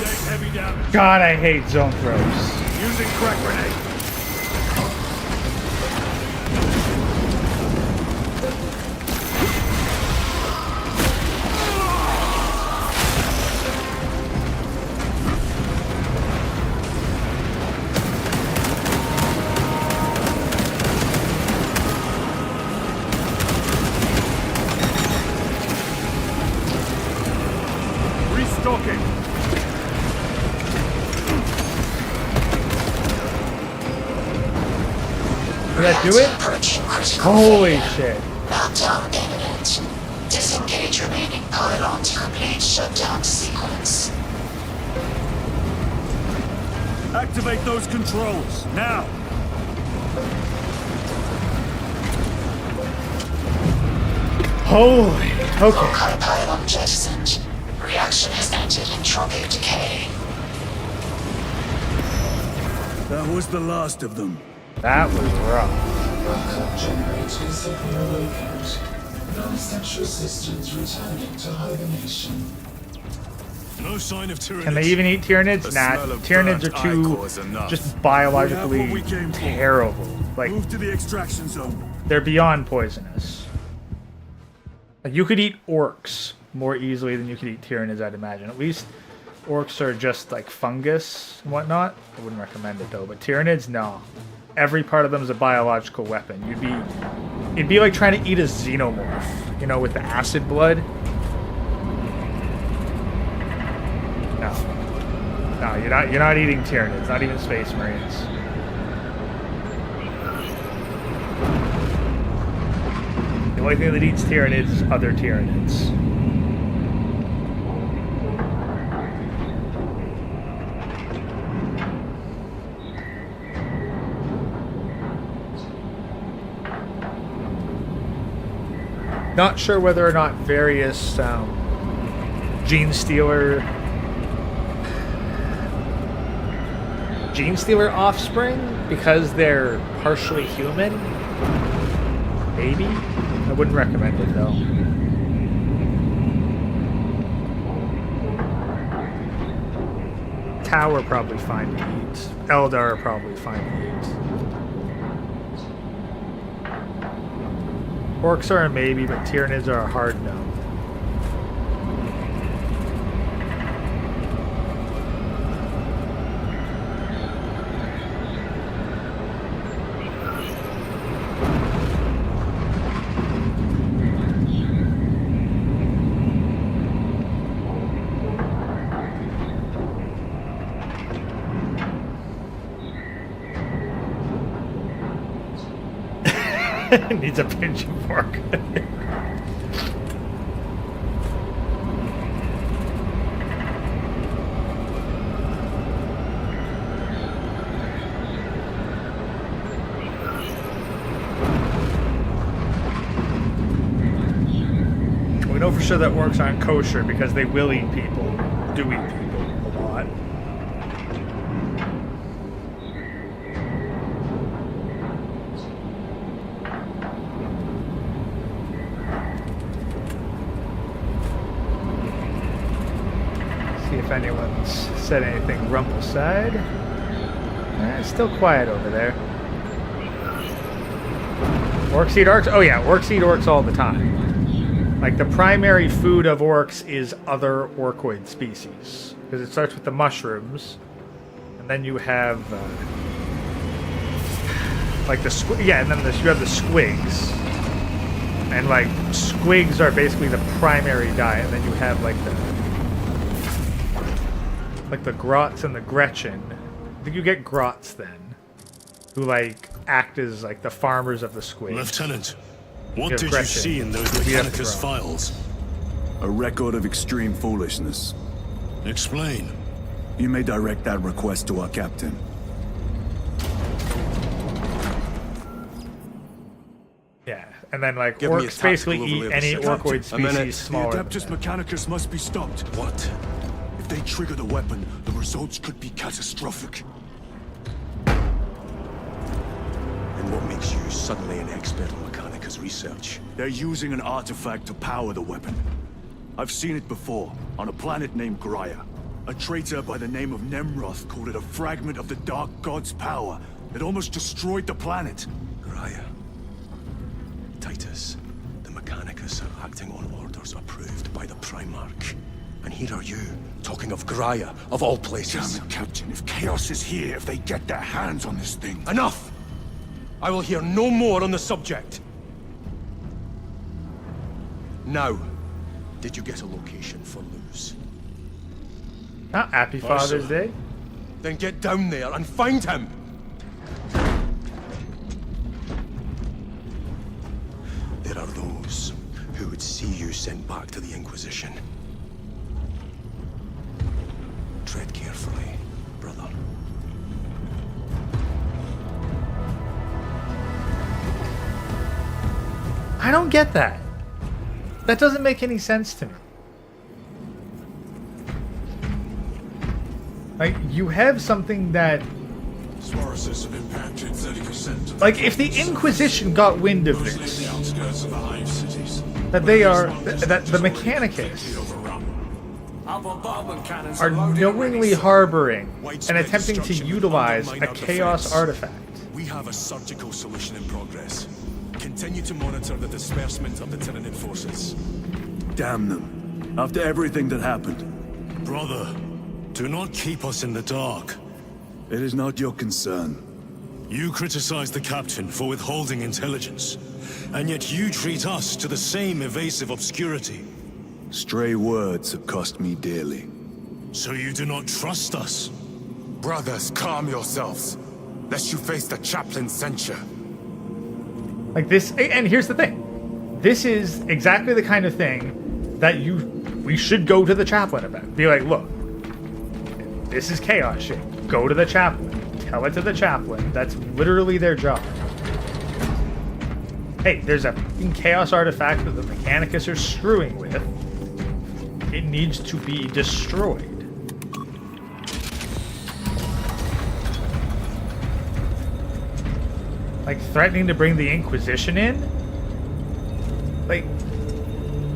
Take heavy damage. God, I hate zone throws. Using crack grenade. Restocking. Did that do it? Holy shit. Meltdown imminent. Disengage remaining pylon to complete shutdown sequence. Activate those controls, now! Holy. Okay. Volkite pylon jettisoned. Reaction has entered entropic decay. That was the last of them. That was rough. Backup generators have been awakened. Non-essential systems returning to hibernation. No sign of tyranny. Can they even eat Tyranids? Nah, Tyranids are too just biologically terrible. Like, Move to the extraction zone. they're beyond poisonous. Like, you could eat orcs more easily than you could eat Tyranids, I'd imagine. At least orcs are just like fungus and whatnot. I wouldn't recommend it though. But Tyranids, no. Every part of them is a biological weapon. It'd be like trying to eat a xenomorph, you know, with the acid blood. No, you're not eating Tyranids, not even Space Marines. The only thing that eats Tyranids is other Tyranids. Not sure whether or not various gene stealer offspring, because they're partially human, maybe. I wouldn't recommend it though. Tower probably fine to eat. Eldar probably fine to eat. Orcs are a maybe, but Tyranids are a hard no. Needs a pinching fork. We know for sure that orcs aren't kosher because they will eat people, do eat people a lot. If anyone's said anything rumble side. It's still quiet over there. Orcs eat orcs? Oh yeah, orcs eat orcs all the time. Like the primary food of orcs is other orcoid species. Because it starts with the mushrooms. And then you have like the and then you have the squigs. And like squigs are basically the primary diet. And then you have like the grots and the Gretchen. I think you get grots then, who like act as like the farmers of the squigs. Lieutenant, what did you see in those Mechanicus files? A record of extreme foolishness. Explain. You may direct that request to our captain. Yeah, and then like orcs basically eat any orcoid species smaller. The Adeptus Mechanicus must be stopped. What? If they trigger the weapon, the results could be catastrophic. And what makes you suddenly an expert on Mechanicus research? They're using an artifact to power the weapon. I've seen it before, on a planet named Gria. A traitor by the name of Nemroth called it a fragment of the Dark God's power. It almost destroyed the planet. Gria. Titus, the Mechanicus are acting on orders approved by the Primarch. And here are you, talking of Gria, of all places. Damn it, Captain. If Chaos is here, if they get their hands on this thing... Enough! I will hear no more on the subject. Now, did you get a location for Luz? Not Happy Father's Day. Then get down there and find him! There are those who would see you sent back to the Inquisition. Tread carefully, brother. I don't get that. That doesn't make any sense to me. Like, you have something that... Sources have impacted 30%. Like, if the Inquisition got wind of this, that they are... that the Mechanicus are knowingly harboring and attempting to utilize a Chaos artifact. We have a surgical solution in progress. Continue to monitor the disbursement of the Tyranid forces. Damn them. After everything that happened. Brother, do not keep us in the dark. It is not your concern. You criticize the captain for withholding intelligence, and yet you treat us to the same evasive obscurity. Stray words have cost me dearly. So you do not trust us? Brothers, calm yourselves, lest you face the chaplain's censure. Like this, and here's the thing. This is exactly the kind of thing that we should go to the chaplain about. Be like, look, this is chaos shit. Go to the chaplain. Tell it to the chaplain. That's literally their job. Hey, there's a fucking chaos artifact that the Mechanicus are screwing with. It needs to be destroyed. Like, threatening to bring the Inquisition in? Like,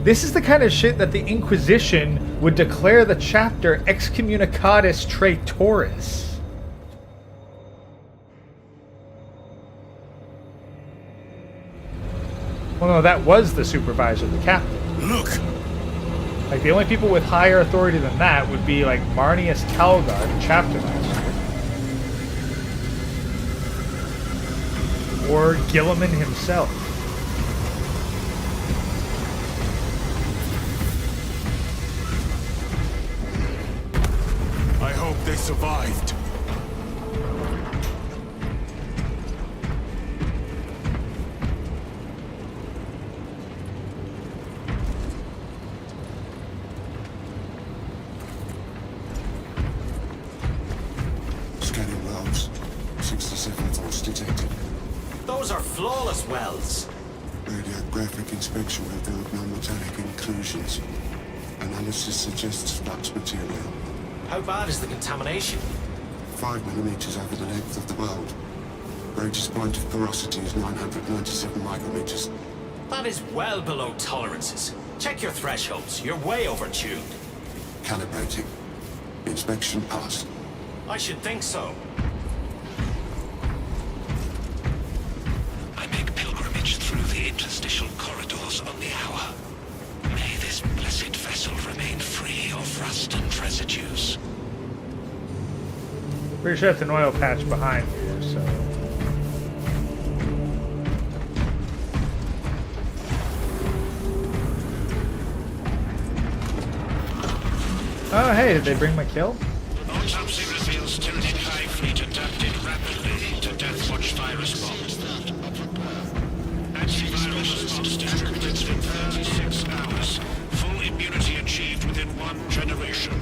this is the kind of shit that the Inquisition would declare the chapter excommunicatus traitoris. Well, no, that was the supervisor, the captain. Look! Like, the only people with higher authority than that would be, like, Marnius Calgar, the chapter master. Or Gilliman himself. I hope they survived. Scanning wells. 67 volts detected. Those are flawless wells. Radiographic inspection revealed non-metallic inclusions. Analysis suggests flux material. How bad is the contamination? 5 millimeters over the length of the world. Greatest point of porosity is 997 micrometers. That is well below tolerances. Check your thresholds. You're way overtuned. Calibrating. Inspection passed. I should think so. I make pilgrimage through the interstitial corridors on the hour. May this blessed vessel remain free of rust and residues. Pretty sure it's an oil patch behind here, so... Oh, hey, did they bring my kill? Autopsy reveals Tyranid Hive fleet adapted rapidly to Deathwatch virus bomb. Antiviral response distributed within 36 hours. Full immunity achieved within 1 generation.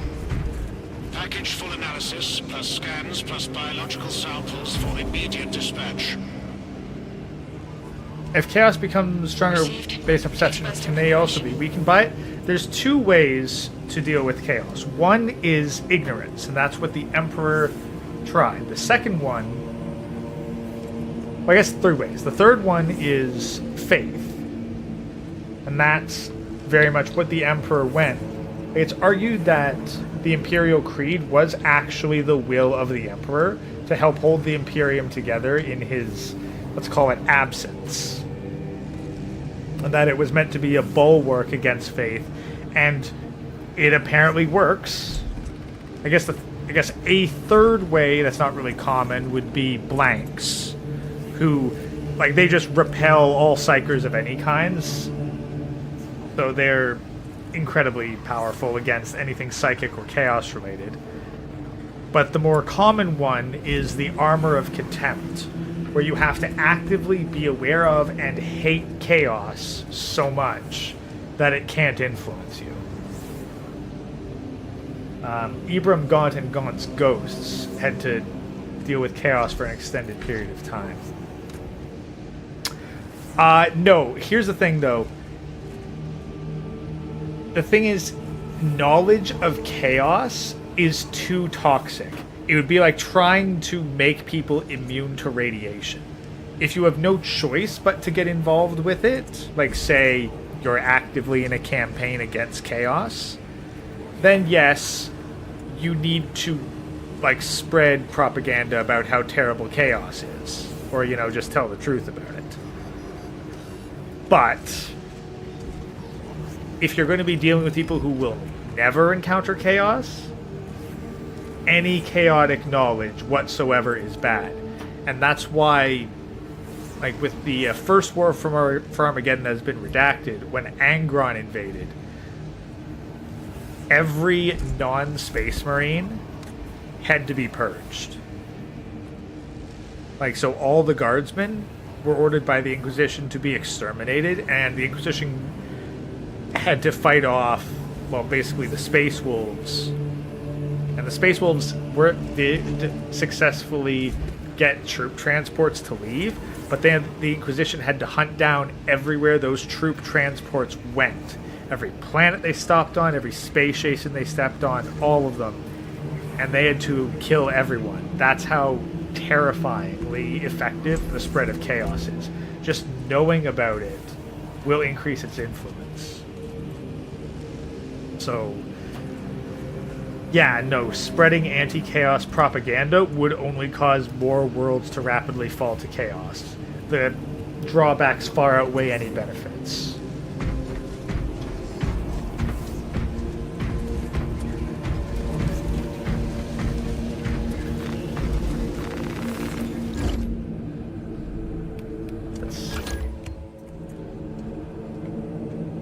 Package full analysis, plus scans, plus biological samples for immediate dispatch. If chaos becomes stronger based on perception, can they also be weakened by it? There's 2 ways to deal with chaos. One is ignorance, and that's what the Emperor tried. The second one, well, I guess 3 ways. The third one is faith, and that's very much what the Emperor went. It's argued that the Imperial Creed was actually the will of the Emperor to help hold the Imperium together in his, let's call it, absence. And that it was meant to be a bulwark against faith, and it apparently works. I guess a third way that's not really common would be blanks, who, like, they just repel all psychers of any kinds. So they're incredibly powerful against anything psychic or chaos related. But the more common one is the Armor of Contempt, where you have to actively be aware of and hate chaos so much that it can't influence you. Ibram, Gaunt, and Gaunt's ghosts had to deal with chaos for an extended period of time. No, here's the thing though. The thing is, knowledge of chaos is too toxic. It would be like trying to make people immune to radiation. If you have no choice but to get involved with it, like say you're actively in a campaign against chaos, then yes, you need to like spread propaganda about how terrible chaos is, or just tell the truth about it. But if you're going to be dealing with people who will never encounter chaos, any chaotic knowledge whatsoever is bad. And that's why, like with the first war for Armageddon that has been redacted, when Angron invaded, every non-space marine had to be purged. Like, so all the guardsmen were ordered by the Inquisition to be exterminated, and the Inquisition had to fight off, well, basically the Space Wolves. And the Space Wolves did successfully get troop transports to leave, but then the Inquisition had to hunt down everywhere those troop transports went. Every planet they stopped on, every space station they stepped on, all of them. And they had to kill everyone. That's how terrifyingly effective the spread of chaos is. Just knowing about it will increase its influence. So, yeah, no, spreading anti-chaos propaganda would only cause more worlds to rapidly fall to chaos. The drawbacks far outweigh any benefits.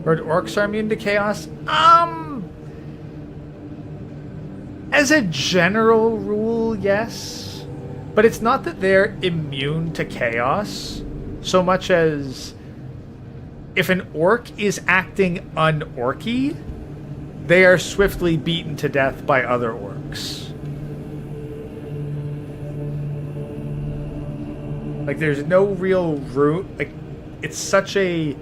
Heard orcs are immune to chaos? As a general rule, yes. But it's not that they're immune to chaos, so much as if an orc is acting un-orky, they are swiftly beaten to death by other orcs. Like, there's no real root. Like, it's such a...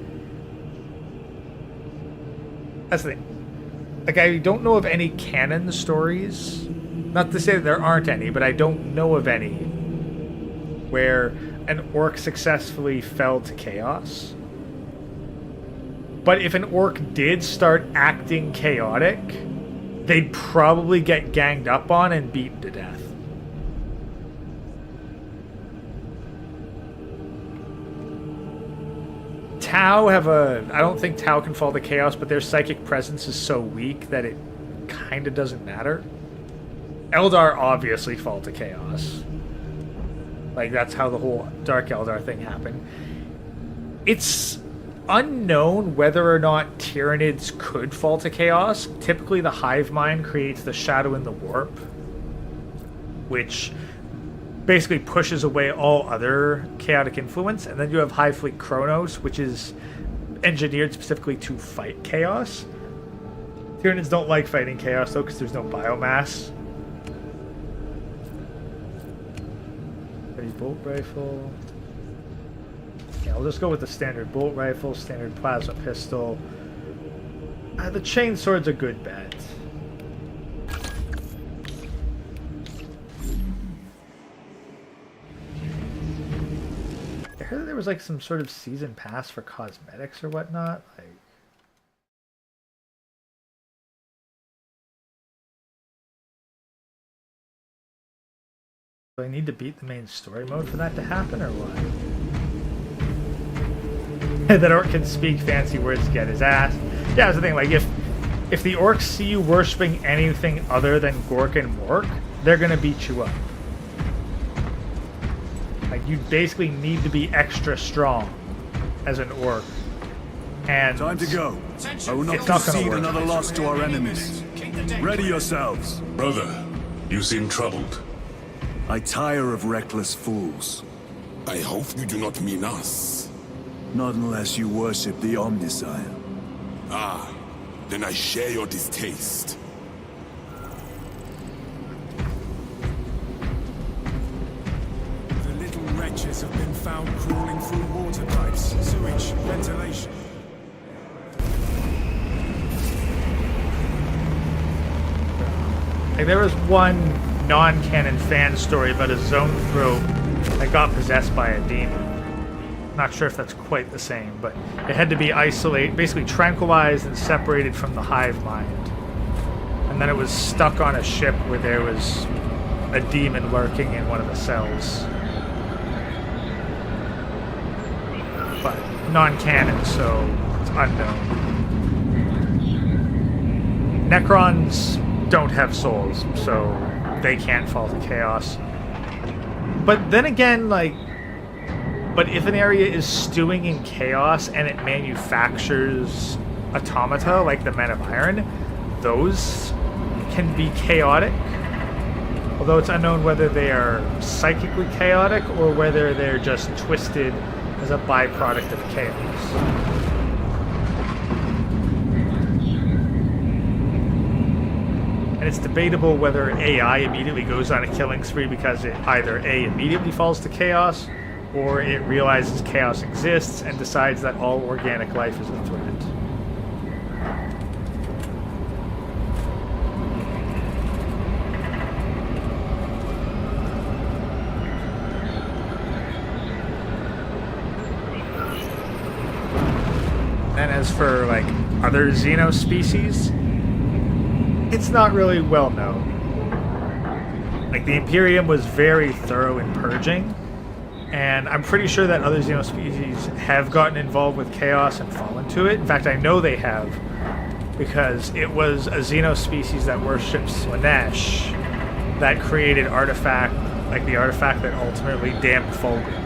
That's the thing. Like, I don't know of any canon stories. Not to say that there aren't any, but I don't know of any where an orc successfully fell to chaos. But if an orc did start acting chaotic, they'd probably get ganged up on and beaten to death. Tau have a... I don't think Tau can fall to chaos, but their psychic presence is so weak that it kind of doesn't matter. Eldar obviously fall to chaos. Like, that's how the whole Dark Eldar thing happened. It's unknown whether or not Tyranids could fall to chaos. Typically, the Hive Mind creates the Shadow in the Warp, which basically pushes away all other chaotic influence, and then you have Hive Fleet Kronos, which is engineered specifically to fight chaos. Tyranids don't like fighting chaos, though, because there's no biomass. Ready bolt rifle. Yeah, I'll just go with the standard bolt rifle, standard plasma pistol. The chainsword's a good bet. I heard there was like some sort of season pass for cosmetics or whatnot. Like, do I need to beat the main story mode for that to happen, or what? That orc can speak fancy words to get his ass. Yeah, that's the thing. Like, if the orcs see you worshipping anything other than Gork and Mork, they're gonna beat you up. Like, you basically need to be extra strong as an orc. And time to go. I will not concede another loss to our enemies. Ready yourselves. Brother, you seem troubled. I tire of reckless fools. I hope you do not mean us. Not unless you worship the Omniscient. Ah, then I share your distaste. Wretches have been found crawling through water pipes, sewage, ventilation. Like, there was one non-canon fan story about a Neurothrope that got possessed by a demon. Not sure if that's quite the same, but it had to be isolated, basically tranquilized and separated from the Hive Mind. And then it was stuck on a ship where there was a demon lurking in one of the cells. But non-canon, so it's unknown. Necrons don't have souls, so they can't fall to chaos. But then again, like, but if an area is stewing in chaos and it manufactures automata, like the Men of Iron, those can be chaotic. Although it's unknown whether they are psychically chaotic or whether they're just twisted as a byproduct of chaos. And it's debatable whether AI immediately goes on a killing spree because it either A, immediately falls to chaos, or it realizes chaos exists and decides that all organic life is a threat. then as for like other Xeno species, it's not really well known. Like the Imperium was very thorough in purging, and I'm pretty sure that other Xeno species have gotten involved with chaos and fallen to it. In fact, I know they have, because it was a Xeno species that worshipped Slanesh that created artifact, like the artifact that ultimately damned Fulgrim.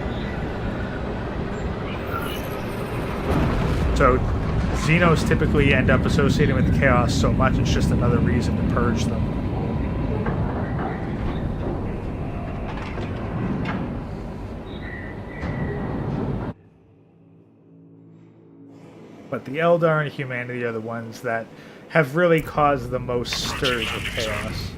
So Xenos typically end up associating with chaos so much it's just another reason to purge them. But the Eldar and humanity are the ones that have really caused the most stirs of chaos.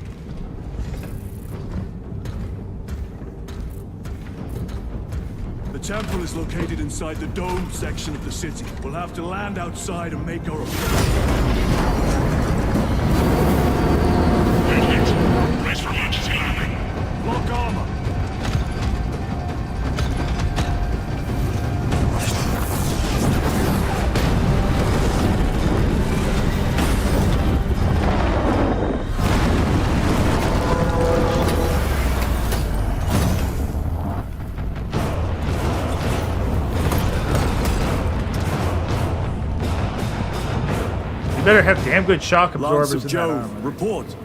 The temple is located inside the domed section of the city. We'll have to land outside and make our Brace for emergency landing. Lock armor. You better have damn good shock absorbers Lance of in that Jove, armor. report.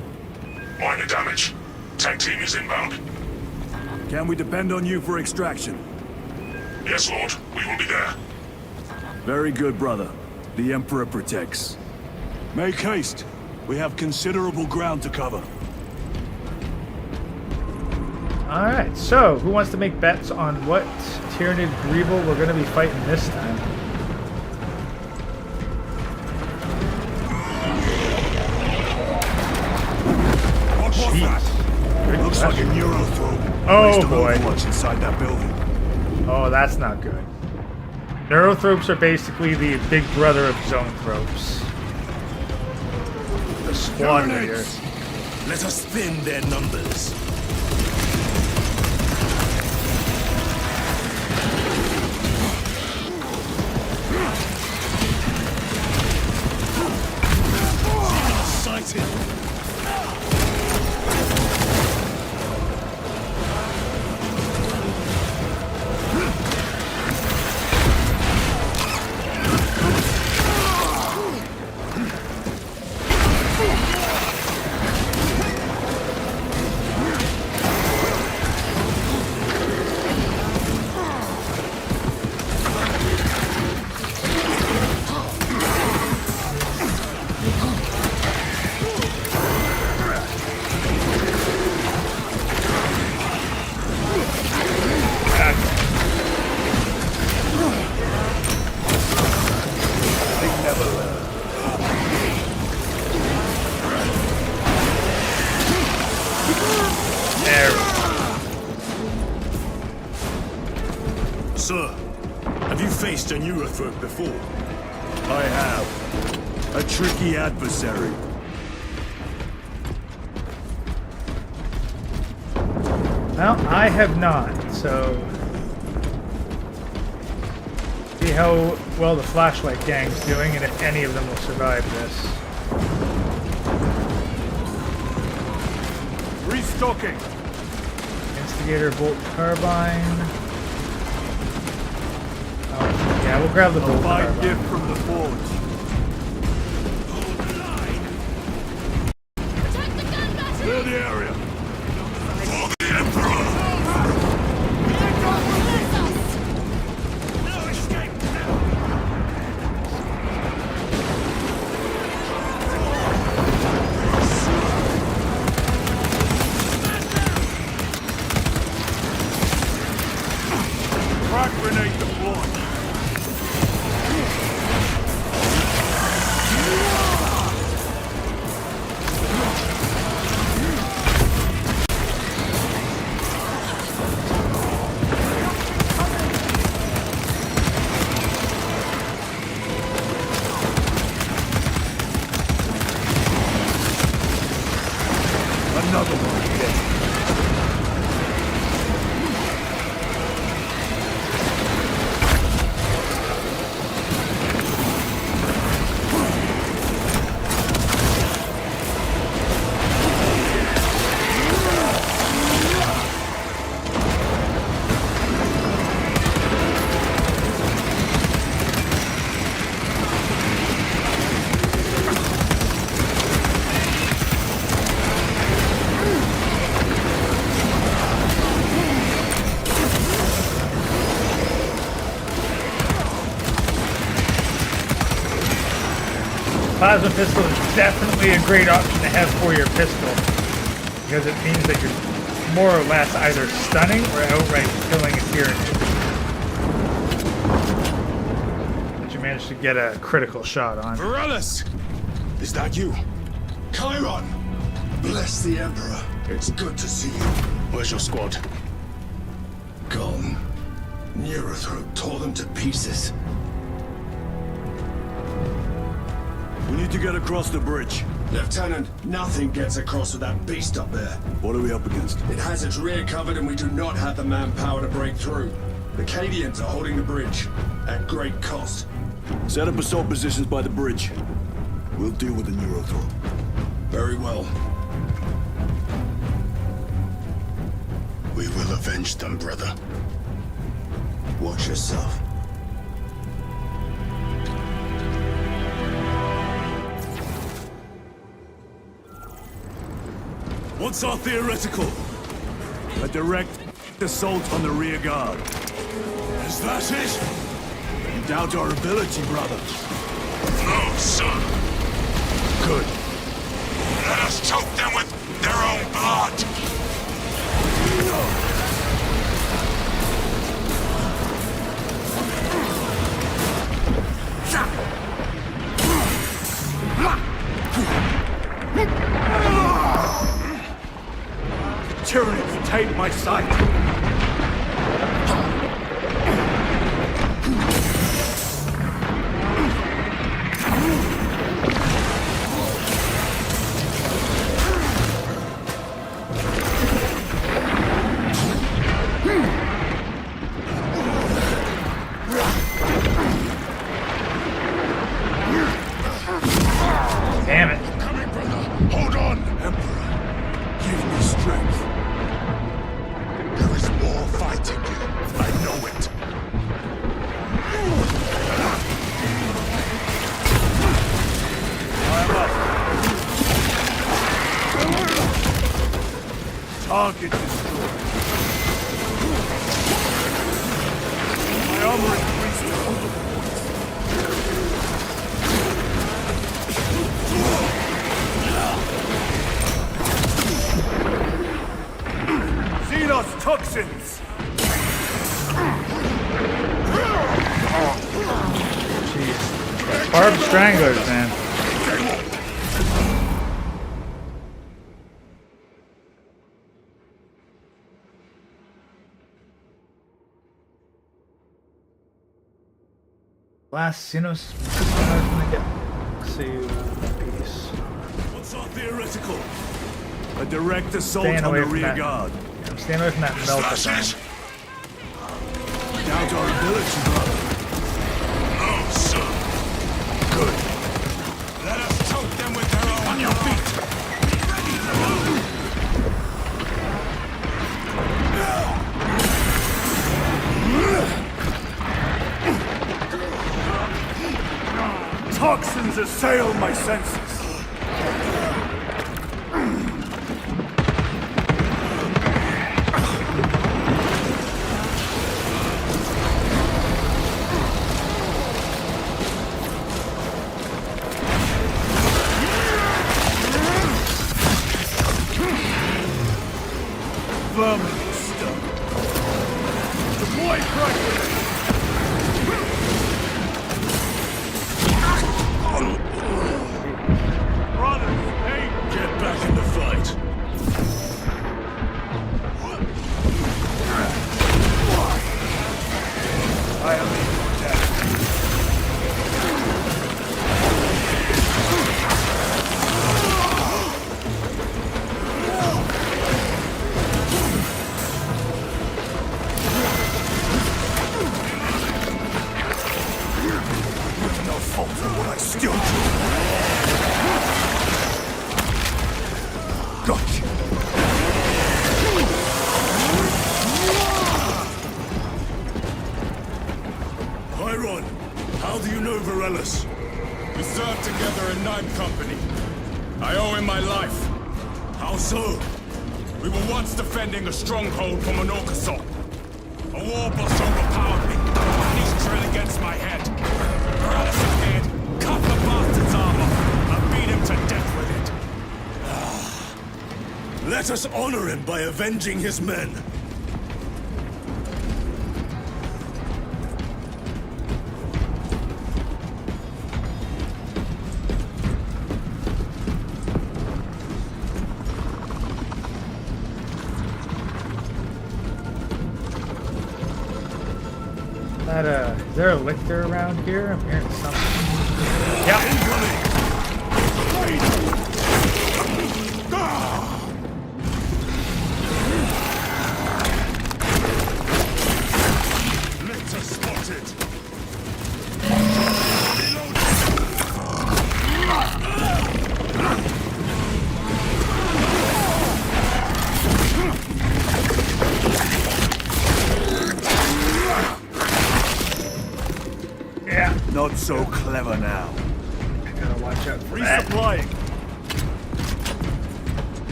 Minor damage. Tank team is inbound. Can we depend on you for extraction? Yes, Lord. We will be there. Very good, brother. The Emperor protects. Make haste. We have considerable ground to cover. Alright, so who wants to make bets on what Tyranid Griebel we're going to be fighting this time? Looks like a Neurothrope. Oh boy. What's inside that building? Oh, that's not good. Neurothropes are basically the big brother of Zonethropes. The squad leader. Let us thin their numbers. Sighted. Sir, have you faced a Neurothrope before? I have. A tricky adversary. Well, I have not, so... See how well the Flashlight Gang's doing and if any of them will survive this. Restocking. Instigator Bolt Carbine. Oh, yeah, we'll grab the Bolt Fine Carbine. gift from the forge. Clear the area. For the Emperor! Crack grenade deployed. Another one. plasma pistol is definitely a great option to have for your pistol, because it means that you're more or less either stunning or outright killing a Tyranid. But you managed to get a critical shot on. Varellus! Is that you? Chiron! Bless the Emperor. It's good to see you. Where's your squad? Gone. Neurothrope tore them to pieces. We need to get across the bridge. Lieutenant, nothing gets across with that beast up there. What are we up against? It has its rear covered and we do not have the manpower to break through. The Cadians are holding the bridge, at great cost. Set up assault positions by the bridge. We'll deal with the Neurothrope. Very well. We will avenge them, brother. Watch yourself. What's our theoretical? A direct assault on the rear guard. Is that it? You doubt our ability, brother? No, sir. Good. Let us choke them with their own blood. Tyranids take my sight. Damn it. Coming, brother. Hold on. Emperor, give me strength. There is more fighting you. I know it. Target destroyed. My armory reached the Xenos toxins! Jeez. Barbed stranglers, man. Last Xenos. See piece. What's our theoretical? A direct assault Staying on away the from rear that. guard. I'm staying away from that meltathon. Doubt our ability, brother. No, sir. Good. Let us choke them with their own On your feet! Toxins assail my senses. Vermin stuff. Deploy pressure. Brothers, hey! Get back in the fight. I am dead. No fault in what I still do. Gotcha. Chiron, how do you know Varellus? We served together in Ninth Company. I owe him my life. How so? We were once defending a stronghold from an Orcasol. A war boss overpowered me, and he's drill against my head. Varellus is dead. Cut the bastard's armor. Let us honor him by avenging his men. Is there a Lictor around here? I'm hearing something. Yeah. Lictor spotted. Yeah. Not so clever now. I gotta watch out for that. Resupplying.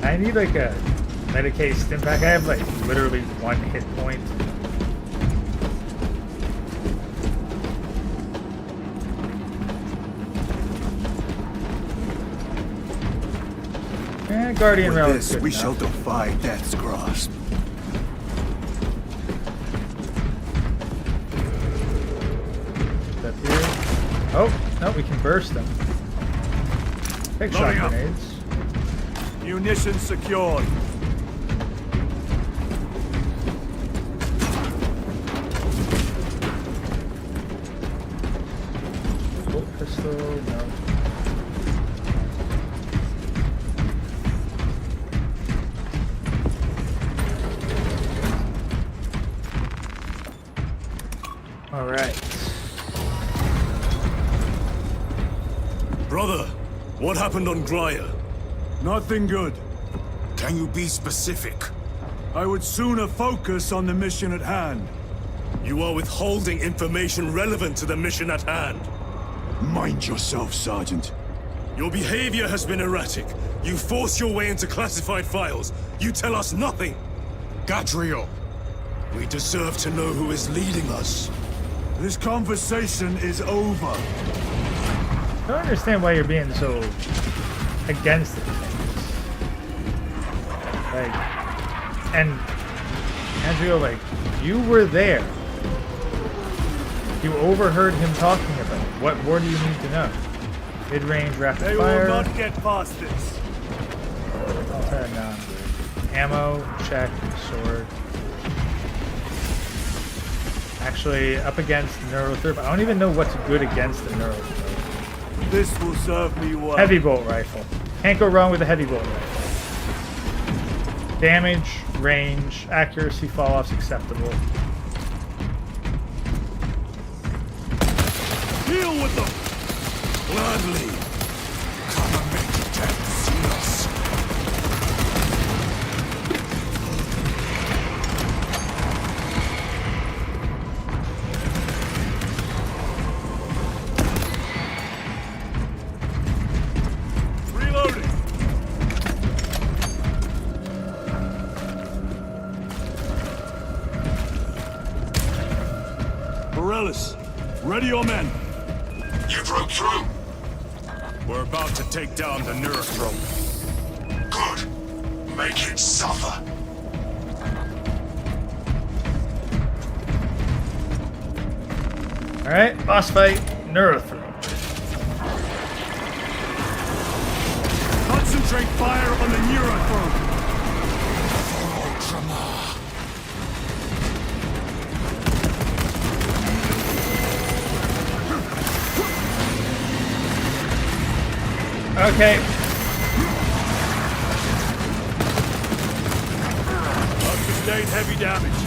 I need like a Medicaid stim pack. I have like literally 1 hit point. Guardian With Rail is this, good we enough. shall defy death's grasp. Up here. Oh, no, we can burst them. Big shot Loading up. grenades. Munitions secured. Bolt pistol, no. Alright. Brother, what happened on Gria? Nothing good. Can you be specific? I would sooner focus on the mission at hand. You are withholding information relevant to the mission at hand. Mind yourself, Sergeant. Your behavior has been erratic. You force your way into classified files. You tell us nothing. Gadriel. We deserve to know who is leading us. This conversation is over. I don't understand why you're being so against it. Like, and Andrea, like, you were there. You overheard him talking about it. What more do you need to know? Mid-range rapid They fire. will not get past this. Ammo, check, sword. Actually, up against Neurothrope. I don't even know what's good against the Neurothrope. This will serve me well. Heavy bolt rifle. Can't go wrong with a heavy bolt rifle. Damage, range, accuracy, fall-offs acceptable. Deal with them! Gladly. Come and make death see us. Reloading! Morellis, ready your men. You broke through. We're about to take down the Neurothrope. Good. Make it suffer. Alright, boss fight, Neurothrope. Concentrate fire on the Neurothrope. Okay. I've sustained heavy damage.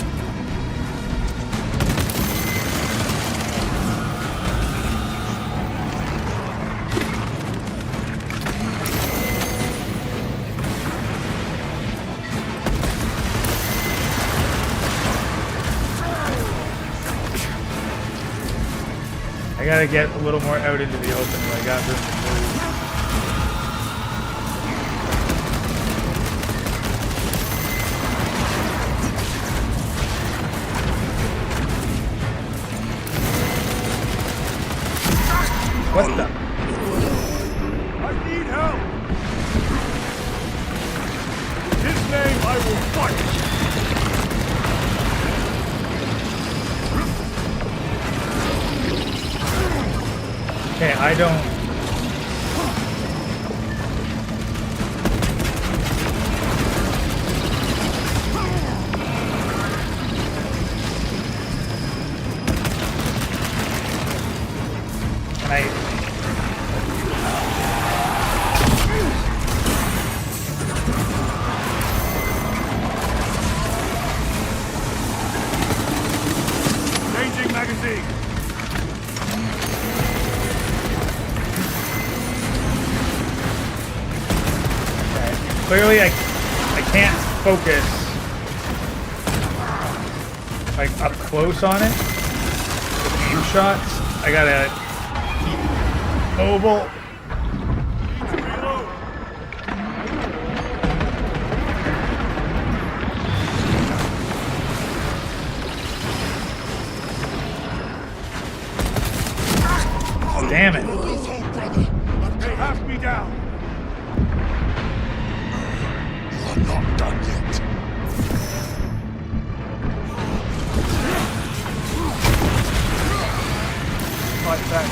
I gotta get a little more out into the open where I got room to move. What the? Okay, I don't... Changing magazine. Clearly, I can't focus like up close on it with aim shots. I gotta keep mobile. Damn it! They have me down. Not done yet. Fight back.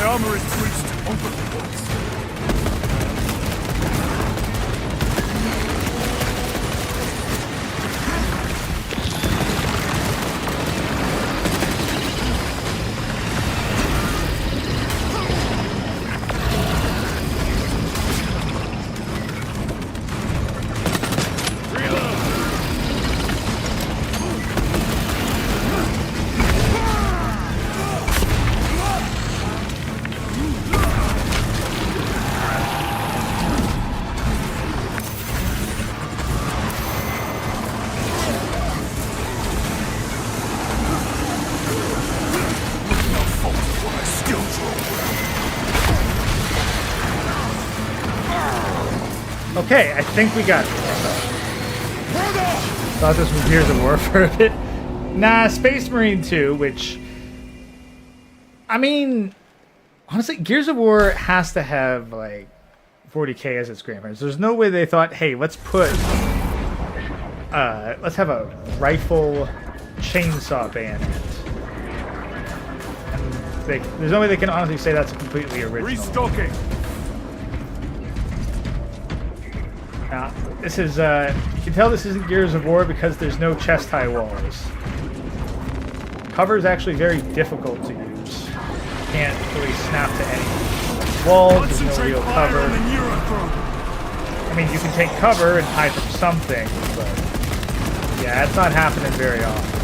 Armor is breached. Open the doors. Okay, I think we got it. Thought this was Gears of War for a bit. Nah, Space Marine 2, which... I mean... Honestly, Gears of War has to have, like, 40k as its grandparents. There's no way they thought, hey, let's put... let's have a rifle chainsaw bayonet. There's no way they can honestly say that's completely original. Restocking! Now, this is, you can tell this isn't Gears of War because there's no chest-high walls. Cover is actually very difficult to use. Can't really snap to any walls, there's no real cover. I mean, you can take cover and hide from something, but yeah, it's not happening very often.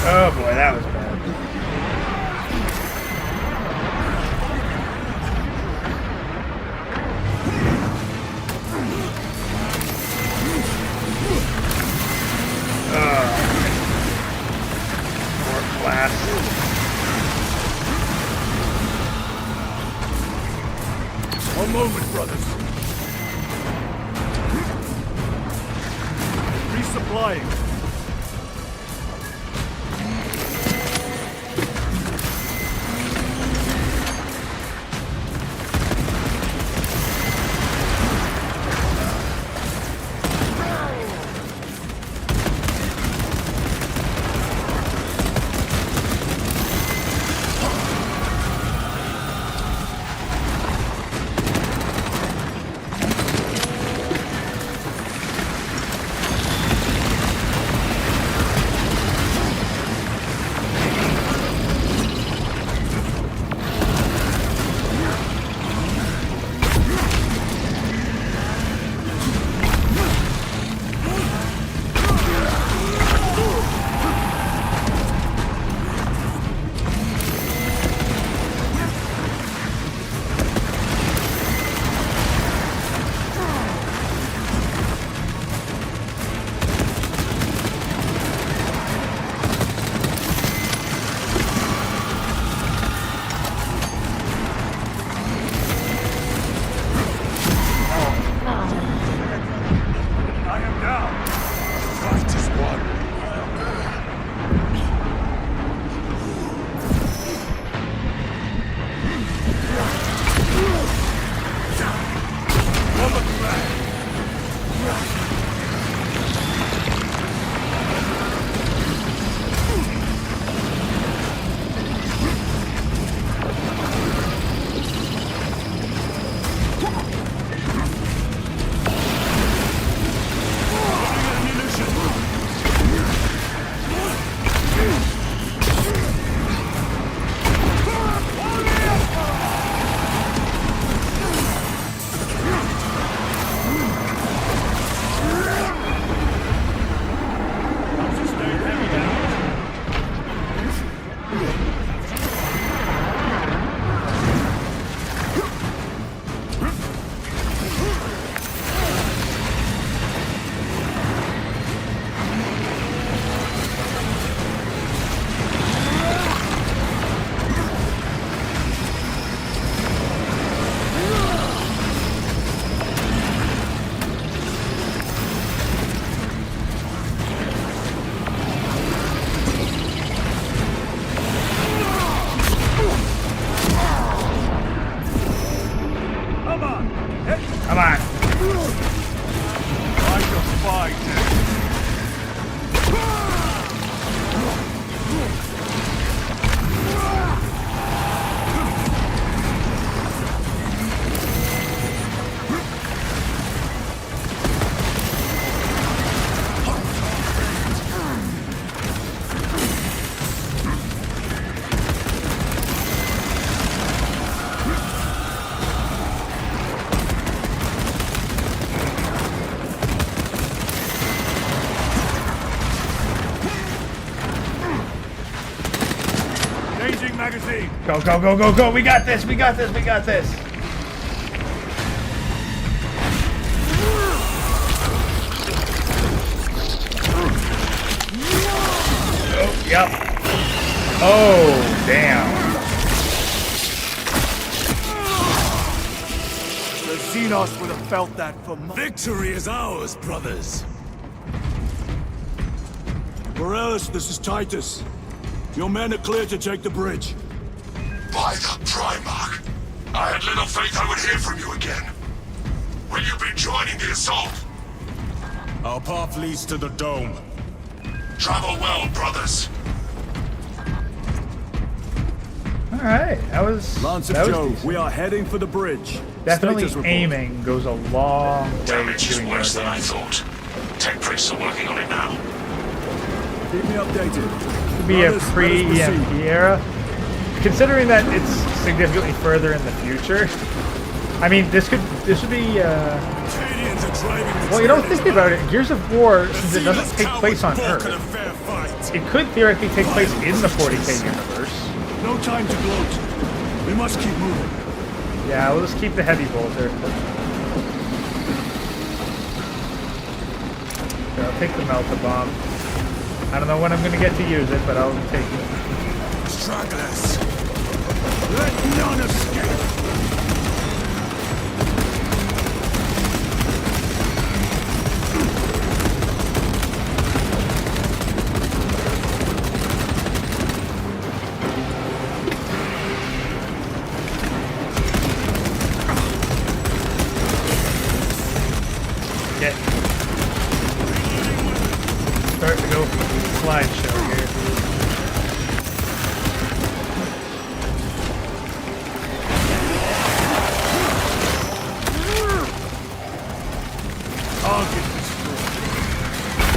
Oh boy, that was bad. More blast. One moment, brothers. Resupplying. Come on. I just fight. Magazine. Go, go, go, go, go. We got this. We got this. We got this. Oh, yep. Oh, damn. The Xenos would have felt that for months. Victory is ours, brothers. Morales, this is Titus. Your men are clear to take the bridge. By the Primarch, I had little faith I would hear from you again. Will you be joining the assault? Our path leads to the dome. Travel well, brothers. All right, that was. Lance of that was Jove, decent. we are heading for the bridge. Definitely Status report. aiming goes a long way. Damage is doing worse more than I damage. thought. Tech priests are working on it now. Keep me updated. Could be a Brothers, let us pre-EMP proceed. era. Considering that it's significantly further in the future, I mean, this would be. Cadians are driving Well, you don't think about it. Gears of War, since it doesn't take place on Earth, it could theoretically take place in the 40k universe. No time to gloat. We must keep moving. Yeah, we'll just keep the heavy bolter. Okay, I'll take the melta bomb. I don't know when I'm going to get to use it, but I'll take it. Stragglers. Let none escape. Get. Start to go slideshow here. Target destroyed.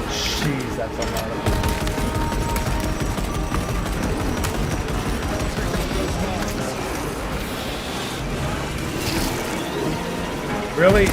Jeez, that's a lot of. Really?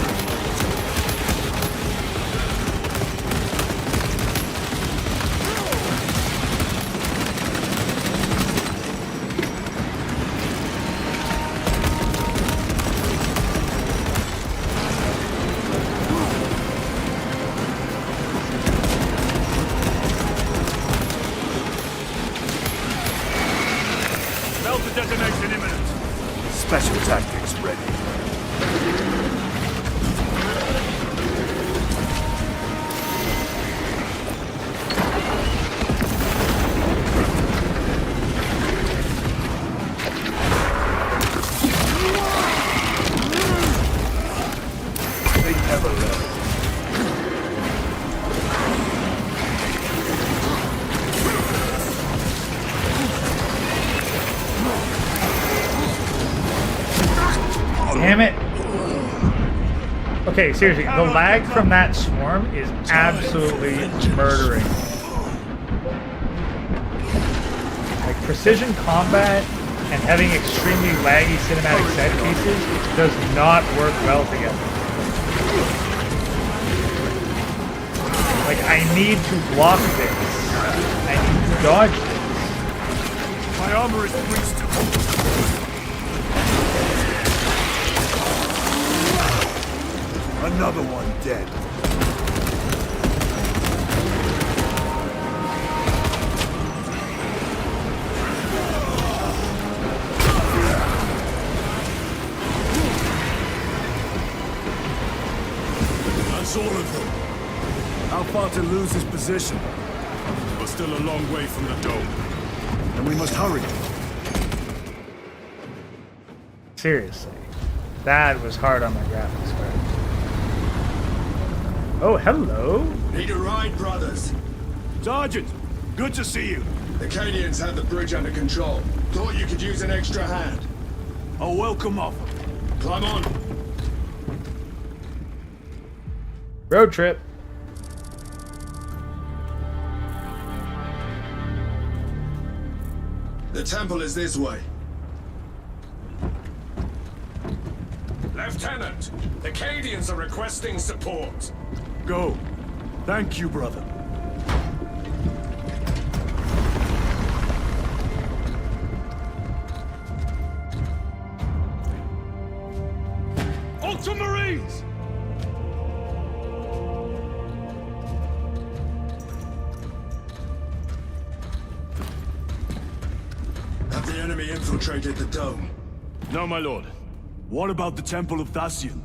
Melter detonation imminent. Special tactics ready. They never rest. Damn it. Okay, seriously, the lag from that swarm is absolutely murdering. Like, precision combat and having extremely laggy cinematic set pieces does not work well together. Like, I need to block this. I need to dodge this. My armor is breached. Another one dead. to lose his position. We're still a long way from the dome. And we must hurry. Seriously. That was hard on my graphics card. Oh, hello. Need a ride, brothers? Sergeant, good to see you. The Cadians had the bridge under control. Thought you could use an extra hand. A welcome offer. Climb on. Road trip. The temple is this way. Lieutenant, the Cadians are requesting support. Go. Thank you, brother. Ultramarines! Have the enemy infiltrated the dome? No, my lord. What about the Temple of Thasian?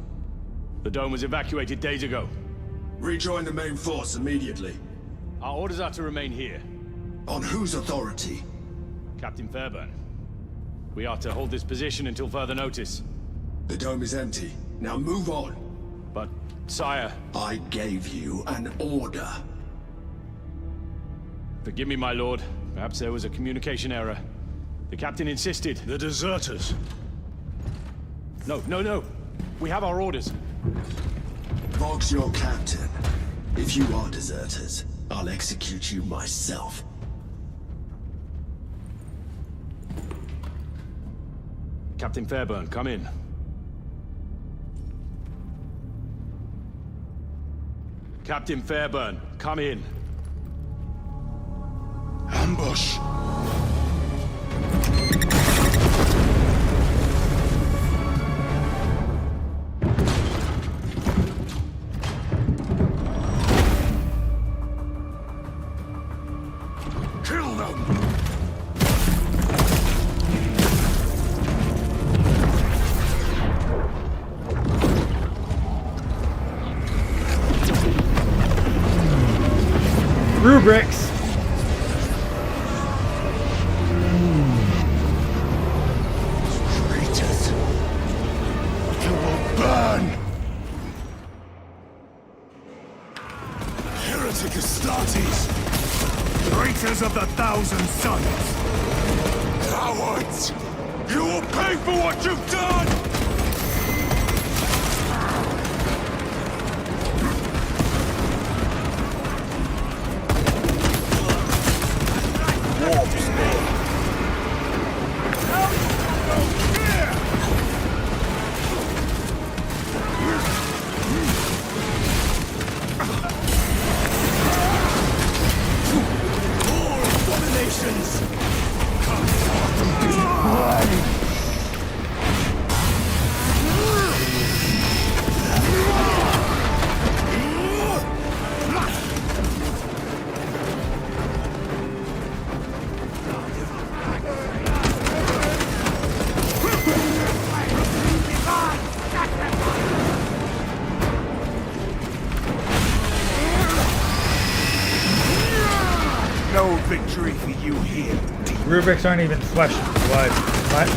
The dome was evacuated days ago. Rejoin the main force immediately. Our orders are to remain here. On whose authority? Captain Fairburn. We are to hold this position until further notice. The dome is empty. Now move on. But, sire... I gave you an order. Forgive me, my lord. Perhaps there was a communication error. The captain insisted. The deserters. No. We have our orders. Vox your captain. If you are deserters, I'll execute you myself. Captain Fairburn, come in. Captain Fairburn, come in. Ambush! Kill them! Rubrics. Traitors! You will burn! Heretic Astartes! Traitors of the Thousand Suns! Cowards! You will pay for what you've done! No victory for you here. Rubrics aren't even flesh and blood.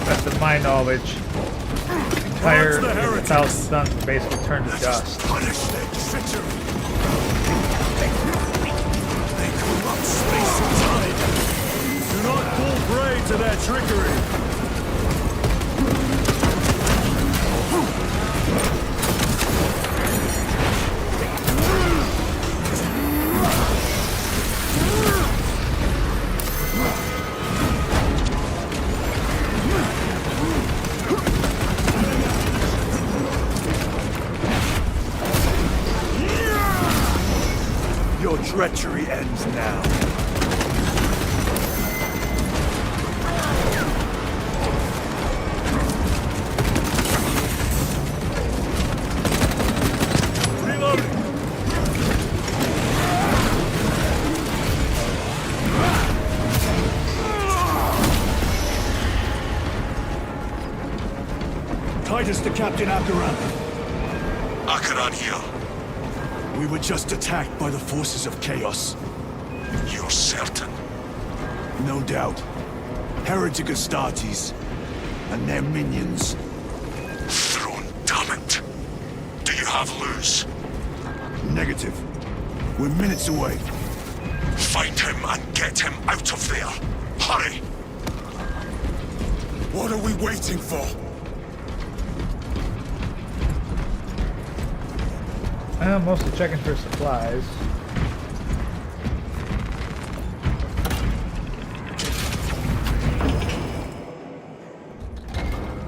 That's to my knowledge. Entire Thousand Suns were basically turned to dust. Punish their treachery. They corrupt space and time. Do not fall prey to their trickery. Your treachery ends now. Reloading. Titus to Captain Akaran. Akaran here. We were just attacked by the forces of chaos. You're certain? No doubt. Heretic Astartes and their minions. Throne, damn it. Do you have Luz? Negative. We're minutes away. Find him and get him out of there. Hurry! What are we waiting for? I'm mostly checking for supplies.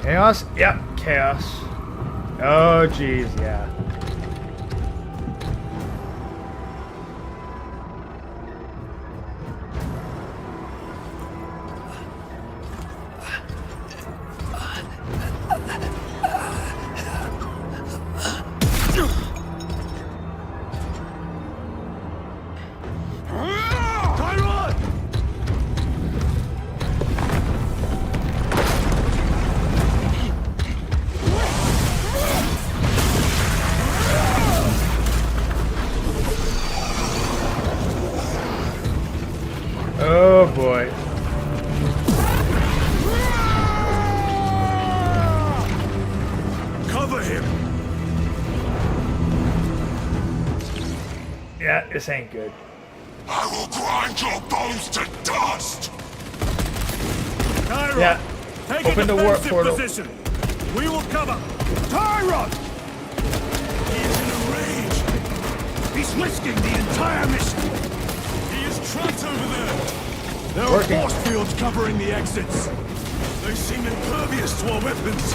Chaos? Yep, chaos. Oh, jeez, yeah. Oh boy. Cover him! Yeah, this ain't good. I will grind your bones to dust! Tyron! Yeah. Take Open a the warp defensive portal. position! We will cover! Tyron! He is in a rage! He's risking the entire mission! He is trapped over there! There are force fields covering the exits! They seem impervious to our weapons!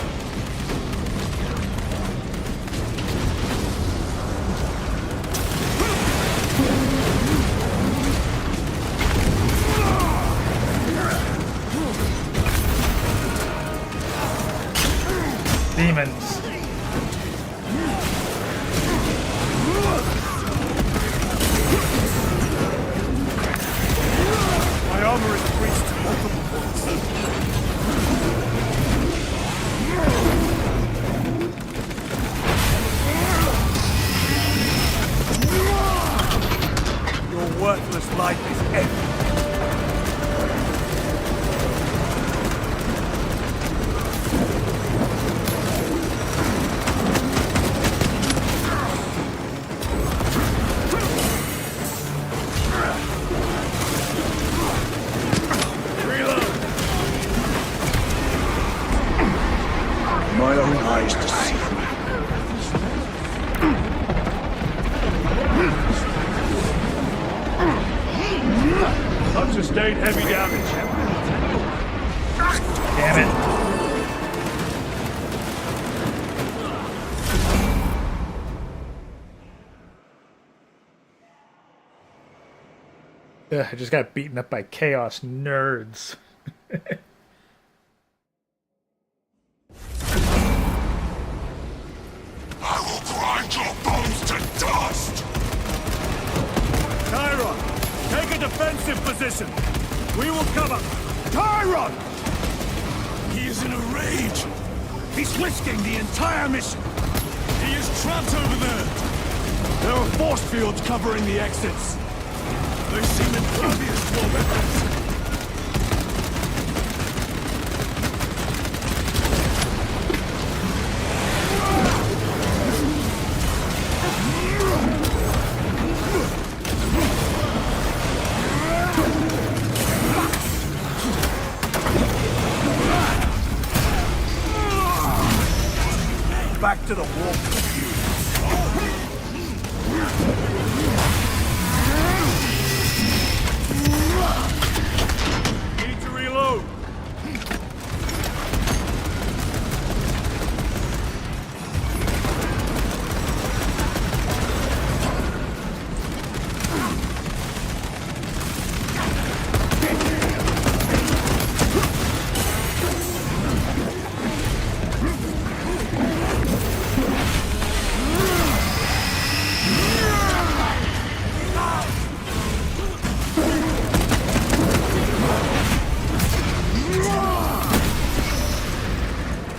Demons. My armor is breached multiple points. Your worthless life is empty. My own eyes deceive me. I've sustained heavy damage. Damn it. Ugh, I just got beaten up by chaos nerds. I will grind your bones to dust! Tyron, take a defensive position. We will cover. Tyron! He is in a rage. He's risking the entire mission. He is trapped over there. There are force fields covering the exits. They seem impervious to our weapons. Back to the wall. Need to reload.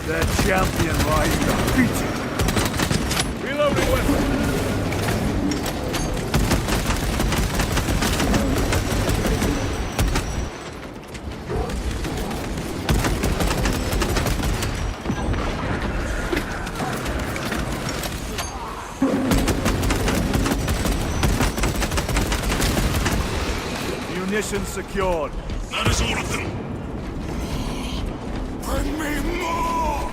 That champion lies defeated. Reloading weapon. Ammunition secured. That is all of them. Bring me more!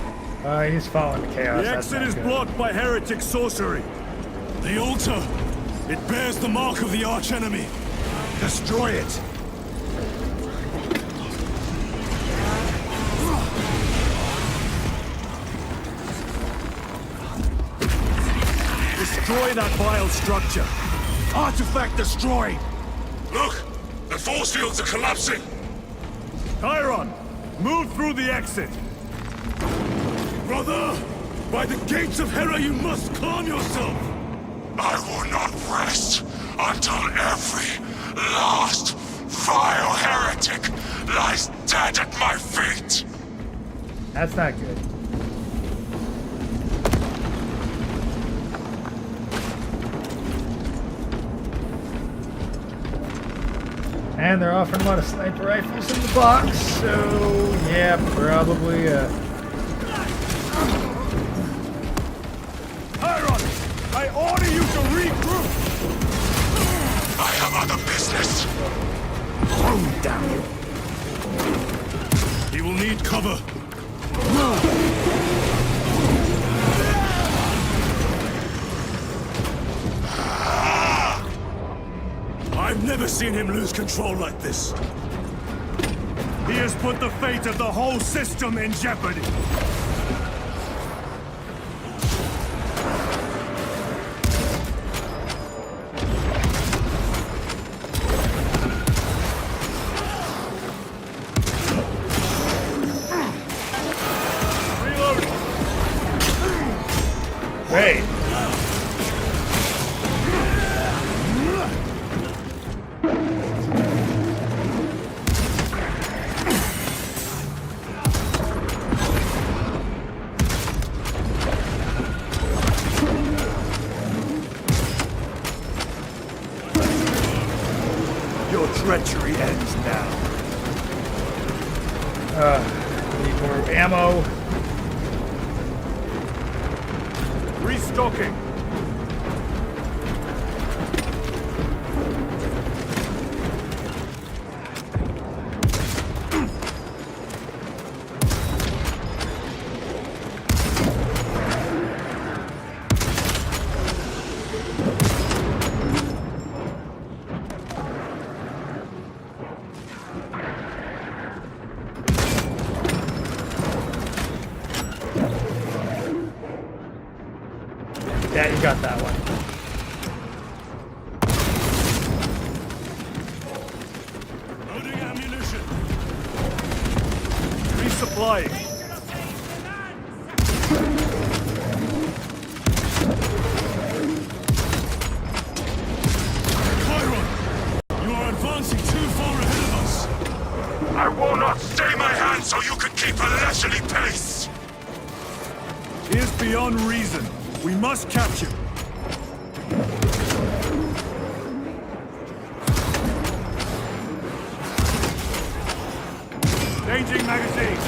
He's falling to chaos. The That's exit not is good. blocked by heretic sorcery. The altar! It bears the mark of the archenemy. Destroy it! Destroy that vile structure. Artifact destroyed! Look! The force fields are collapsing! Chiron, move through the exit! Brother! By the gates of Hera you must calm yourself! I will not rest until every last vile heretic lies dead at my feet! That's not good. And they're offering a lot of sniper rifles in the box, so yeah, probably Chiron, I order you to regroup! I have other business! Oh, damn you! He will need cover. I've never seen him lose control like this. He has put the fate of the whole system in jeopardy. Reloading. Great. Your treachery ends now. Need more ammo. Restocking. Yeah, you got that one. Loading ammunition. Resupplying. Chiron! You are advancing too far ahead of us. I will not stay my hand so you can keep a leisurely pace! He is beyond reason. We must catch him. Changing magazine.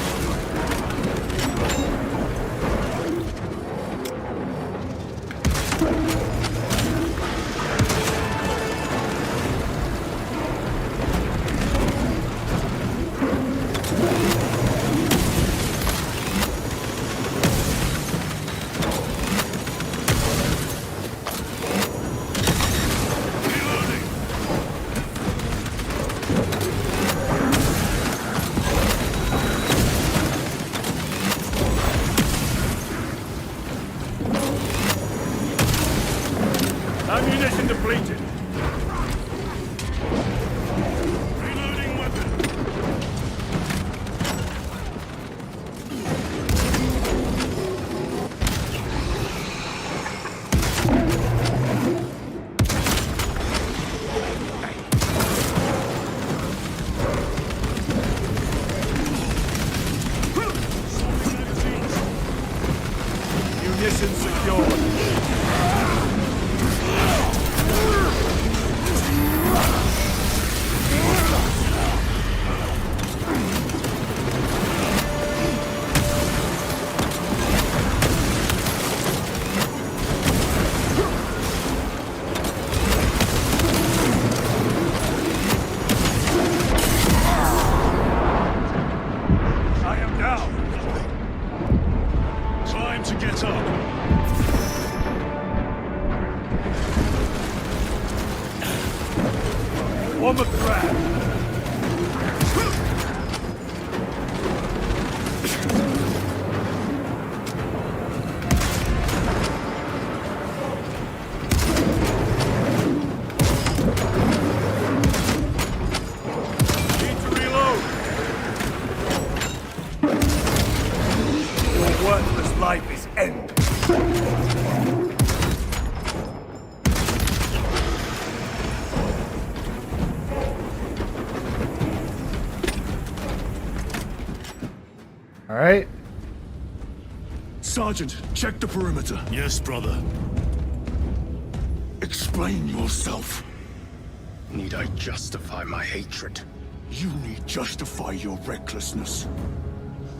Ammunition depleted. Reloading weapon. Munition secured. Alright. Sergeant, check the perimeter. Yes, brother. Explain yourself. Need I justify my hatred? You need justify your recklessness.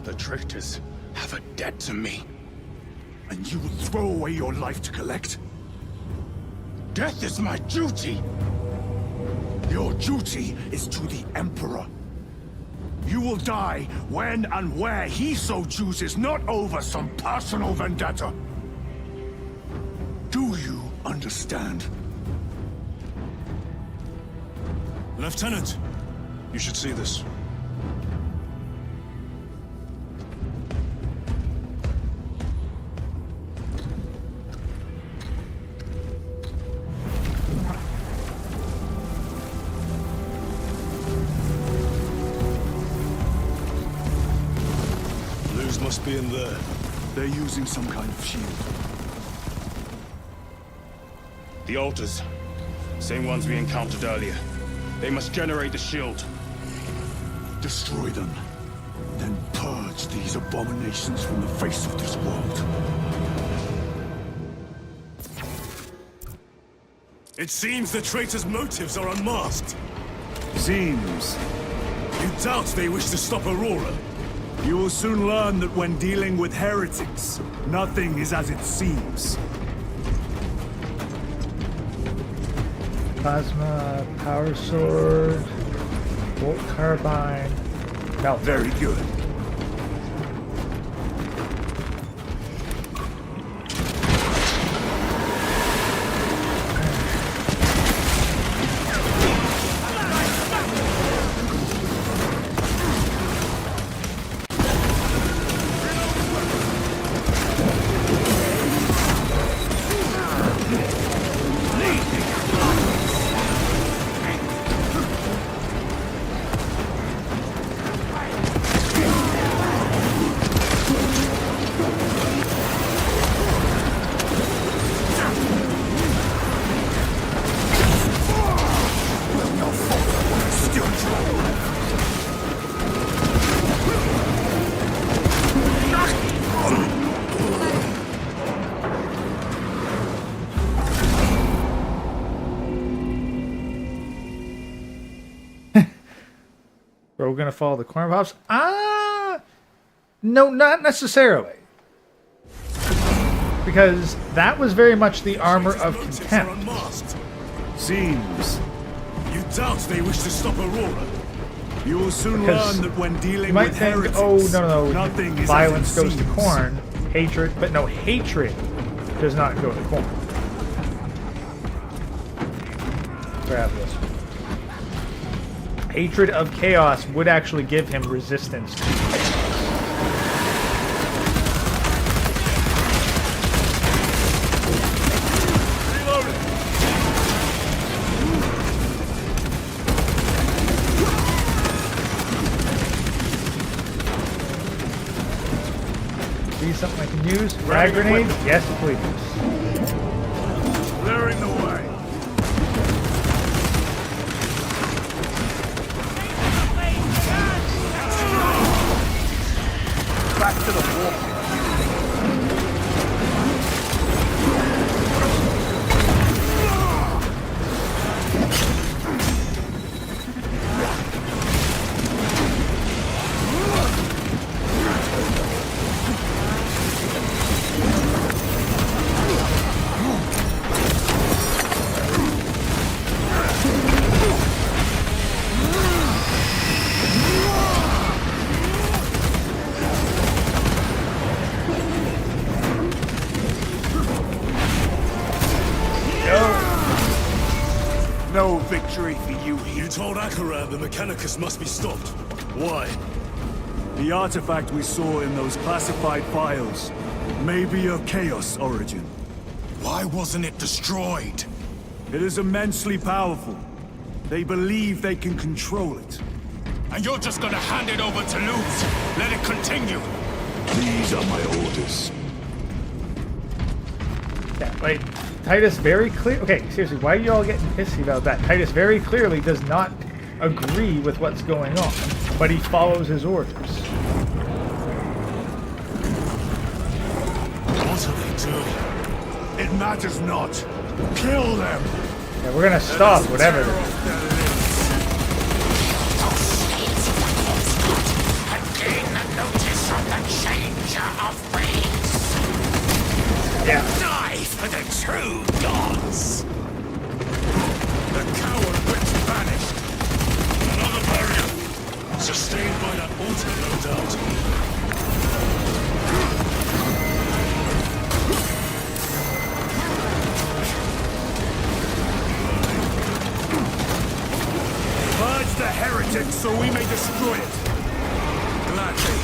The traitors have a debt to me. And you would throw away your life to collect? Death is my duty! Your duty is to the Emperor. You will die when and where he so chooses, not over some personal vendetta. Do you understand? Lieutenant, you should see this. Must be in there. They're using some kind of shield. The altars. Same ones we encountered earlier. They must generate the shield. Destroy them. Then purge these abominations from the face of this world. It seems the traitors' motives are unmasked. Seems. You doubt they wish to stop Aurora? You will soon learn that when dealing with heretics, nothing is as it seems. Plasma, power sword, bolt carbine. No, very good. We're gonna follow the corn pops? No, not necessarily. Because that was very much the armor of contempt. Seems. You doubt they wish to stop Aurora? You will soon Because learn that when dealing you might with think, heretics, oh no, nothing is violence as it goes to seems. corn, hatred, but no, hatred does not go to corn. Grab this. Hatred of chaos would actually give him resistance to chaos. See something I can use? Frag grenade? Yes, please. Clearing the way. Back to the wall. No victory for you here. You told Akaran the Mechanicus must be stopped. Why? The artifact we saw in those classified files may be of Chaos origin. Why wasn't it destroyed? It is immensely powerful. They believe they can control it. And you're just gonna hand it over to Luz? Let it continue? These are my orders. Yeah, like, Titus very clear. Okay, seriously, why are you all getting pissy about that? Titus very clearly does not agree with what's going on, but he follows his orders. What are they doing? It matters not. Kill them! Yeah, we're gonna stop whatever they're doing. Gain the notice of the changer of ways. Yeah. Die for the true gods. The coward witch vanished. Another barrier. Sustained by that altar, no doubt. Purge the heretics so we may destroy it. Gladly.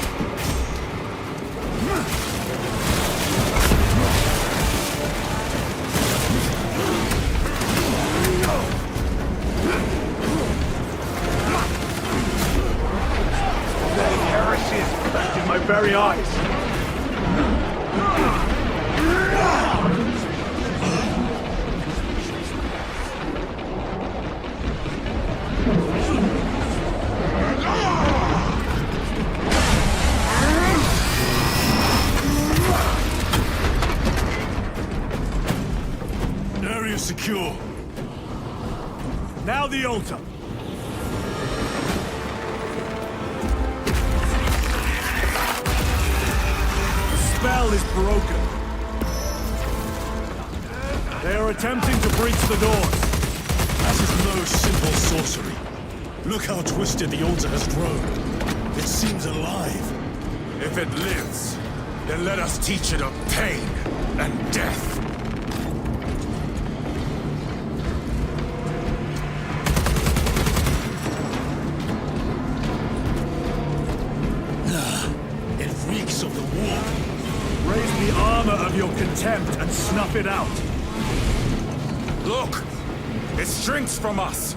Heresy is affecting my very eyes. Area secure. Now the altar. The spell is broken. They are attempting to breach the doors. That is no simple sorcery. Look how twisted the altar has grown. It seems alive. If it lives, then let us teach it of pain and death. It reeks of the war. Raise the armor of your contempt and snuff it out. Look! It shrinks from us!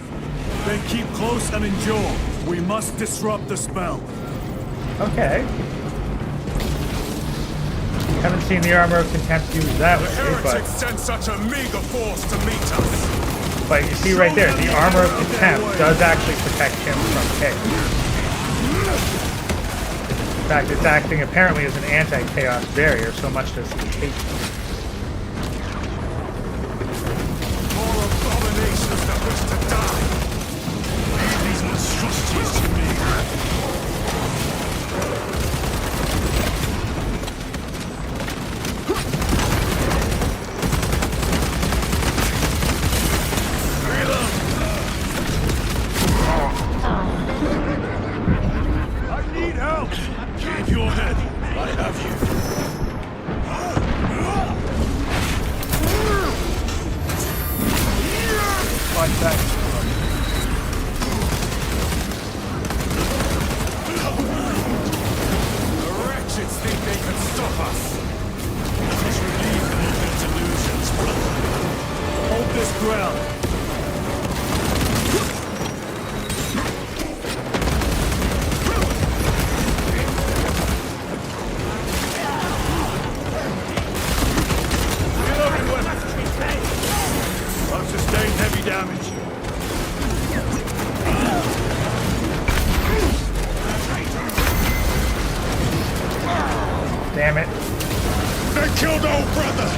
Then keep close and endure. We must disrupt the spell. Okay. Haven't seen the armor of contempt used that The way, heretics sent such a meager force to meet us! but you see right there, the armor of contempt does actually protect him from chaos. In fact, it's acting apparently as an anti-chaos barrier, so much does he hate them. More abominations that wish to die! Leave these monstrosities to me. I need help! Keep your head. I have you. Fight back. The wretches think they can stop us! Let us relieve them of their delusions, brother. Hold this ground. Reloading weapons. I've sustained heavy damage. Damn it. They killed old brother!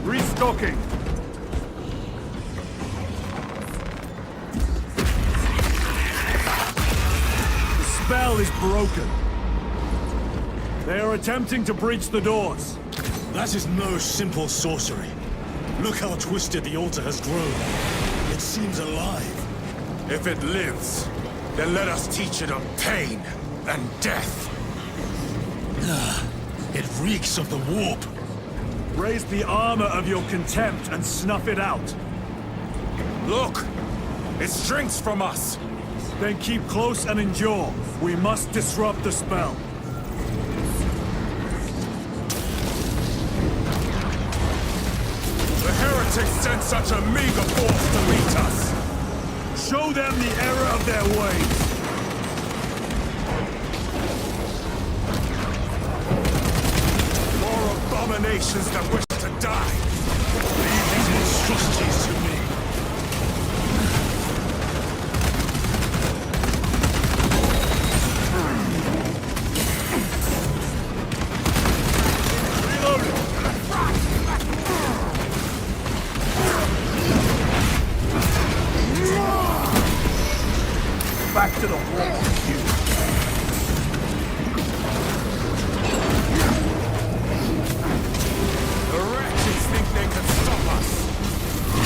Restocking. The spell is broken. They are attempting to breach the doors. That is no simple sorcery. Look how twisted the altar has grown. It seems alive. If it lives, then let us teach it of pain and death. It reeks of the warp. Raise the armor of your contempt and snuff it out. Look! It shrinks from us! Then keep close and endure. We must disrupt the spell. The heretics British sent such a meager force to meet us? Show them the error of their ways. More abominations that wish to die. Leave these monstrosities to me. Back to the wall, you. The wretches think they can stop us.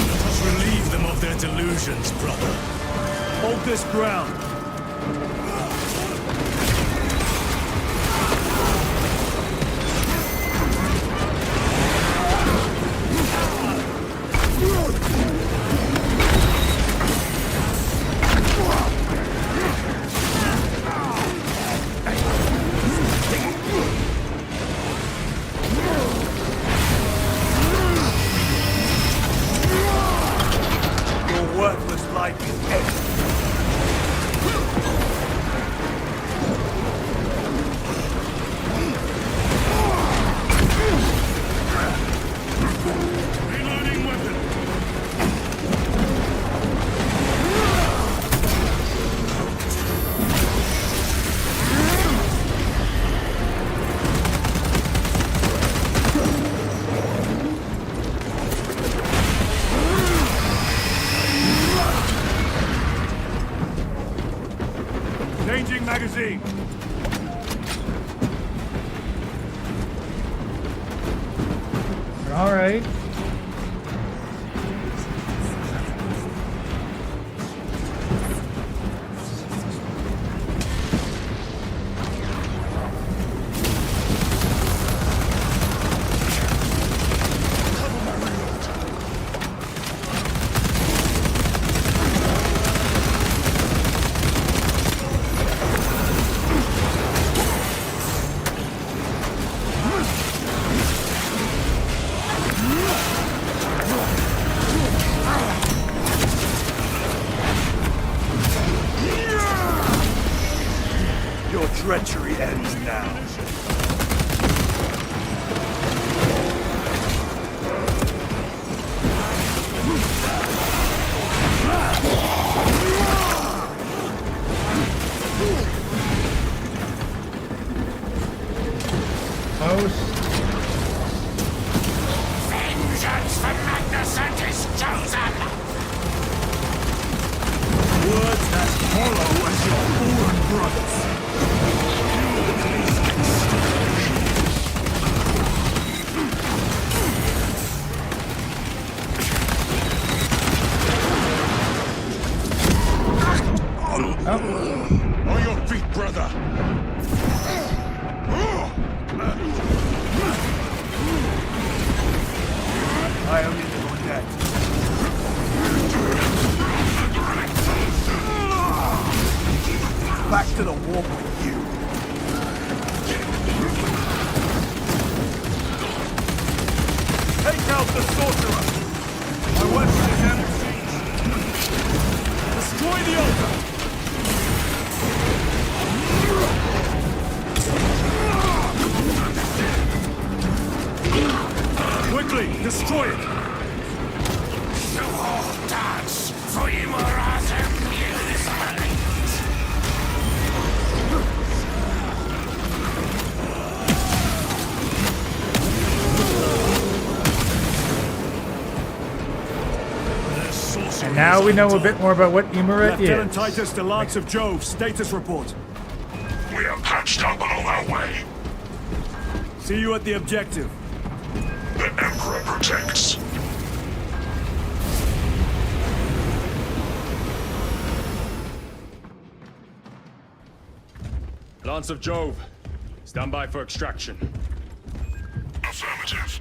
Let us relieve them of their delusions, brother. Hold this ground. Worthless life is empty. Reloading weapon. Changing magazine. All right. Your treachery ends now. Vengeance for Magnus and his chosen! Words as hollow as your fallen brothers. On your feet, brother! I only live on deck. Back to the warp with you. Take out the sorcerer! My weapon is empty. Destroy the altar! Quickly, destroy it! Dance for immortality! And now we know a bit more about what Immortal Lieutenant is. Titus, the Lance of Jove, status report. We are patched up and on our way. See you at the objective. The Emperor protects. Lance of Jove, stand by for extraction. Affirmative.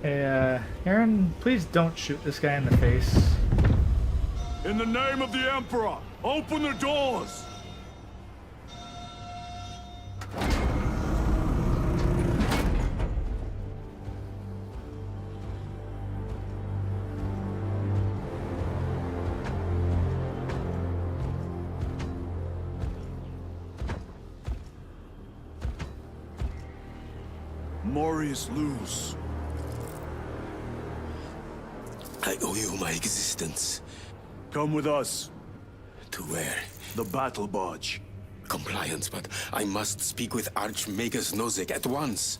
Hey, Aaron, please don't shoot this guy in the face. In the name of the Emperor, open the doors! Morius lose. I owe you my existence. Come with us. To where? The battle barge. Compliance, but I must speak with Archmagus Nozick at once.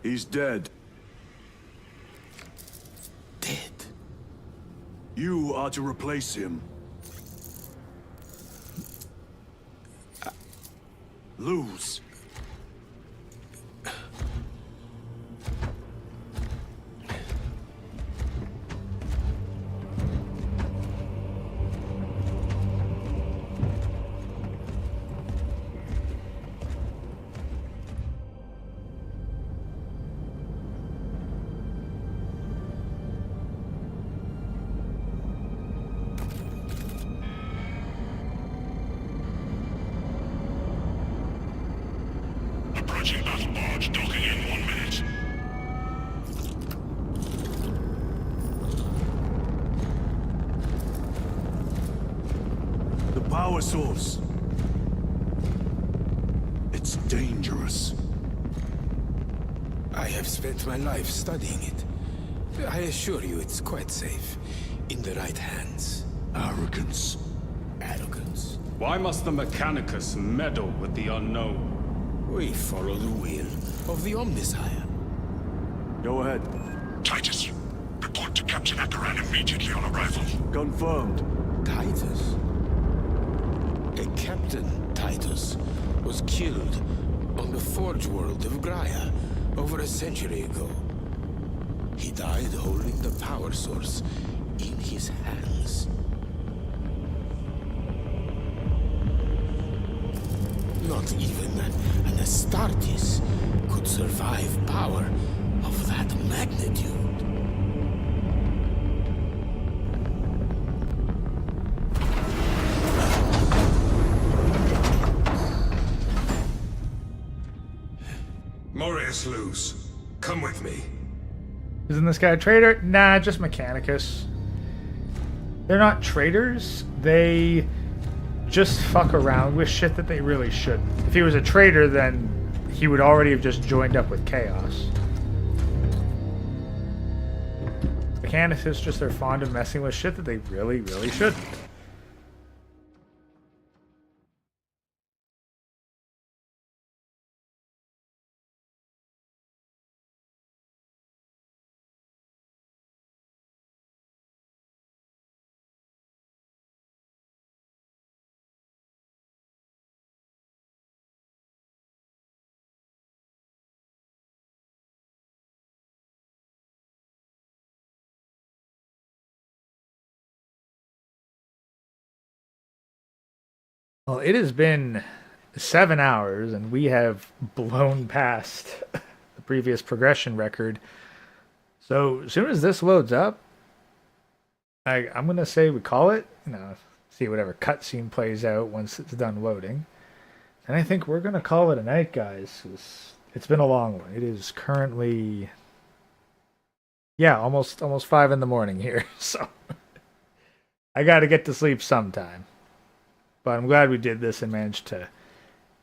He's dead. Dead? You are to replace him. Lose. Approaching battle barge, docking in 1 minute. The power source. It's dangerous. I have spent my life studying it. I assure you it's quite safe. In the right hands. Arrogance. Arrogance? Why must the Mechanicus meddle with the unknown? We follow the will of the Omnisire. Go ahead. Titus, report to Captain Akaran immediately on arrival. Confirmed. Titus? A Captain Titus was killed on the Forge world of Gria over a century ago. He died holding the power source in his hands. Not even an Astartes could survive power of that magnitude. Morius lose. Come with me. Isn't this guy a traitor? Nah, just Mechanicus. They're not traitors. They just fuck around with shit that they really shouldn't. If he was a traitor, then he would already have just joined up with Chaos. Mechanicus just are fond of messing with shit that they really, really shouldn't. Well, it has been 7 hours, and we have blown past the previous progression record. So, as soon as this loads up, I'm going to say we call it. See whatever cutscene plays out once it's done loading. And I think we're going to call it a night, guys. It's been a long one. It is currently, almost 5 in the morning here. So, I got to get to sleep sometime. But I'm glad we did this and managed to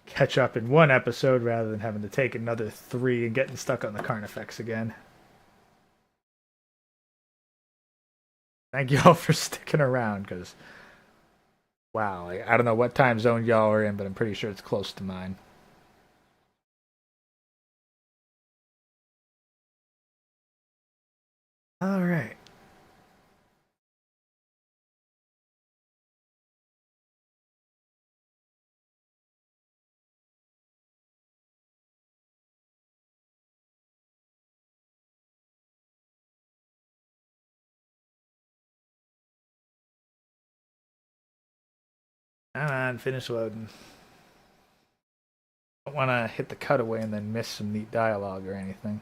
catch up in one episode rather than having to take another 3 and getting stuck on the Carnifex again. Thank y'all for sticking around, because, wow, I don't know what time zone y'all are in, but I'm pretty sure it's close to mine. All right. Come on, finish loading. Don't want to hit the cutaway and then miss some neat dialogue or anything.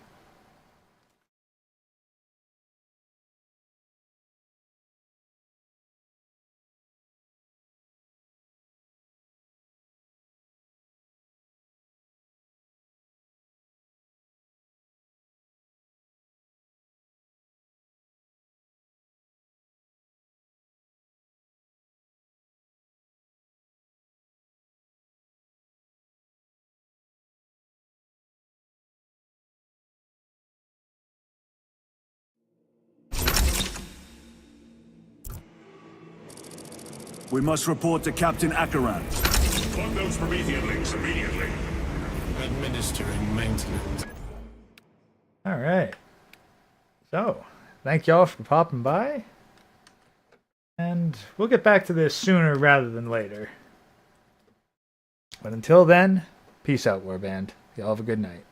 We must report to Captain Akaran. Plug those Promethean links immediately. Administering maintenance. All right. So, thank y'all for popping by. And we'll get back to this sooner rather than later. But until then, peace out, Warband. Y'all have a good night.